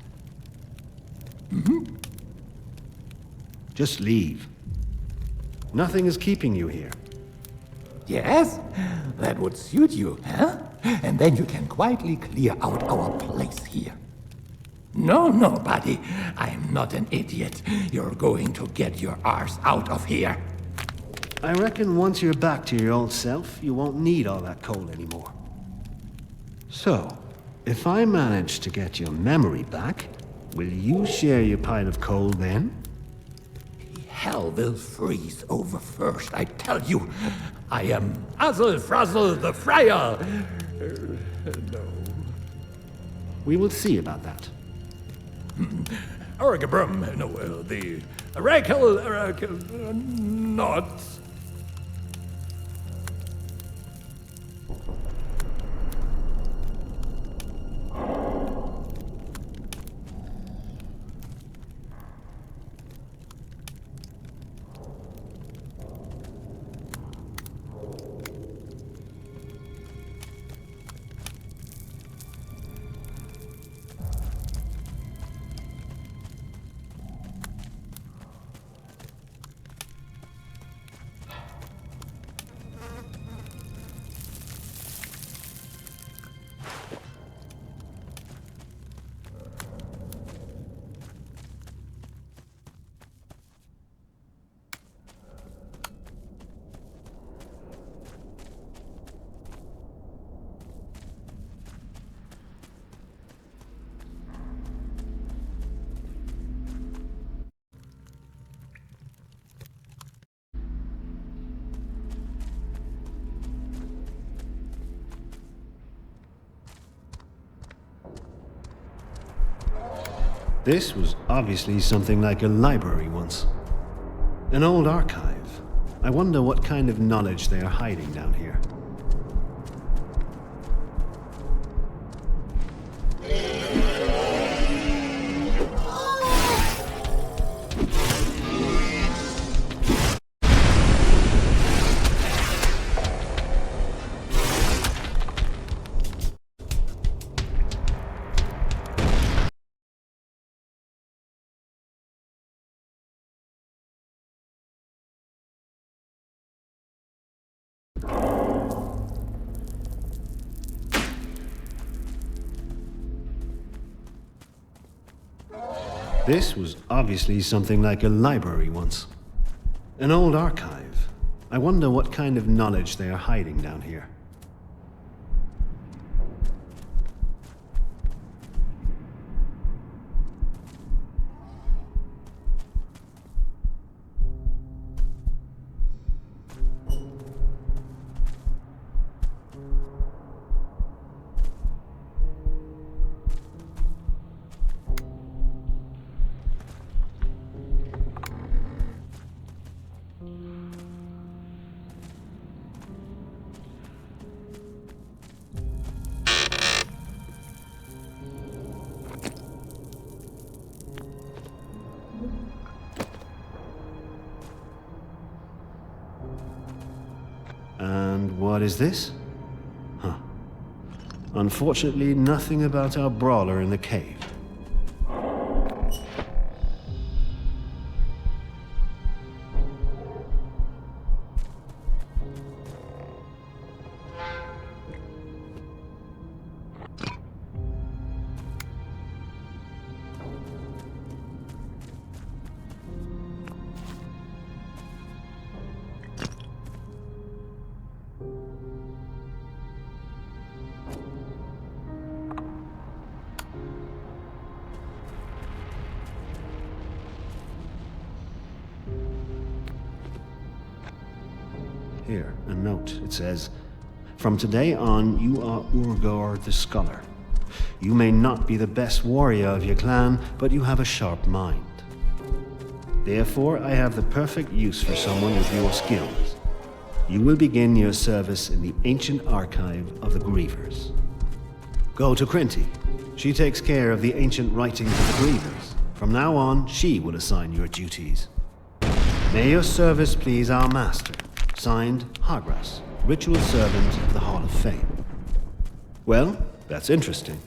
Mm-hmm. Just leave. Nothing is keeping you here. Yes? That would suit you, huh? And then you can quietly clear out our place here. No, buddy. I'm not an idiot. You're going to get your arse out of here. I reckon once you're back to your old self, you won't need all that coal anymore. So, if I manage to get your memory back, will you share your pile of coal then? Hell will freeze over first, I tell you. I am Uzzle Frazzle the Friar. No. We will see about that. Urgabrum, no, the Oracle, not. This was obviously something like a library once. An old archive. I wonder what kind of knowledge they are hiding down here. This was obviously something like a library once. An old archive. I wonder what kind of knowledge they are hiding down here. And what is this? Huh. Unfortunately, nothing about our brawler in the cave. Here, a note. It says, "From today on, you are Urgor the Scholar. You may not be the best warrior of your clan, but you have a sharp mind. Therefore, I have the perfect use for someone with your skills. You will begin your service in the ancient archive of the Grievers. Go to Crinty. She takes care of the ancient writings of the Grievers. From now on, she will assign your duties. May your service please our master. Signed, Hagras, Ritual Servant of the Hall of Fame." Well, that's interesting.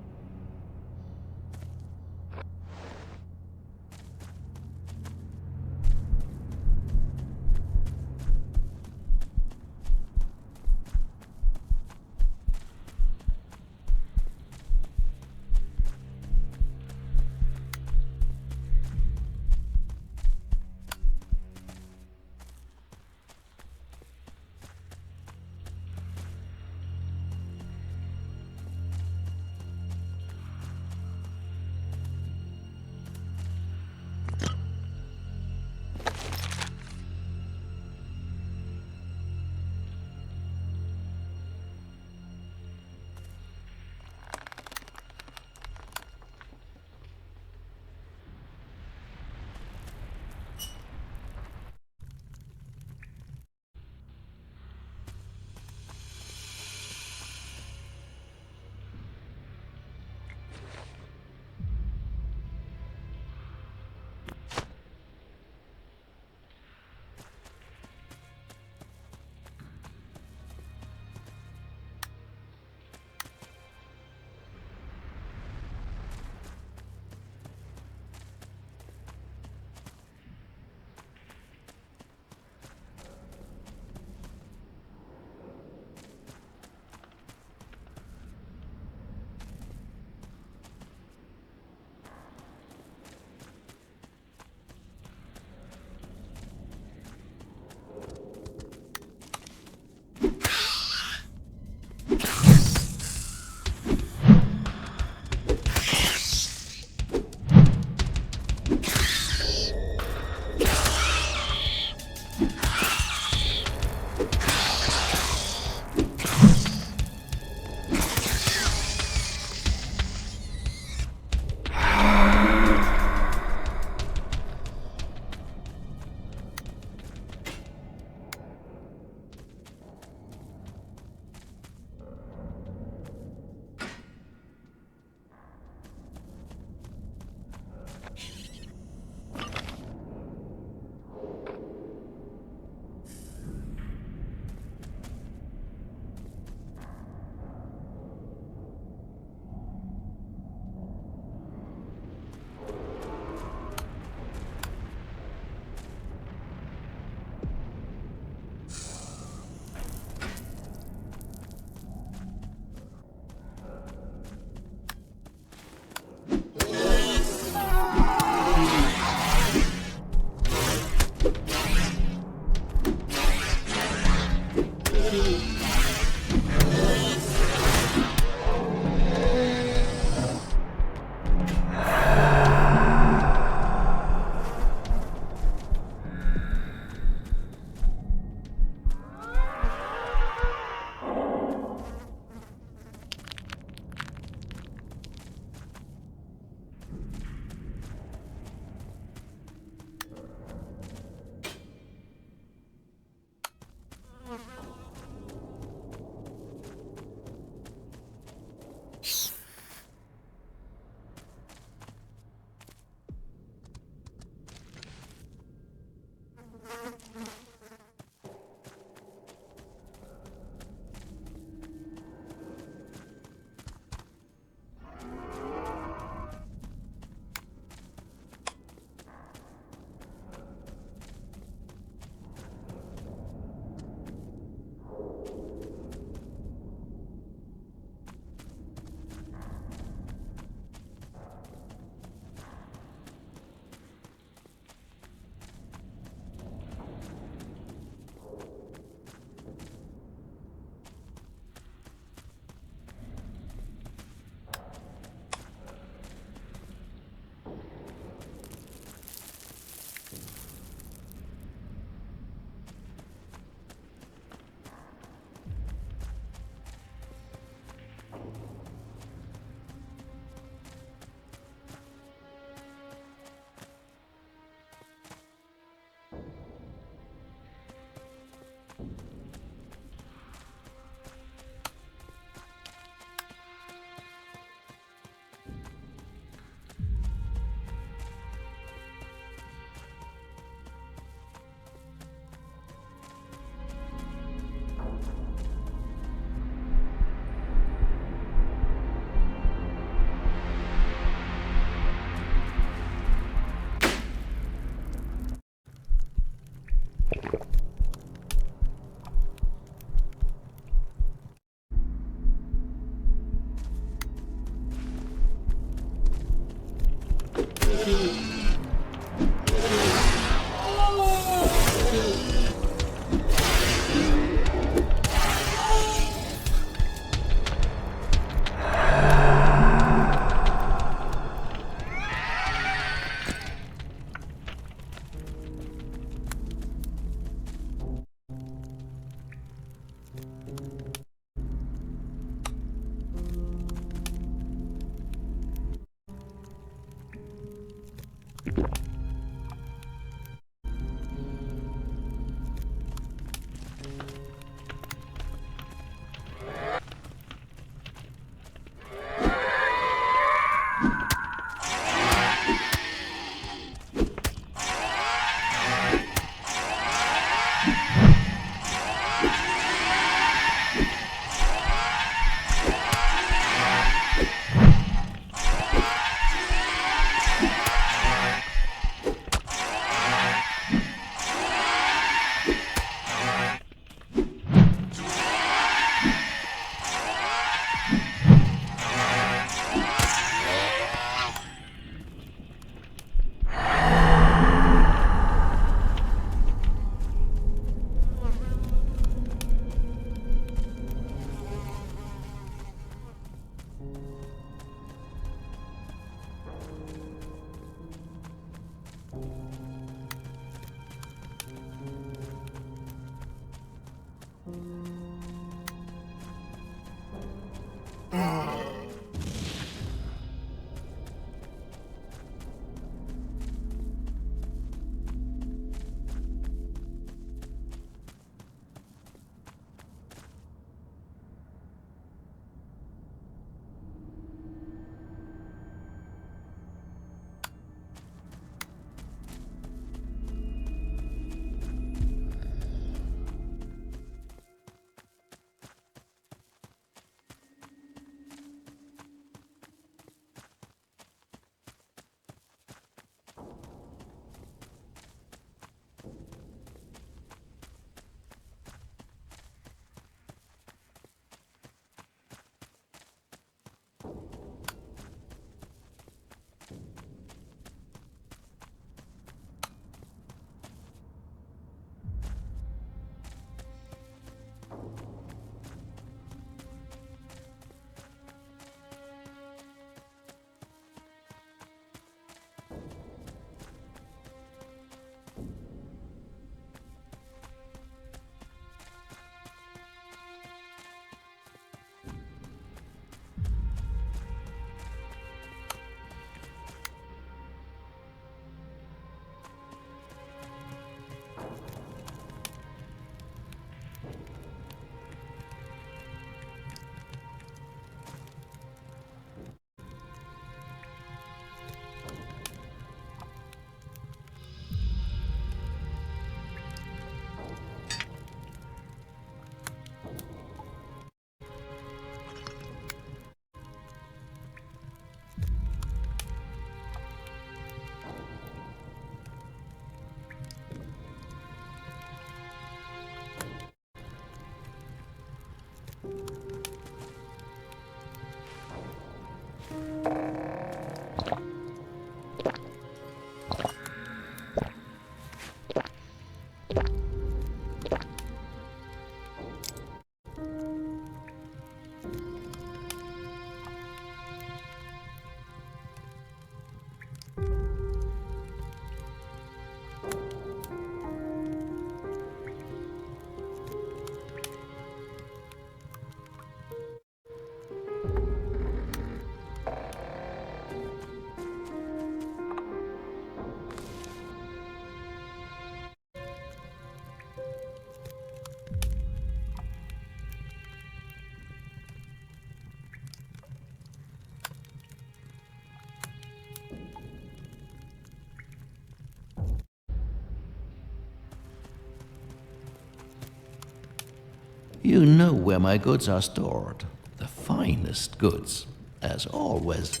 You know where my goods are stored. The finest goods, as always.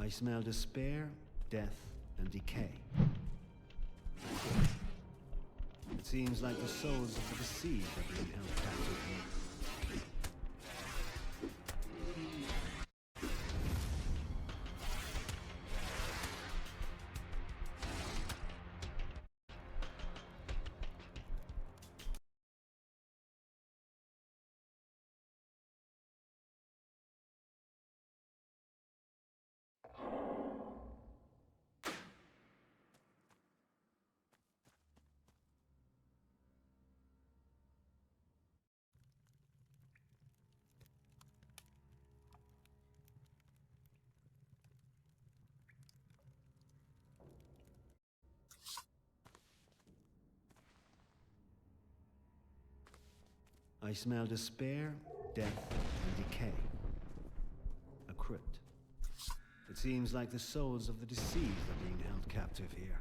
I smell despair, death, and decay. It seems like the souls of the deceived are being held captive here. I smell despair, death, and decay. A crypt. It seems like the souls of the deceived are being held captive here.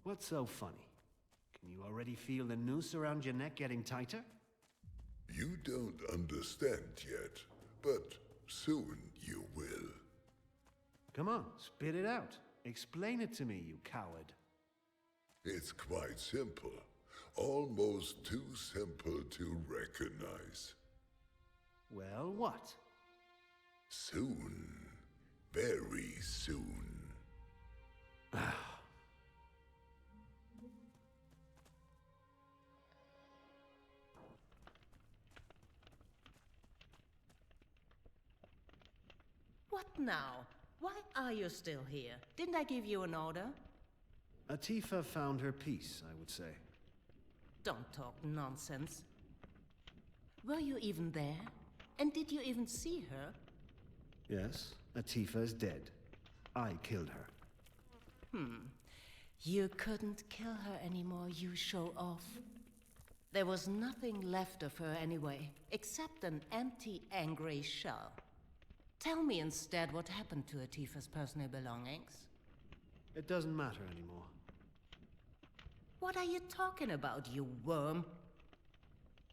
What's so funny? Can you already feel the noose around your neck getting tighter? You don't understand yet, but soon you will. Come on, spit it out. Explain it to me, you coward. It's quite simple. Almost too simple to recognize. Well, what? Soon. Very soon. What now? Why are you still here? Didn't I give you an order? Atifa found her peace, I would say. Don't talk nonsense. Were you even there? And did you even see her? Yes, Atifa is dead. I killed her. You couldn't kill her anymore, you show off. There was nothing left of her anyway, except an empty, angry shell. Tell me instead what happened to Atifa's personal belongings. It doesn't matter anymore. What are you talking about, you worm?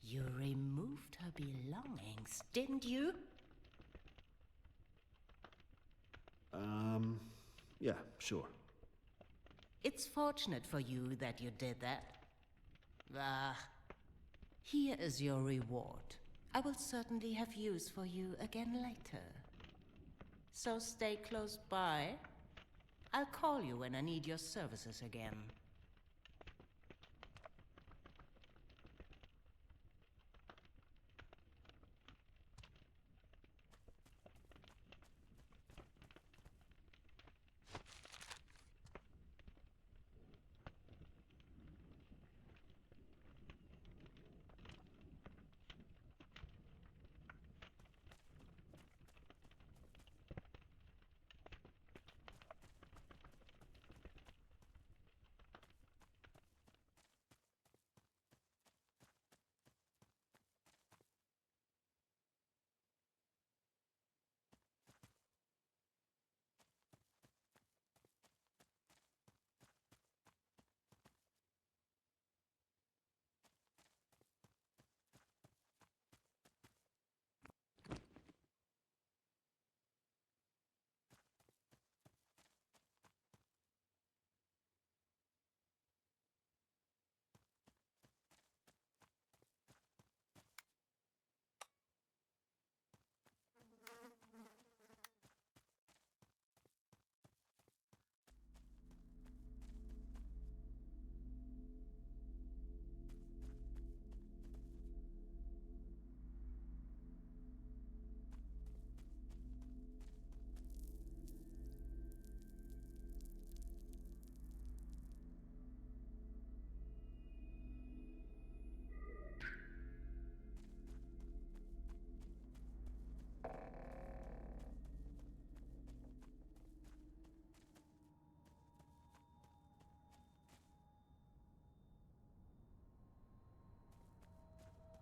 You removed her belongings, didn't you? Yeah, sure. It's fortunate for you that you did that. Here is your reward. I will certainly have use for you again later. So stay close by. I'll call you when I need your services again.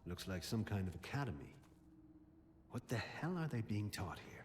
Looks like some kind of academy. What the hell are they being taught here?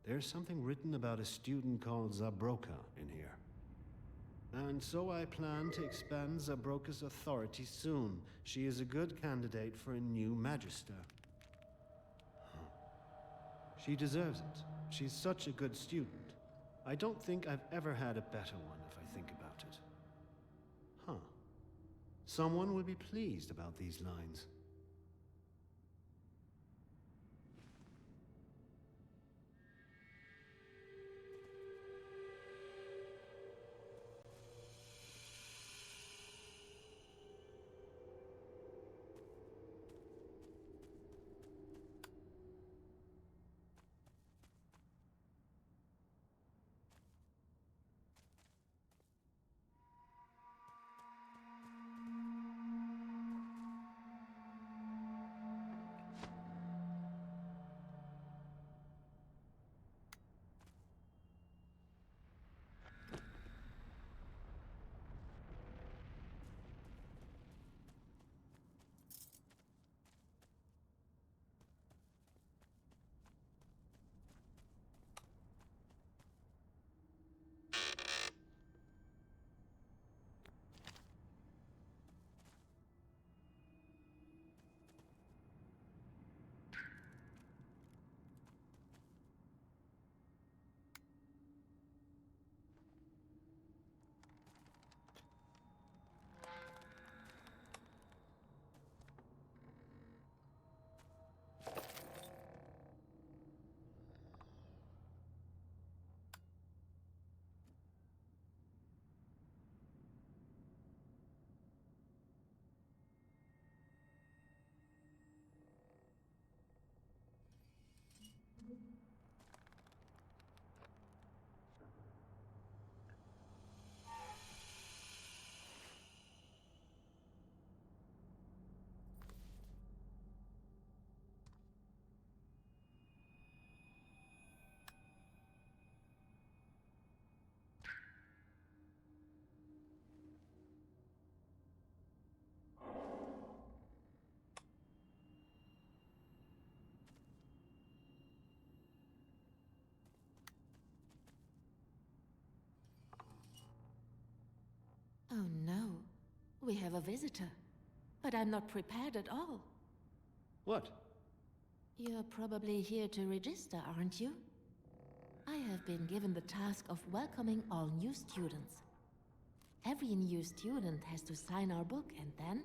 There's something written about a student called Zabroka in here. And so I plan to expand Zabroka's authority soon. She is a good candidate for a new Magister. She deserves it. She's such a good student. I don't think I've ever had a better one if I think about it. Huh. Someone will be pleased about these lines. Oh no, we have a visitor. But I'm not prepared at all. What? You're probably here to register, aren't you? I have been given the task of welcoming all new students. Every new student has to sign our book and then...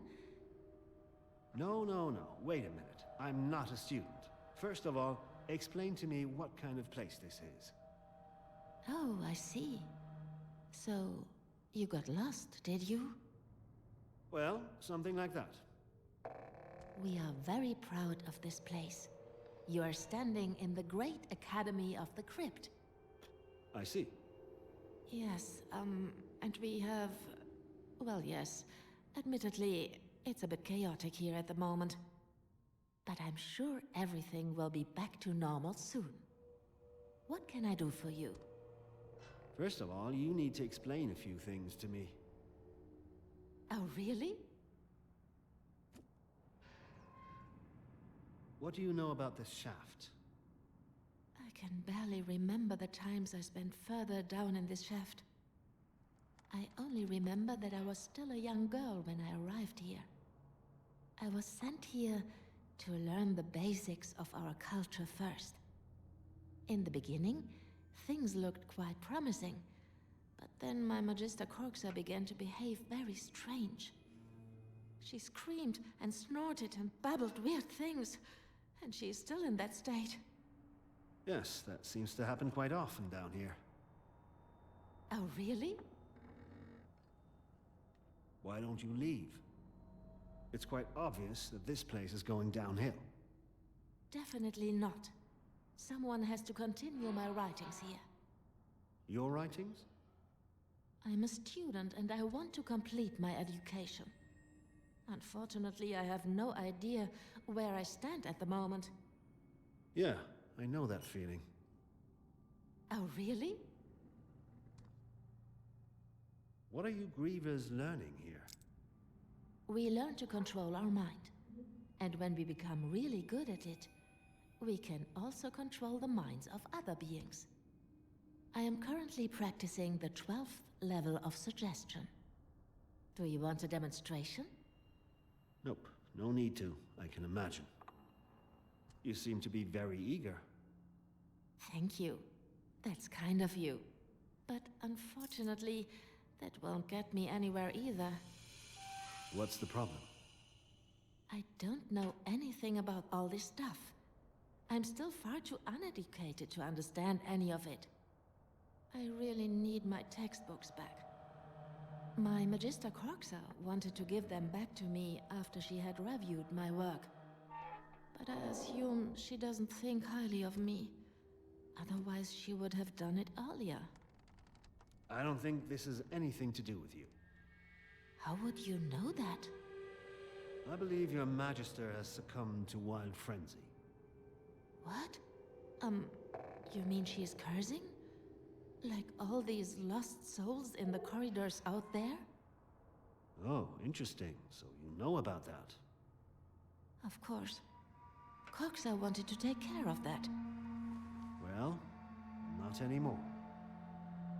No. Wait a minute. I'm not a student. First of all, explain to me what kind of place this is. Oh, I see. So, you got lost, did you? Well, something like that. We are very proud of this place. You are standing in the great Academy of the Crypt. I see. Yes, and we have... Well, yes. Admittedly, it's a bit chaotic here at the moment. But I'm sure everything will be back to normal soon. What can I do for you? First of all, you need to explain a few things to me. Oh, really? What do you know about this shaft? I can barely remember the times I spent further down in this shaft. I only remember that I was still a young girl when I arrived here. I was sent here to learn the basics of our culture first. In the beginning, things looked quite promising, but then my Magister Corxa began to behave very strange. She screamed and snorted and babbled weird things, and she is still in that state. Yes, that seems to happen quite often down here. Oh, really? Why don't you leave? It's quite obvious that this place is going downhill. Definitely not. Someone has to continue my writings here. Your writings? I'm a student and I want to complete my education. Unfortunately, I have no idea where I stand at the moment. Yeah, I know that feeling. Oh, really? What are you grievers learning here? We learn to control our mind. And when we become really good at it, we can also control the minds of other beings. I am currently practicing the 12th level of suggestion. Do you want a demonstration? Nope, no need to, I can imagine. You seem to be very eager. Thank you. That's kind of you. But unfortunately, that won't get me anywhere either. What's the problem? I don't know anything about all this stuff. I'm still far too uneducated to understand any of it. I really need my textbooks back. My Magister Corxa wanted to give them back to me after she had reviewed my work. But I assume she doesn't think highly of me. Otherwise, she would have done it earlier. I don't think this has anything to do with you. How would you know that? I believe your Magister has succumbed to wild frenzy. What? You mean she's cursing? Like all these lost souls in the corridors out there? Oh, interesting. So you know about that. Of course. Corxa wanted to take care of that. Well, not anymore.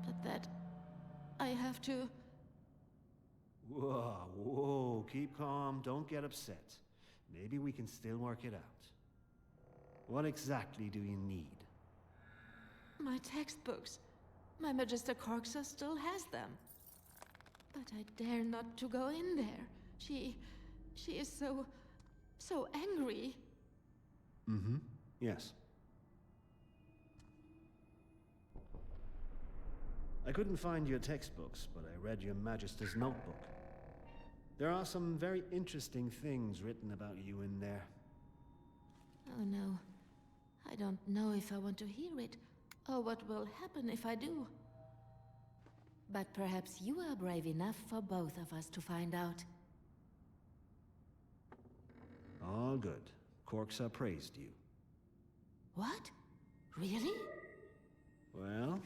But that... I have to... Whoa, whoa, keep calm, don't get upset. Maybe we can still work it out. What exactly do you need? My textbooks. My Magister Corxa still has them. But I dare not to go in there. She is so angry. Mm-hmm, yes. I couldn't find your textbooks, but I read your Magister's notebook. There are some very interesting things written about you in there. Oh no. I don't know if I want to hear it, or what will happen if I do. But perhaps you are brave enough for both of us to find out. All good. Corxa praised you. What? Really? Well...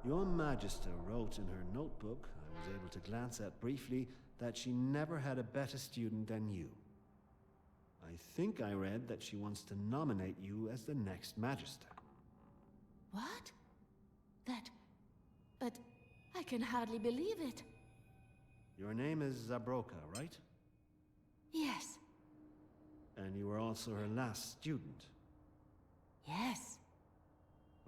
Your Magister wrote in her notebook, I was able to glance at briefly, that she never had a better student than you. I think I read that she wants to nominate you as the next Magister. What? But I can hardly believe it. Your name is Zabroka, right? Yes. And you were also her last student. Yes.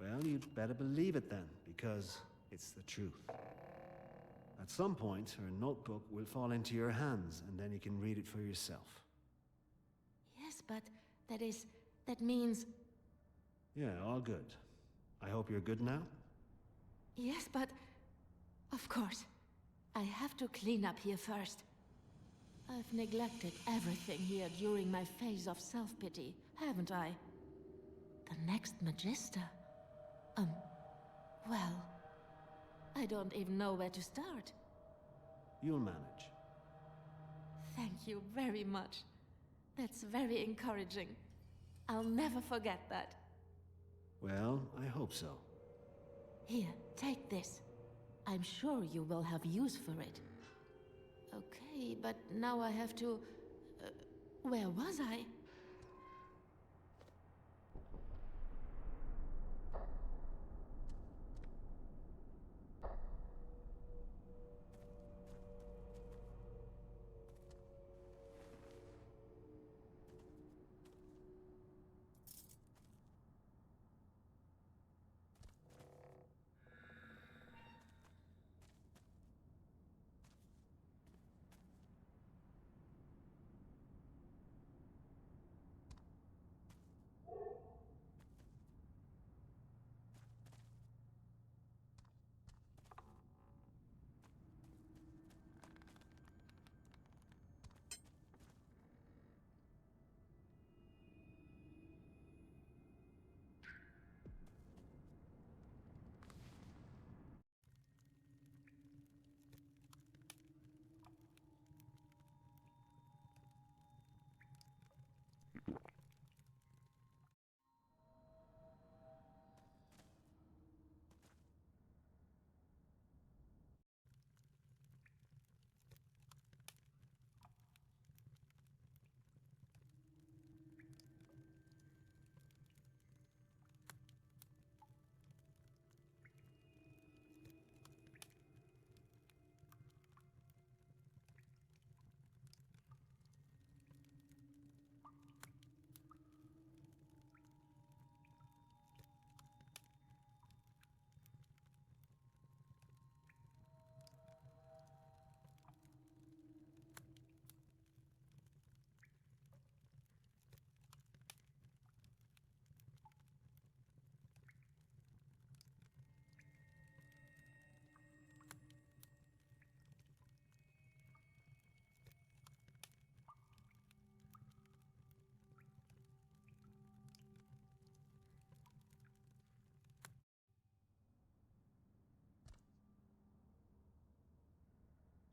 Well, you'd better believe it then, because it's the truth. At some point, her notebook will fall into your hands, and then you can read it for yourself. Yes, but that means... Yeah, all good. I hope you're good now? Yes, but... Of course. I have to clean up here first. I've neglected everything here during my phase of self-pity, haven't I? The next Magister... well... I don't even know where to start. You'll manage. Thank you very much. That's very encouraging. I'll never forget that. Well, I hope so. Here, take this. I'm sure you will have use for it. Okay, but now I have to... where was I?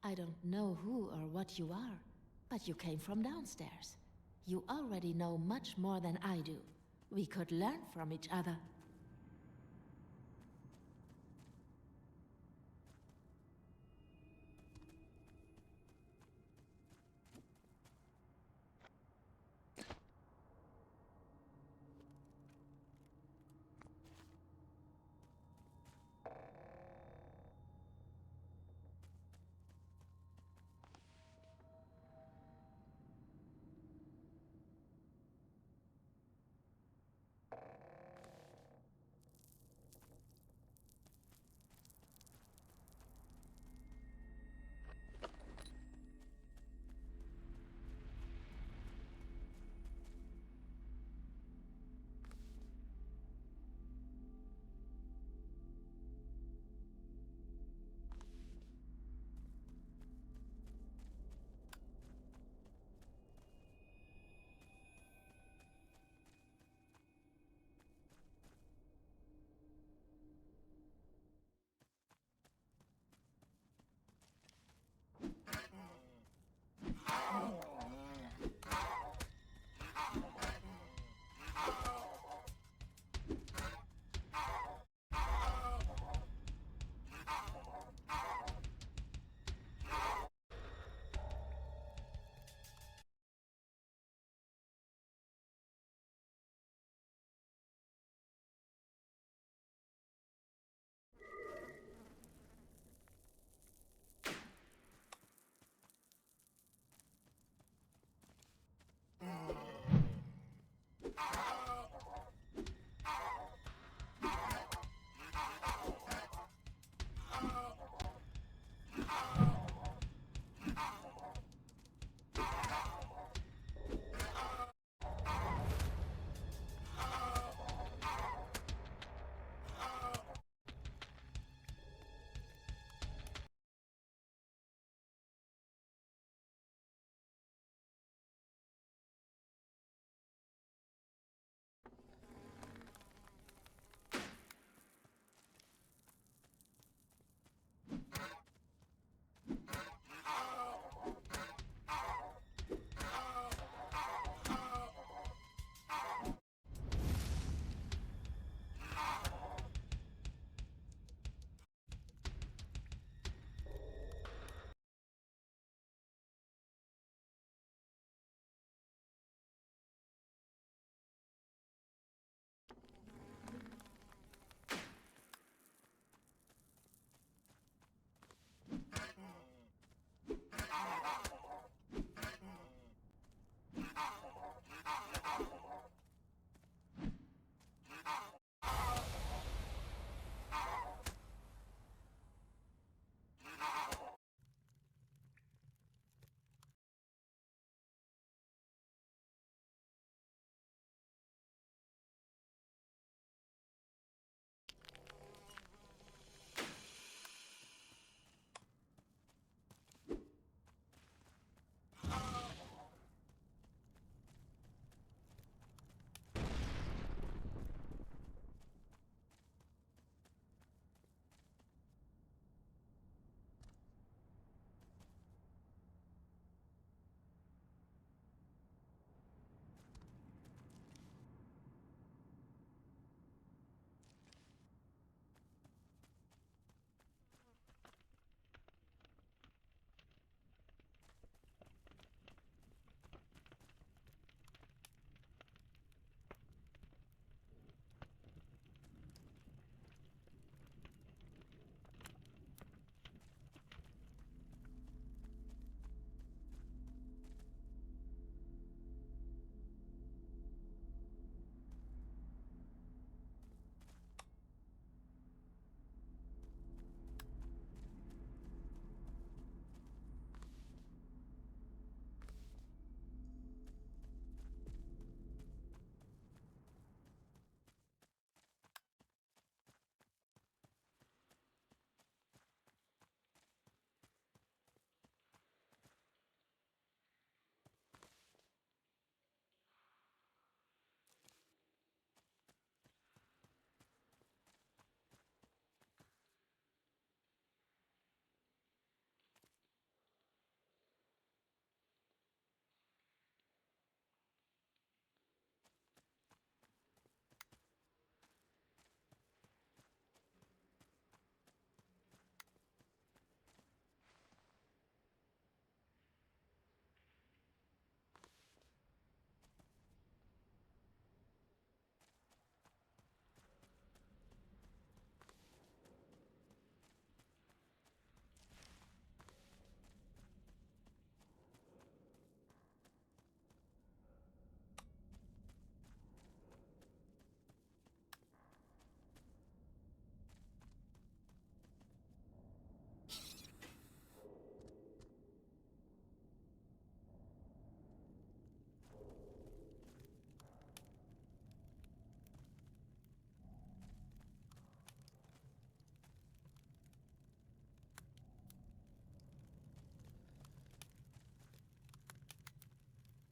I don't know who or what you are, but you came from downstairs. You already know much more than I do. We could learn from each other.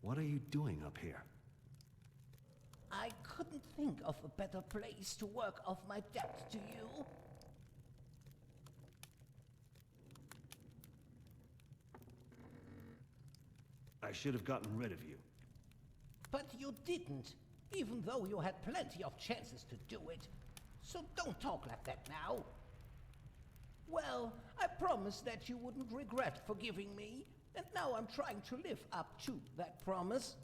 What are you doing up here? I couldn't think of a better place to work off my debt to you. I should have gotten rid of you. But you didn't, even though you had plenty of chances to do it. So don't talk like that now. Well, I promised that you wouldn't regret forgiving me, and now I'm trying to live up to that promise.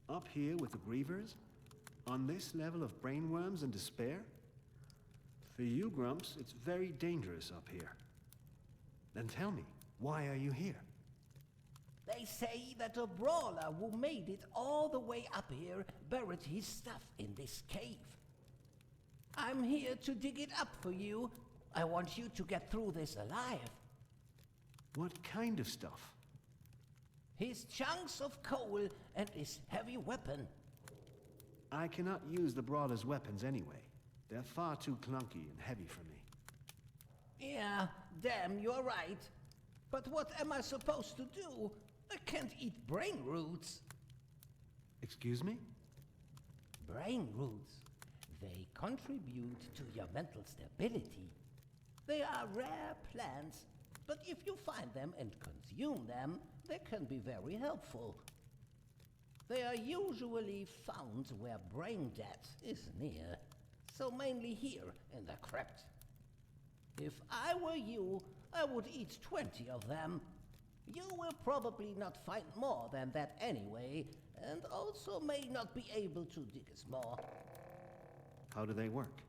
Up here with the Grievers? On this level of brainworms and despair? For you, Grumps, it's very dangerous up here. Then tell me, why are you here? They say that a brawler who made it all the way up here buried his stuff in this cave. I'm here to dig it up for you. I want you to get through this alive. What kind of stuff? His chunks of coal and his heavy weapon. I cannot use the brawler's weapons anyway. They're far too clunky and heavy for me. Yeah, damn, you're right. But what am I supposed to do? I can't eat brain roots. Excuse me? Brain roots. They contribute to your mental stability. They are rare plants, but if you find them and consume them, they can be very helpful. They are usually found where brain death is near, so mainly here in the crypt. If I were you, I would eat 20 of them. You will probably not find more than that anyway, and also may not be able to dig as more. How do they work?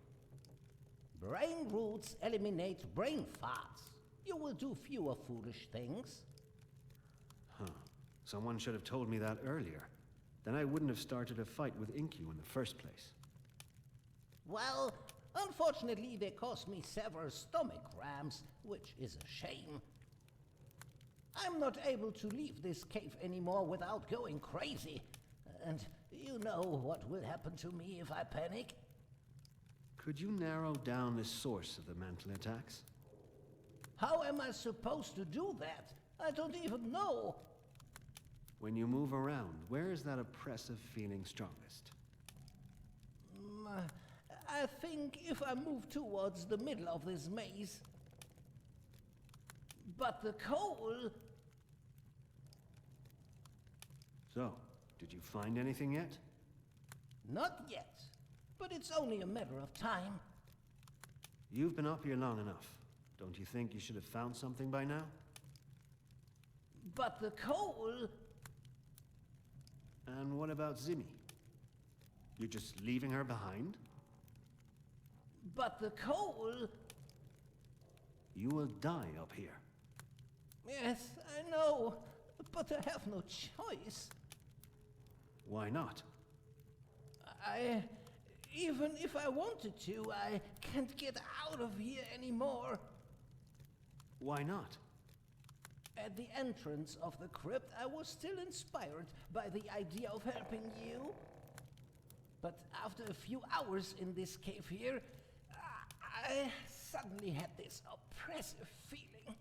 Brain roots eliminate brain farts. You will do fewer foolish things. Huh. Someone should have told me that earlier. Then I wouldn't have started a fight with Inkyu in the first place. Well, unfortunately they caused me several stomach cramps, which is a shame. I'm not able to leave this cave anymore without going crazy. And you know what will happen to me if I panic. Could you narrow down the source of the mental attacks? How am I supposed to do that? I don't even know. When you move around, where is that oppressive feeling strongest? I think if I move towards the middle of this maze. But the coal... So, did you find anything yet? Not yet, but it's only a matter of time. You've been up here long enough. Don't you think you should have found something by now? But the coal... And what about Zimmy? You're just leaving her behind? But the coal... You will die up here. Yes, I know, but I have no choice. Why not? Even if I wanted to, I can't get out of here anymore. Why not? At the entrance of the crypt, I was still inspired by the idea of helping you. But after a few hours in this cave here, I suddenly had this oppressive feeling.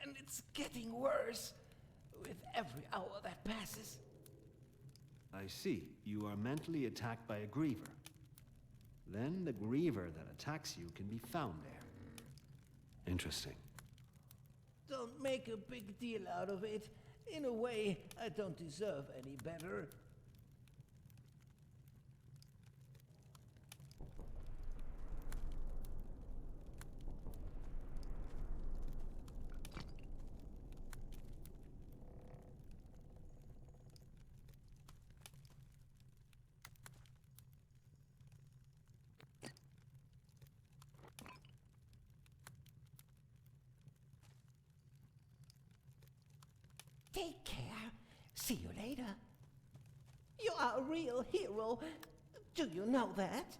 And it's getting worse with every hour that passes. I see. You are mentally attacked by a griever. Then the griever that attacks you can be found there. Interesting. Don't make a big deal out of it. In a way, I don't deserve any better. Take care. See you later. You are a real hero. Do you know that?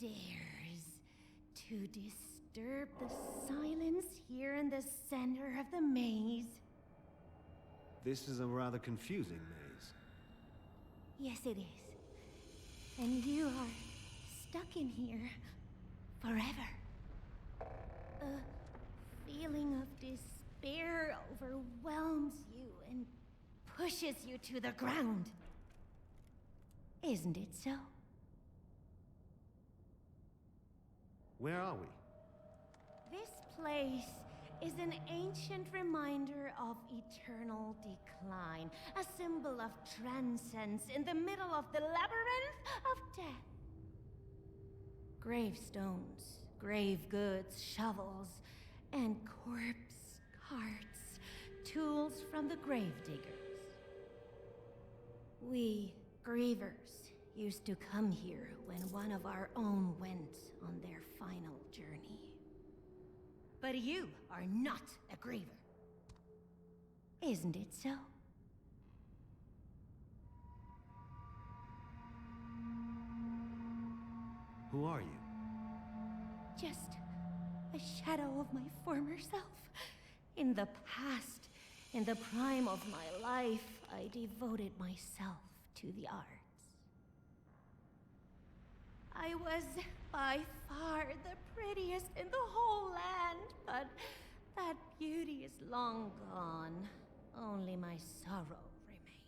dares to disturb the silence here in the center of the maze? This is a rather confusing maze. Yes, it is. And you are stuck in here forever. A feeling of despair overwhelms you and pushes you to the ground. Isn't it so? Where are we? This place is an ancient reminder of eternal decline, a symbol of transcendence in the middle of the labyrinth of death. Gravestones, grave goods, shovels, and corpse carts, tools from the gravediggers. We grievers used to come here when one of our own went on their final journey. But you are not a griever. Isn't it so? Who are you? Just a shadow of my former self. In the past, in the prime of my life, I devoted myself to the arts. I was by far the prettiest in the whole land, but that beauty is long gone. Only my sorrow remains.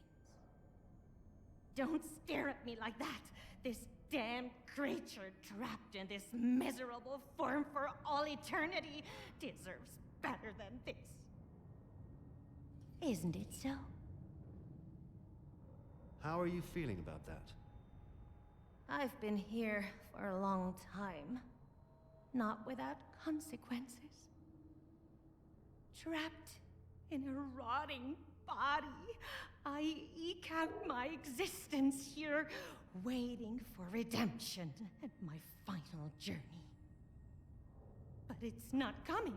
Don't stare at me like that! This damned creature trapped in this miserable form for all eternity deserves better than this. Isn't it so? How are you feeling about that? I've been here for a long time, not without consequences. Trapped in a rotting body, I eke out my existence here, waiting for redemption and my final journey. But it's not coming.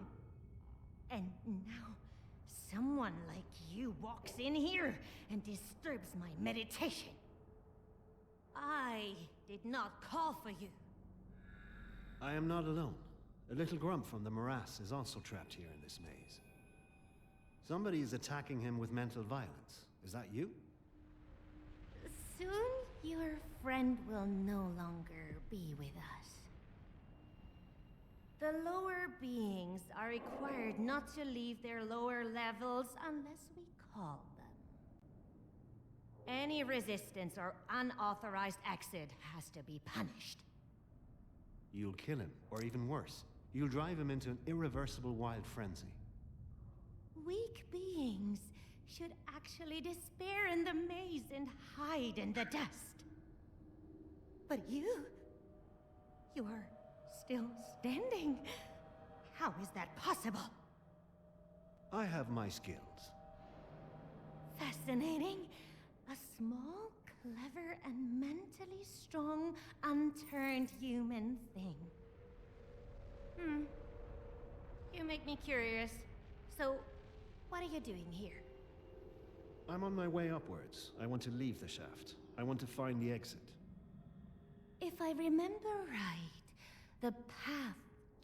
And now, someone like you walks in here and disturbs my meditation. I did not call for you. I am not alone. A little grump from the morass is also trapped here in this maze. Somebody is attacking him with mental violence. Is that you? Soon, your friend will no longer be with us. The lower beings are required not to leave their lower levels unless we call them. Any resistance or unauthorized exit has to be punished. You'll kill him, or even worse, you'll drive him into an irreversible wild frenzy. Weak beings should actually despair in the maze and hide in the dust. But you are still standing. How is that possible? I have my skills. Fascinating. A small, clever, and mentally strong, unturned human thing. You make me curious. So, what are you doing here? I'm on my way upwards. I want to leave the shaft. I want to find the exit. If I remember right, the path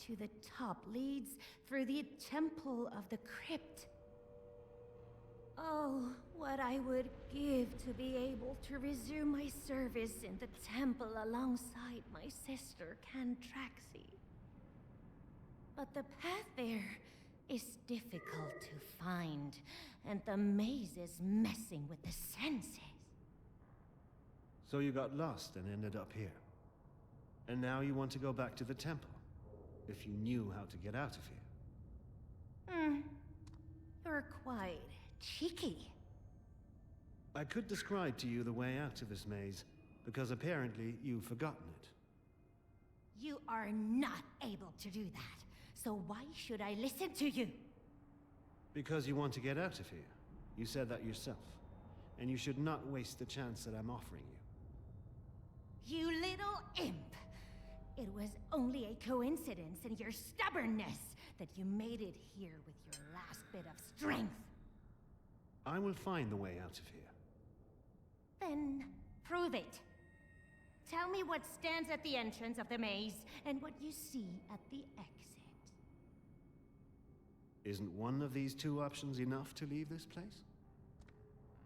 to the top leads through the Temple of the Crypt. Oh, what I would give to be able to resume my service in the temple alongside my sister, Cantraxi. But the path there is difficult to find, and the maze is messing with the senses. So you got lost and ended up here. And now you want to go back to the temple, if you knew how to get out of here. You're quite cheeky. I could describe to you the way out of this maze, because apparently you've forgotten it. You are not able to do that, so why should I listen to you? Because you want to get out of here. You said that yourself. And you should not waste the chance that I'm offering you. You little imp! It was only a coincidence in your stubbornness that you made it here with your last bit of strength. I will find the way out of here. Then prove it. Tell me what stands at the entrance of the maze, and what you see at the exit. Isn't one of these two options enough to leave this place?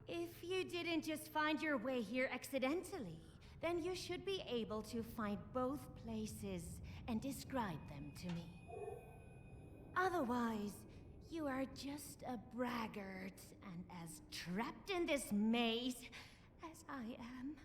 If you didn't just find your way here accidentally, then you should be able to find both places and describe them to me. Otherwise, you are just a braggart and as trapped in this maze as I am.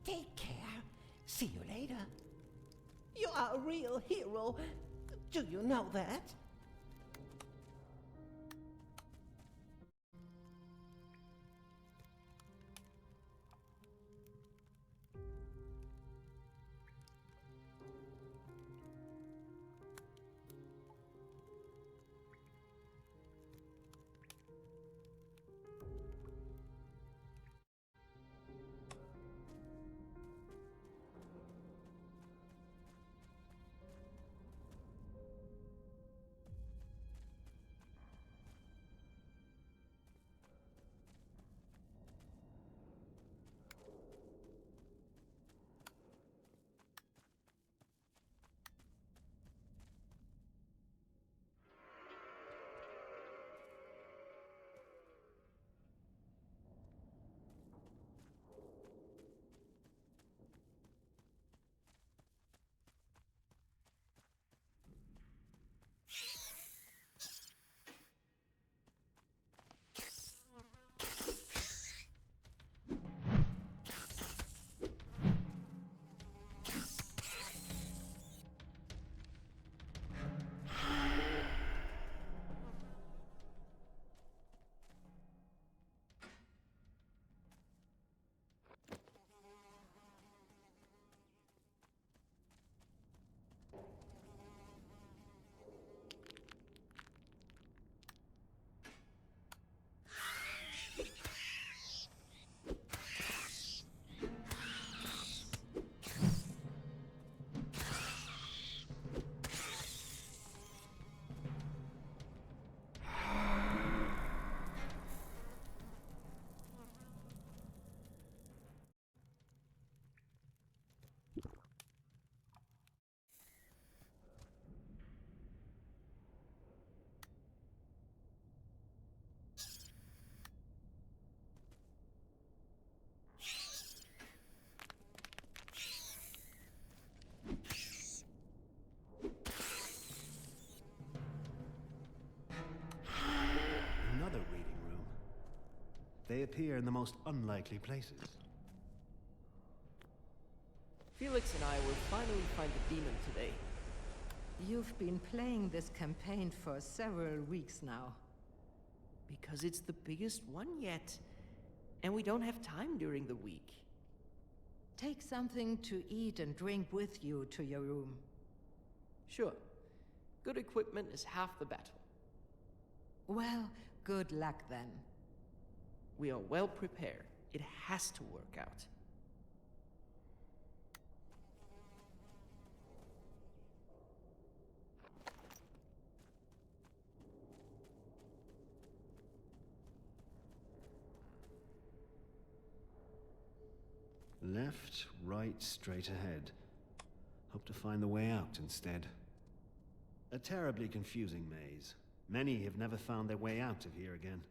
Take care. See you later. You are a real hero. Do you know that? They appear in the most unlikely places. Felix and I will finally find the demon today. You've been playing this campaign for several weeks now. Because it's the biggest one yet, and we don't have time during the week. Take something to eat and drink with you to your room. Sure. Good equipment is half the battle. Well, good luck then. We are well prepared. It has to work out. Left, right, straight ahead. Hope to find the way out instead. A terribly confusing maze. Many have never found their way out of here again.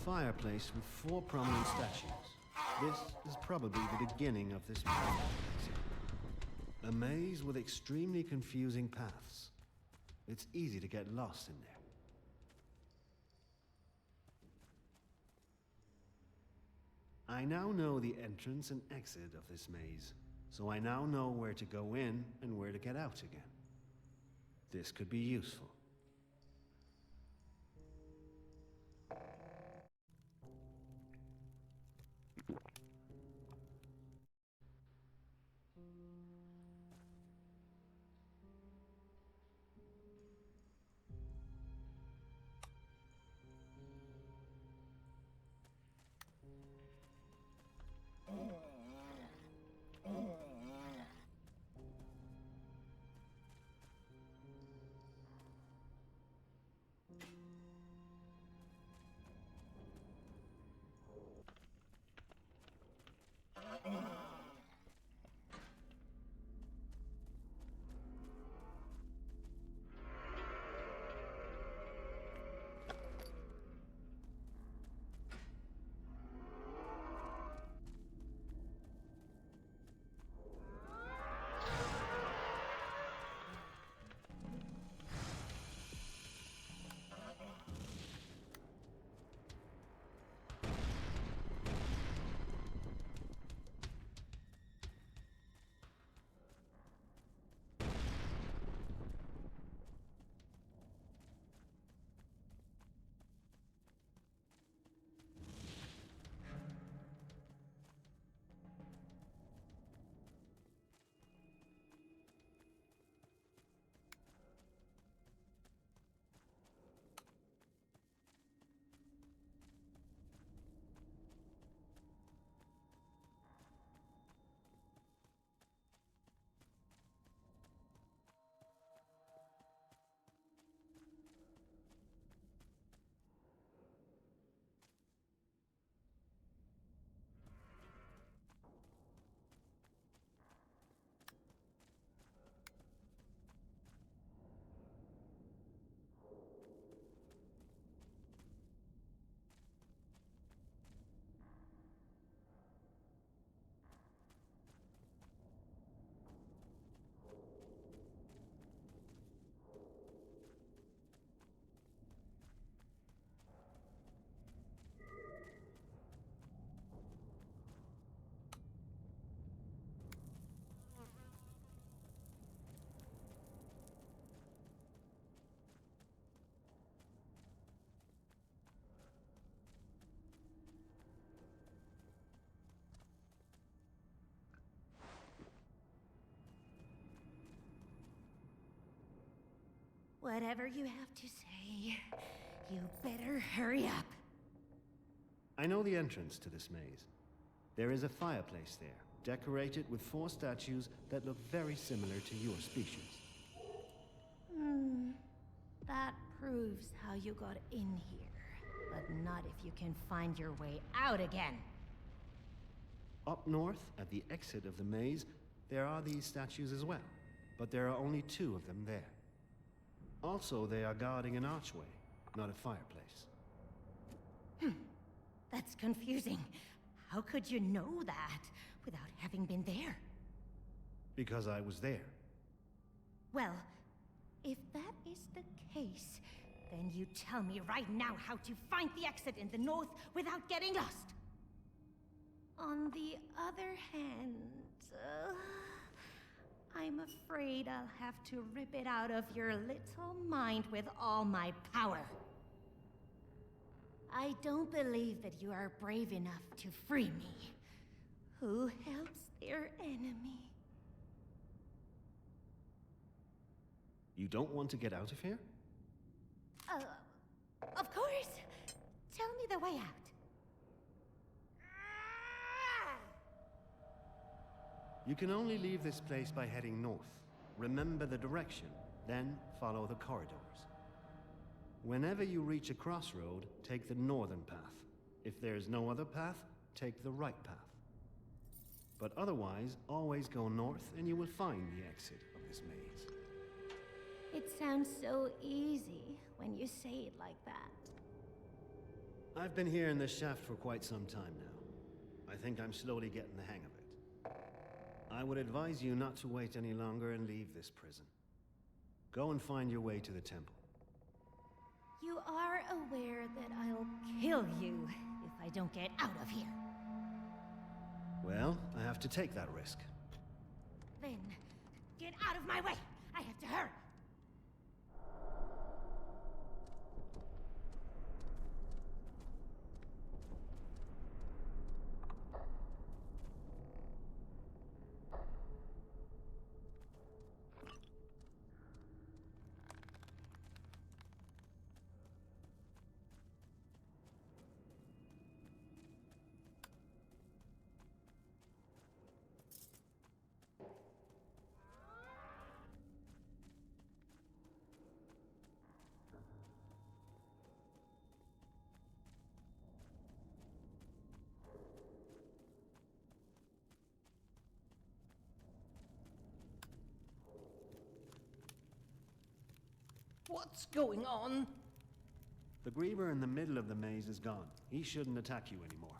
Fireplace with 4 prominent statues. This is probably the beginning of this path. A maze with extremely confusing paths. It's easy to get lost in there. I now know the entrance and exit of this maze, so I now know where to go in and where to get out again. This could be useful. Whatever you have to say, you better hurry up. I know the entrance to this maze. There is a fireplace there, decorated with 4 statues that look very similar to your species. That proves how you got in here, but not if you can find your way out again. Up north, at the exit of the maze, there are these statues as well, but there are only 2 of them there. Also, they are guarding an archway, not a fireplace. That's confusing. How could you know that without having been there? Because I was there. Well, if that is the case, then you tell me right now how to find the exit in the north without getting lost. On the other hand, I'm afraid I'll have to rip it out of your little mind with all my power. I don't believe that you are brave enough to free me. Who helps their enemy? You don't want to get out of here? Of course. Tell me the way out. You can only leave this place by heading north. Remember the direction, then follow the corridors. Whenever you reach a crossroad, take the northern path. If there is no other path, take the right path. But otherwise, always go north and you will find the exit of this maze. It sounds so easy when you say it like that. I've been here in this shaft for quite some time now. I think I'm slowly getting the hang of it. I would advise you not to wait any longer and leave this prison. Go and find your way to the temple. You are aware that I'll kill you if I don't get out of here. Well, I have to take that risk. Then, get out of my way! I have to hurry! What's going on? The Griever in the middle of the maze is gone. He shouldn't attack you anymore.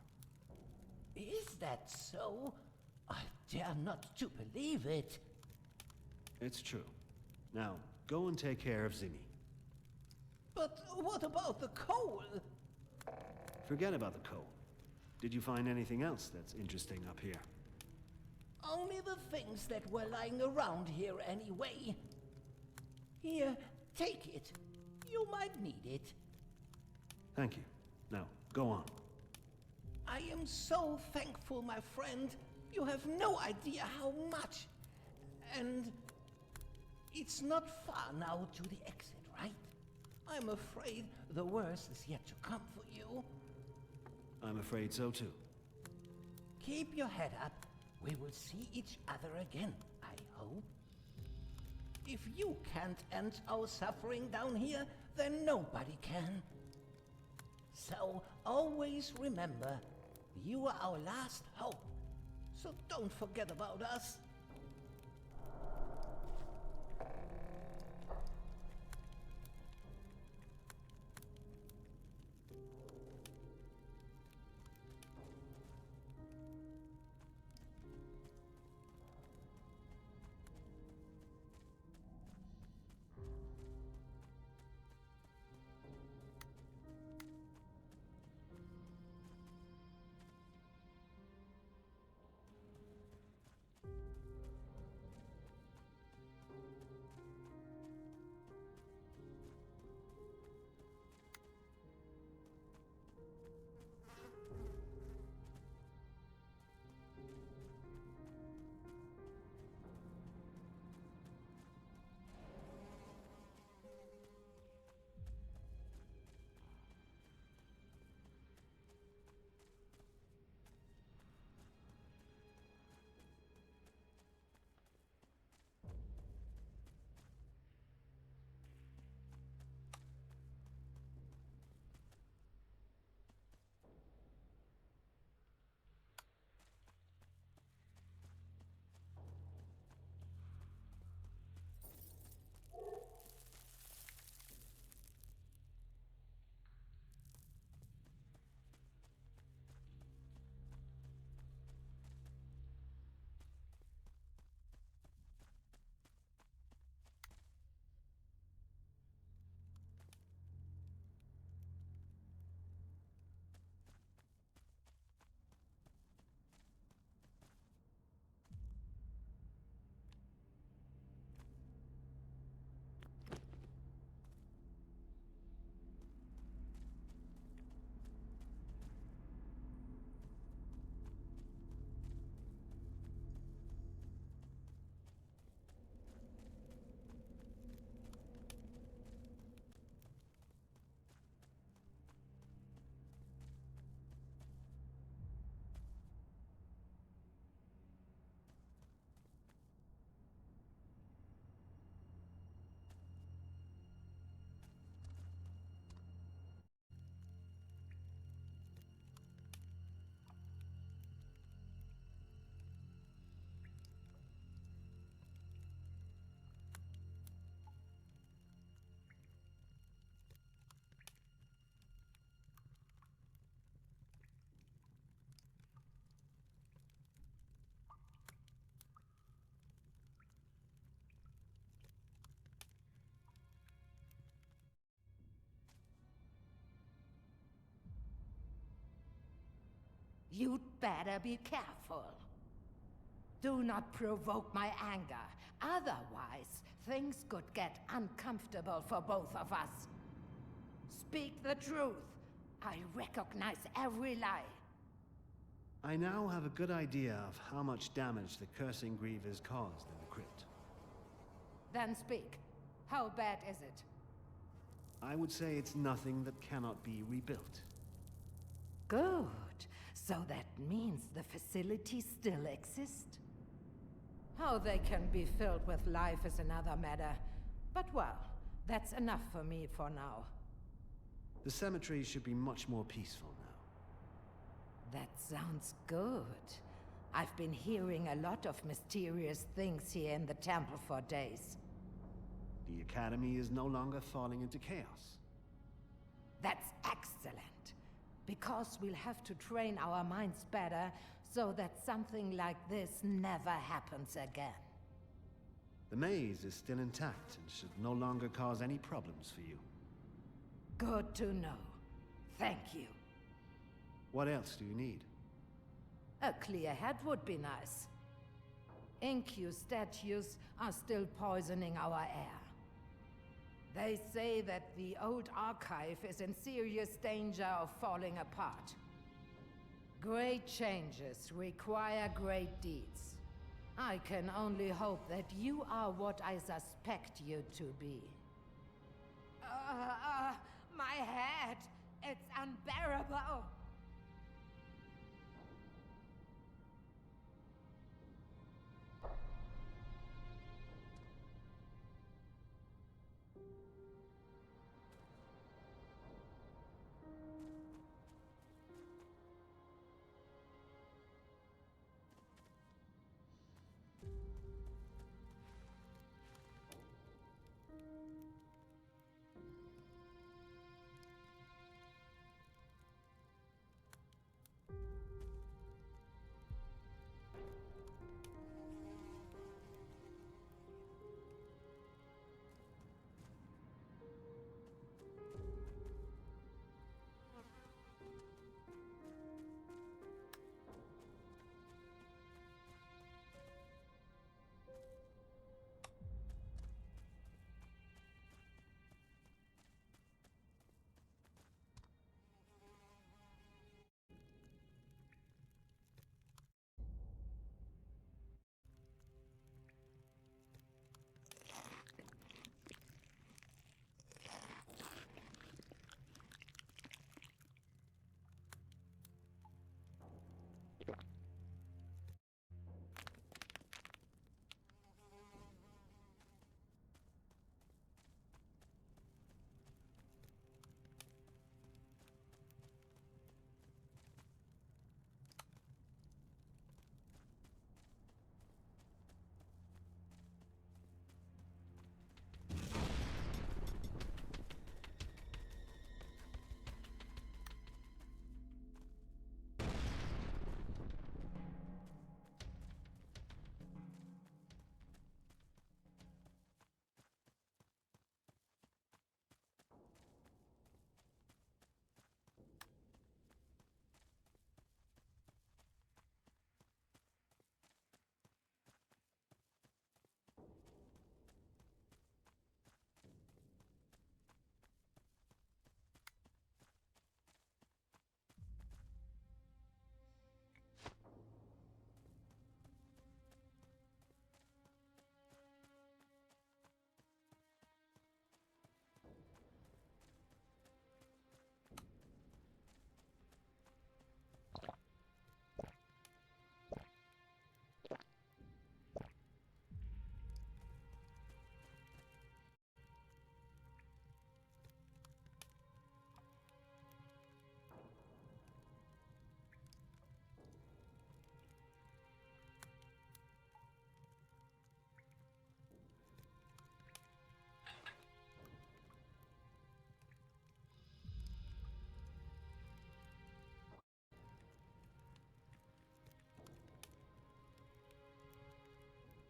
Is that so? I dare not to believe it. It's true. Now, go and take care of Zinni. But what about the coal? Forget about the coal. Did you find anything else that's interesting up here? Only the things that were lying around here anyway. Here, take it. You might need it. Thank you. Now, go on. I am so thankful, my friend. You have no idea how much. And it's not far now to the exit, right? I'm afraid the worst is yet to come for you. I'm afraid so too. Keep your head up. We will see each other again, I hope. If you can't end our suffering down here, then nobody can. So always remember, you are our last hope. So don't forget about us. You'd better be careful. Do not provoke my anger. Otherwise, things could get uncomfortable for both of us. Speak the truth. I recognize every lie. I now have a good idea of how much damage the cursing greave has caused in the crypt. Then speak. How bad is it? I would say it's nothing that cannot be rebuilt. Good. So that means the facilities still exist? How they can be filled with life is another matter. But well, that's enough for me for now. The cemetery should be much more peaceful now. That sounds good. I've been hearing a lot of mysterious things here in the temple for days. The Academy is no longer falling into chaos. That's excellent. Because we'll have to train our minds better so that something like this never happens again. The maze is still intact and should no longer cause any problems for you. Good to know. Thank you. What else do you need? A clear head would be nice. Incu statues are still poisoning our air. They say that the old archive is in serious danger of falling apart. Great changes require great deeds. I can only hope that you are what I suspect you to be. My head! It's unbearable!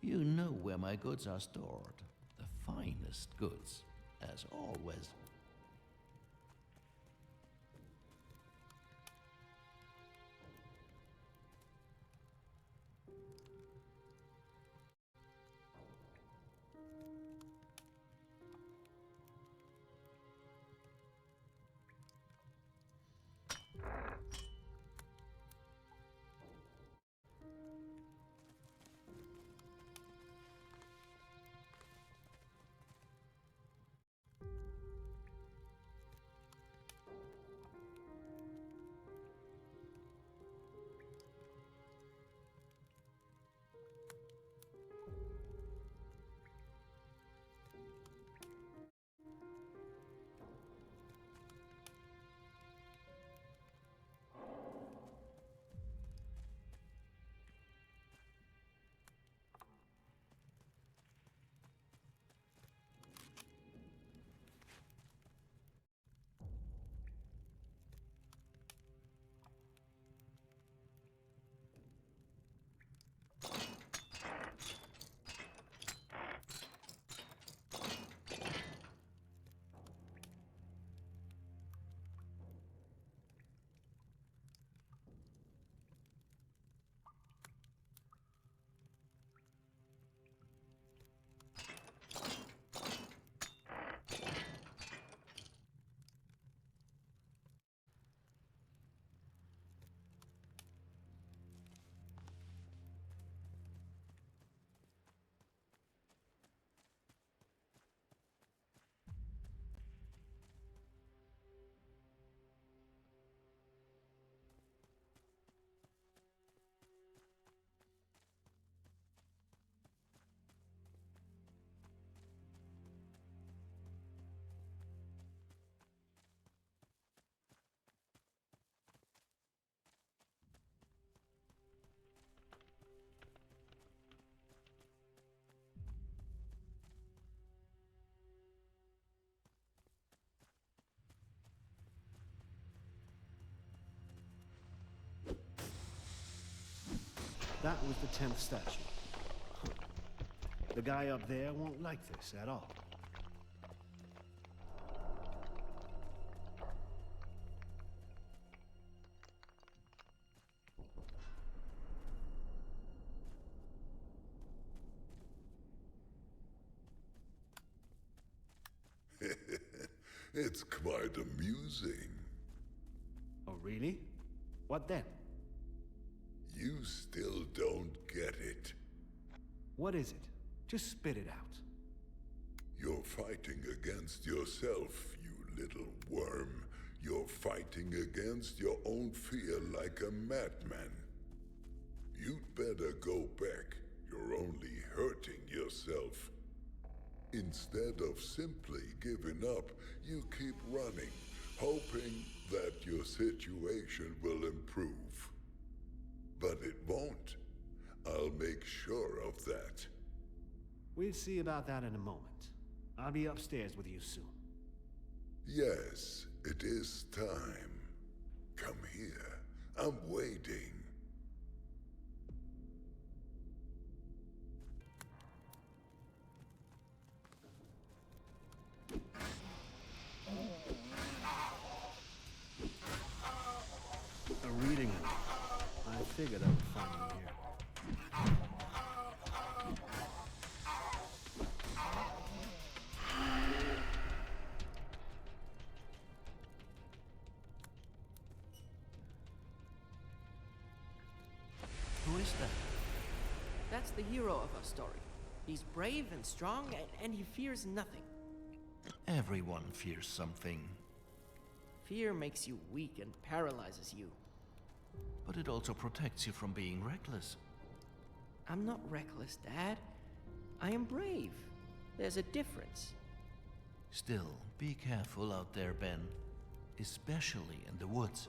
You know where my goods are stored. The finest goods, as always. That was the 10th statue. Huh. The guy up there won't like this at all. It's quite amusing. Oh, really? What then? You still don't get it. What is it? Just spit it out. You're fighting against yourself, you little worm. You're fighting against your own fear like a madman. You'd better go back. You're only hurting yourself. Instead of simply giving up, you keep running, hoping that your situation will improve. But it won't. I'll make sure of that. We'll see about that in a moment. I'll be upstairs with you soon. Yes, it is time. Come here. I'm waiting. A reading room. I figured I would find you here. Who is that? That's the hero of our story. He's brave and strong, and he fears nothing. Everyone fears something. Fear makes you weak and paralyzes you. But it also protects you from being reckless. I'm not reckless, Dad. I am brave. There's a difference. Still, be careful out there, Ben. Especially in the woods.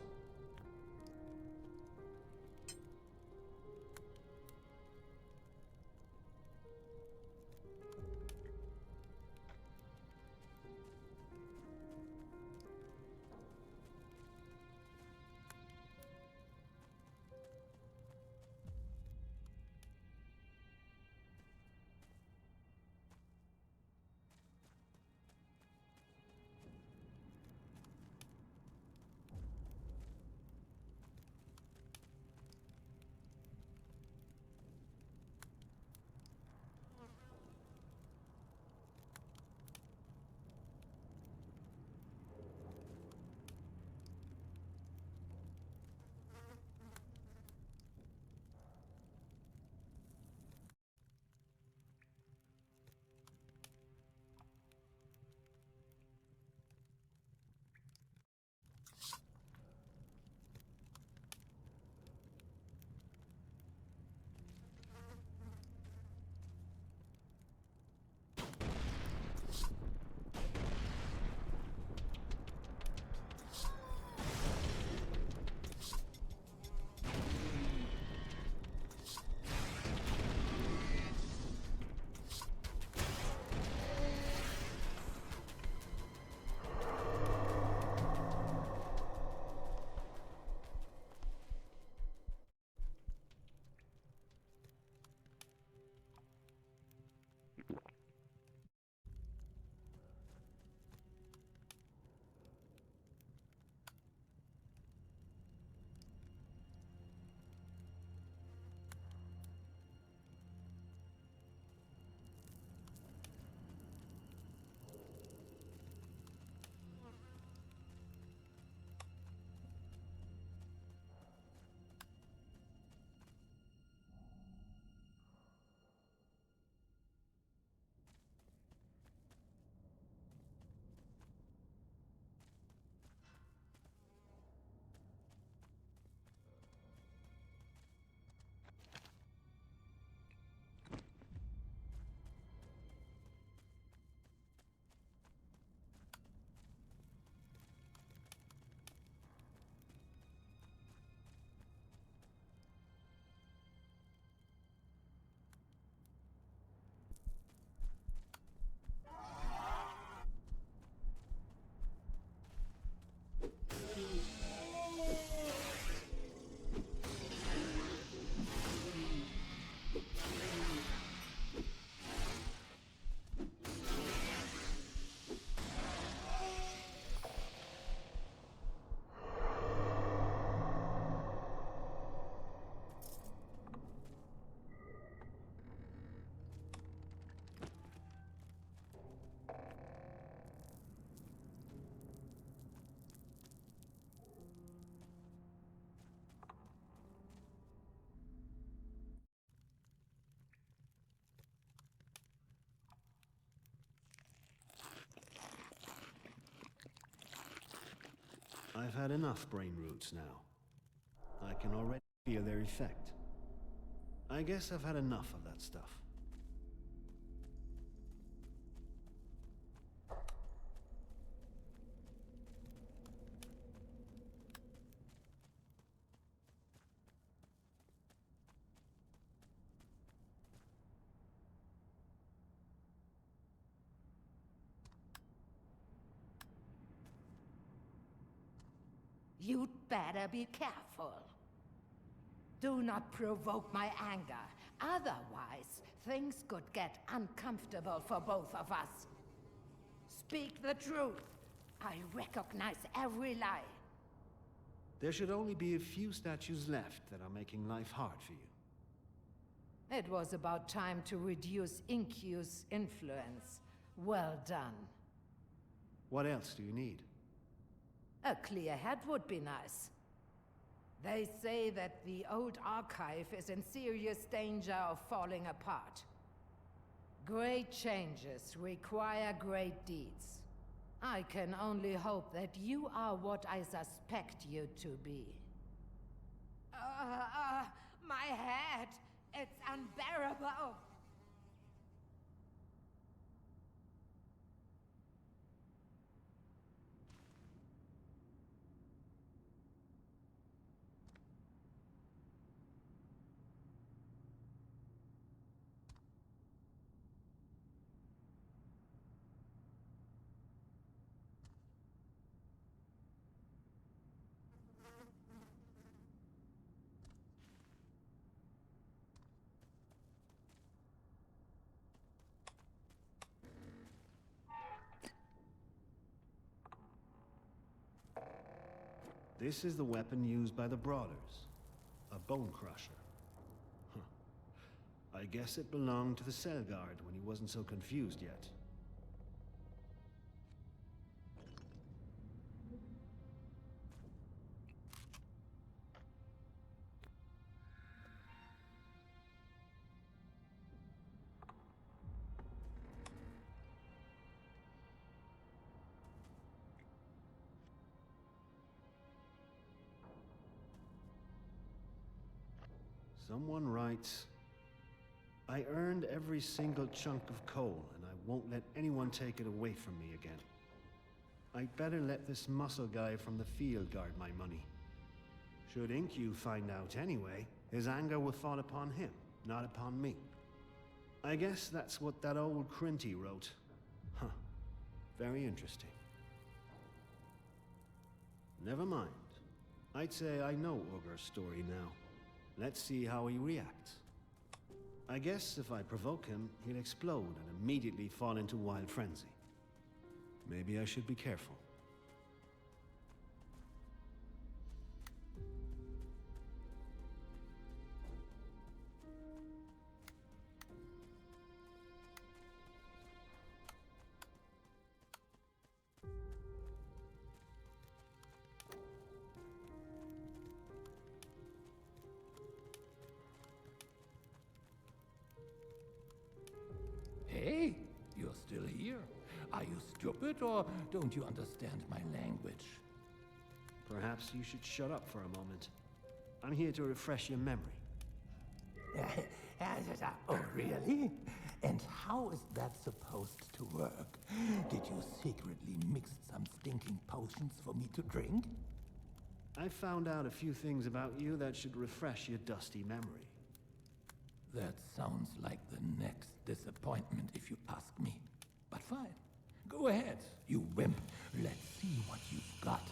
I've had enough brain roots now. I can already feel their effect. I guess I've had enough of that stuff. You'd better be careful. Do not provoke my anger. Otherwise, things could get uncomfortable for both of us. Speak the truth. I recognize every lie. There should only be a few statues left that are making life hard for you. It was about time to reduce Inkyu's influence. Well done. What else do you need? A clear head would be nice. They say that the old archive is in serious danger of falling apart. Great changes require great deeds. I can only hope that you are what I suspect you to be. My head! It's unbearable! This is the weapon used by the Brawlers. A bone crusher. I guess it belonged to the cell guard when he wasn't so confused yet. Someone writes, I earned every single chunk of coal, and I won't let anyone take it away from me again. I'd better let this muscle guy from the field guard my money. Should Inkyu find out anyway, his anger will fall upon him, not upon me. I guess that's what that old Crinty wrote. Huh. Very interesting. Never mind. I'd say I know Ogre's story now. Let's see how he reacts. I guess if I provoke him, he'll explode and immediately fall into wild frenzy. Maybe I should be careful. Hey, you're still here. Are you stupid or don't you understand my language? Perhaps you should shut up for a moment. I'm here to refresh your memory. Oh, really? And how is that supposed to work? Did you secretly mix some stinking potions for me to drink? I found out a few things about you that should refresh your dusty memory. That sounds like the next disappointment, if you ask me. But fine. Go ahead, you wimp. Let's see what you've got.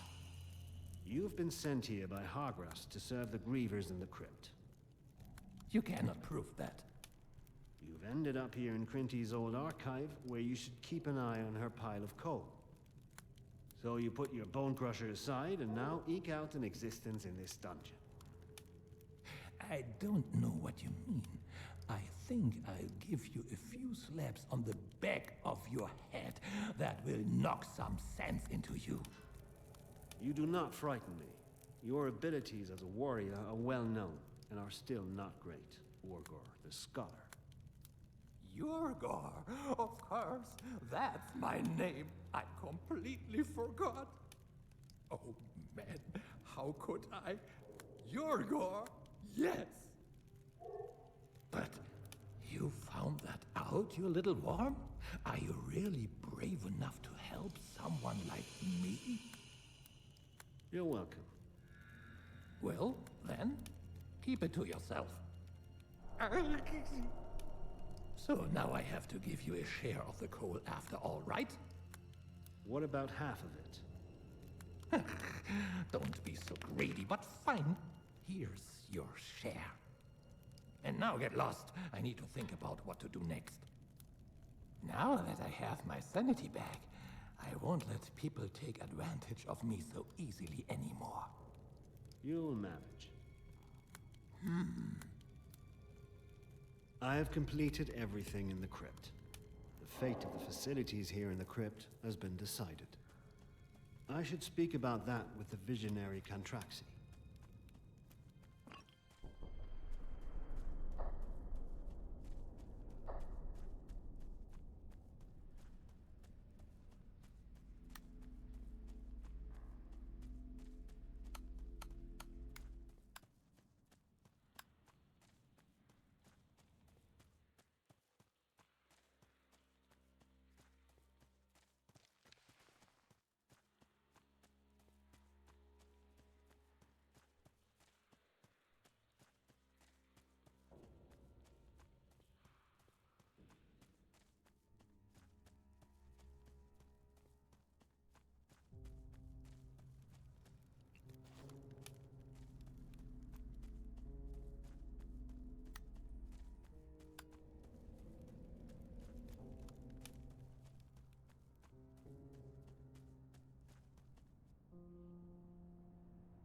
You've been sent here by Hargras to serve the grievers in the crypt. You cannot prove that. You've ended up here in Crinty's old archive, where you should keep an eye on her pile of coal. So you put your bone crusher aside and now eke out an existence in this dungeon. I don't know what you mean. I think I'll give you a few slaps on the back of your head that will knock some sense into you. You do not frighten me. Your abilities as a warrior are well known, and are still not great. Orgor, the scholar. Yorgor, of course. That's my name. I completely forgot. Oh, man, how could I? Yorgor, yes! But you found that out, you little worm? Are you really brave enough to help someone like me? You're welcome. Well, then, keep it to yourself. So now I have to give you a share of the coal after all, right? What about half of it? Don't be so greedy, but fine. Here's your share. And now get lost. I need to think about what to do next. Now that I have my sanity back, I won't let people take advantage of me so easily anymore. You'll manage. I have completed everything in the crypt. The fate of the facilities here in the crypt has been decided. I should speak about that with the visionary Contraxi.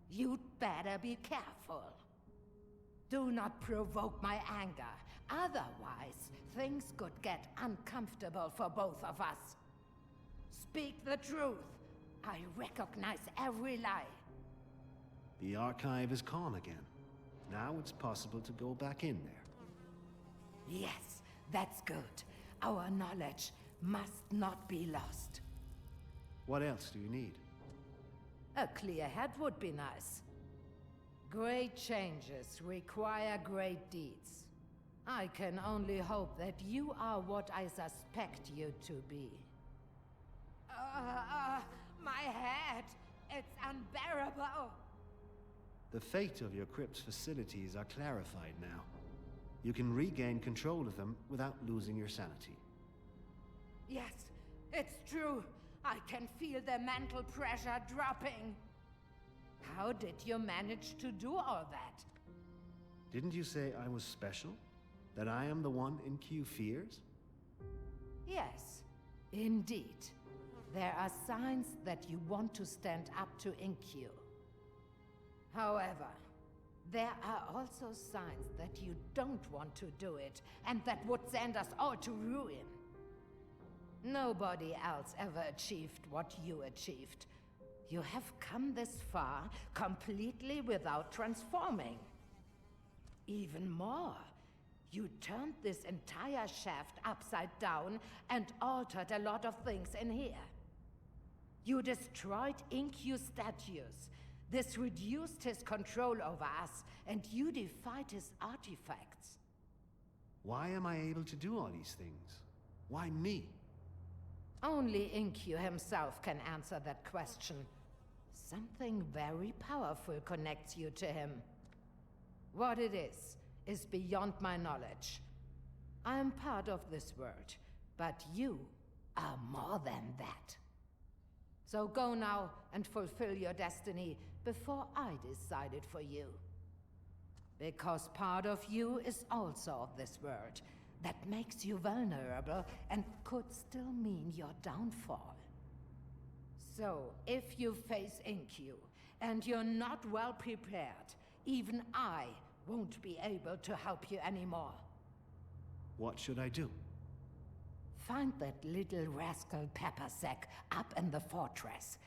You'd better be careful. Do not provoke my anger. Otherwise, things could get uncomfortable for both of us. Speak the truth. I recognize every lie. The archive is calm again. Now it's possible to go back in there. Yes, that's good. Our knowledge must not be lost. What else do you need? A clear head would be nice. Great changes require great deeds. I can only hope that you are what I suspect you to be. My head! It's unbearable! The fate of your crypt's facilities are clarified now. You can regain control of them without losing your sanity. Yes, it's true. I can feel the mental pressure dropping. How did you manage to do all that? Didn't you say I was special? That I am the one Inq fears? Yes, indeed. There are signs that you want to stand up to Inq. However, there are also signs that you don't want to do it, and that would send us all to ruin. Nobody else ever achieved what you achieved. You have come this far completely without transforming. Even more, you turned this entire shaft upside down and altered a lot of things in here. You destroyed Inq statues. This reduced his control over us, and you defied his artifacts. Why am I able to do all these things? Why me? Only Inq himself can answer that question. Something very powerful connects you to him. What it is beyond my knowledge. I am part of this world, but you are more than that. So go now and fulfill your destiny before I decide it for you. Because part of you is also of this world. That makes you vulnerable and could still mean your downfall. So, if you face Inq and you're not well prepared, even I won't be able to help you anymore. What should I do? Find that little rascal Peppersack up in the fortress.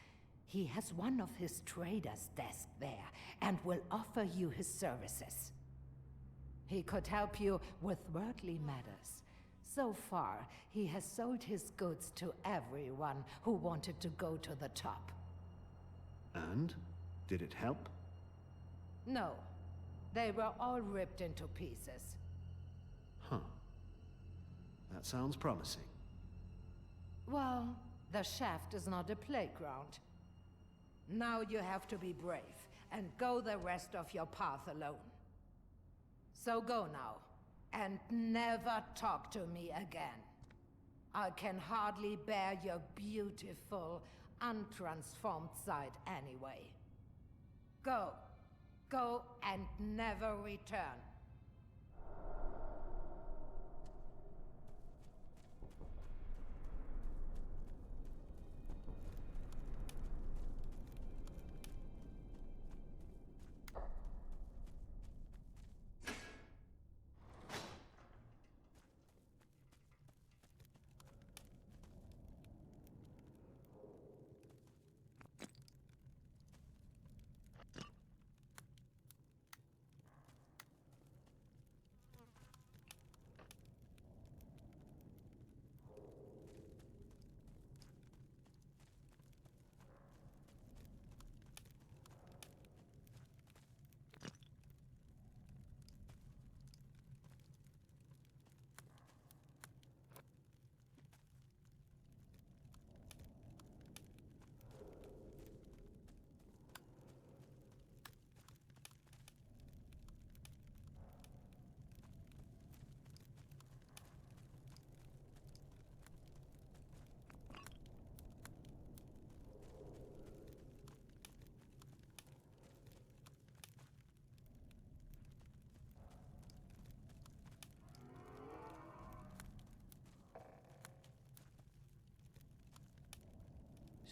He has one of his traders' desks there and will offer you his services. He could help you with worldly matters. So far, he has sold his goods to everyone who wanted to go to the top. And? Did it help? No. They were all ripped into pieces. Huh. That sounds promising. Well, the shaft is not a playground. Now you have to be brave and go the rest of your path alone. So go now, and never talk to me again. I can hardly bear your beautiful, untransformed side anyway. Go. Go and never return.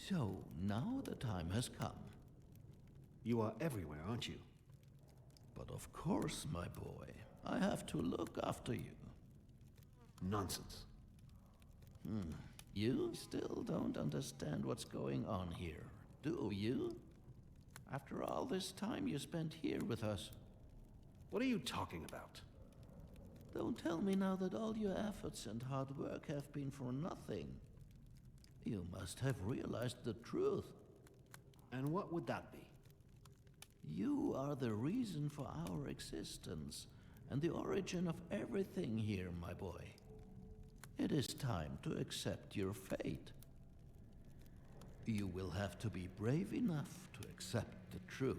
So, now the time has come. You are everywhere, aren't you? But of course, my boy. I have to look after you. Nonsense. You still don't understand what's going on here, do you? After all this time you spent here with us. What are you talking about? Don't tell me now that all your efforts and hard work have been for nothing. You must have realized the truth. And what would that be? You are the reason for our existence, and the origin of everything here, my boy. It is time to accept your fate. You will have to be brave enough to accept the truth.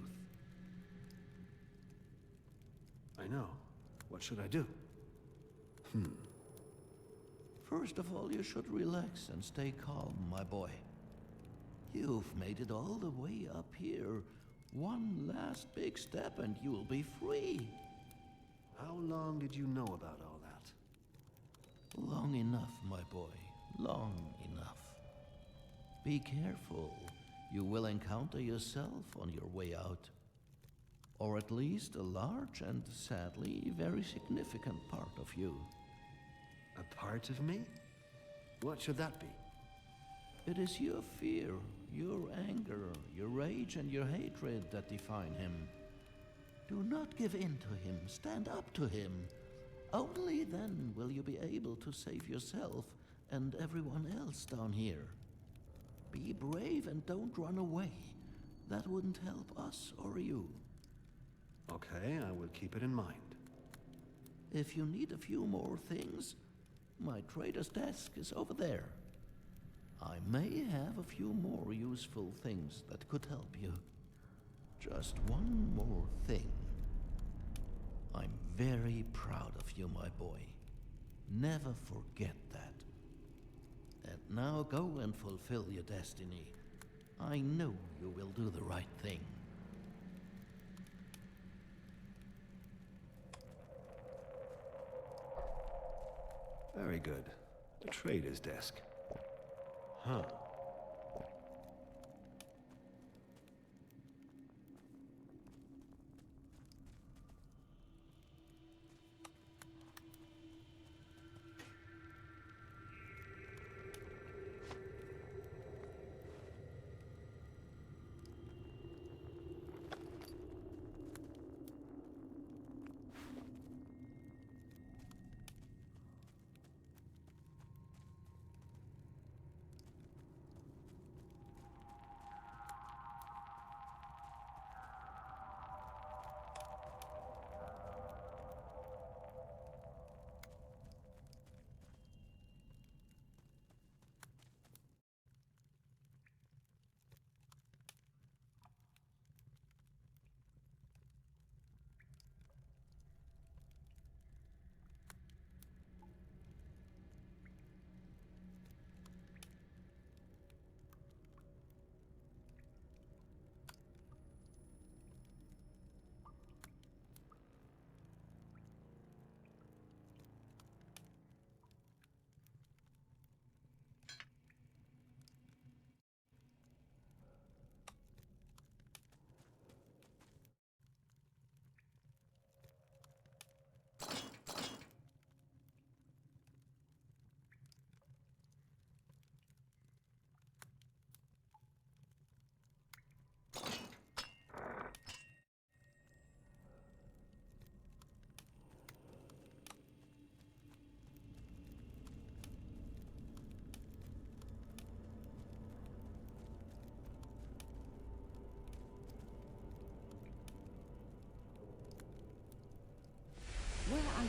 I know. What should I do? First of all, you should relax and stay calm, my boy. You've made it all the way up here. One last big step and you'll be free. How long did you know about all that? Long enough, my boy. Long enough. Be careful. You will encounter yourself on your way out. Or at least a large and, sadly, very significant part of you. A part of me? What should that be? It is your fear, your anger, your rage, and your hatred that define him. Do not give in to him. Stand up to him. Only then will you be able to save yourself and everyone else down here. Be brave and don't run away. That wouldn't help us or you. Okay, I will keep it in mind. If you need a few more things, my trader's desk is over there. I may have a few more useful things that could help you. Just one more thing. I'm very proud of you, my boy. Never forget that. And now go and fulfill your destiny. I know you will do the right thing. Very good. The trader's desk. Huh.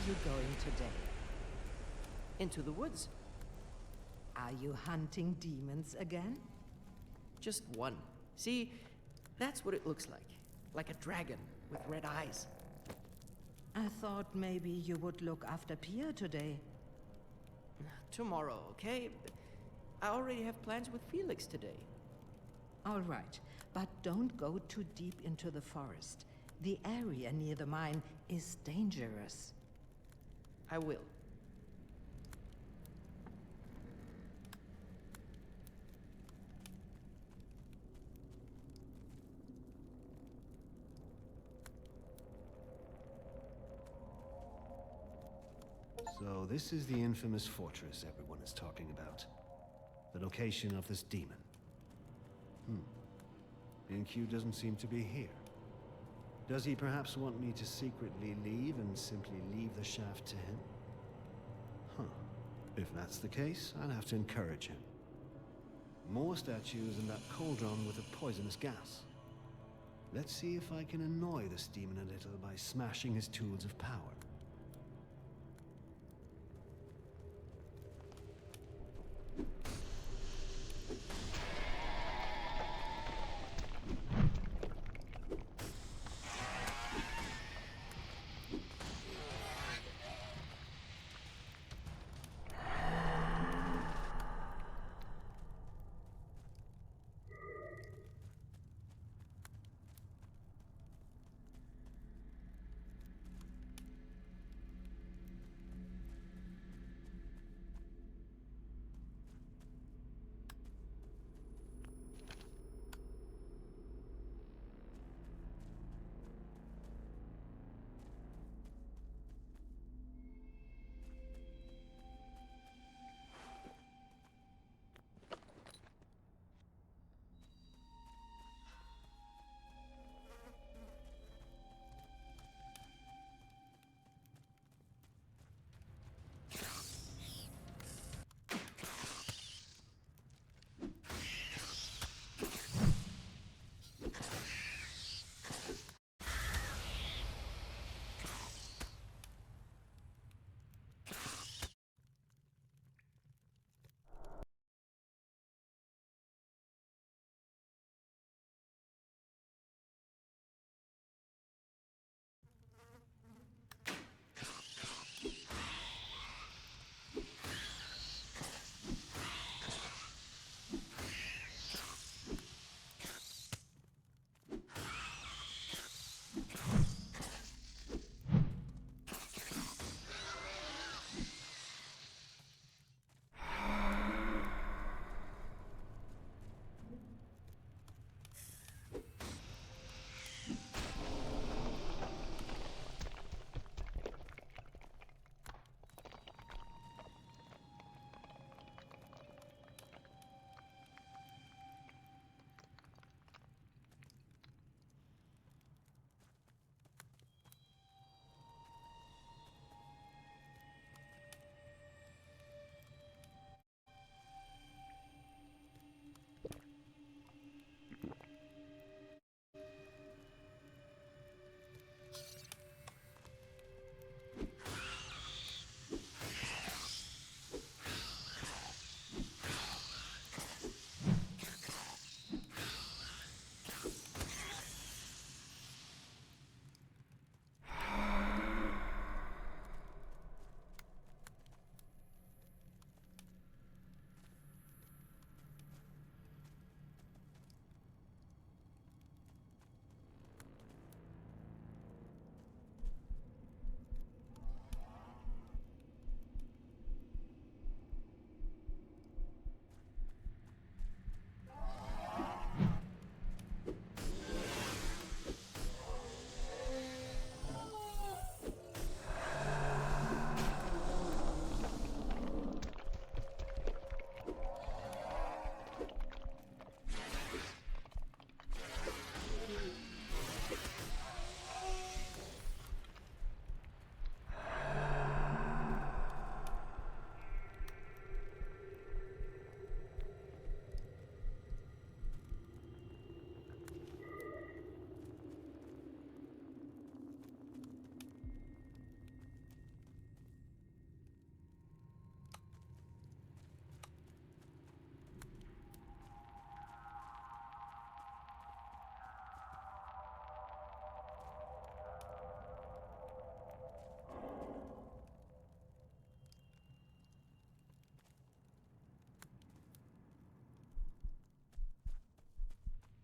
you going today? Into the woods. Are you hunting demons again? Just one. See, that's what it looks like. Like a dragon with red eyes. I thought maybe you would look after Pia today. Tomorrow, okay? I already have plans with Felix today. All right, but don't go too deep into the forest. The area near the mine is dangerous. I will. So this is the infamous fortress everyone is talking about. The location of this demon. BQ doesn't seem to be here. Does he perhaps want me to secretly leave and simply leave the shaft to him? If that's the case, I'll have to encourage him. More statues and that cauldron with a poisonous gas. Let's see if I can annoy this demon a little by smashing his tools of power.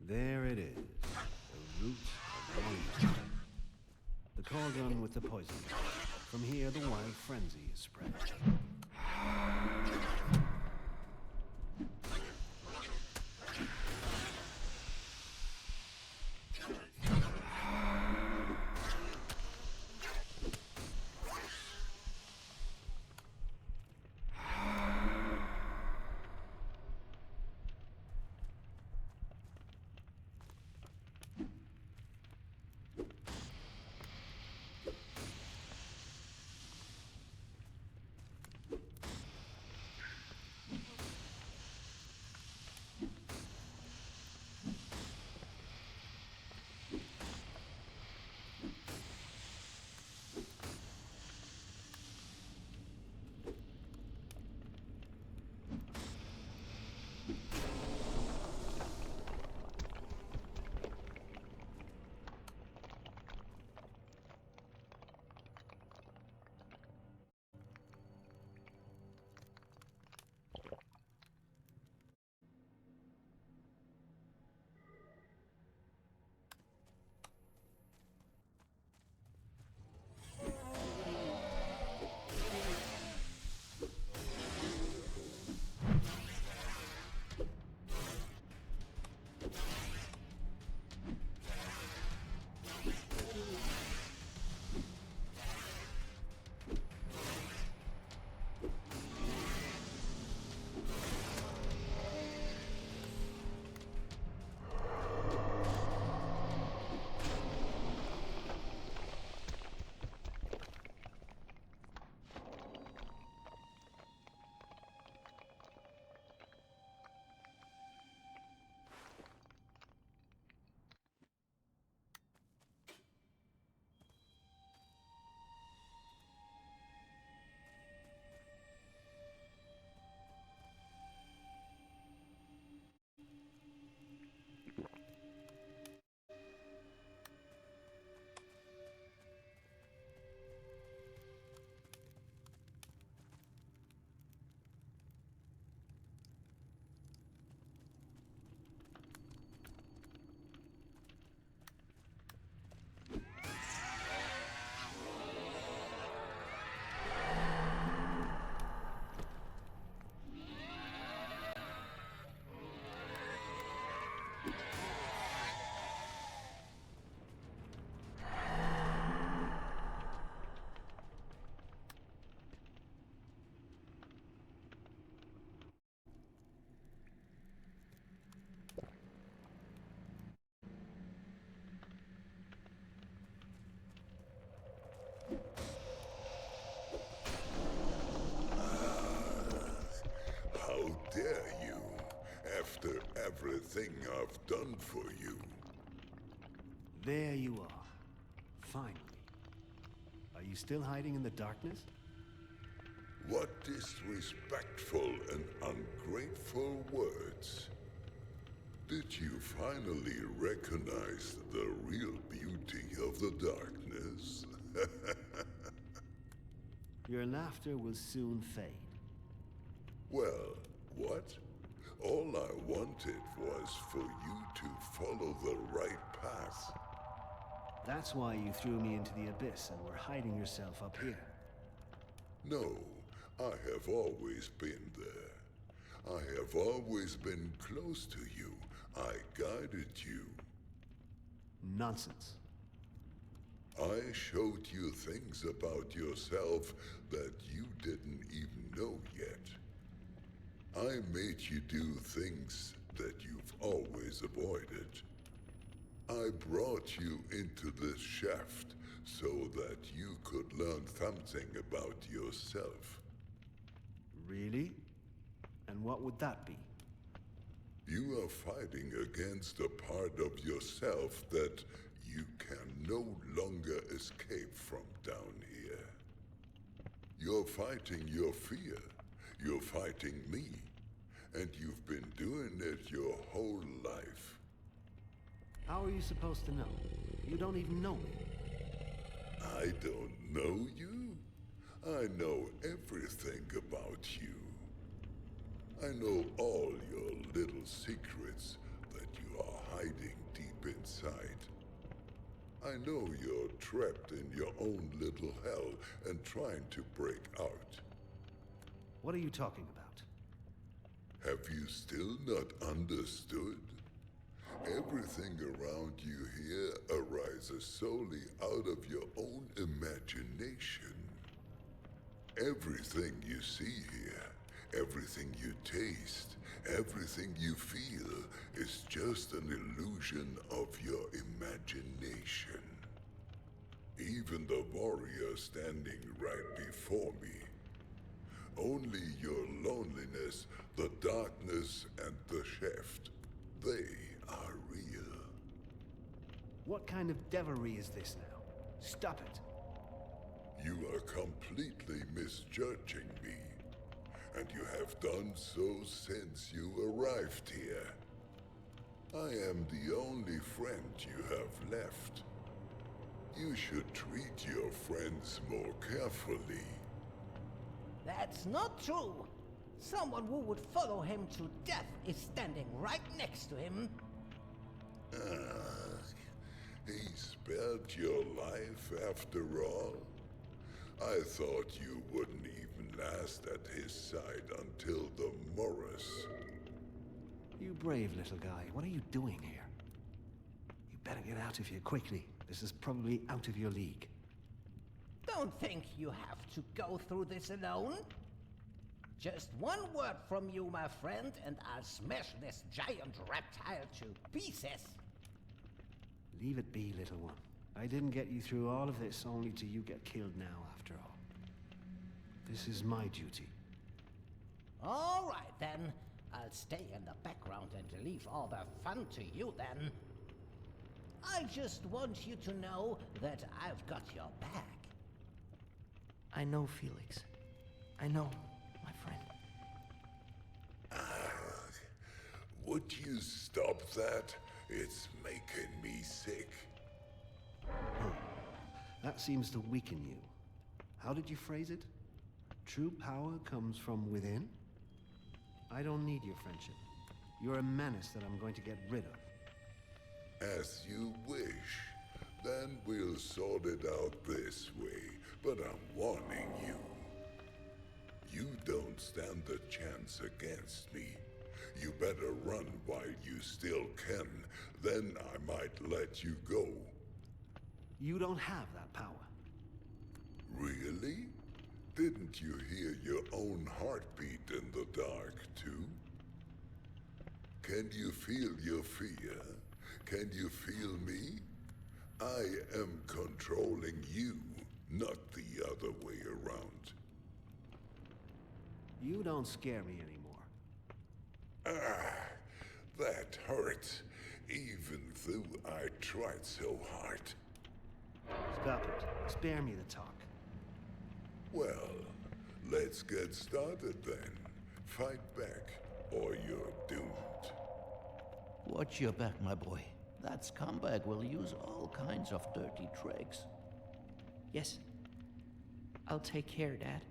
There it is. The root of monster. The cauldron with the poison. From here, the wild frenzy is spread. Dare you, after everything I've done for you? There you are. Finally. Are you still hiding in the darkness? What disrespectful and ungrateful words. Did you finally recognize the real beauty of the darkness? Your laughter will soon fade. Well, what? All I wanted was for you to follow the right path. That's why you threw me into the abyss and were hiding yourself up here. No, I have always been there. I have always been close to you. I guided you. Nonsense. I showed you things about yourself that you didn't even know yet. I made you do things that you've always avoided. I brought you into this shaft so that you could learn something about yourself. Really? And what would that be? You are fighting against a part of yourself that you can no longer escape from down here. You're fighting your fear. You're fighting me. And you've been doing it your whole life. How are you supposed to know? You don't even know me. I don't know you. I know everything about you. I know all your little secrets that you are hiding deep inside. I know you're trapped in your own little hell and trying to break out. What are you talking about? Have you still not understood? Everything around you here arises solely out of your own imagination. Everything you see here, everything you taste, everything you feel is just an illusion of your imagination. Even the warrior standing right before me. Only your loneliness, the darkness, and the shaft, they are real. What kind of devilry is this now? Stop it. You are completely misjudging me. And you have done so since you arrived here. I am the only friend you have left. You should treat your friends more carefully. That's not true. Someone who would follow him to death is standing right next to him. He spared your life after all? I thought you wouldn't even last at his side until the Morris. You brave little guy, what are you doing here? You better get out of here quickly. This is probably out of your league. Don't think you have to go through this alone. Just one word from you, my friend, and I'll smash this giant reptile to pieces. Leave it be, little one. I didn't get you through all of this only to you get killed now, after all. This is my duty. All right, then. I'll stay in the background and leave all the fun to you, then. I just want you to know that I've got your back. I know, Felix. I know, my friend. Would you stop that? It's making me sick. That seems to weaken you. How did you phrase it? True power comes from within? I don't need your friendship. You're a menace that I'm going to get rid of. As you wish. Then we'll sort it out this way. But I'm warning you. You don't stand a chance against me. You better run while you still can. Then I might let you go. You don't have that power. Really? Didn't you hear your own heartbeat in the dark, too? Can you feel your fear? Can you feel me? I am controlling you, not the other way around. You don't scare me anymore. That hurts, even though I tried so hard. Stop it. Spare me the talk. Well, let's get started then. Fight back, or you're doomed. Watch your back, my boy. That scumbag will use all kinds of dirty tricks. Yes. I'll take care, Dad.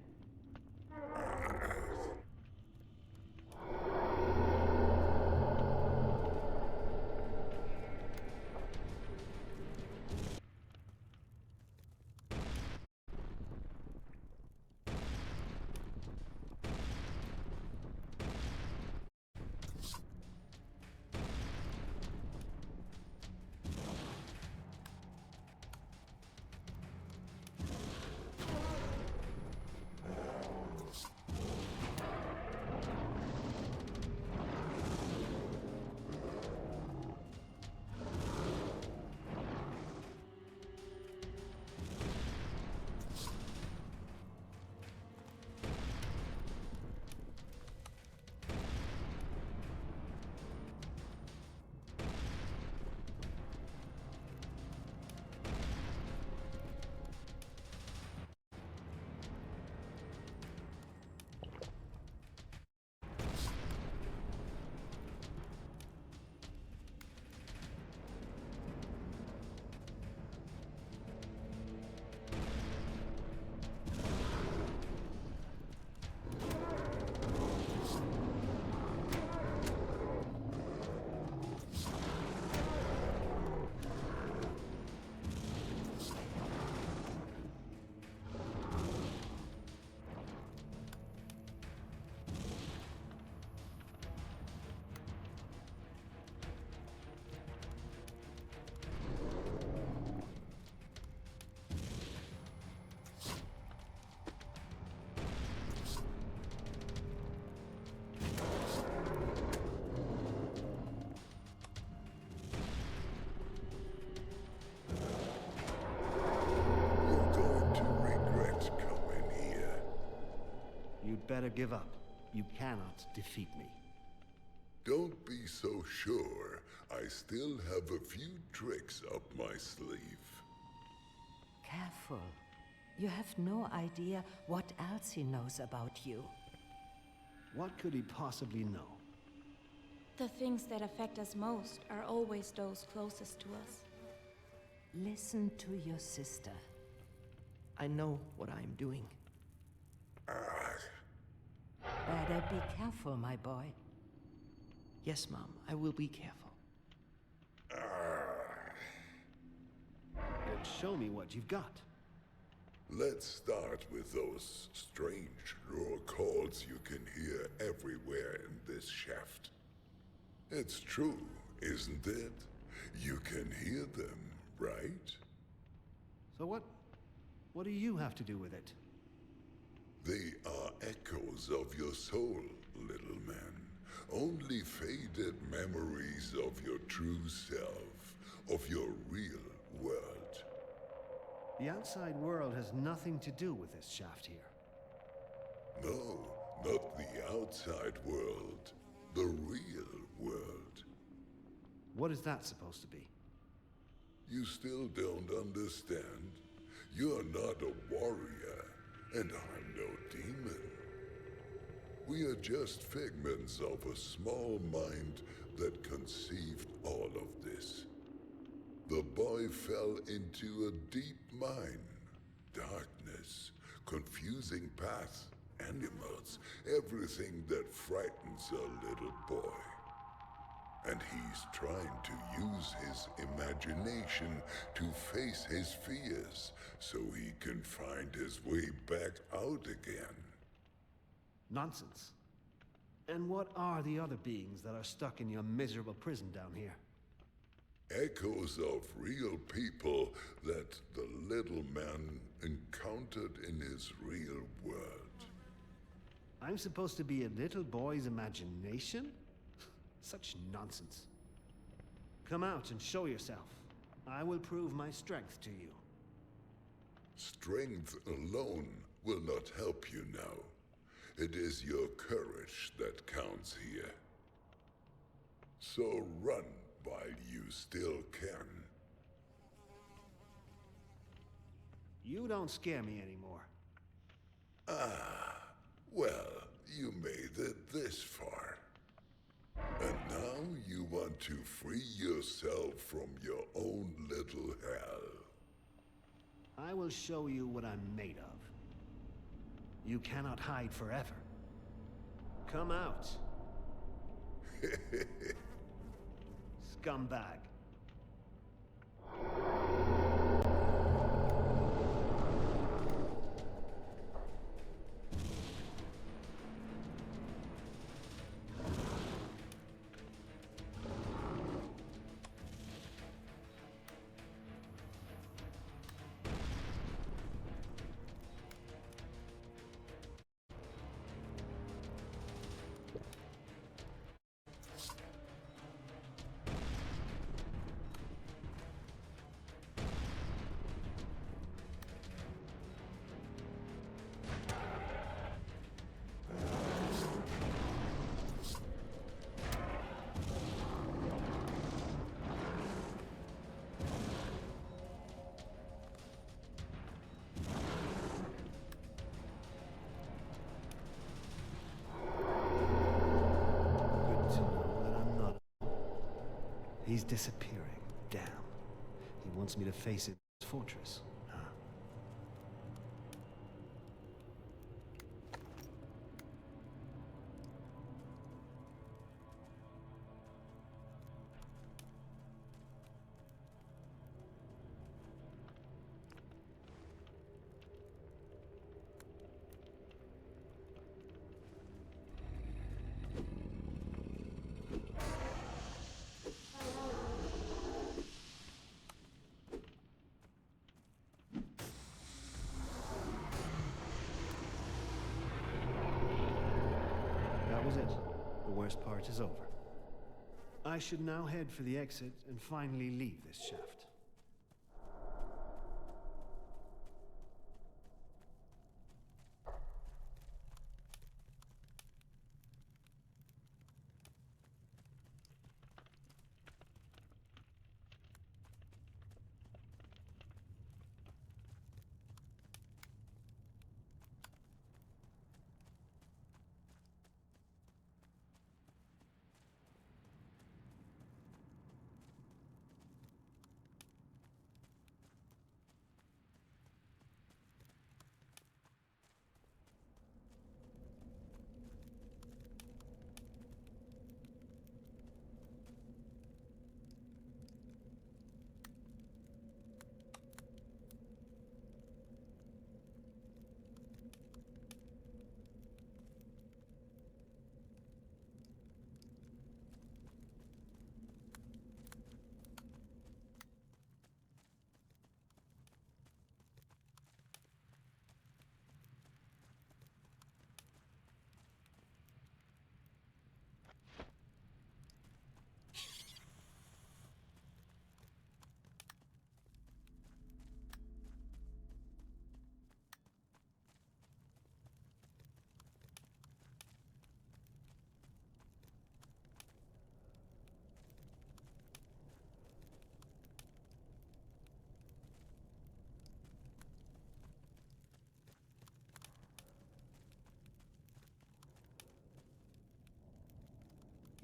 better give up. You cannot defeat me. Don't be so sure. I still have a few tricks up my sleeve. Careful. You have no idea what else he knows about you. What could he possibly know? The things that affect us most are always those closest to us. Listen to your sister. I know what I am doing. Better be careful, my boy. Yes, Mom, I will be careful. Then show me what you've got. Let's start with those strange roar calls you can hear everywhere in this shaft. It's true, isn't it? You can hear them, right? So what do you have to do with it? They are echoes of your soul, little man. Only faded memories of your true self, of your real world. The outside world has nothing to do with this shaft here. No, not the outside world. The real world. What is that supposed to be? You still don't understand? You're not a warrior, and I'm no demon. We are just figments of a small mind that conceived all of this. The boy fell into a deep mine. Darkness, confusing paths, animals, everything that frightens a little boy. And he's trying to use his imagination to face his fears so he can find his way back out again. Nonsense. And what are the other beings that are stuck in your miserable prison down here? Echoes of real people that the little man encountered in his real world. I'm supposed to be a little boy's imagination? Such nonsense. Come out and show yourself. I will prove my strength to you. Strength alone will not help you now. It is your courage that counts here. So run while you still can. You don't scare me anymore. Ah, well, you made it this far. And now you want to free yourself from your own little hell. I will show you what I'm made of. You cannot hide forever. Come out. Scumbag. He's disappearing. Damn. He wants me to face his fortress. Huh. Was it. The worst part is over. I should now head for the exit and finally leave this shaft.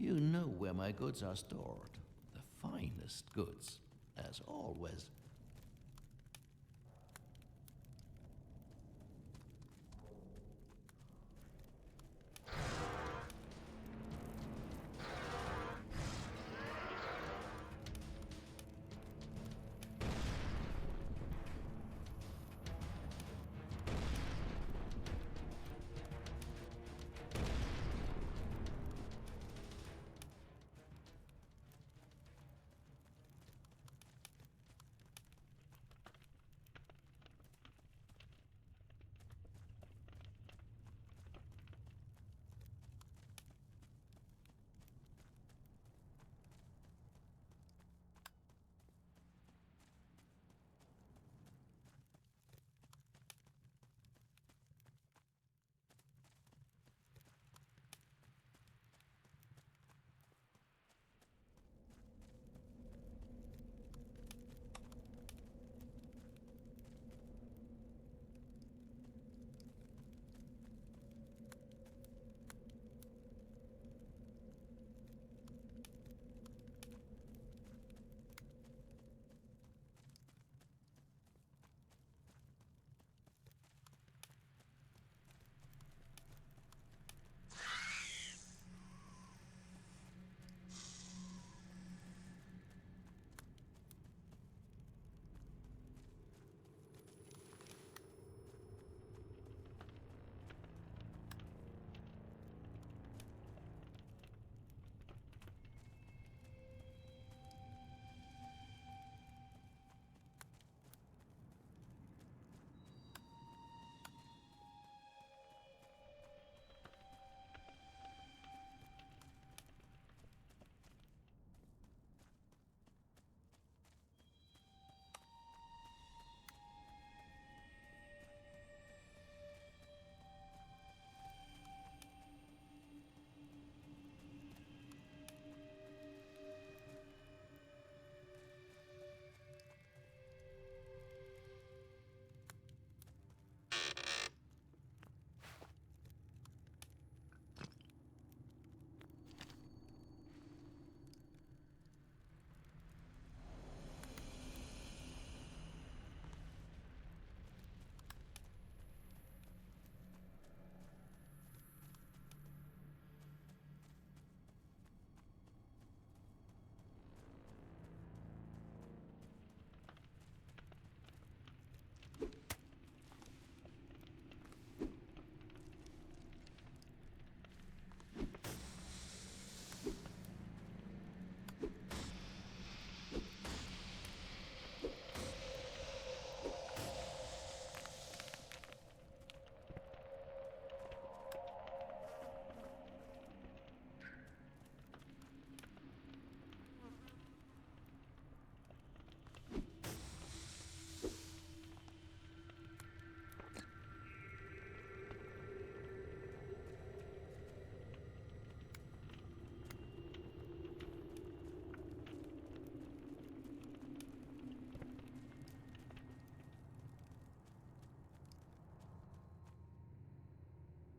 You know where my goods are stored. The finest goods, as always.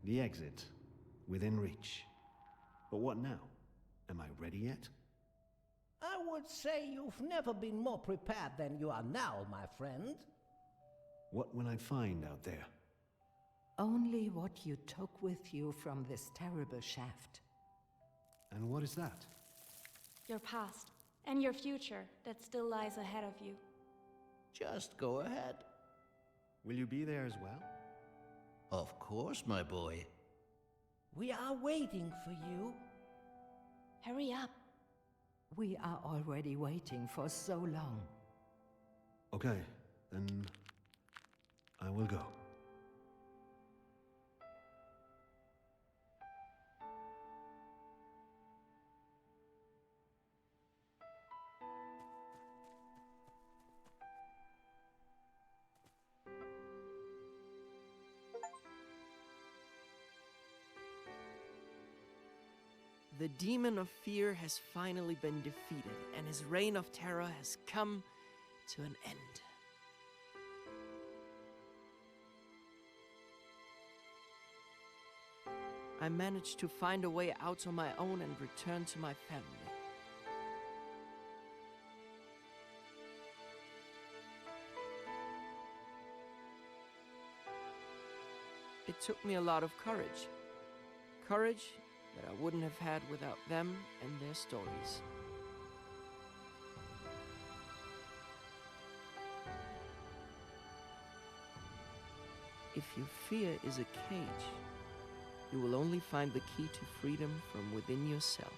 The exit. Within reach. But what now? Am I ready yet? I would say you've never been more prepared than you are now, my friend. What will I find out there? Only what you took with you from this terrible shaft. And what is that? Your past and your future that still lies ahead of you. Just go ahead. Will you be there as well? Of course, my boy. We are waiting for you. Hurry up. We are already waiting for so long. Okay, then I will go. The demon of fear has finally been defeated, and his reign of terror has come to an end. I managed to find a way out on my own and return to my family. It took me a lot of courage. Courage that I wouldn't have had without them and their stories. If your fear is a cage, you will only find the key to freedom from within yourself.